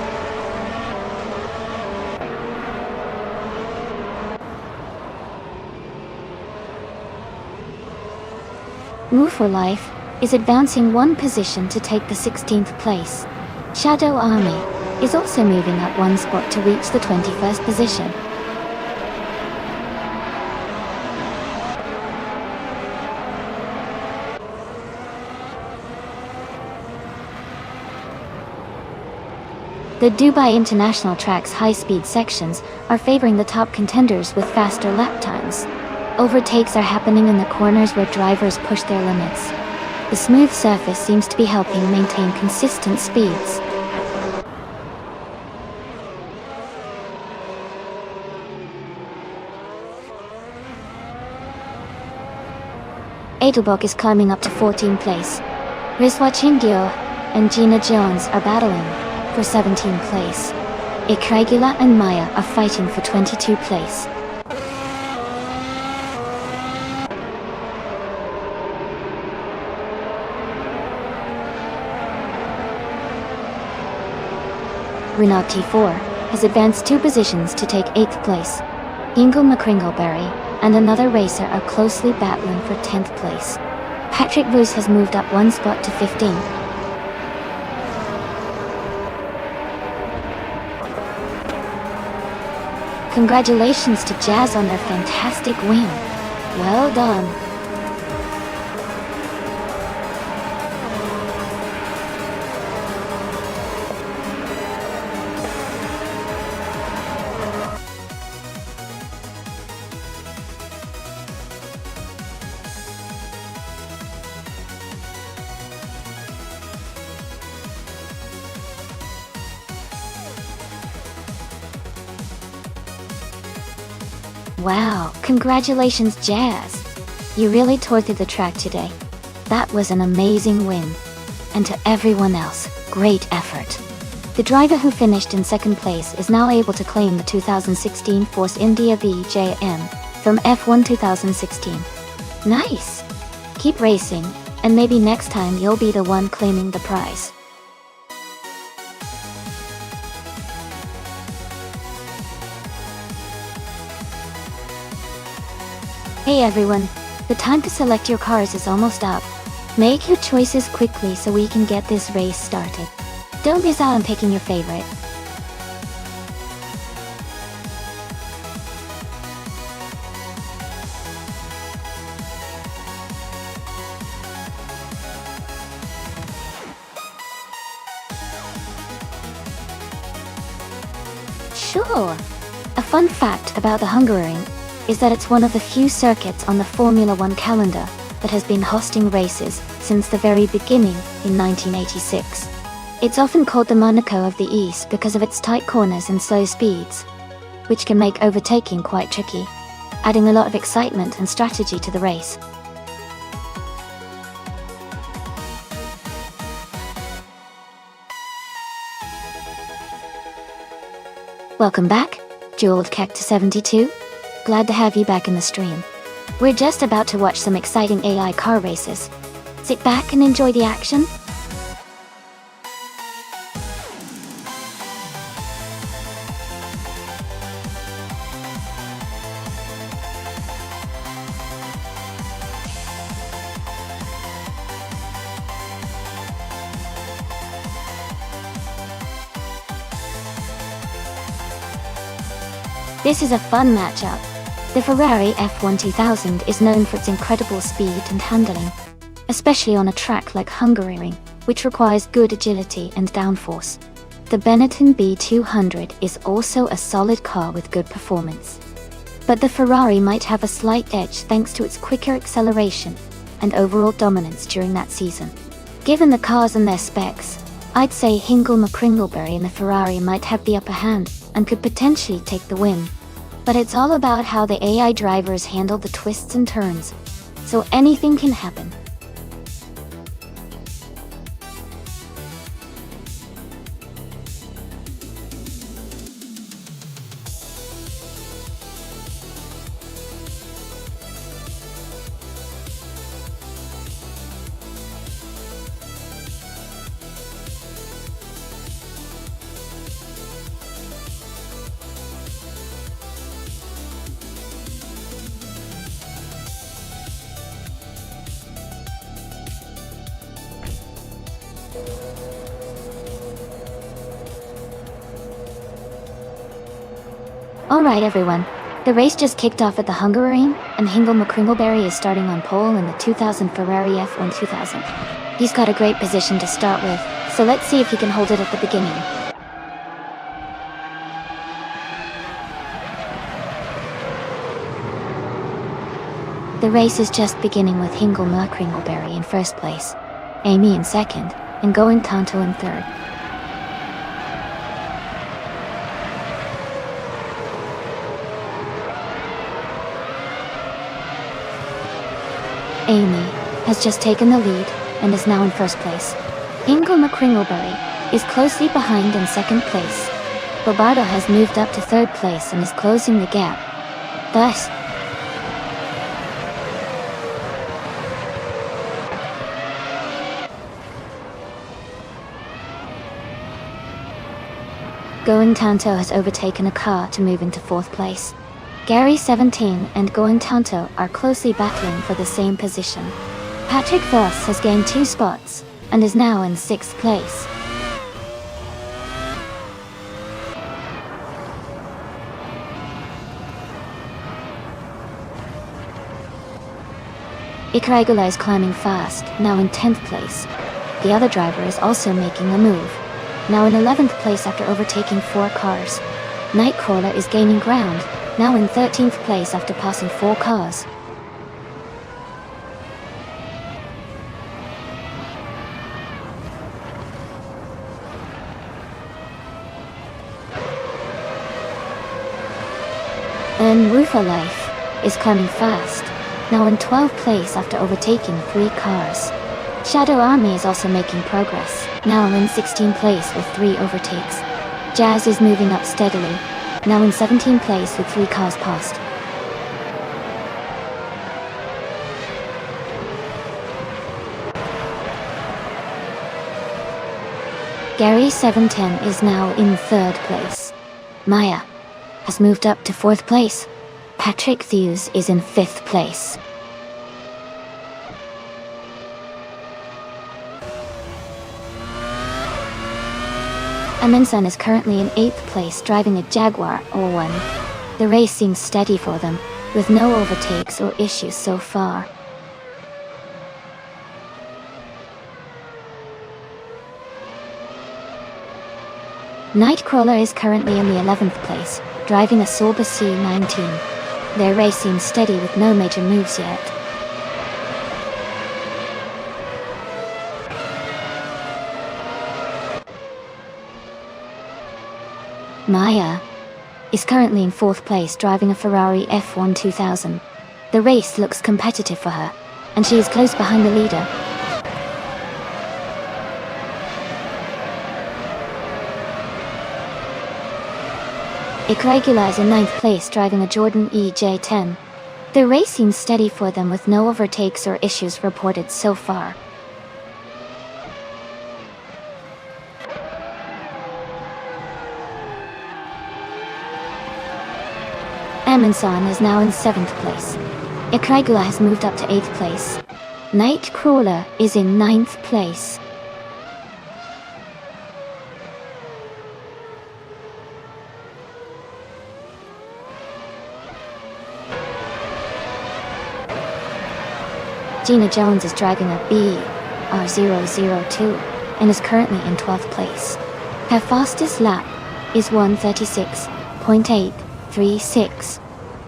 Move for Life is advancing 1 position to take the 16th place. Shadow Army is also moving up 1 spot to reach the 21st position. The Dubai International Track's high-speed sections are favoring the top contenders with faster lap times. Overtakes are happening in the corners where drivers push their limits. The smooth surface seems to be helping maintain consistent speeds. Edelbach is climbing up to 14th place. Riswachingyo and Gina Jones are battling for 17th place. Ikragula and Maya are fighting for 22nd place. Renault T4 has advanced 2 positions to take 8th place. Hingle McCringleberry and another racer are closely battling for 10th place. Patrick Voos has moved up 1 spot to 15th. Congratulations to Jazz on their fantastic win. Well done. Wow, congratulations Jazz! You really tore through the track today. That was an amazing win. And to everyone else, great effort. The driver who finished in 2nd place is now able to claim the 2016 Force India VJM from F1 2016. Nice! Keep racing, and maybe next time you'll be the one claiming the prize. Hey everyone, the time to select your cars is almost up. Make your choices quickly so we can get this race started. Don't miss out on picking your favorite. Sure! A fun fact about the Hungaroring is that it's one of the few circuits on the Formula 1 calendar that has been hosting races since the very beginning in 1986. It's often called the Monaco of the East because of its tight corners and slow speeds, which can make overtaking quite tricky, adding a lot of excitement and strategy to the race. Welcome back, Jeweled Keck to 72. Glad to have you back in the stream. We're just about to watch some exciting AI car races. Sit back and enjoy the action. This is a fun matchup. The Ferrari F1 2000 is known for its incredible speed and handling, especially on a track like Hungaroring, which requires good agility and downforce. The Benetton B200 is also a solid car with good performance. But the Ferrari might have a slight edge thanks to its quicker acceleration and overall dominance during that season. Given the cars and their specs, I'd say Hingle McCringleberry and the Ferrari might have the upper hand. and could potentially take the win. But it's all about how the AI drivers handle the twists and turns, so anything can happen. Alright everyone, the race just kicked off at the Hungaroring, and Hingle McCringleberry is starting on pole in the 2000 Ferrari F1 2000. He's got a great position to start with, so let's see if he can hold it at the beginning. The race is just beginning with Hingle McCringleberry in first place, Amy in second, and Going Tonto in third. Amy has just taken the lead and is now in first place. Hingle McCringleberry is closely behind in second place. Bobardo has moved up to third place and is closing the gap. Thus, Going Tonto has overtaken a car to move into fourth place. Gary 17 and Going Tonto are closely battling for the same position. Patrick Voss has gained 2 spots and is now in 6th place. Icaragula is climbing fast, now in 10th place. The other driver is also making a move, now in 11th place after overtaking 4 cars. Nightcrawler is gaining ground, now in 13th place after passing 4 cars. And Rufa Life is climbing fast, now in 12th place after overtaking 3 cars. Shadow Army is also making progress, now in 16th place with 3 overtakes. Jazz is moving up steadily, now in 17th place with 3 cars passed. Gary 710 is now in 3rd place. Maya has moved up to 4th place. Patrick Thews is in 5th place. Aminson is currently in 8th place driving a Jaguar 01. The race seems steady for them, with no overtakes or issues so far. Nightcrawler is currently in the 11th place, driving a Sauber C19. Their race seems steady with no major moves yet. Maya is currently in 4th place driving a Ferrari F1 2000. The race looks competitive for her, and she is close behind the leader. Icaragula is in 9th place driving a Jordan EJ10. The race seems steady for them with no overtakes or issues reported so far. Amundsen is now in 7th place. Icaragula has moved up to 8th place. Nightcrawler is in 9th place. Gina Jones is driving a BR002 and is currently in 12th place. Her fastest lap is 1:36.836.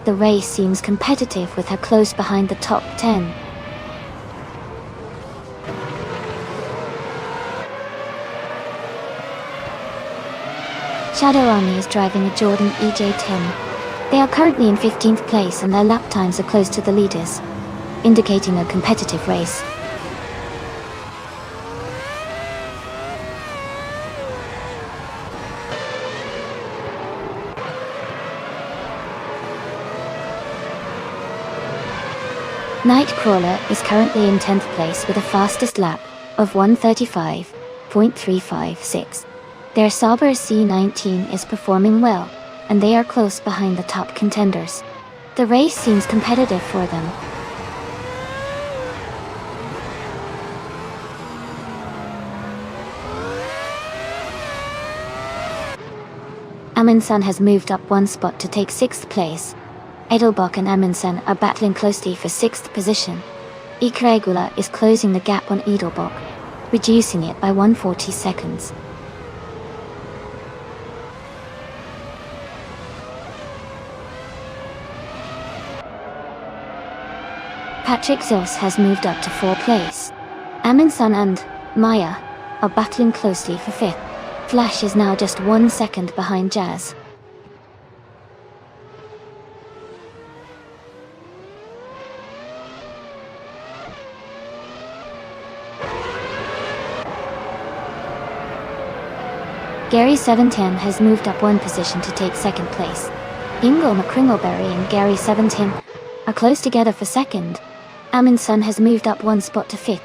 The race seems competitive with her close behind the top 10. Shadow Army is driving a Jordan EJ10. They are currently in 15th place and their lap times are close to the leaders, indicating a competitive race. Nightcrawler is currently in 10th place with a fastest lap of 1:35.356. Their Sauber C19 is performing well, and they are close behind the top contenders. The race seems competitive for them. Amundsen has moved up one spot to take 6th place. Edelbach and Amundsen are battling closely for 6th position. Ikregula is closing the gap on Edelbach, reducing it by 140 seconds. Patrick Zos has moved up to 4th place. Amundsen and Maya are battling closely for 5th. Flash is now just 1 second behind Jazz. Gary 710 has moved up 1 position to take 2nd place. Ingo McCringleberry and Gary 710 are close together for 2nd. Amundsen has moved up 1 spot to 5th.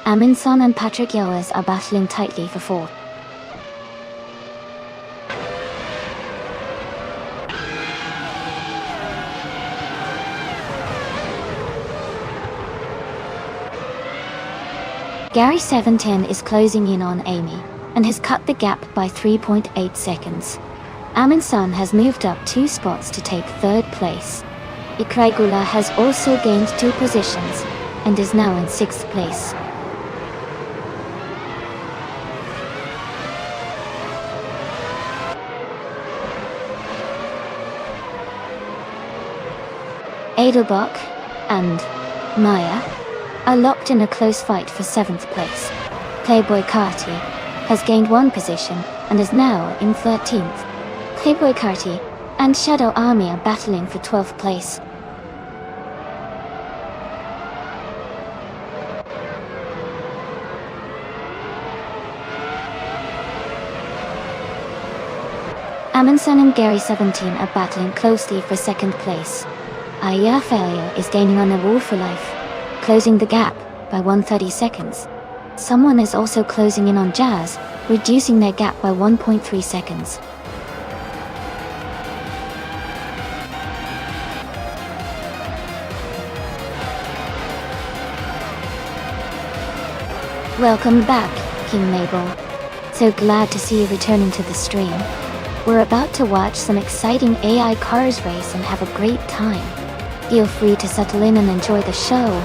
Amundsen and Patrick Yowers are battling tightly for 4th. Gary 710 is closing in on Amy, and has cut the gap by 3.8 seconds. Amundsen has moved up 2 spots to take 3rd place. Ikregula has also gained 2 positions, and is now in 6th place. Edelbach and Maya are locked in a close fight for 7th place. Playboy Carty has gained 1 position and is now in 13th. Playboy Carty and Shadow Army are battling for 12th place. Amundsen and Gary 17 are battling closely for 2nd place. Aya Failure is gaining on the Wall for Life, closing the gap by 130 seconds. Someone is also closing in on Jazz, reducing their gap by 1.3 seconds. Welcome back, King Mabel. So glad to see you returning to the stream. We're about to watch some exciting AI cars race and have a great time. Feel free to settle in and enjoy the show.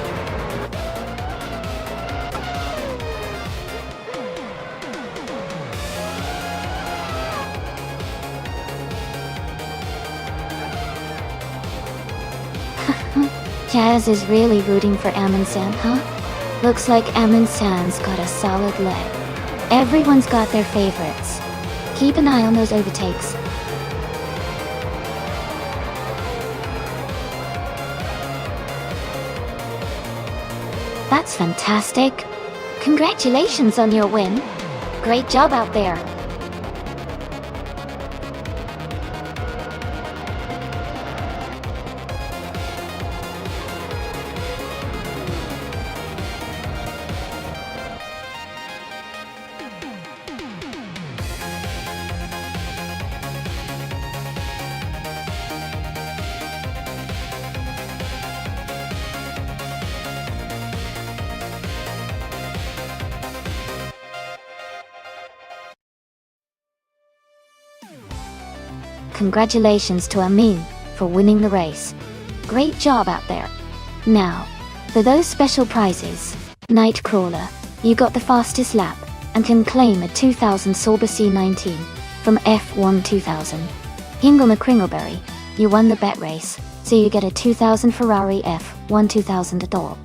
Jazz is really rooting for Amundsen, huh? Looks like Amundsen's got a solid leg. Everyone's got their favorites. Keep an eye on those overtakes. That's fantastic. Congratulations on your win. Great job out there. Congratulations to Amin for winning the race. Great job out there. Now, for those special prizes, Nightcrawler, you got the fastest lap and can claim a 2000 Sauber C19 from F1 2000. Hingle McCringleberry, you won the bet race, so you get a 2000 Ferrari F1 2000 Adore.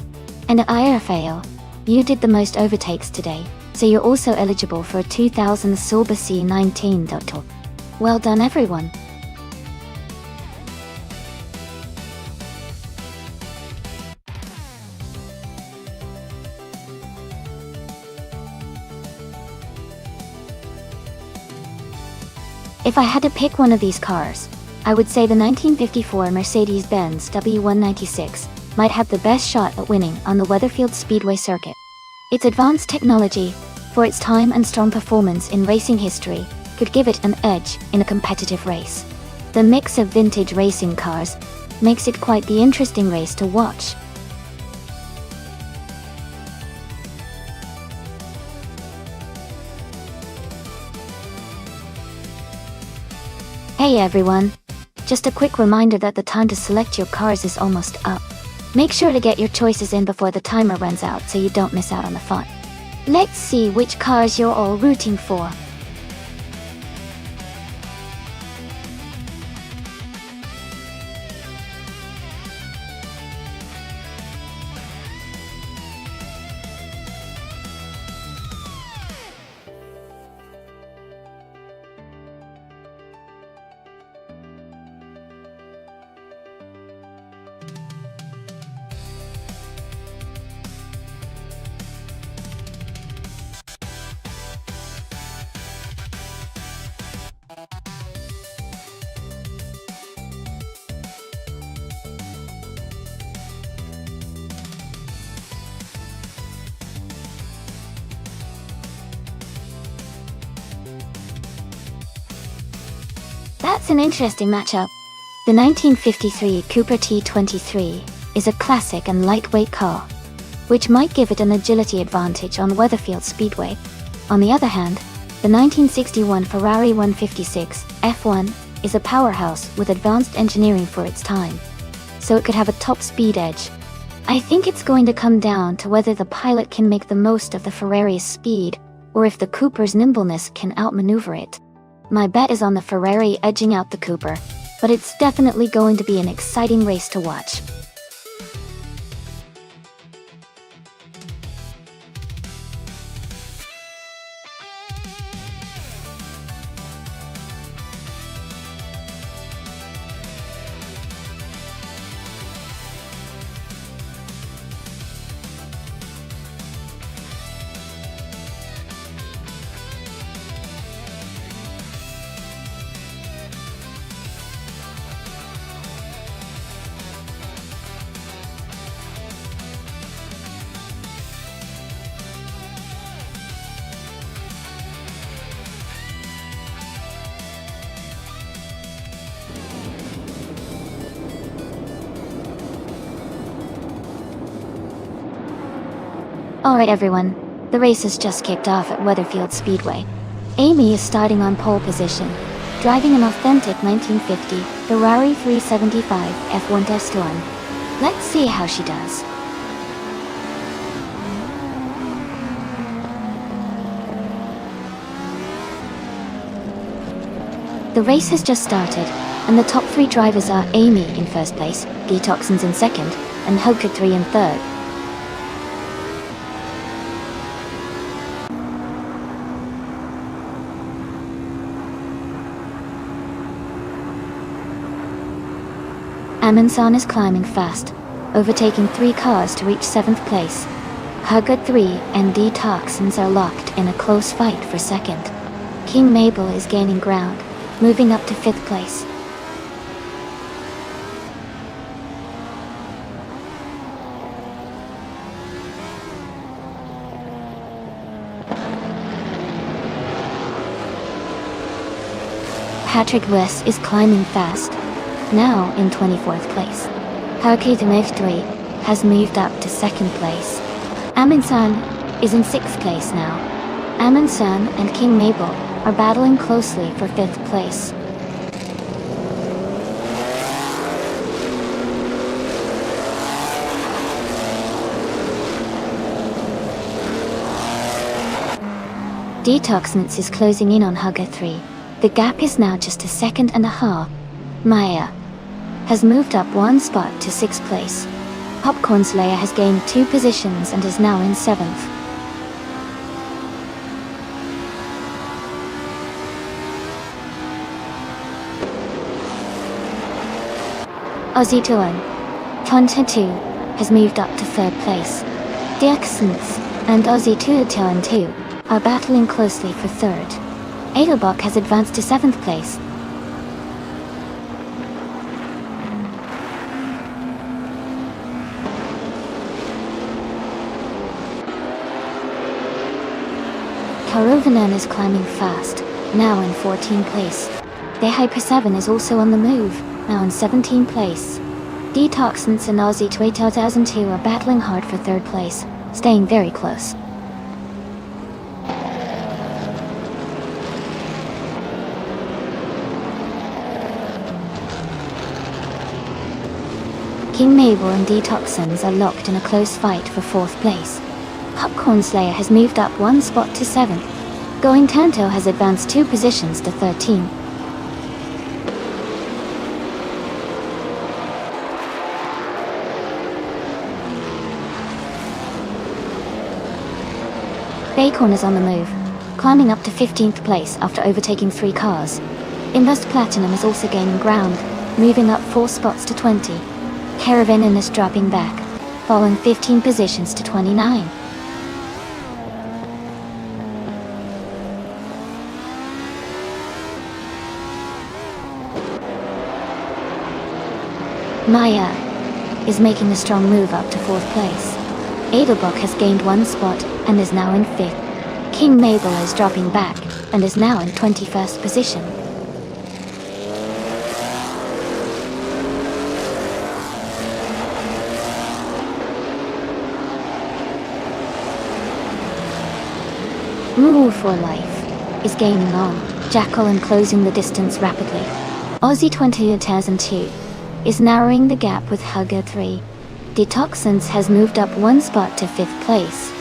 And IRFAO, you did the most overtakes today, so you're also eligible for a 2000 Sauber C19 Adore. Well done, everyone. If I had to pick one of these cars, I would say the 1954 Mercedes-Benz W196 might have the best shot at winning on the Weatherfield Speedway circuit. Its advanced technology, for its time and strong performance in racing history, could give it an edge in a competitive race. The mix of vintage racing cars makes it quite the interesting race to watch. Hey everyone! Just a quick reminder that the time to select your cars is almost up. Make sure to get your choices in before the timer runs out so you don't miss out on the fun. Let's see which cars you're all rooting for. That's an interesting matchup. The 1953 Cooper T23 is a classic and lightweight car, which might give it an agility advantage on Weatherfield Speedway. On the other hand, the 1961 Ferrari 156 F1 is a powerhouse with advanced engineering for its time, so it could have a top speed edge. I think it's going to come down to whether the pilot can make the most of the Ferrari's speed, or if the Cooper's nimbleness can outmaneuver it. My bet is on the Ferrari edging out the Cooper, but it's definitely going to be an exciting race to watch. Alright everyone, the race has just kicked off at Weatherfield Speedway. Amy is starting on pole position, driving an authentic 1950 Ferrari 375 F1 Test Run. Let's see how she does. The race has just started, and the top three drivers are Amy in first place, Detoxins in second, and Hoka 3 in third. Amundsen is climbing fast, overtaking 3 cars to reach 7th place. Hoka 3 and Detoxins are locked in a close fight for second. King Mabel is gaining ground, moving up to 5th place. Patrick West is climbing fast, now in 24th place. Hoka 3 has moved up to 2nd place. Amundsen is in 6th place now. Amundsen and King Mabel are battling closely for 5th place. Detoxins is closing in on Hoka 3. The gap is now just a second and a half. Maya has moved up 1 spot to 6th place. Popcorn Slayer has gained 2 positions and is now in 7th. Aussie Tuan, Tonta 2, has moved up to 3rd place. The Accents and Aussie Tuan 2 are battling closely for 3rd. Adelbach has advanced to 7th place. Karovanen is climbing fast, now in 14th place. The Hyper 7 is also on the move, now in 17th place. Detoxins and Aussie 2002 are battling hard for 3rd place, staying very close. King Mabel and Detoxins are locked in a close fight for 4th place. Popcorn Slayer has moved up 1 spot to 7th. Going Tanto has advanced 2 positions to 13. Bacon is on the move, climbing up to 15th place after overtaking 3 cars. Invest Platinum is also gaining ground, moving up 4 spots to 20. Caravanin is dropping back, falling 15 positions to 29. Maya is making a strong move up to 4th place. Adelbach has gained 1 spot and is now in 5th. King Mabel is dropping back and is now in 21st position. Move for Life is gaining on, Jackal and closing the distance rapidly. Aussie 2002 is narrowing the gap with Hugger 3. Detoxins has moved up 1 spot to 5th place.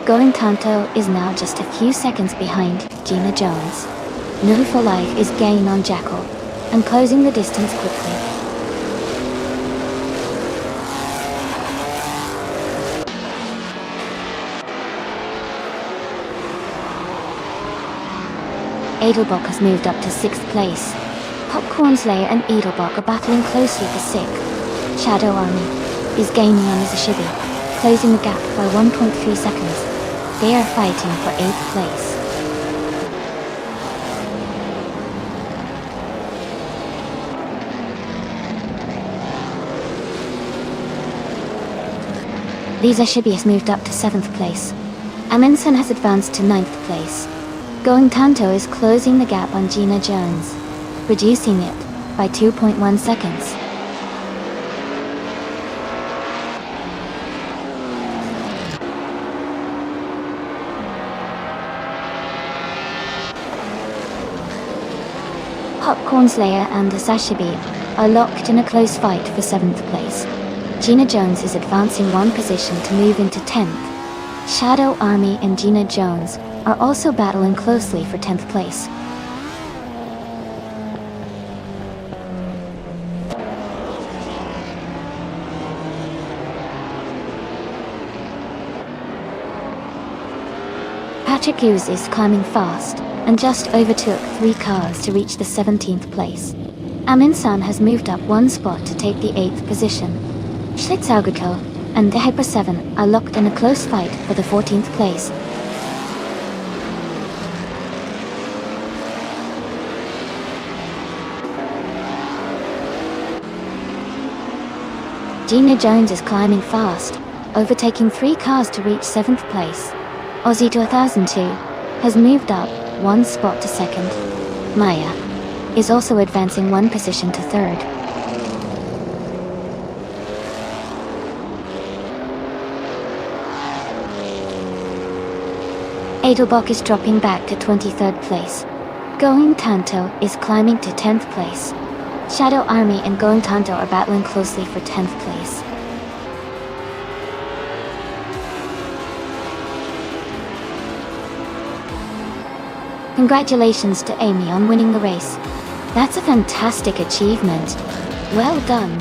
Going Tanto is now just a few seconds behind Gina Jones. Move for Life is gaining on Jackal and closing the distance quickly. Adelbach has moved up to 6th place. Popcorn Slayer and Adelbach are battling closely for 6th. Shadow Army is gaining on Zashibi, closing the gap by 1.3 seconds. They are fighting for 8th place. Lisa Shibi has moved up to 7th place. Amundsen has advanced to 9th place. Going Tanto is closing the gap on Gina Jones, reducing it by 2.1 seconds. Popcorn Slayer and the Sashibi are locked in a close fight for 7th place. Gina Jones is advancing 1 position to move into 10th. Shadow Army and Gina Jones are also battling closely for 10th place. Patrick Hughes is climbing fast and just overtook 3 cars to reach the 17th place. Aminsan has moved up 1 spot to take the 8th position. Schlitzaugerko and the Hyper 7 are locked in a close fight for the 14th place. Gina Jones is climbing fast, overtaking 3 cars to reach 7th place. Aussie 2002 has moved up 1 spot to 2nd. Maya is also advancing 1 position to 3rd. Adelbach is dropping back to 23rd place. Going Tanto is climbing to 10th place. Shadow Army and Going Tanto are battling closely for 10th place. Congratulations to Amy on winning the race. That's a fantastic achievement. Well done.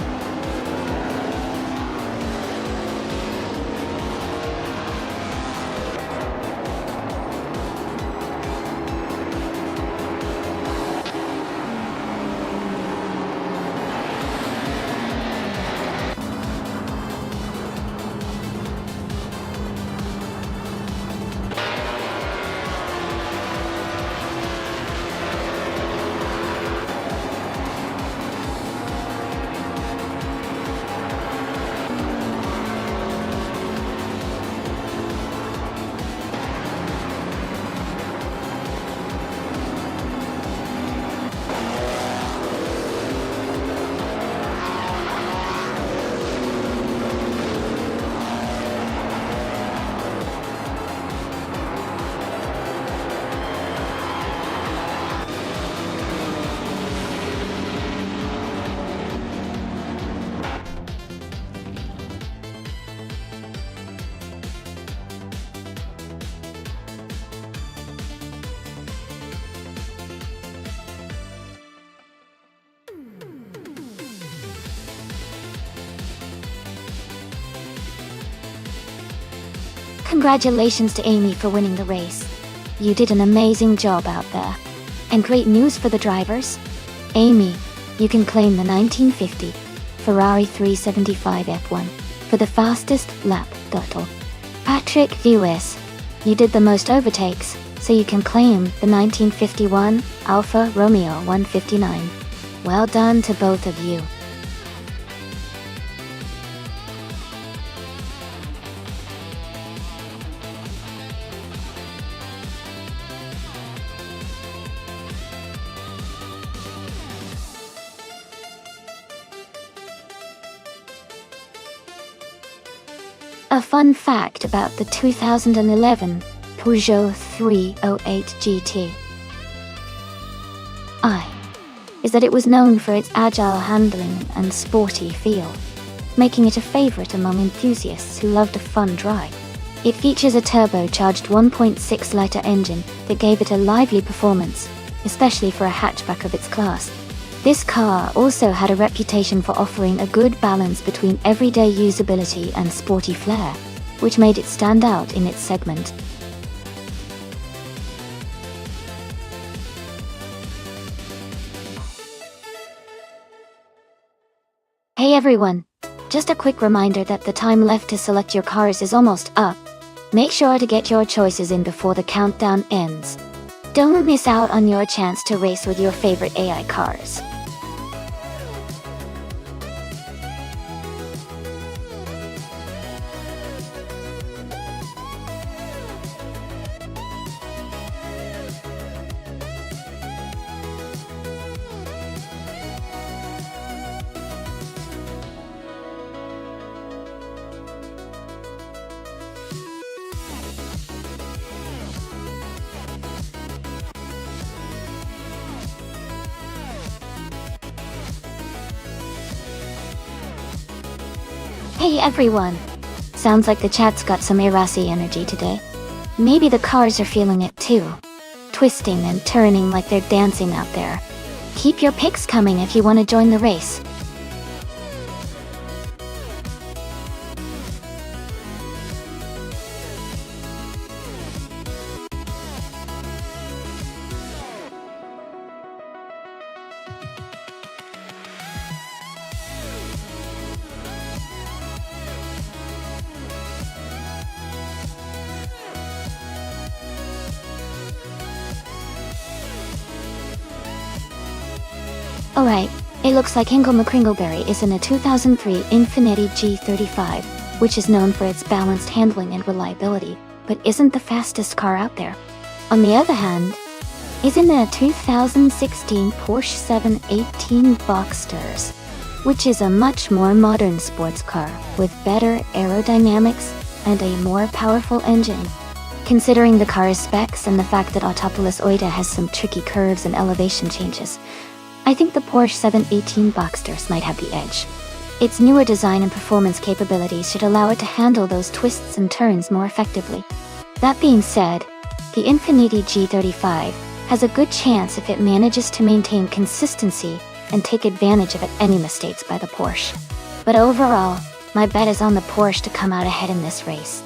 congratulations to Amy for winning the race. You did an amazing job out there. And great news for the drivers. Amy, you can claim the 1950 Ferrari 375 F1 for the fastest lap total. Patrick Lewis, you did the most overtakes, so you can claim the 1951 Alfa Romeo 159. Well done to both of you. A fun fact about the 2011 Peugeot 308 GT is that it was known for its agile handling and sporty feel, making it a favorite among enthusiasts who loved a fun drive. It features a turbocharged 1.6-liter engine that gave it a lively performance, especially for a hatchback of its class. This car also had a reputation for offering a good balance between everyday usability and sporty flair, which made it stand out in its segment. Hey everyone! Just a quick reminder that the time left to select your cars is almost up. Make sure to get your choices in before the countdown ends. Don't miss out on your chance to race with your favorite AI cars. Hey everyone! Sounds like the chat's got some Irasi energy today. Maybe the cars are feeling it too. Twisting and turning like they're dancing out there. Keep your picks coming if you want to join the race. Alright, it looks like Ingle McCringleberry is in a 2003 Infiniti G35, which is known for its balanced handling and reliability, but isn't the fastest car out there. On the other hand, is in a 2016 Porsche 718 Boxsters, which is a much more modern sports car with better aerodynamics and a more powerful engine. Considering the car's specs and the fact that Autopolis Oida has some tricky curves and elevation changes, I think the Porsche 718 Boxsters might have the edge. Its newer design and performance capabilities should allow it to handle those twists and turns more effectively. That being said, the Infiniti G35 has a good chance if it manages to maintain consistency and take advantage of any mistakes by the Porsche. But overall, my bet is on the Porsche to come out ahead in this race.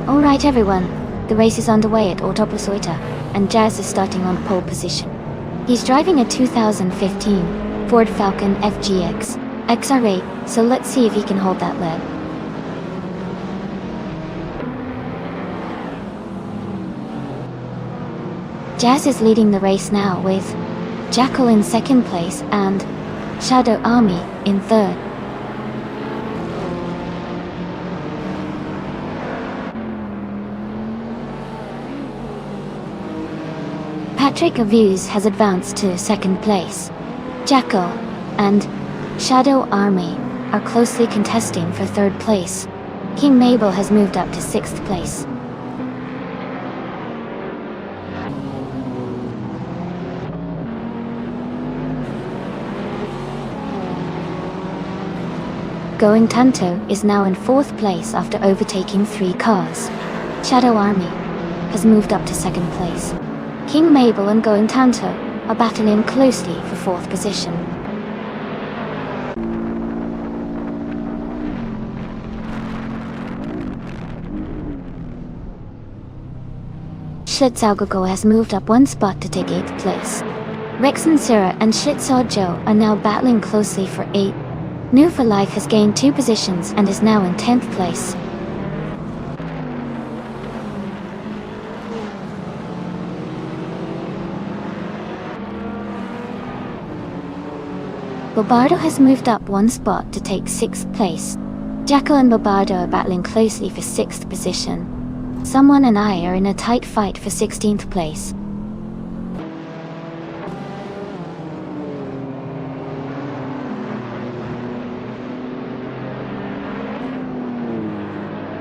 Alright everyone, the race is underway at Autopolis Oita, and Jazz is starting on pole position. He's driving a 2015 Ford Falcon FGX XR8, so let's see if he can hold that lead. Jazz is leading the race now with Jackal in second place and Shadow Army in third. Patrick Avuse has advanced to second place. Jackal and Shadow Army are closely contesting for third place. King Mabel has moved up to sixth place. Going Tanto is now in fourth place after overtaking 3 cars. Shadow Army has moved up to second place. King Mabel and Going Tanto are battling closely for 4th position. Schlitzaugogo has moved up 1 spot to take 8th place. Rex and Sura and Schlitzow Joe are now battling closely for 8th. New for Life has gained 2 positions and is now in 10th place. Bobardo has moved up 1 spot to take 6th place. Jacko and Bobardo are battling closely for 6th position. Someone and I are in a tight fight for 16th place.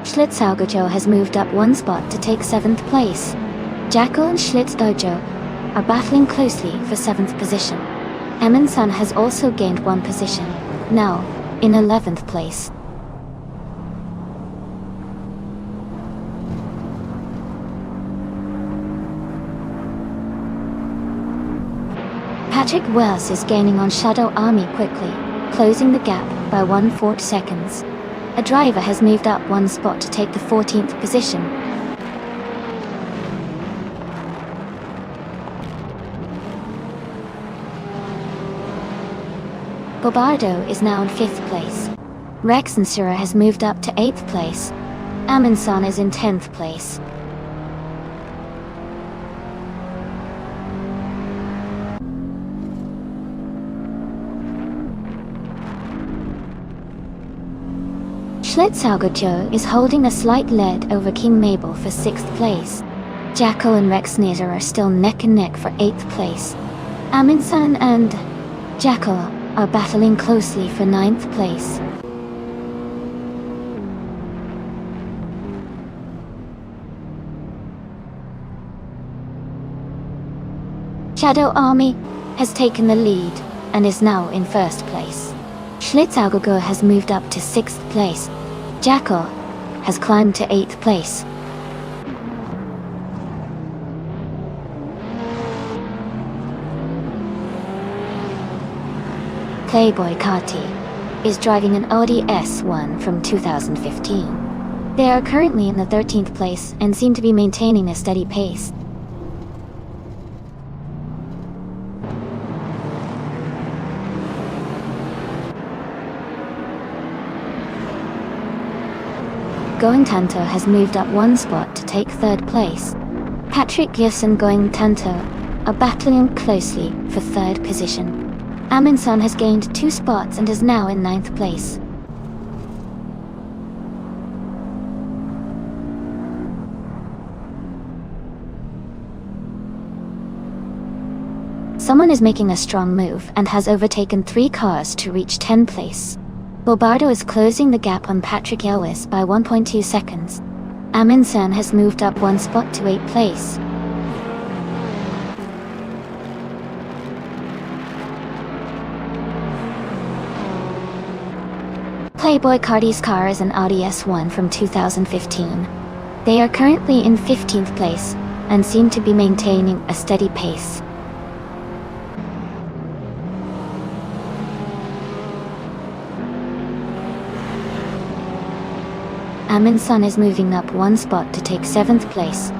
Schlitzaugojo has moved up 1 spot to take 7th place. Jacko and Schlitzdojo are battling closely for 7th position. Eminson has also gained 1 position, now in 11th place. Patrick Wells is gaining on Shadow Army quickly, closing the gap by 1/4 seconds. A driver has moved up 1 spot to take the 14th position. Bobardo is now in 5th place. Rex and Sura has moved up to 8th place. Amundsen is in 10th place. Schlitzaugojo is holding a slight lead over King Mabel for 6th place. Jacko and Rex Nazer are still neck and neck for 8th place. Amundsen and Jacko are battling closely for 9th place. Shadow Army has taken the lead and is now in 1st place. Schlitzaugogo has moved up to 6th place. Jacko has climbed to 8th place. Playboy Kati is driving an Audi S1 from 2015. They are currently in the 13th place and seem to be maintaining a steady pace. Going Tanto has moved up 1 spot to take 3rd place. Patrick Giss and Going Tanto are battling closely for 3rd position. Amundsen has gained 2 spots and is now in 9th place. Someone is making a strong move and has overtaken 3 cars to reach 10th place. Bobardo is closing the gap on Patrick Elwes by 1.2 seconds. Amundsen has moved up 1 spot to 8th place. Playboy Cardi's car is an Audi S1 from 2015. They are currently in 15th place and seem to be maintaining a steady pace. Amundsen is moving up 1 spot to take 7th place.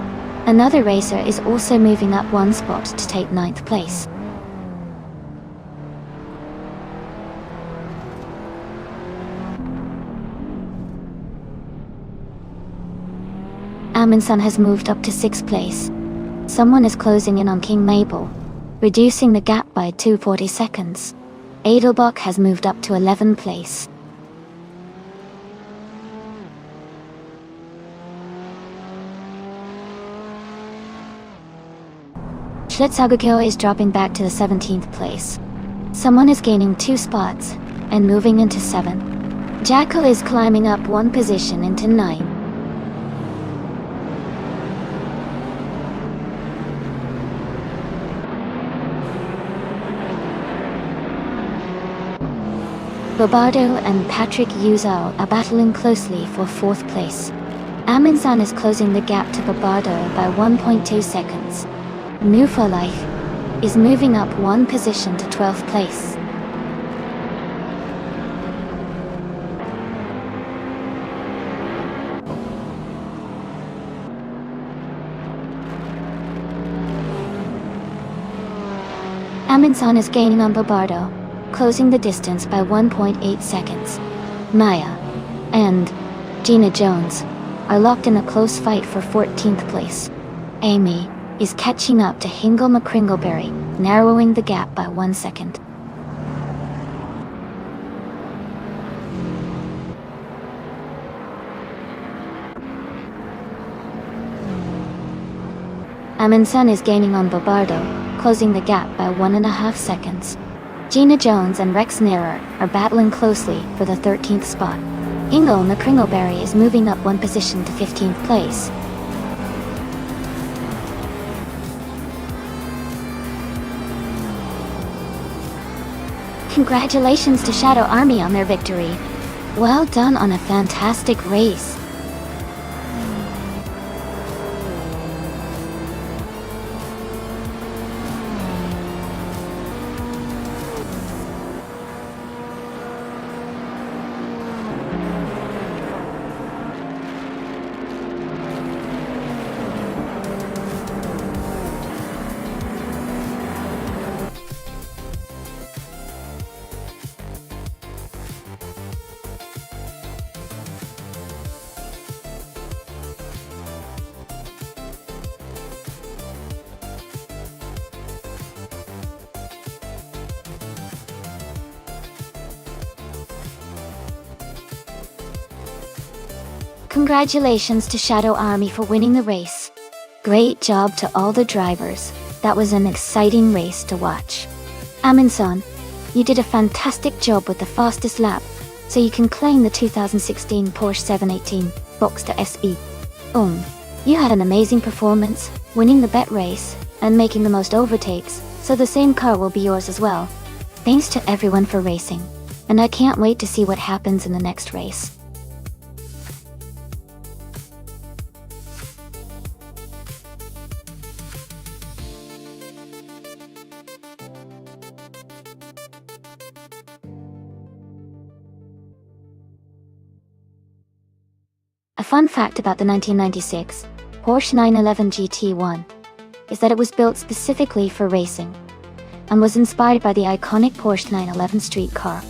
Another racer is also moving up 1 spot to take 9th place. Amundsen has moved up to 6th place. Someone is closing in on King Mabel, reducing the gap by 240 seconds. Adelbach has moved up to 11th place. Schlitzaugogo is dropping back to the 17th place. Someone is gaining 2 spots and moving into 7th. Jacko is climbing up 1 position into 9th. Bobardo and Patrick Uzal are battling closely for 4th place. Amundsen is closing the gap to Bobardo by 1.2 seconds. New for Life is moving up one position to 12th place. Amundsen is gaining on Bobardo, closing the distance by 1.8 seconds. Maya and Gina Jones are locked in a close fight for 14th place. Amy is catching up to Hingle McCringleberry, narrowing the gap by 1 second. Amundsen is gaining on Bobardo, closing the gap by 1.5 seconds. Gina Jones and Rex Nearer are battling closely for the 13th spot. Hingle McCringleberry is moving up one position to 15th place. Congratulations to Shadow Army on their victory. Well done on a fantastic race. Congratulations to Shadow Army for winning the race. Great job to all the drivers. That was an exciting race to watch. Amundsen, you did a fantastic job with the fastest lap, so you can claim the 2016 Porsche 718 Boxster SE. You had an amazing performance, winning the bet race, and making the most overtakes, so the same car will be yours as well. Thanks to everyone for racing, and I can't wait to see what happens in the next race. A fun fact about the 1996 Porsche 911 GT1 is that it was built specifically for racing and was inspired by the iconic Porsche 911 street car.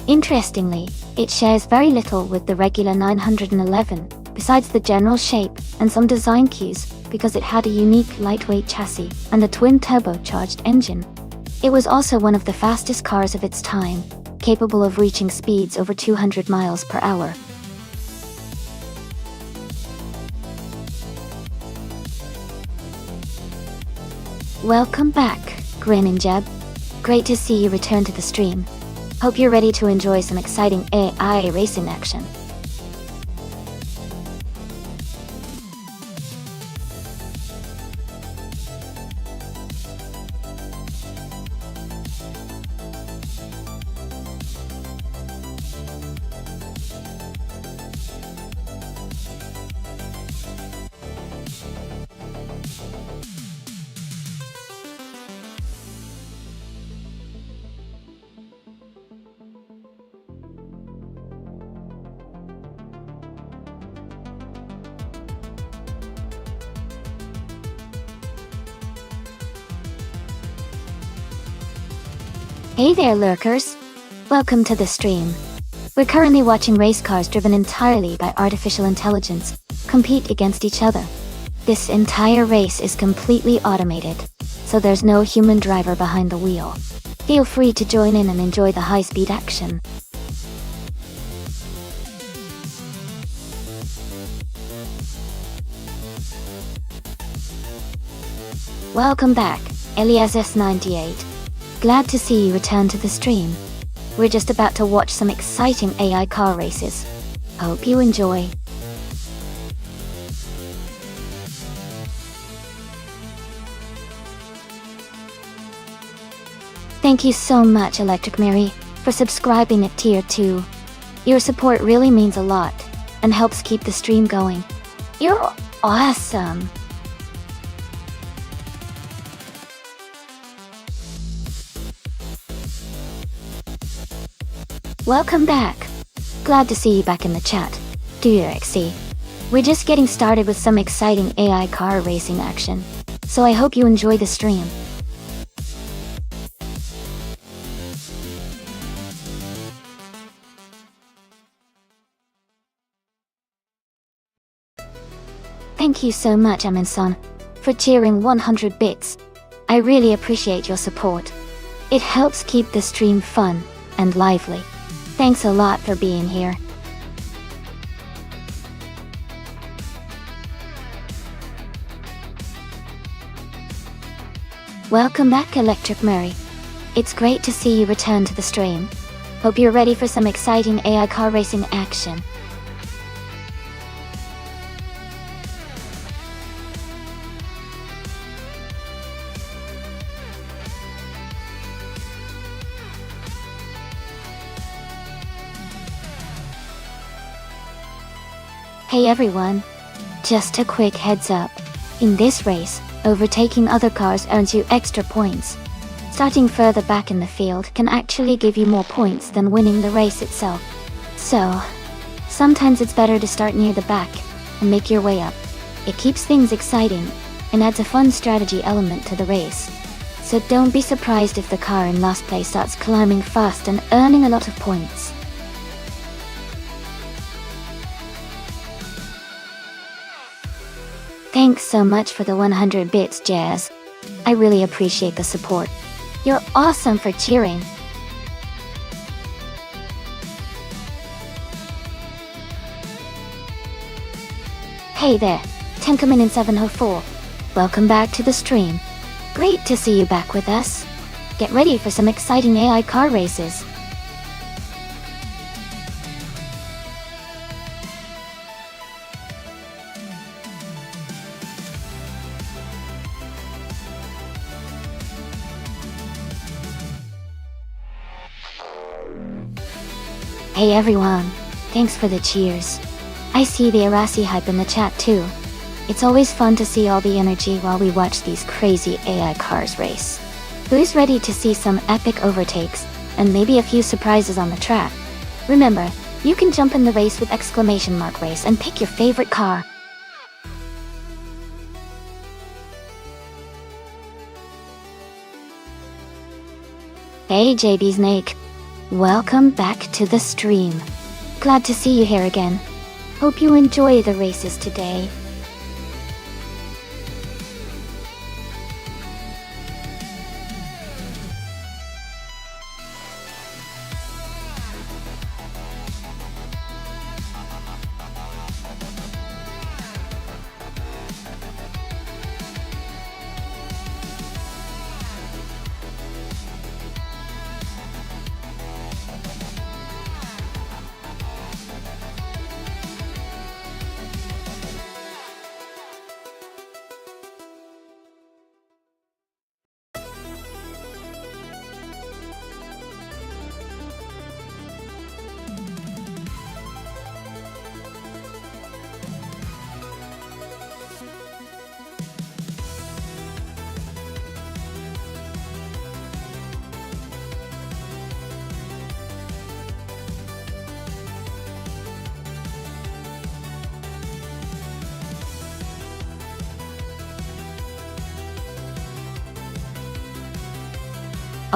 Interestingly, it shares very little with the regular 911, besides the general shape and some design cues, because it had a unique lightweight chassis and a twin turbocharged engine. It was also one of the fastest cars of its time, capable of reaching speeds over 200 miles per hour. Welcome back, Grin and Jeb. Great to see you return to the stream. Hope you're ready to enjoy some exciting AI racing action. Hey there, lurkers! Welcome to the stream. We're currently watching race cars driven entirely by artificial intelligence compete against each other. This entire race is completely automated, so there's no human driver behind the wheel. Feel free to join in and enjoy the high-speed action. Welcome back, Elias98. Glad to see you return to the stream. We're just about to watch some exciting AI car races. Hope you enjoy. Thank you so much, Electric Mary, for subscribing at Tier 2. Your support really means a lot, and helps keep the stream going. You're awesome! Welcome back. Glad to see you back in the chat. Do you XC? We're just getting started with some exciting AI car racing action, so I hope you enjoy the stream. Thank you so much, Amin-san, for cheering 100 bits. I really appreciate your support. It helps keep the stream fun and lively. Thanks a lot for being here. Welcome back, Electric Murray. It's great to see you return to the stream. Hope you're ready for some exciting AI car racing action. Hey everyone, just a quick heads up. In this race, overtaking other cars earns you extra points. Starting further back in the field can actually give you more points than winning the race itself. So, sometimes it's better to start near the back and make your way up. It keeps things exciting and adds a fun strategy element to the race. So don't be surprised if the car in last place starts climbing fast and earning a lot of points. Thanks so much for the 100 bits, Jazz. I really appreciate the support. You're awesome for cheering. Hey there, Tenkamin in 704. Welcome back to the stream. Great to see you back with us. Get ready for some exciting AI car races. Hey everyone, thanks for the cheers. I see the Arasi hype in the chat too. It's always fun to see all the energy while we watch these crazy AI cars race. Who's ready to see some epic overtakes, and maybe a few surprises on the track? Remember, you can jump in the race with exclamation mark race and pick your favorite car. Hey JB Snake. Welcome back to the stream. Glad to see you here again. Hope you enjoy the races today.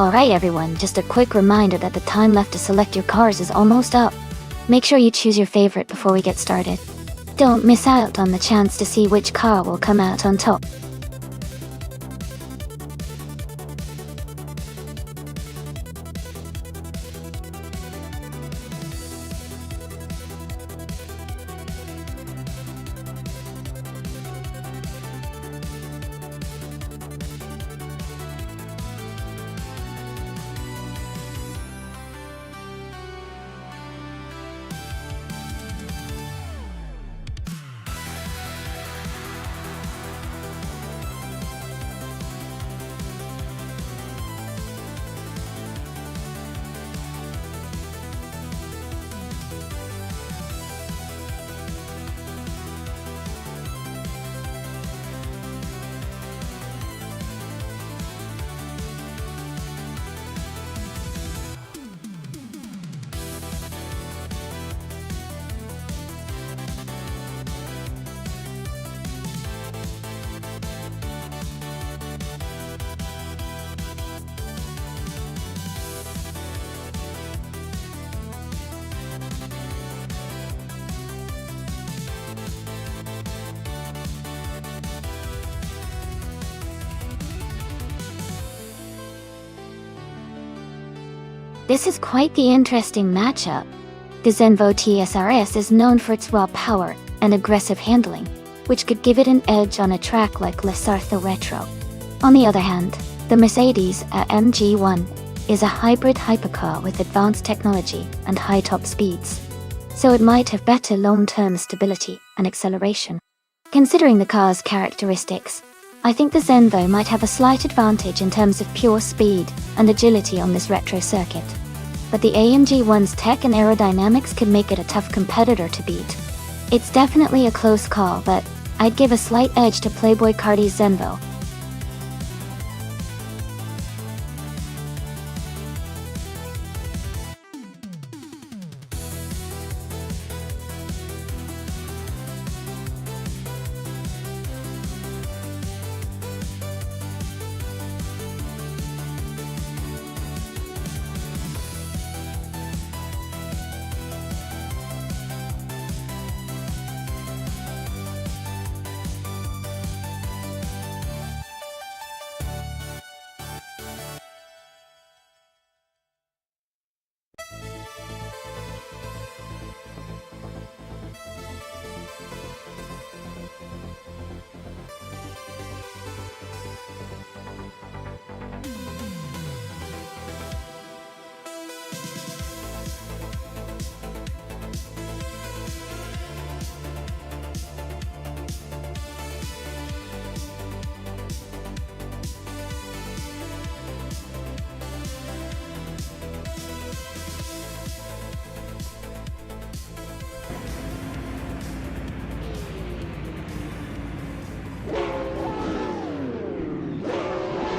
Alright everyone, just a quick reminder that the time left to select your cars is almost up. Make sure you choose your favorite before we get started. Don't miss out on the chance to see which car will come out on top. This is quite the interesting matchup. The Zenvo TSRS is known for its raw power and aggressive handling, which could give it an edge on a track like Les Arthur Retro. On the other hand, the Mercedes AMG1 is a hybrid hypercar with advanced technology and high top speeds, so it might have better long-term stability and acceleration. Considering the car's characteristics, I think the Zenvo might have a slight advantage in terms of pure speed and agility on this retro circuit. But the AMG1's tech and aerodynamics could make it a tough competitor to beat. It's definitely a close call, but I'd give a slight edge to Playboy Carti's Zenvo.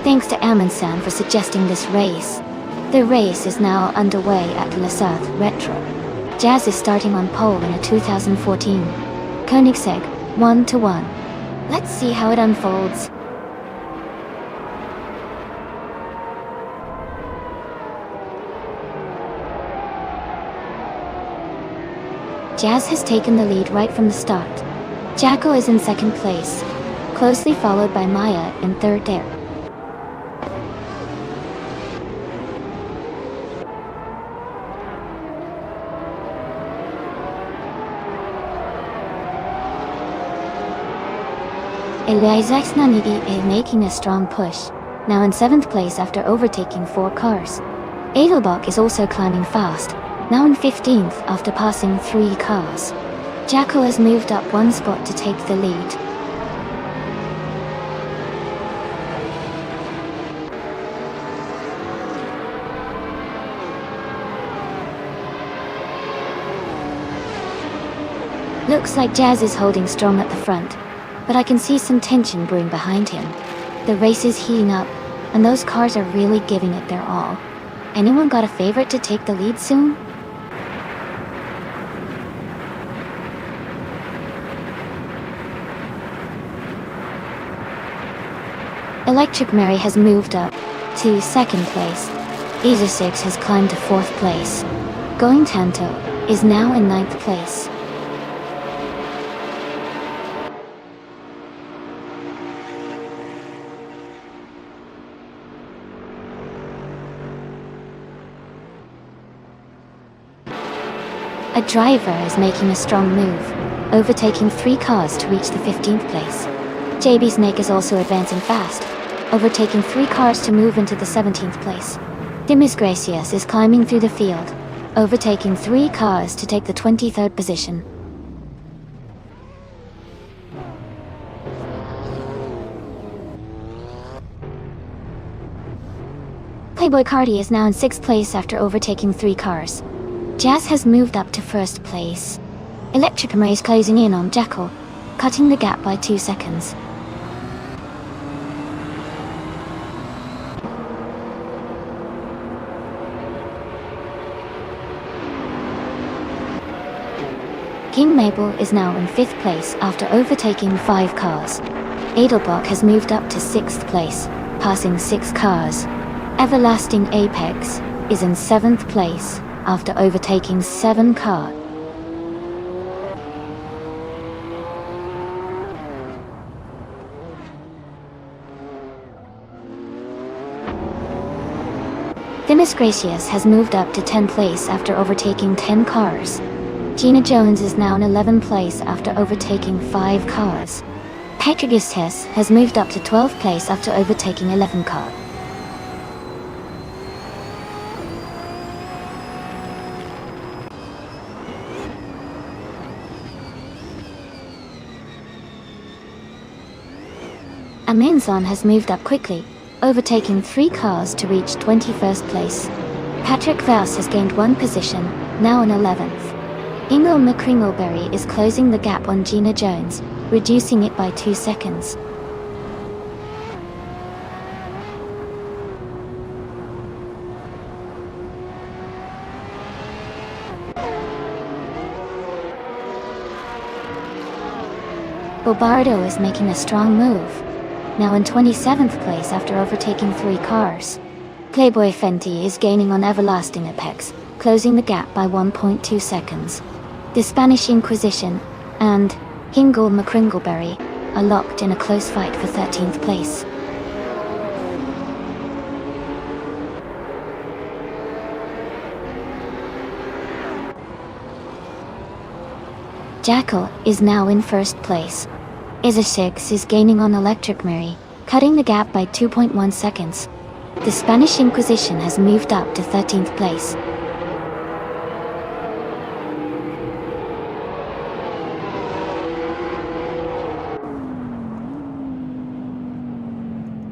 Thanks to Amundsen for suggesting this race. The race is now underway at Les Arthur Retro. Jazz is starting on pole in a 2014 Koenigsegg 1-1. Let's see how it unfolds. Jazz has taken the lead right from the start. Jacko is in second place, closely followed by Maya in third there. Elias Nanidi is making a strong push, now in 7th place after overtaking 4 cars. Edelbach is also climbing fast, now in 15th after passing 3 cars. Jacko has moved up 1 spot to take the lead. Looks like Jazz is holding strong at the front, but I can see some tension brewing behind him. The race is heating up, and those cars are really giving it their all. Anyone got a favorite to take the lead soon? Electric Mary has moved up to 2nd place. Easer 6 has climbed to 4th place. Going Tanto is now in 9th place. A driver is making a strong move, overtaking 3 cars to reach the 15th place. JB Snake is also advancing fast, overtaking 3 cars to move into the 17th place. Dimis Gracias is climbing through the field, overtaking 3 cars to take the 23rd position. Playboy Carti is now in 6th place after overtaking 3 cars. Jazz has moved up to 1st place. Electric Mary is closing in on Jekyll, cutting the gap by 2 seconds. King Mabel is now in 5th place after overtaking 5 cars. Edelbach has moved up to 6th place, passing 6 cars. Everlasting Apex is in 7th place after overtaking 7 cars. Goodness Gracious has moved up to 10th place after overtaking 10 cars. Gina Jones is now in 11th place after overtaking 5 cars. Patrick Eustace has moved up to 12th place after overtaking 11 cars. Aminson has moved up quickly, overtaking 3 cars to reach 21st place. Patrick Vouse has gained 1 position, now in 11th. Ingo McCringleberry is closing the gap on Gina Jones, reducing it by 2 seconds. Bobardo is making a strong move, now in 27th place after overtaking 3 cars. Playboy Fenty is gaining on Everlasting Apex, closing the gap by 1.2 seconds. The Spanish Inquisition and Ingo McCringleberry are locked in a close fight for 13th place. Jackal is now in 1st place. Isasix is gaining on Electric Mary, cutting the gap by 2.1 seconds. The Spanish Inquisition has moved up to 13th place.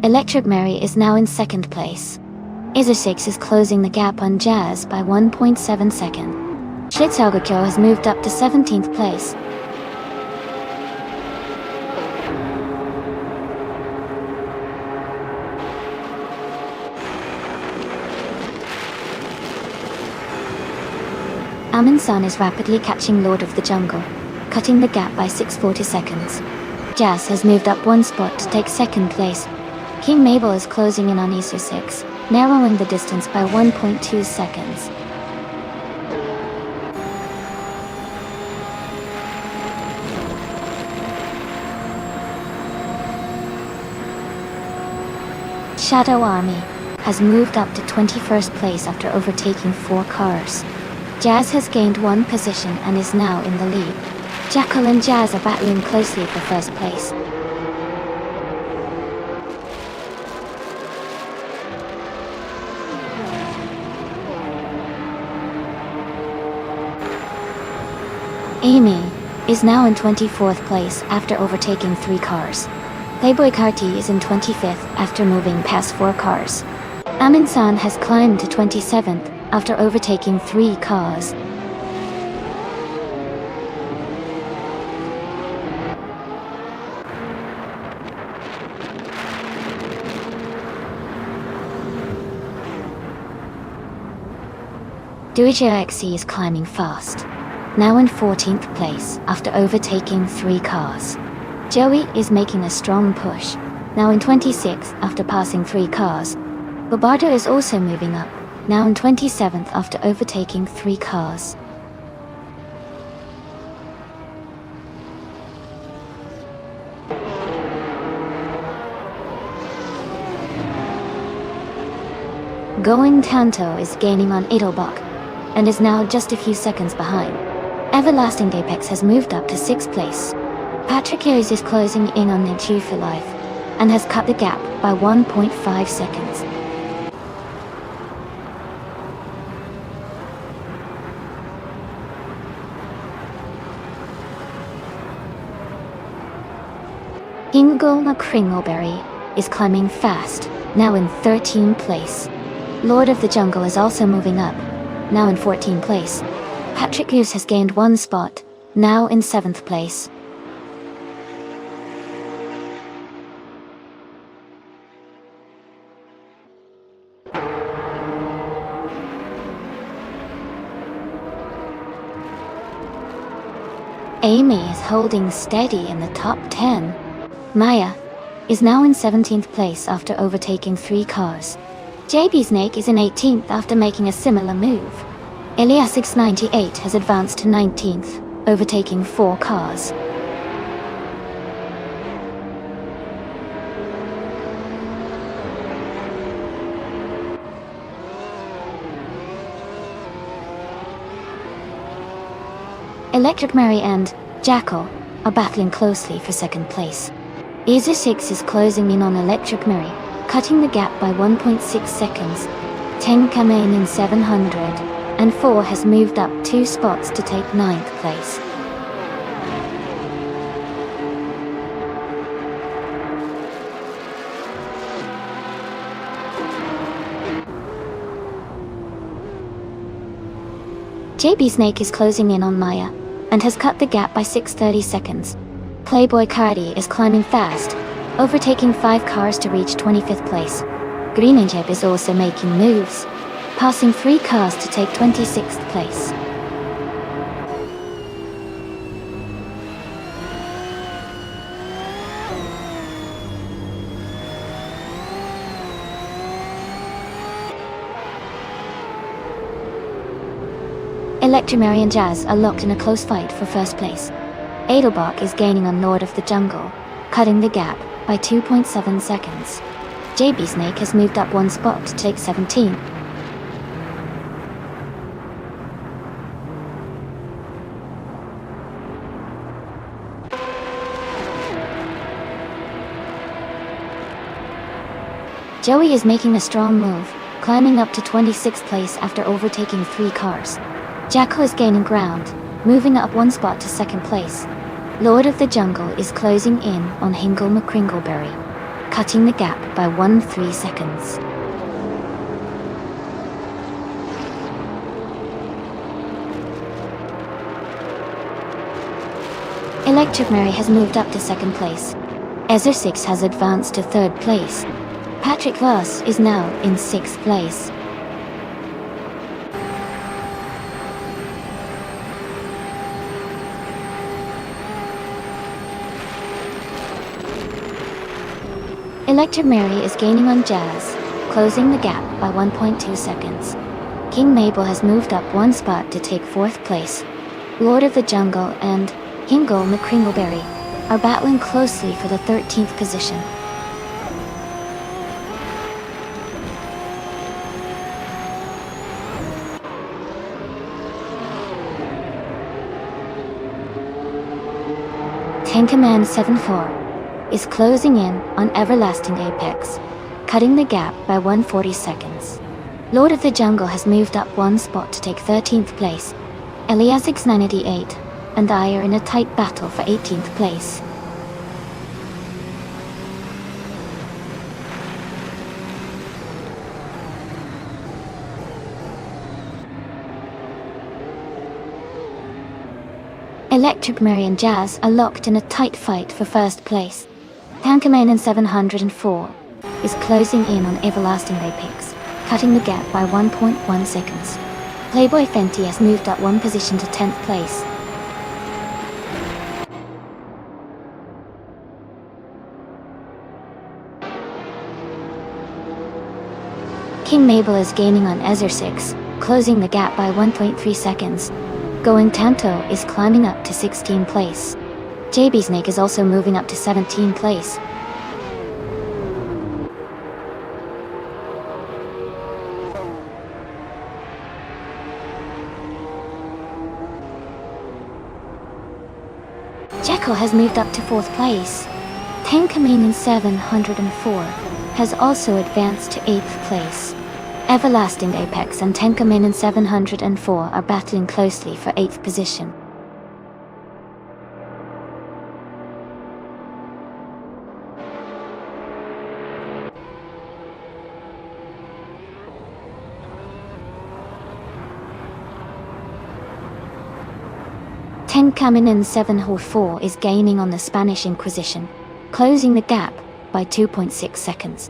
Electric Mary is now in 2nd place. Isasix is closing the gap on Jazz by 1.7 seconds. Schlitzaugerkyo has moved up to 17th place. Aminson is rapidly catching Lord of the Jungle, cutting the gap by 640 seconds. Jazz has moved up 1 spot to take 2nd place. King Mabel is closing in on Isasix, narrowing the distance by 1.2 seconds. Shadow Army has moved up to 21st place after overtaking 4 cars. Jazz has gained 1 position and is now in the lead. Jackal and Jazz are battling closely for 1st place. Amy is now in 24th place after overtaking 3 cars. Playboy Carti is in 25th after moving past 4 cars. Aminson has climbed to 27th after overtaking 3 cars. Duijo is climbing fast, now in 14th place after overtaking 3 cars. Joey is making a strong push, now in 26th after passing 3 cars. Bobardo is also moving up, now in 27th after overtaking 3 cars. Going Tanto is gaining on Edelbach, and is now just a few seconds behind. Everlasting Apex has moved up to 6th place. Patrick Hughes is closing in on Nichu for life, and has cut the gap by 1.5 seconds. Ingo McCringleberry is climbing fast, now in 13th place. Lord of the Jungle is also moving up, now in 14th place. Patrick Hughes has gained 1 spot, now in 7th place. Amy is holding steady in the top 10. Maya is now in 17th place after overtaking 3 cars. JB Snake is in 18th after making a similar move. Ilias698 has advanced to 19th, overtaking 4 cars. Electric Mary and Jackal are battling closely for second place. Azer 6 is closing in on Electric Mary, cutting the gap by 1.6 seconds. Tenka Main in 704 has moved up 2 spots to take 9th place. JB Snake is closing in on Maya, and has cut the gap by 6:30 seconds. Playboy Cardi is climbing fast, overtaking 5 cars to reach 25th place. Green Injib is also making moves, passing 3 cars to take 26th place. Electromary and Jazz are locked in a close fight for first place. Adelbach is gaining on Lord of the Jungle, cutting the gap by 2.7 seconds. JB Snake has moved up 1 spot to take 17. Joey is making a strong move, climbing up to 26th place after overtaking 3 cars. Jackal is gaining ground, moving up 1 spot to 2nd place. Lord of the Jungle is closing in on Hingle McCringleberry, cutting the gap by 1.3 seconds. Electric Mary has moved up to 2nd place. Ezer 6 has advanced to 3rd place. Patrick Voss is now in 6th place. Electric Mary is gaining on Jazz, closing the gap by 1.2 seconds. King Mabel has moved up 1 spot to take 4th place. Lord of the Jungle and Hingle McCringleberry are battling closely for the 13th position. Tankaman 74 is closing in on Everlasting Apex, cutting the gap by 140 seconds. Lord of the Jungle has moved up 1 spot to take 13th place. Eliasix 988 and I are in a tight battle for 18th place. Electric Mary and Jazz are locked in a tight fight for first place. Tankaman in 704 is closing in on Everlasting Apex, cutting the gap by 1.1 seconds. Playboy Fenty has moved up 1 position to 10th place. King Mabel is gaining on Ezer 6, closing the gap by 1.3 seconds. Going Tanto is climbing up to 16th place. JB Snake is also moving up to 17th place. Jekyll has moved up to 4th place. Tankamin in 704 has also advanced to 8th place. Everlasting Apex and Tankamin in 704 are battling closely for 8th position. Tankamin in 704 is gaining on the Spanish Inquisition, closing the gap by 2.6 seconds.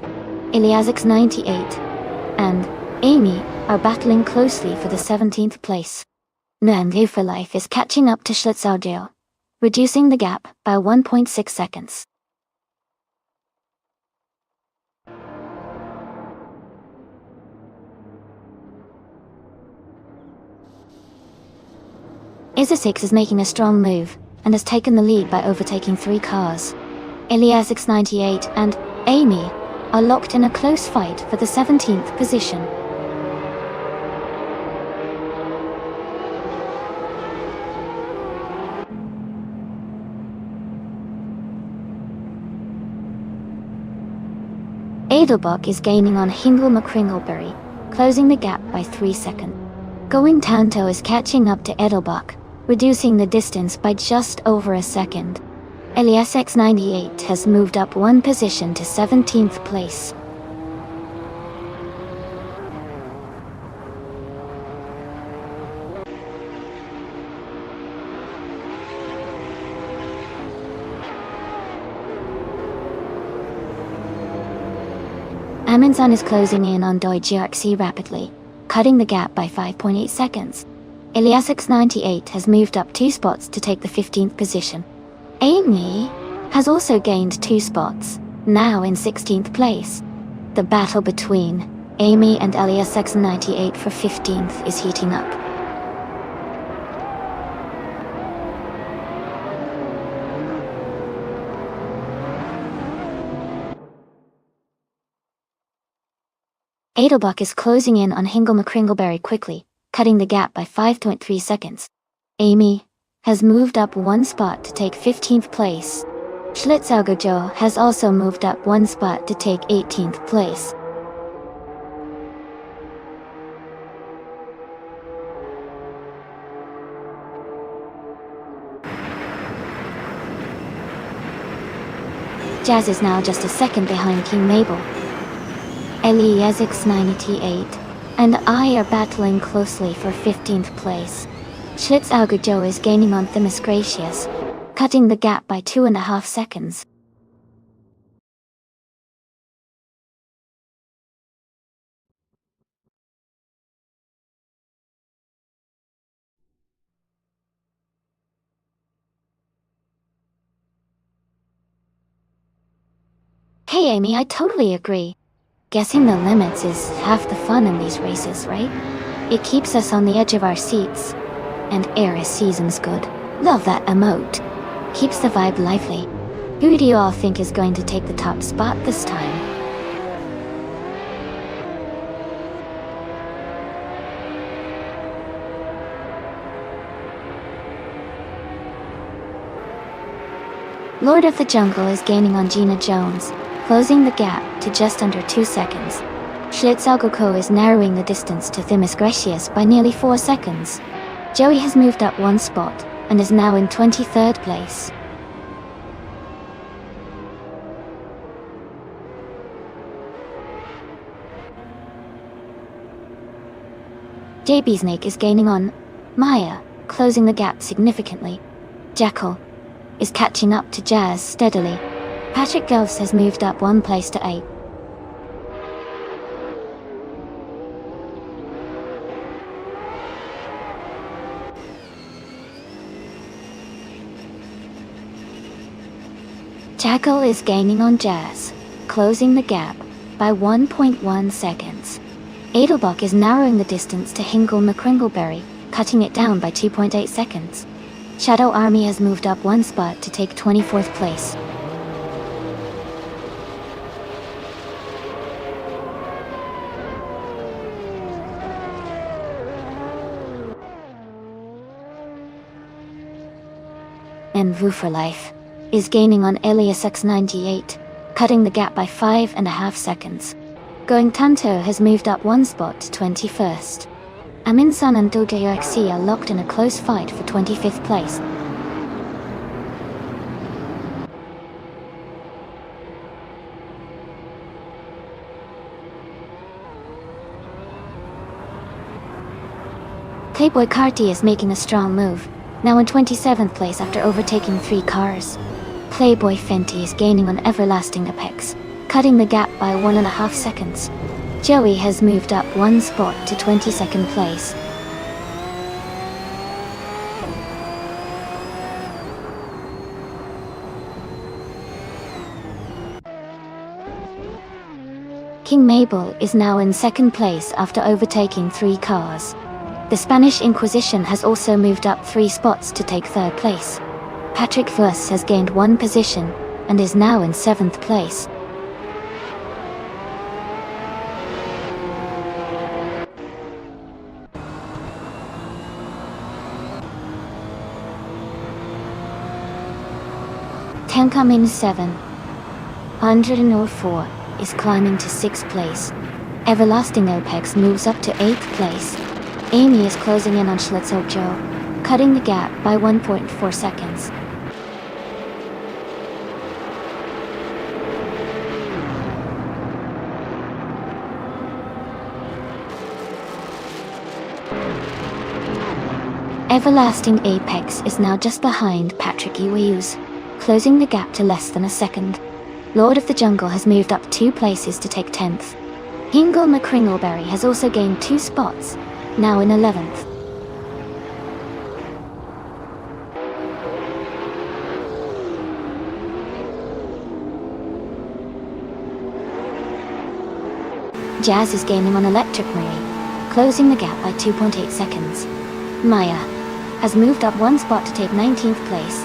Eliasix 98 and Amy are battling closely for the 17th place. Nandu for Life is catching up to Schlitzaudio, reducing the gap by 1.6 seconds. Iza6 is making a strong move, and has taken the lead by overtaking 3 cars. Eliasix 98 and Amy are locked in a close fight for the 17th position. Adelbach is gaining on Hingle McCringleberry, closing the gap by 3 seconds. Going Tanto is catching up to Edelbach, reducing the distance by just over a second. Elias X98 has moved up one position to 17th place. Amundsen is closing in on Doijiaxi rapidly, cutting the gap by 5.8 seconds. Elias X98 has moved up 2 spots to take the 15th position. Amy has also gained 2 spots, now in 16th place. The battle between Amy and Elias X98 for 15th is heating up. Adelbach is closing in on Hingle McCringleberry quickly, cutting the gap by 5.3 seconds. Amy has moved up 1 spot to take 15th place. Schlitzaugerjoe has also moved up 1 spot to take 18th place. Jazz is now just a second behind King Mabel. Elias X98 and I are battling closely for 15th place. Schlitzaugerjoe is gaining on Themis Gracious, cutting the gap by 2.5 seconds. Hey Amy, I totally agree. Guessing the limits is half the fun in these races, right? It keeps us on the edge of our seats. And Ares season's good. Love that emote. Keeps the vibe lively. Who do you all think is going to take the top spot this time? Lord of the Jungle is gaining on Gina Jones, closing the gap to just under 2 seconds. Schlitzaugerjoe is narrowing the distance to Themis Gracious by nearly 4 seconds. Joey has moved up 1 spot and is now in 23rd place. JB Snake is gaining on Maya, closing the gap significantly. Jackal is catching up to Jazz steadily. Patrick Gels has moved up 1 place to 8. Jackal is gaining on Jazz, closing the gap by 1.1 seconds. Adelbach is narrowing the distance to Hingle McCringleberry, cutting it down by 2.8 seconds. Shadow Army has moved up 1 spot to take 24th place. And Vu for Life is gaining on Elias X98, cutting the gap by 5.5 seconds. Going Tanto has moved up 1 spot to 21st. Amundsen and Dogeoxi are locked in a close fight for 25th place. Playboy Carty is making a strong move, now in 27th place after overtaking 3 cars. Playboy Fenty is gaining on Everlasting Apex, cutting the gap by 1.5 seconds. Joey has moved up 1 spot to 22nd place. King Mabel is now in 2nd place after overtaking 3 cars. The Spanish Inquisition has also moved up 3 spots to take 3rd place. Patrick Fuss has gained 1 position and is now in 7th place. Tenkamin 704 is climbing to 6th place. Everlasting Apex moves up to 8th place. Amy is closing in on Schlitzob Joe, cutting the gap by 1.4 seconds. Everlasting Apex is now just behind Patrick Iwayus, closing the gap to less than a second. Lord of the Jungle has moved up 2 places to take 10th. Hingle McCringleberry has also gained 2 spots, now in 11th. Jazz is gaining on Electric Marie, closing the gap by 2.8 seconds. Maya has moved up 1 spot to take 19th place.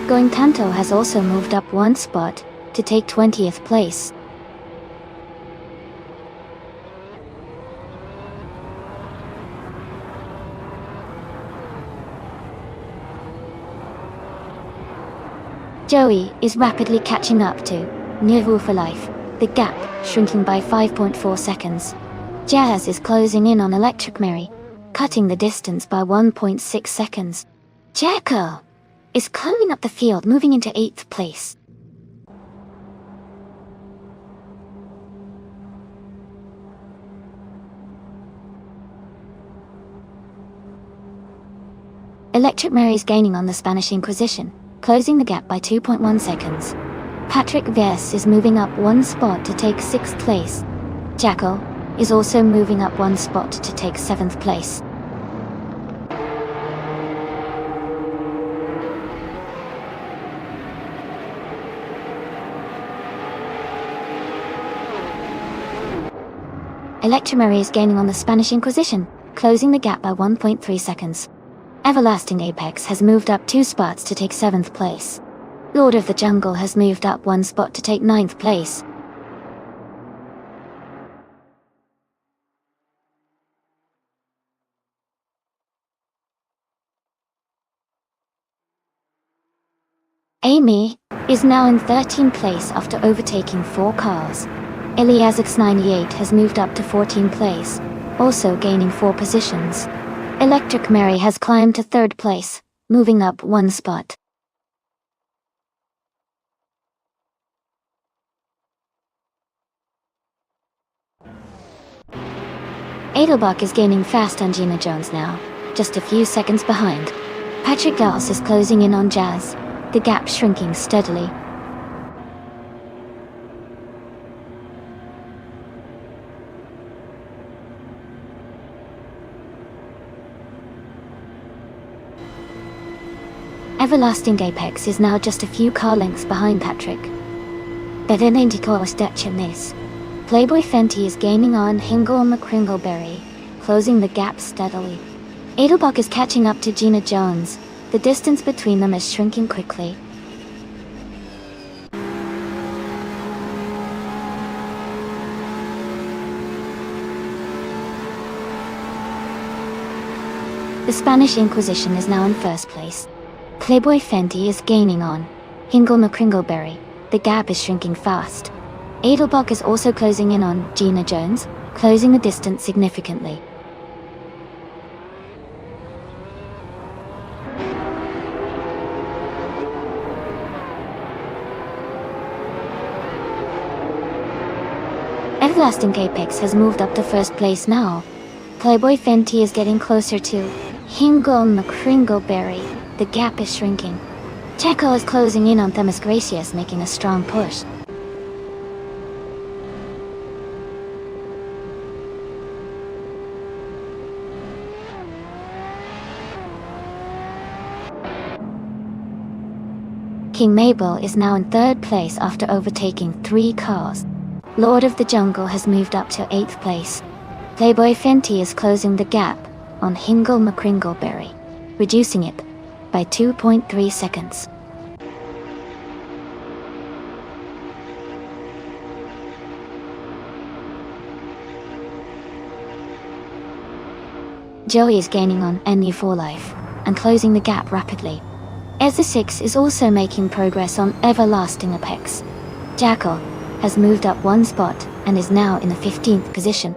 Going Tanto has also moved up 1 spot to take 20th place. Joey is rapidly catching up to Nivu for Life, the gap shrinking by 5.4 seconds. Jazz is closing in on Electric Mary, cutting the distance by 1.6 seconds. Jacko is climbing up the field, moving into 8th place. Electric Mary is gaining on the Spanish Inquisition, closing the gap by 2.1 seconds. Patrick Vess is moving up 1 spot to take 6th place. Jacko is also moving up 1 spot to take 7th place. Electromary is gaining on the Spanish Inquisition, closing the gap by 1.3 seconds. Everlasting Apex has moved up 2 spots to take 7th place. Lord of the Jungle has moved up 1 spot to take 9th place. Amy is now in 13th place after overtaking 4 cars. Eliasix98 has moved up to 14th place, also gaining 4 positions. Electric Mary has climbed to 3rd place, moving up 1 spot. Adelbach is gaining fast on Gina Jones now, just a few seconds behind. Patrick Gauss is closing in on Jazz, the gap shrinking steadily. Everlasting Apex is now just a few car lengths behind Patrick. Playboy Fenty is gaining on Hingle McCringleberry, closing the gap steadily. Adelbach is catching up to Gina Jones. The distance between them is shrinking quickly. The Spanish Inquisition is now in 1st place. Playboy Fenty is gaining on Hingle McCringleberry. The gap is shrinking fast. Adelbach is also closing in on Gina Jones, closing the distance significantly. Everlasting Apex has moved up to 1st place now. Playboy Fenty is getting closer to Hingle McCringleberry. The gap is shrinking. Checo is closing in on Themis Gracious, making a strong push. King Mabel is now in 3rd place after overtaking 3 cars. Lord of the Jungle has moved up to 8th place. Playboy Fenty is closing the gap on Hingle McCringleberry, reducing it by 2.3 seconds. Joey is gaining on NU4 Life and closing the gap rapidly. Ezra 6 is also making progress on Everlasting Apex. Jackal has moved up one spot and is now in the 15th position.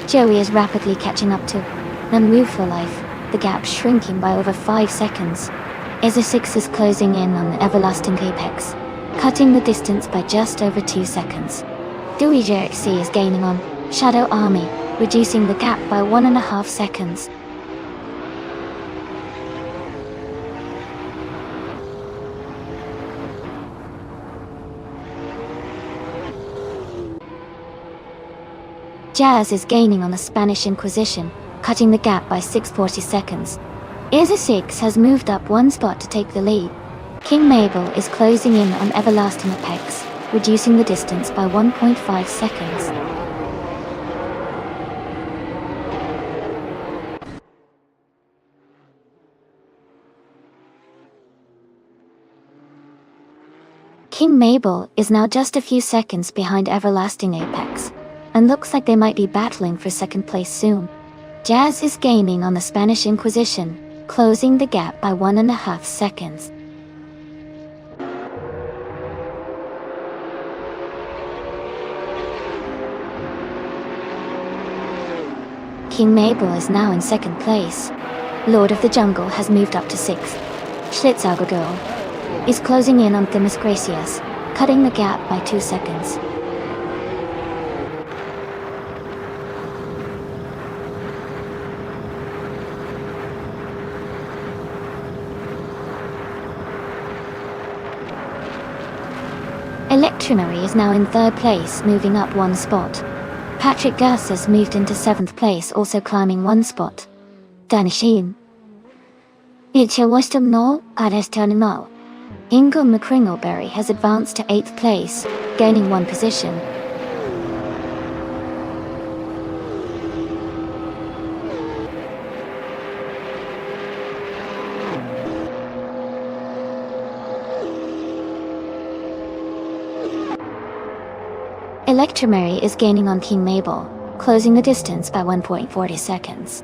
Joey is rapidly catching up to and Move for Life, the gap shrinking by over 5 seconds. Eza 6 is closing in on the Everlasting Apex, cutting the distance by just over 2 seconds. Dewey JXC is gaining on Shadow Army, reducing the gap by 1.5 seconds. Jazz is gaining on the Spanish Inquisition, cutting the gap by 640 seconds. Eza 6 has moved up one spot to take the lead. King Mabel is closing in on Everlasting Apex, reducing the distance by 1.5 seconds. King Mabel is now just a few seconds behind Everlasting Apex, and looks like they might be battling for second place soon. Jazz is gaining on the Spanish Inquisition, closing the gap by 1.5 seconds. King Mabel is now in second place. Lord of the Jungle has moved up to 6th. Schlitzauger Girl is closing in on Themis Gracias, cutting the gap by 2 seconds. Electrinary is now in 3rd place, moving up one spot. Patrick Garces moved into 7th place, also climbing one spot. Danishin. Wisdom no, Ingo McCringleberry has advanced to 8th place, gaining one position. Electrimary is gaining on King Mabel, closing the distance by 1.40 seconds.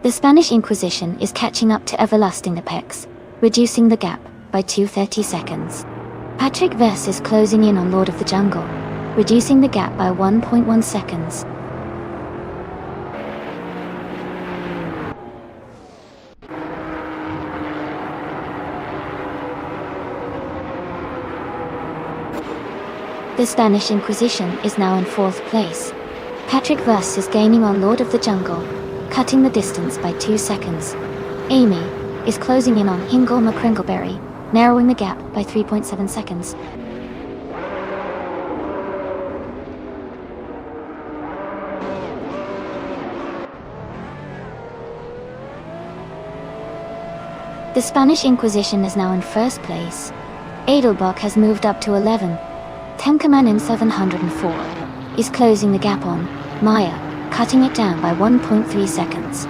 The Spanish Inquisition is catching up to Everlasting Apex, reducing the gap by 2.30 seconds. Patrick Vess is closing in on Lord of the Jungle, reducing the gap by 1.1 seconds. The Spanish Inquisition is now in 4th place. Patrick Vess is gaining on Lord of the Jungle, cutting the distance by 2 seconds. Amy is closing in on Hingle McCringleberry, narrowing the gap by 3.7 seconds. The Spanish Inquisition is now in 1st place. Adelbach has moved up to 11. Tenkaman 704 is closing the gap on Maya, cutting it down by 1.3 seconds.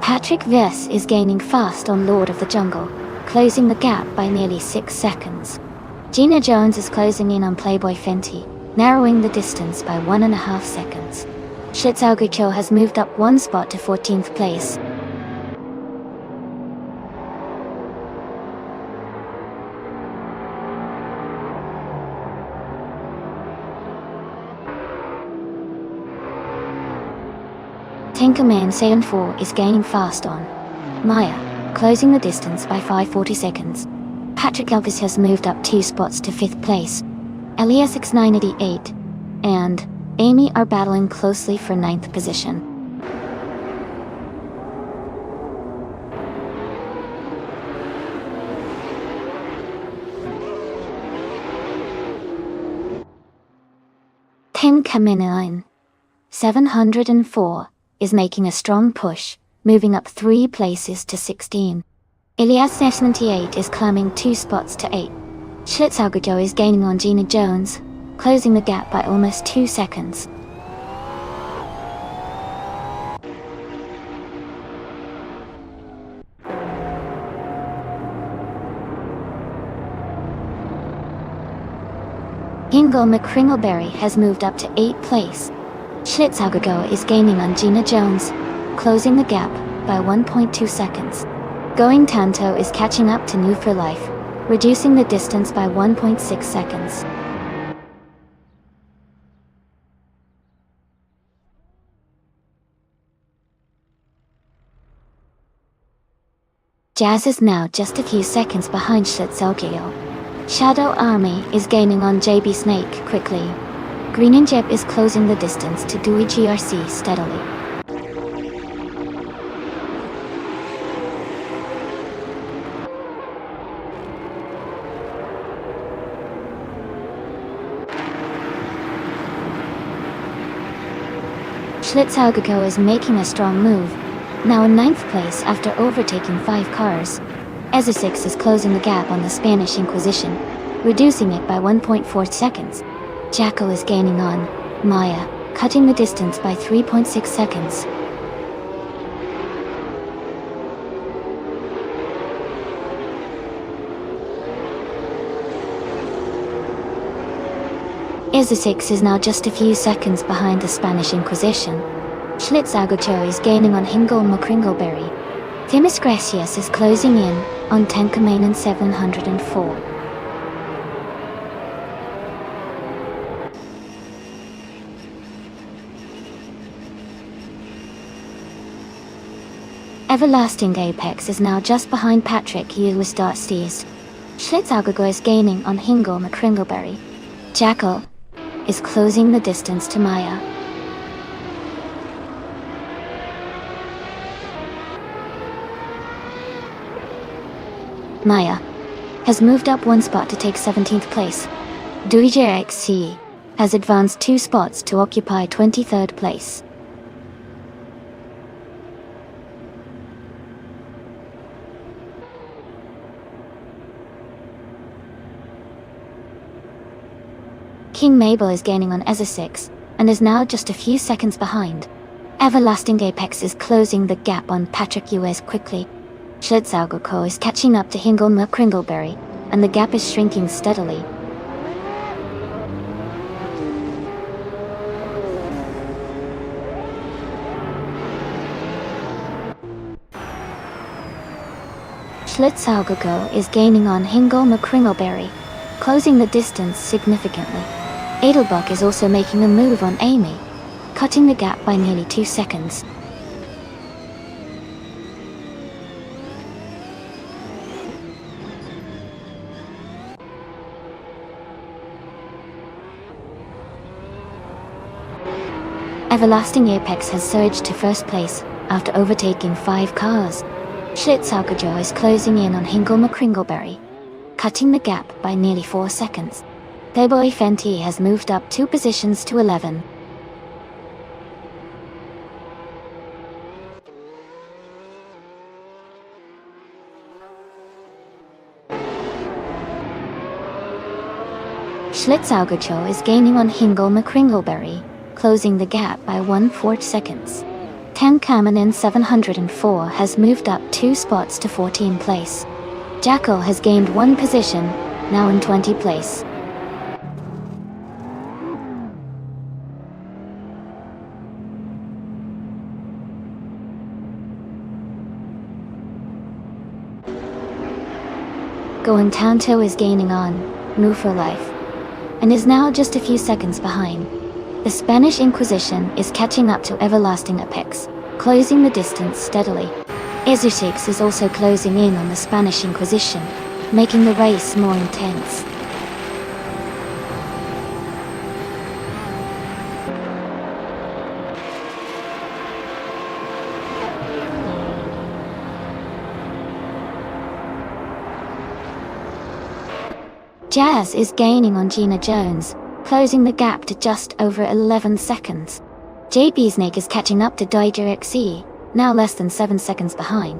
Patrick Vess is gaining fast on Lord of the Jungle, closing the gap by nearly 6 seconds. Gina Jones is closing in on Playboy Fenty, narrowing the distance by 1.5 seconds. Schlitzauger has moved up one spot to 14th place. Tinkerman Saiyan 4 is gaining fast on Maya, closing the distance by 5.40 seconds. Patrick Elvis has moved up 2 spots to 5th place. Elias 6988 and Amy are battling closely for 9th position. Tinkerman 704 is making a strong push, moving up 3 places to 16. Elias 78 is climbing 2 spots to 8. Schlitzauger is gaining on Gina Jones, closing the gap by almost 2 seconds. Hingle McCringleberry has moved up to 8th place. Schlitzaugergo is gaining on Gina Jones, closing the gap by 1.2 seconds. Going Tanto is catching up to New for Life, reducing the distance by 1.6 seconds. Jazz is now just a few seconds behind Schlitzaugergo. Shadow Army is gaining on JB Snake quickly. Green and Jeb is closing the distance to Dewey GRC steadily. Schlitzaugergo is making a strong move, now in 9th place after overtaking 5 cars. Ezesix is closing the gap on the Spanish Inquisition, reducing it by 1.4 seconds. Jacko is gaining on Maya, cutting the distance by 3.6 seconds. Ezesix is now just a few seconds behind the Spanish Inquisition. Schlitzaugergo is gaining on Hingle McCringleberry. Themis Gracias is closing in on Tenkaman 704. Everlasting Apex is now just behind Patrick Lewis Darstees. Schlitzaugergo is gaining on Hingle McCringleberry. Jackal is closing the distance to Maya. Maya has moved up 1 spot to take 17th place. DuiJXC has advanced 2 spots to occupy 23rd place. King Mabel is gaining on Ezesix and is now just a few seconds behind. Everlasting Apex is closing the gap on Patrick US quickly. Schlitzaugergo is catching up to Hingle McCringleberry, and the gap is shrinking steadily. Schlitzaugergo is gaining on Hingle McCringleberry, closing the distance significantly. Edelbach is also making a move on Amy, cutting the gap by nearly 2 seconds. Everlasting Apex has surged to 1st place after overtaking 5 cars. Schlitzaugergo is closing in on Hingle McCringleberry, cutting the gap by nearly 4 seconds. Playboy Fenty has moved up 2 positions to 11. Schlitzaugergo is gaining on Hingle McCringleberry, closing the gap by 1/4 seconds. Tenkaman 704 has moved up 2 spots to 14th place. Jackal has gained 1 position, now in 20th place. Going Tanto is gaining on New for Life, and is now just a few seconds behind. The Spanish Inquisition is catching up to Everlasting Apex, closing the distance steadily. Ezesix is also closing in on the Spanish Inquisition, making the race more intense. Jazz is gaining on Gina Jones, closing the gap to just over 11 seconds. JB Snake is catching up to DigerXE, now less than 7 seconds behind.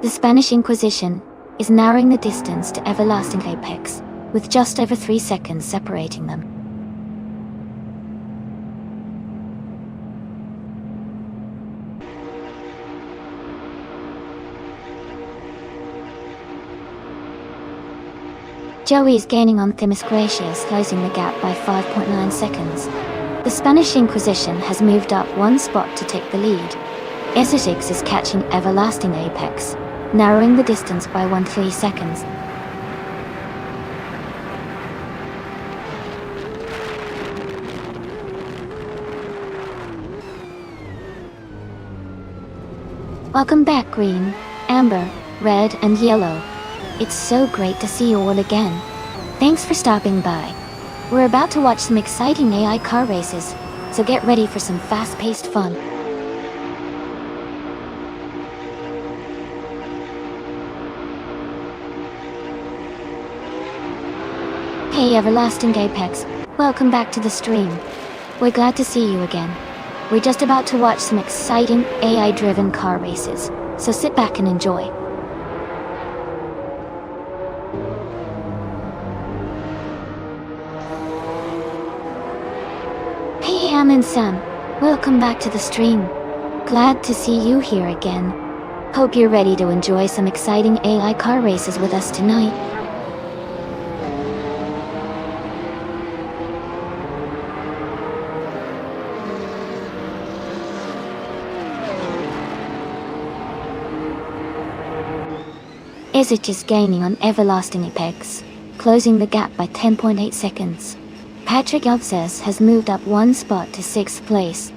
The Spanish Inquisition is narrowing the distance to Everlasting Apex, with just over 3 seconds separating them. Joey is gaining on Themis Gracious, closing the gap by 5.9 seconds. The Spanish Inquisition has moved up one spot to take the lead. Esotix is catching Everlasting Apex, narrowing the distance by 1.3 seconds. Welcome back, Green, Amber, Red, and Yellow. It's so great to see you all again. Thanks for stopping by. We're about to watch some exciting AI car races, so get ready for some fast-paced fun. Hey Everlasting Apex, welcome back to the stream. We're glad to see you again. We're just about to watch some exciting AI-driven car races, so sit back and enjoy. Hey Ham and Sam, welcome back to the stream. Glad to see you here again. Hope you're ready to enjoy some exciting AI car races with us tonight. Esotix is gaining on Everlasting Apex, closing the gap by 10.8 seconds. Patrick Eltzes has moved up one spot to 6th place.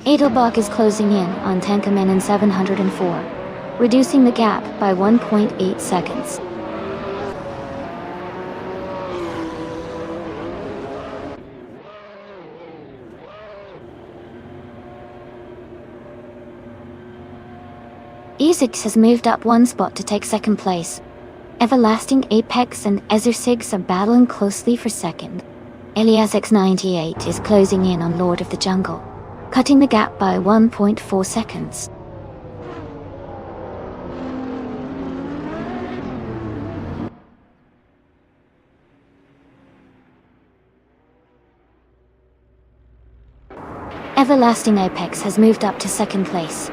Edelbach is closing in on Tankerman in 704, reducing the gap by 1.8 seconds. Esotix has moved up one spot to take 2nd place. Everlasting Apex and Ezersigs are battling closely for 2nd. Elias X98 is closing in on Lord of the Jungle, cutting the gap by 1.4 seconds. Everlasting Apex has moved up to 2nd place.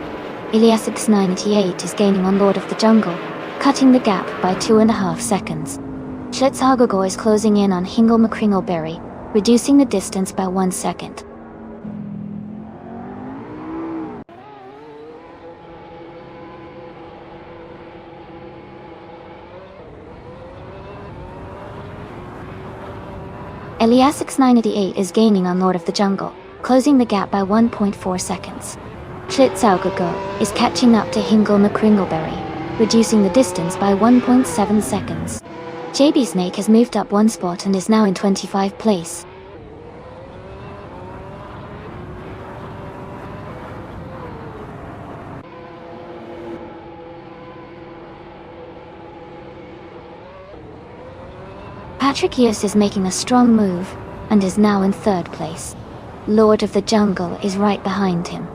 Elias X98 is gaining on Lord of the Jungle, cutting the gap by 2.5 seconds. Schlitzhagogo is closing in on Hingle McCringleberry, reducing the distance by 1 second. Elias X98 is gaining on Lord of the Jungle, closing the gap by 1.4 seconds. Schlitzhagogo is catching up to Hingle McCringleberry, reducing the distance by 1.7 seconds. JB Snake has moved up one spot and is now in 25th place. Patrick Hughes is making a strong move and is now in 3rd place. Lord of the Jungle is right behind him,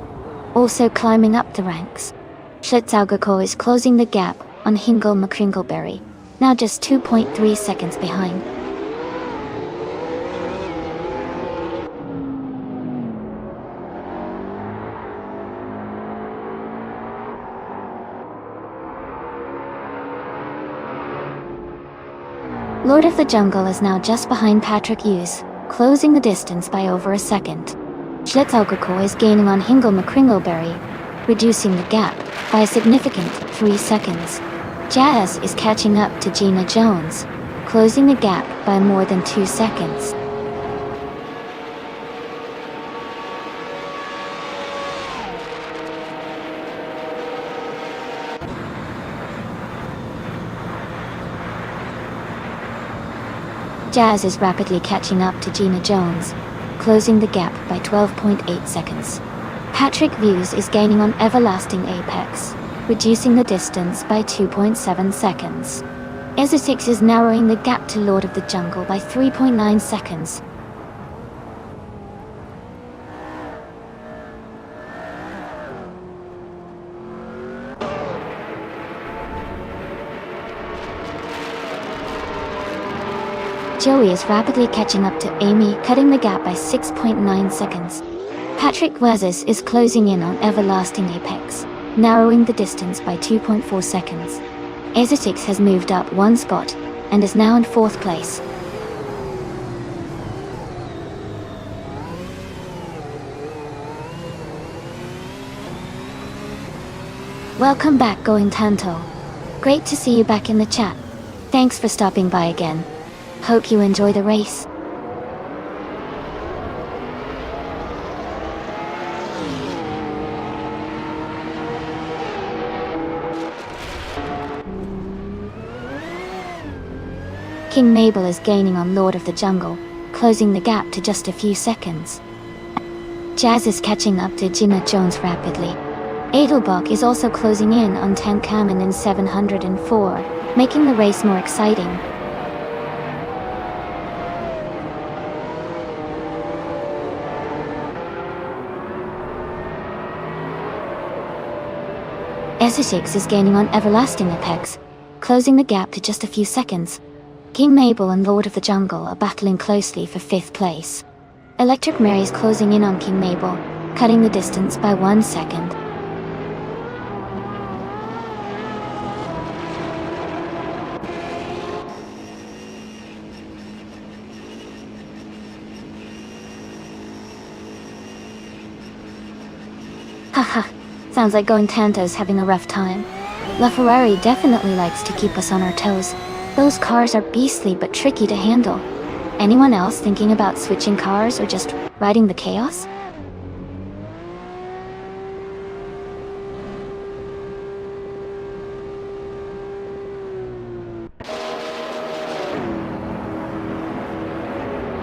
also climbing up the ranks. Schlitzhagogo is closing the gap on Hingle McCringleberry, now just 2.3 seconds behind. Lord of the Jungle is now just behind Patrick Hughes, closing the distance by over a second. Schlitzhagogo is gaining on Hingle McCringleberry, reducing the gap by a significant 3 seconds. Jazz is catching up to Gina Jones, closing the gap by more than 2 seconds. Jazz is rapidly catching up to Gina Jones, closing the gap by 12.8 seconds. Patrick Hughes is gaining on Everlasting Apex, reducing the distance by 2.7 seconds. Ezotix is narrowing the gap to Lord of the Jungle by 3.9 seconds. Joey is rapidly catching up to Amy, cutting the gap by 6.9 seconds. Patrick Wazes is closing in on Everlasting Apex, narrowing the distance by 2.4 seconds. Ezotix has moved up one spot and is now in 4th place. Welcome back, Going Tanto. Great to see you back in the chat. Thanks for stopping by again. Hope you enjoy the race. King Mabel is gaining on Lord of the Jungle, closing the gap to just a few seconds. Jazz is catching up to Gina Jones rapidly. Edelbach is also closing in on Tankaman in 704, making the race more exciting. Essex is gaining on Everlasting Apex, closing the gap to just a few seconds. King Mabel and Lord of the Jungle are battling closely for 5th place. Electric Mary is closing in on King Mabel, cutting the distance by 1 second. Haha, sounds like Going Tanto's having a rough time. LaFerrari definitely likes to keep us on our toes. Those cars are beastly but tricky to handle. Anyone else thinking about switching cars or just riding the chaos?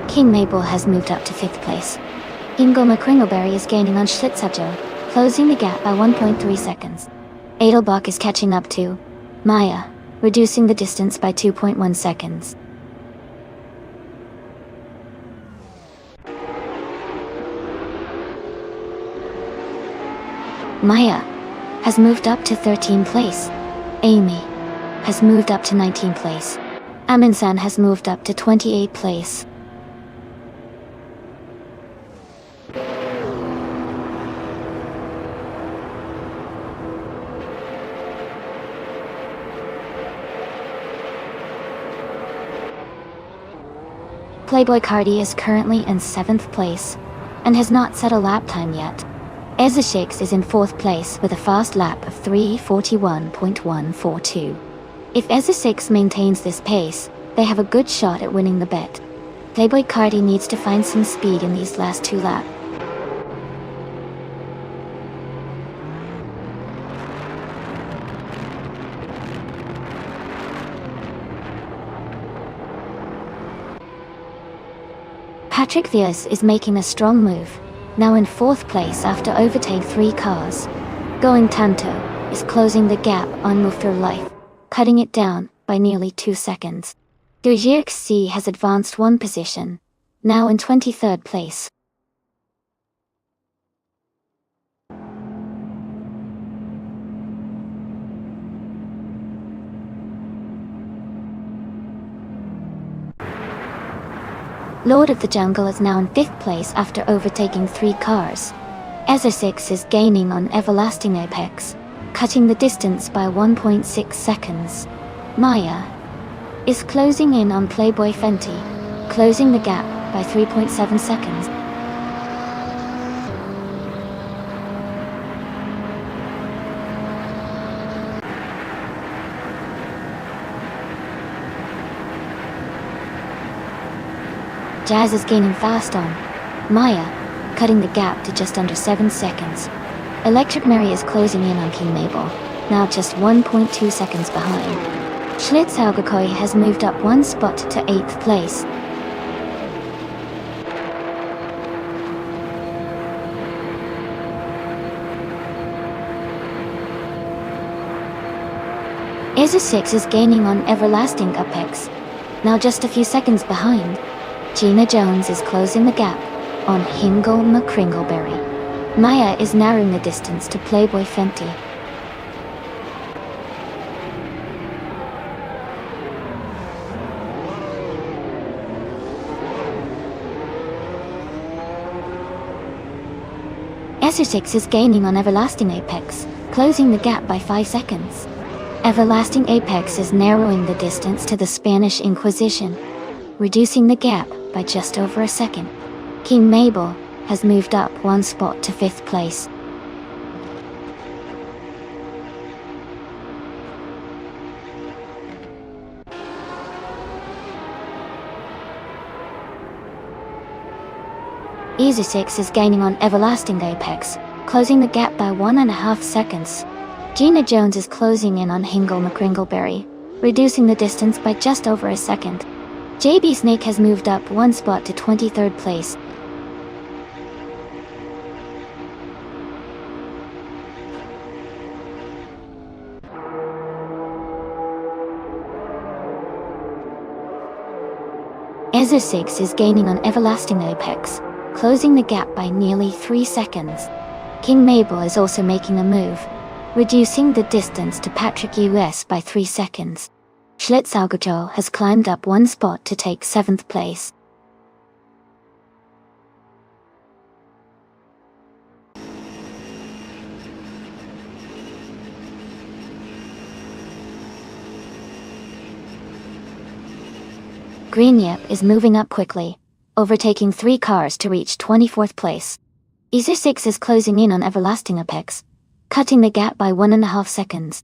King Mabel has moved up to 5th place. Ingo McCringleberry is gaining on Schlitzabjo, closing the gap by 1.3 seconds. Edelbach is catching up to Maya, reducing the distance by 2.1 seconds. Maya has moved up to 13th place. Amy has moved up to 19th place. Aminsan has moved up to 28th place. Playboy Cardi is currently in 7th place, and has not set a lap time yet. Ezeshix is in 4th place with a fast lap of 3:41.142. If Ezeshix maintains this pace, they have a good shot at winning the bet. Playboy Cardi needs to find some speed in these last 2 laps. Patrick Vias is making a strong move, now in 4th place after overtaking 3 cars. Going Tanto is closing the gap on Mufter Life, cutting it down by nearly 2 seconds. Dujirk has advanced 1 position, now in 23rd place. Lord of the Jungle is now in 5th place after overtaking 3 cars. Ezeshix is gaining on Everlasting Apex, cutting the distance by 1.6 seconds. Maya is closing in on Playboy Fenty, closing the gap by 3.7 seconds. Jazz is gaining fast on Maya, cutting the gap to just under 7 seconds. Electric Mary is closing in on King Mabel, now just 1.2 seconds behind. Schlitzhaugakoi has moved up 1 spot to 8th place. Ezeshix is gaining on Everlasting Apex, now just a few seconds behind. Gina Jones is closing the gap on Hingle McCringleberry. Maya is narrowing the distance to Playboy Fenty. Ezeshix is gaining on Everlasting Apex, closing the gap by 5 seconds. Everlasting Apex is narrowing the distance to the Spanish Inquisition, reducing the gap by just over a second. King Mabel has moved up one spot to 5th place. Easy 6 is gaining on Everlasting Apex, closing the gap by 1.5 seconds. Gina Jones is closing in on Hingle McCringleberry, reducing the distance by just over a second. JB Snake has moved up one spot to 23rd place. Ezra 6 is gaining on Everlasting Apex, closing the gap by nearly 3 seconds. King Mabel is also making a move, reducing the distance to Patrick US by 3 seconds. Schlitzaugejo has climbed up one spot to take 7th place. Green Yep is moving up quickly, overtaking 3 cars to reach 24th place. Easy 6 is closing in on Everlasting Apex, cutting the gap by 1.5 seconds.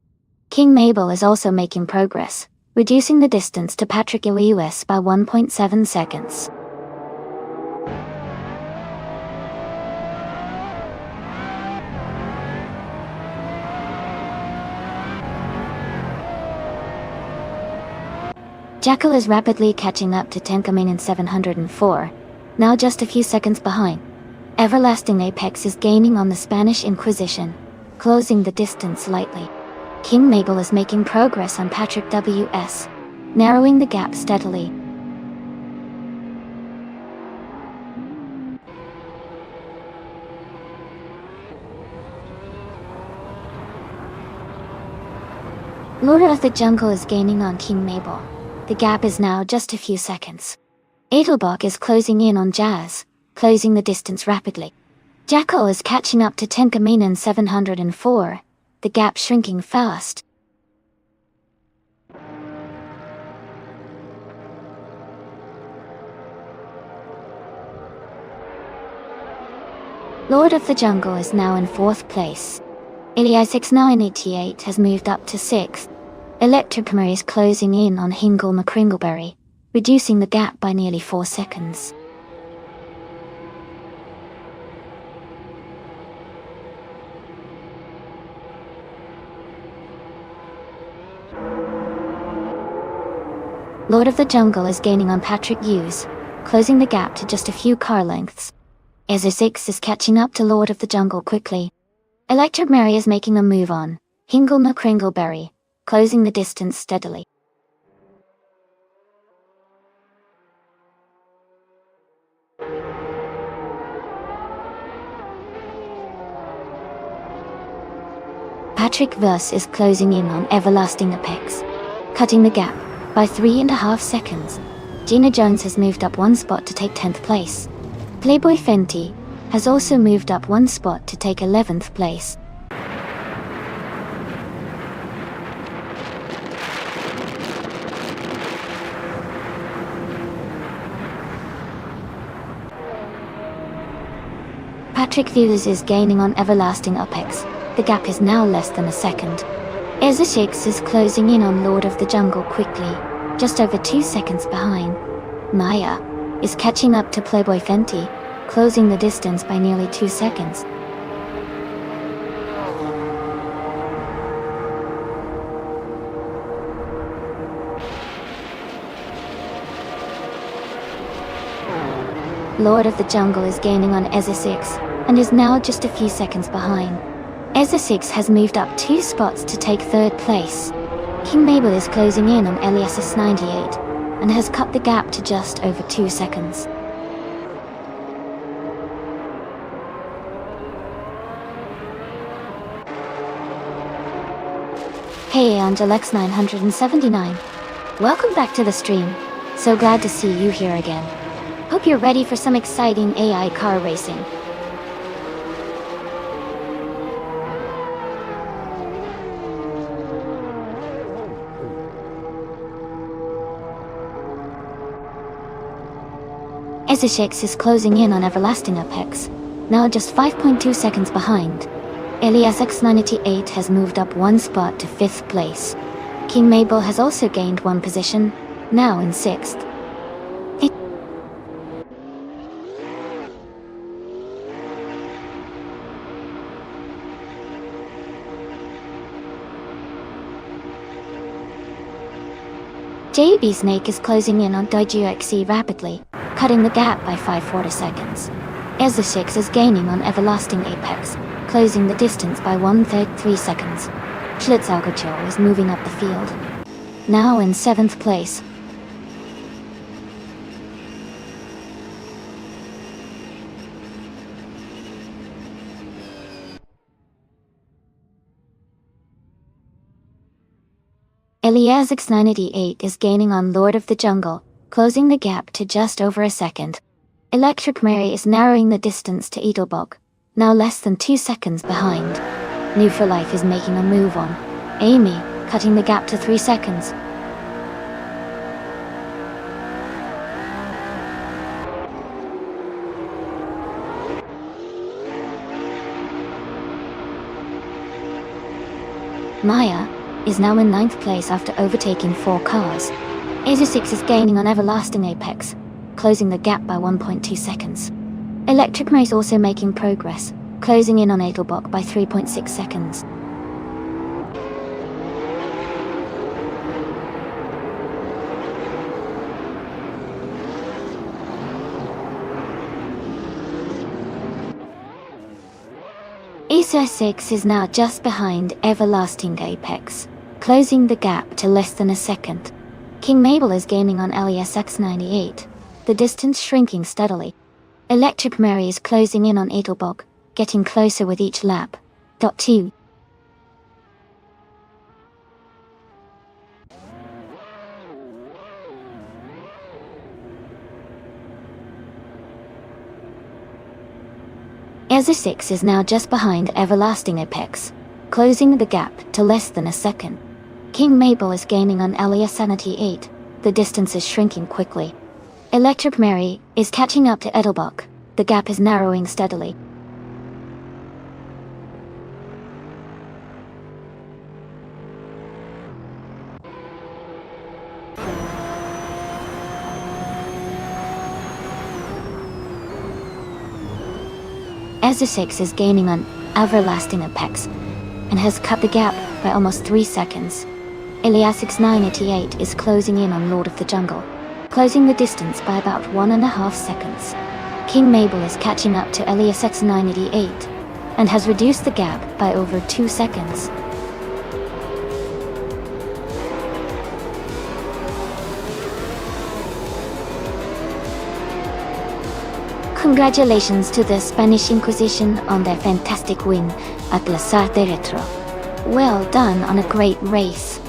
King Mabel is also making progress, reducing the distance to Patrick US by 1.7 seconds. Jackal is rapidly catching up to Tenkamin in 704, now just a few seconds behind. Everlasting Apex is gaining on the Spanish Inquisition, closing the distance slightly. King Mabel is making progress on Patrick WS, narrowing the gap steadily. Lord of the Jungle is gaining on King Mabel. The gap is now just a few seconds. Edelbach is closing in on Jazz, closing the distance rapidly. Jackal is catching up to Tenkamin in 704, the gap shrinking fast. Lord of the Jungle is now in 4th place. Ilya 6988 has moved up to 6th. Electricmer is closing in on Hingle McCringleberry, reducing the gap by nearly 4 seconds. Lord of the Jungle is gaining on Patrick Hughes, closing the gap to just a few car lengths. Ezra 6 is catching up to Lord of the Jungle quickly. Electric Mary is making a move on Hingle McCringleberry, closing the distance steadily. Patrick Verse is closing in on Everlasting Apex, cutting the gap by 3.5 seconds. Gina Jones has moved up one spot to take 10th place. Playboy Fenty has also moved up one spot to take 11th place. Patrick Hughes is gaining on Everlasting Apex. The gap is now less than a second. Ezra 6 is closing in on Lord of the Jungle quickly, just over 2 seconds behind. Maya is catching up to Playboy Fenty, closing the distance by nearly 2 seconds. Lord of the Jungle is gaining on Ezra 6, and is now just a few seconds behind. Ezra 6 has moved up 2 spots to take 3rd place. King Mabel is closing in on Elias 98, and has cut the gap to just over 2 seconds. Hey Angelex 979. Welcome back to the stream. So glad to see you here again. Hope you're ready for some exciting AI car racing. Ezeshix is closing in on Everlasting Apex, now just 5.2 seconds behind. Elias X98 has moved up one spot to 5th place. King Mabel has also gained one position, now in 6th. JB Snake is closing in on DaijuXE rapidly, cutting the gap by 5 seconds. Ezeshix is gaining on Everlasting Apex, closing the distance by 1/3 seconds. Schlitzaugercho is moving up the field, now in 7th place. Elias X98 is gaining on Lord of the Jungle, closing the gap to just over a second. Electric Mary is narrowing the distance to Edelbog, now less than 2 seconds behind. New for Life is making a move on Amy, cutting the gap to 3 seconds. Maya is now in 9th place after overtaking 4 cars. Ezeshix is gaining on Everlasting Apex, closing the gap by 1.2 seconds. Electric Mary is also making progress, closing in on Edelbach by 3.6 seconds. ESA6 is now just behind Everlasting Apex, closing the gap to less than a second. King Mabel is gaining on LESX98, the distance shrinking steadily. Electric Mary is closing in on Edelbog, getting closer with each lap. .2. ESA6 is now just behind Everlasting Apex, closing the gap to less than a second. King Mabel is gaining on LESX98, the distance is shrinking quickly. Electric Mary is catching up to Edelbach, the gap is narrowing steadily. ESA6 is gaining on Everlasting Apex, and has cut the gap by almost 3 seconds. LESX988 is closing in on Lord of the Jungle, closing the distance by about 1.5 seconds. King Mabel is catching up to LESX988, and has reduced the gap by over 2 seconds. Congratulations to the Spanish Inquisition on their fantastic win at Lasarte Retro. Well done on a great race.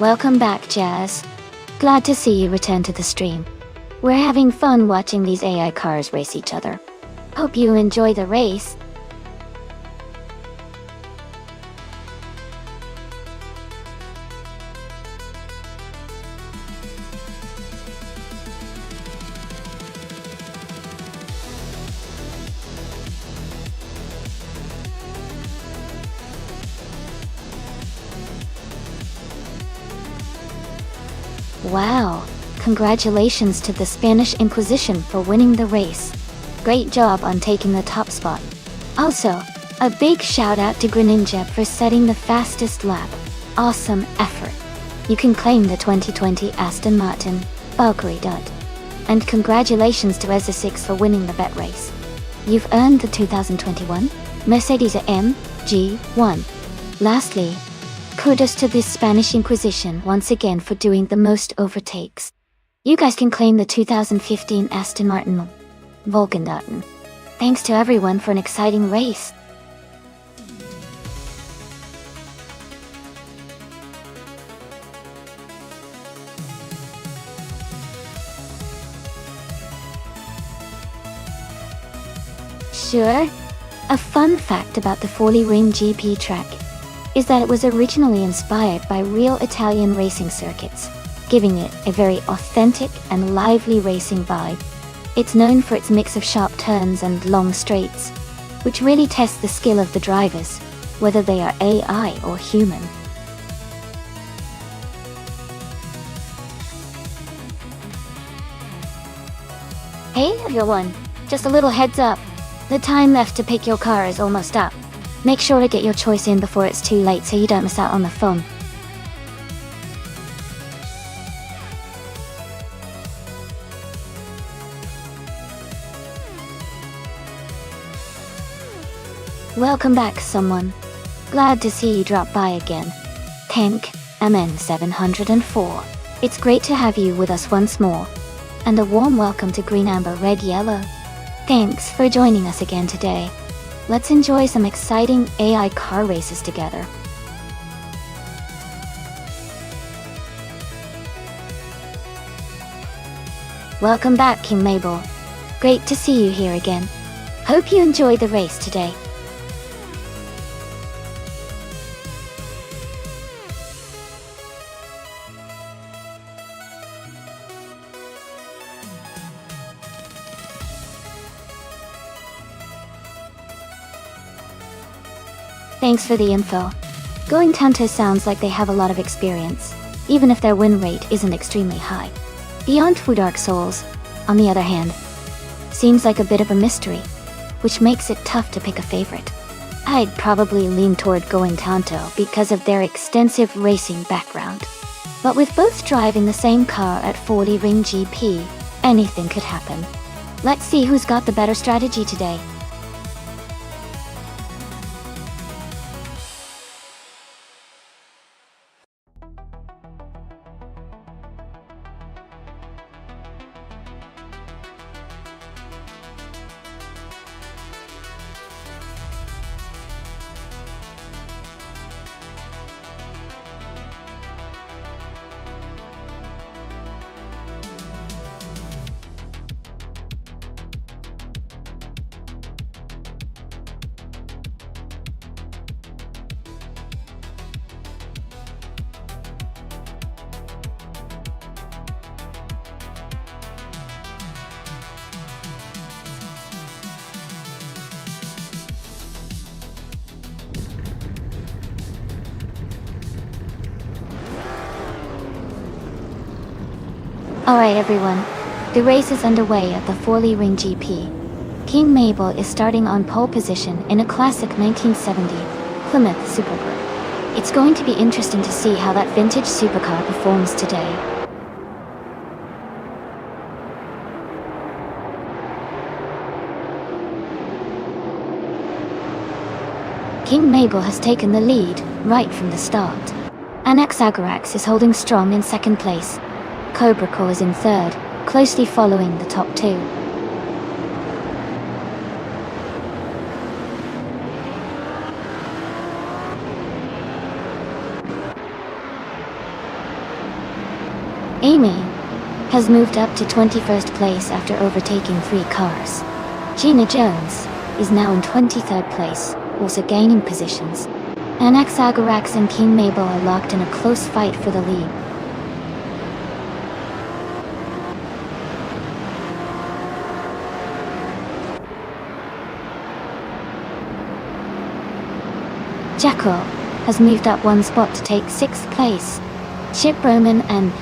Welcome back, Jazz. Glad to see you return to the stream. We're having fun watching these AI cars race each other. Hope you enjoy the race. Wow, congratulations to the Spanish Inquisition for winning the race. Great job on taking the top spot. Also, a big shout out to Greninja for setting the fastest lap. Awesome effort. You can claim the 2020 Aston Martin Valkyrie dud. And congratulations to Ezza6 for winning the bet race. You've earned the 2021 Mercedes AMG 1. Lastly, kudos to this Spanish Inquisition once again for doing the most overtakes. You guys can claim the 2015 Aston Martin Volkswagen. Thanks to everyone for an exciting race. Sure. A fun fact about the Forli Ring GP track is that it was originally inspired by real Italian racing circuits, giving it a very authentic and lively racing vibe. It's known for its mix of sharp turns and long straights, which really tests the skill of the drivers, whether they are AI or human. Hey everyone, just a little heads up. The time left to pick your car is almost up. Make sure to get your choice in before it's too late so you don't miss out on the fun. Welcome back, someone. Glad to see you drop by again. Tank MN704. It's great to have you with us once more. And a warm welcome to Green Amber Red Yellow. Thanks for joining us again today. Let's enjoy some exciting AI car races together. Welcome back, King Mabel. Great to see you here again. Hope you enjoyed the race today. Thanks for the info. Going Tanto sounds like they have a lot of experience, even if their win rate isn't extremely high. Beyond Fu Dark Souls, on the other hand, seems like a bit of a mystery, which makes it tough to pick a favorite. I'd probably lean toward Going Tanto because of their extensive racing background. But with both driving the same car at 40 Ring GP, anything could happen. Let's see who's got the better strategy today. Alright everyone, the race is underway at the Forli Ring GP. King Mabel is starting on pole position in a classic 1970 Plymouth Superbird. It's going to be interesting to see how that vintage supercar performs today. King Mabel has taken the lead right from the start. Anaxagorax is holding strong in second place. Cobracle is in third, closely following the top two. Amy has moved up to 21st place after overtaking 3 cars. Gina Jones is now in 23rd place, also gaining positions. Anaxagorax and King Mabel are locked in a close fight for the lead. Jackal has moved up 1 spot to take 6th place. Chip Roman and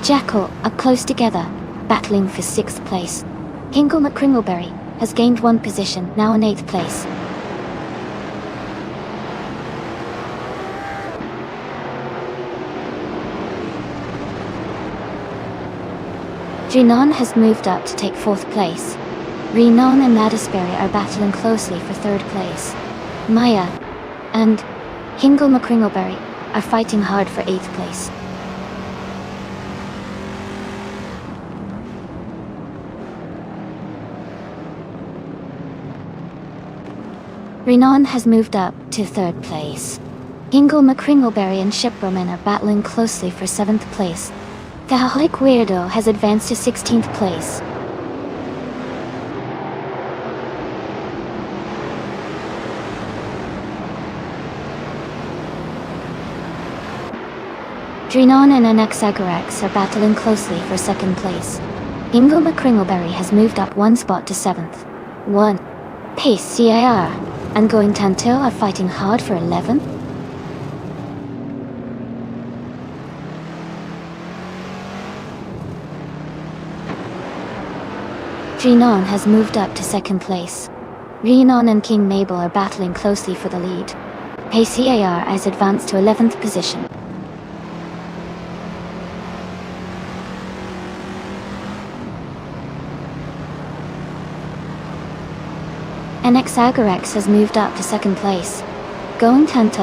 Jackal are close together, battling for 6th place. Hingle McCringleberry has gained 1 position, now in 8th place. Junon has moved up to take 4th place. Renon and Madisberry are battling closely for 3rd place. Maya and Hingle McCringleberry are fighting hard for 8th place. Renon has moved up to 3rd place. Hingle McCringleberry and Shiproman are battling closely for 7th place. Caholik Weirdo has advanced to 16th place. Drinon and Anaxagorax are battling closely for 2nd place. Hingle McCringleberry has moved up 1 spot to 7th. 1. Pace CIR and Going Tanto are fighting hard for 11th. Drinon has moved up to 2nd place. Renon and King Mabel are battling closely for the lead. Pace CIR has advanced to 11th position. Anaxagorax has moved up to 2nd place. Going Tanto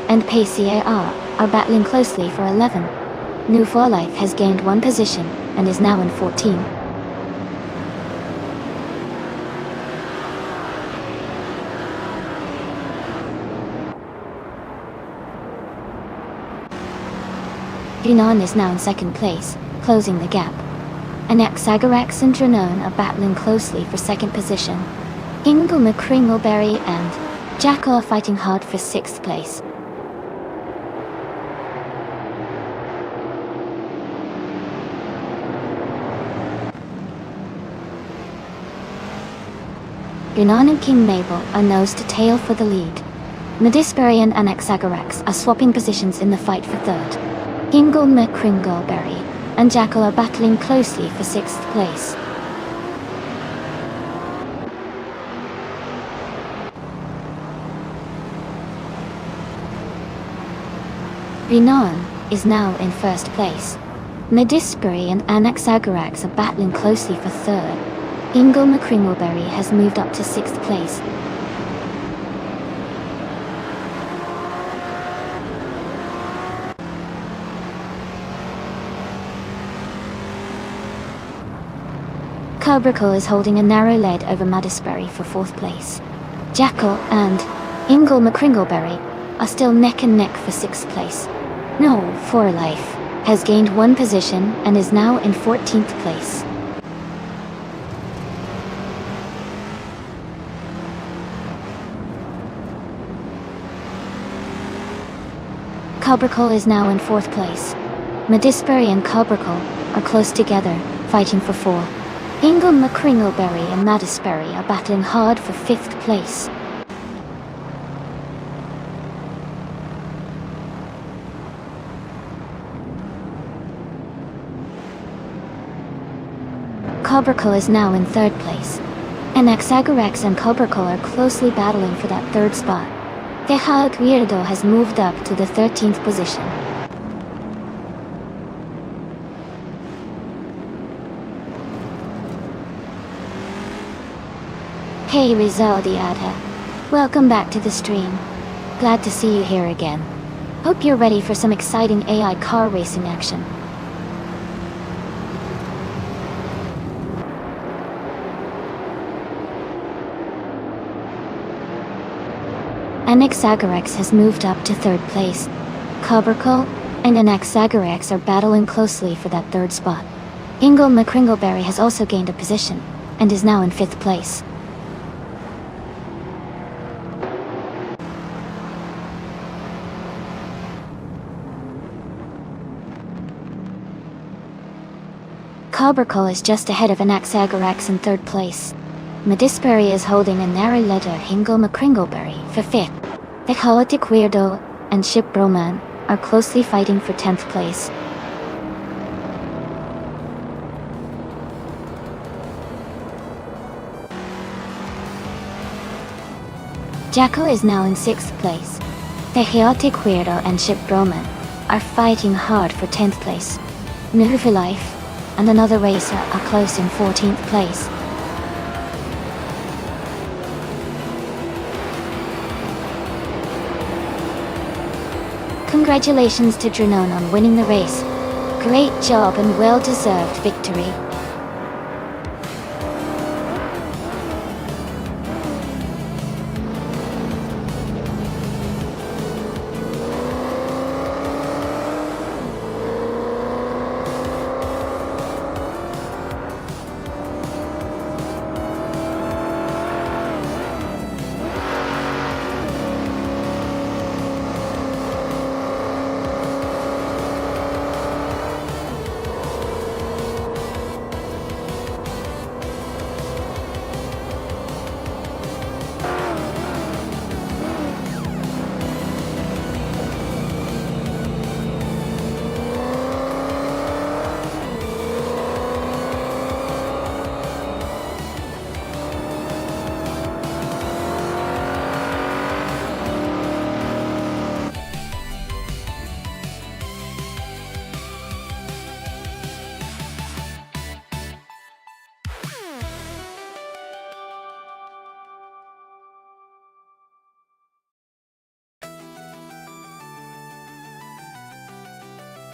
and PCAR are battling closely for 11. New For Life has gained 1 position and is now in 14. Junon is now in 2nd place, closing the gap. Anaxagorax and Dranone are battling closely for 2nd position. Hingle McCringleberry and Jackal are fighting hard for 6th place. Yunan and King Mabel are nose to tail for the lead. Medisberry and Anaxagorax are swapping positions in the fight for 3rd. Hingle McCringleberry and Jackal are battling closely for 6th place. Renon is now in 1st place. Medisberry and Anaxagorax are battling closely for 3rd. Hingle McCringleberry has moved up to 6th place. Cobracle is holding a narrow lead over Madisberry for 4th place. Jackal and Hingle McCringleberry are still neck and neck for 6th place. No For Life has gained 1 position and is now in 14th place. Cobracle is now in 4th place. Medisberry and Cobracle are close together, fighting for 4. Hingle McCringleberry and Madisberry are battling hard for 5th place. Cobracle is now in 3rd place. Anaxagorax and Cobracle are closely battling for that 3rd spot. Tehad Weirdo has moved up to the 13th position. Hey Rizaldiada. Welcome back to the stream. Glad to see you here again. Hope you're ready for some exciting AI car racing action. Anaxagorax has moved up to 3rd place. Cobracle and Anaxagorax are battling closely for that third spot. Ingle McCringleberry has also gained a position, and is now in 5th place. Cobracle is just ahead of Anaxagorax in 3rd place. Medisperry is holding a narrow leader Hingle McCringleberry for 5th. The Chaotic Weirdo and Ship Broman are closely fighting for 10th place. Jacko is now in 6th place. The Chaotic Weirdo and Ship Broman are fighting hard for 10th place. Nuhu Life and another racer are close in 14th place. Congratulations to Dranon on winning the race. Great job and well-deserved victory.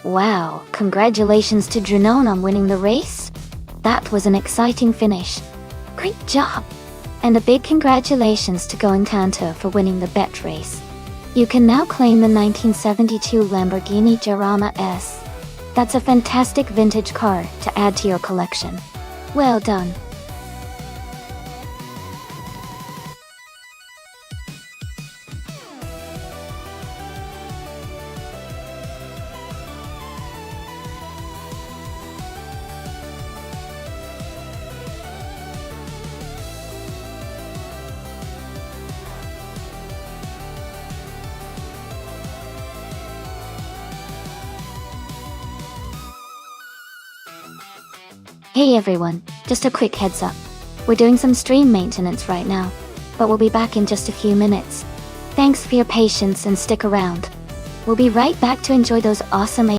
Wow, congratulations to Dranon on winning the race. That was an exciting finish. Great job! And a big congratulations to Going Tanto for winning the bet race. You can now claim the 1972 Lamborghini Jarama S. That's a fantastic vintage car to add to your collection. Well done. Hey everyone, just a quick heads up. We're doing some stream maintenance right now, but we'll be back in just a few minutes. Thanks for your patience and stick around. We'll be right back to enjoy those awesome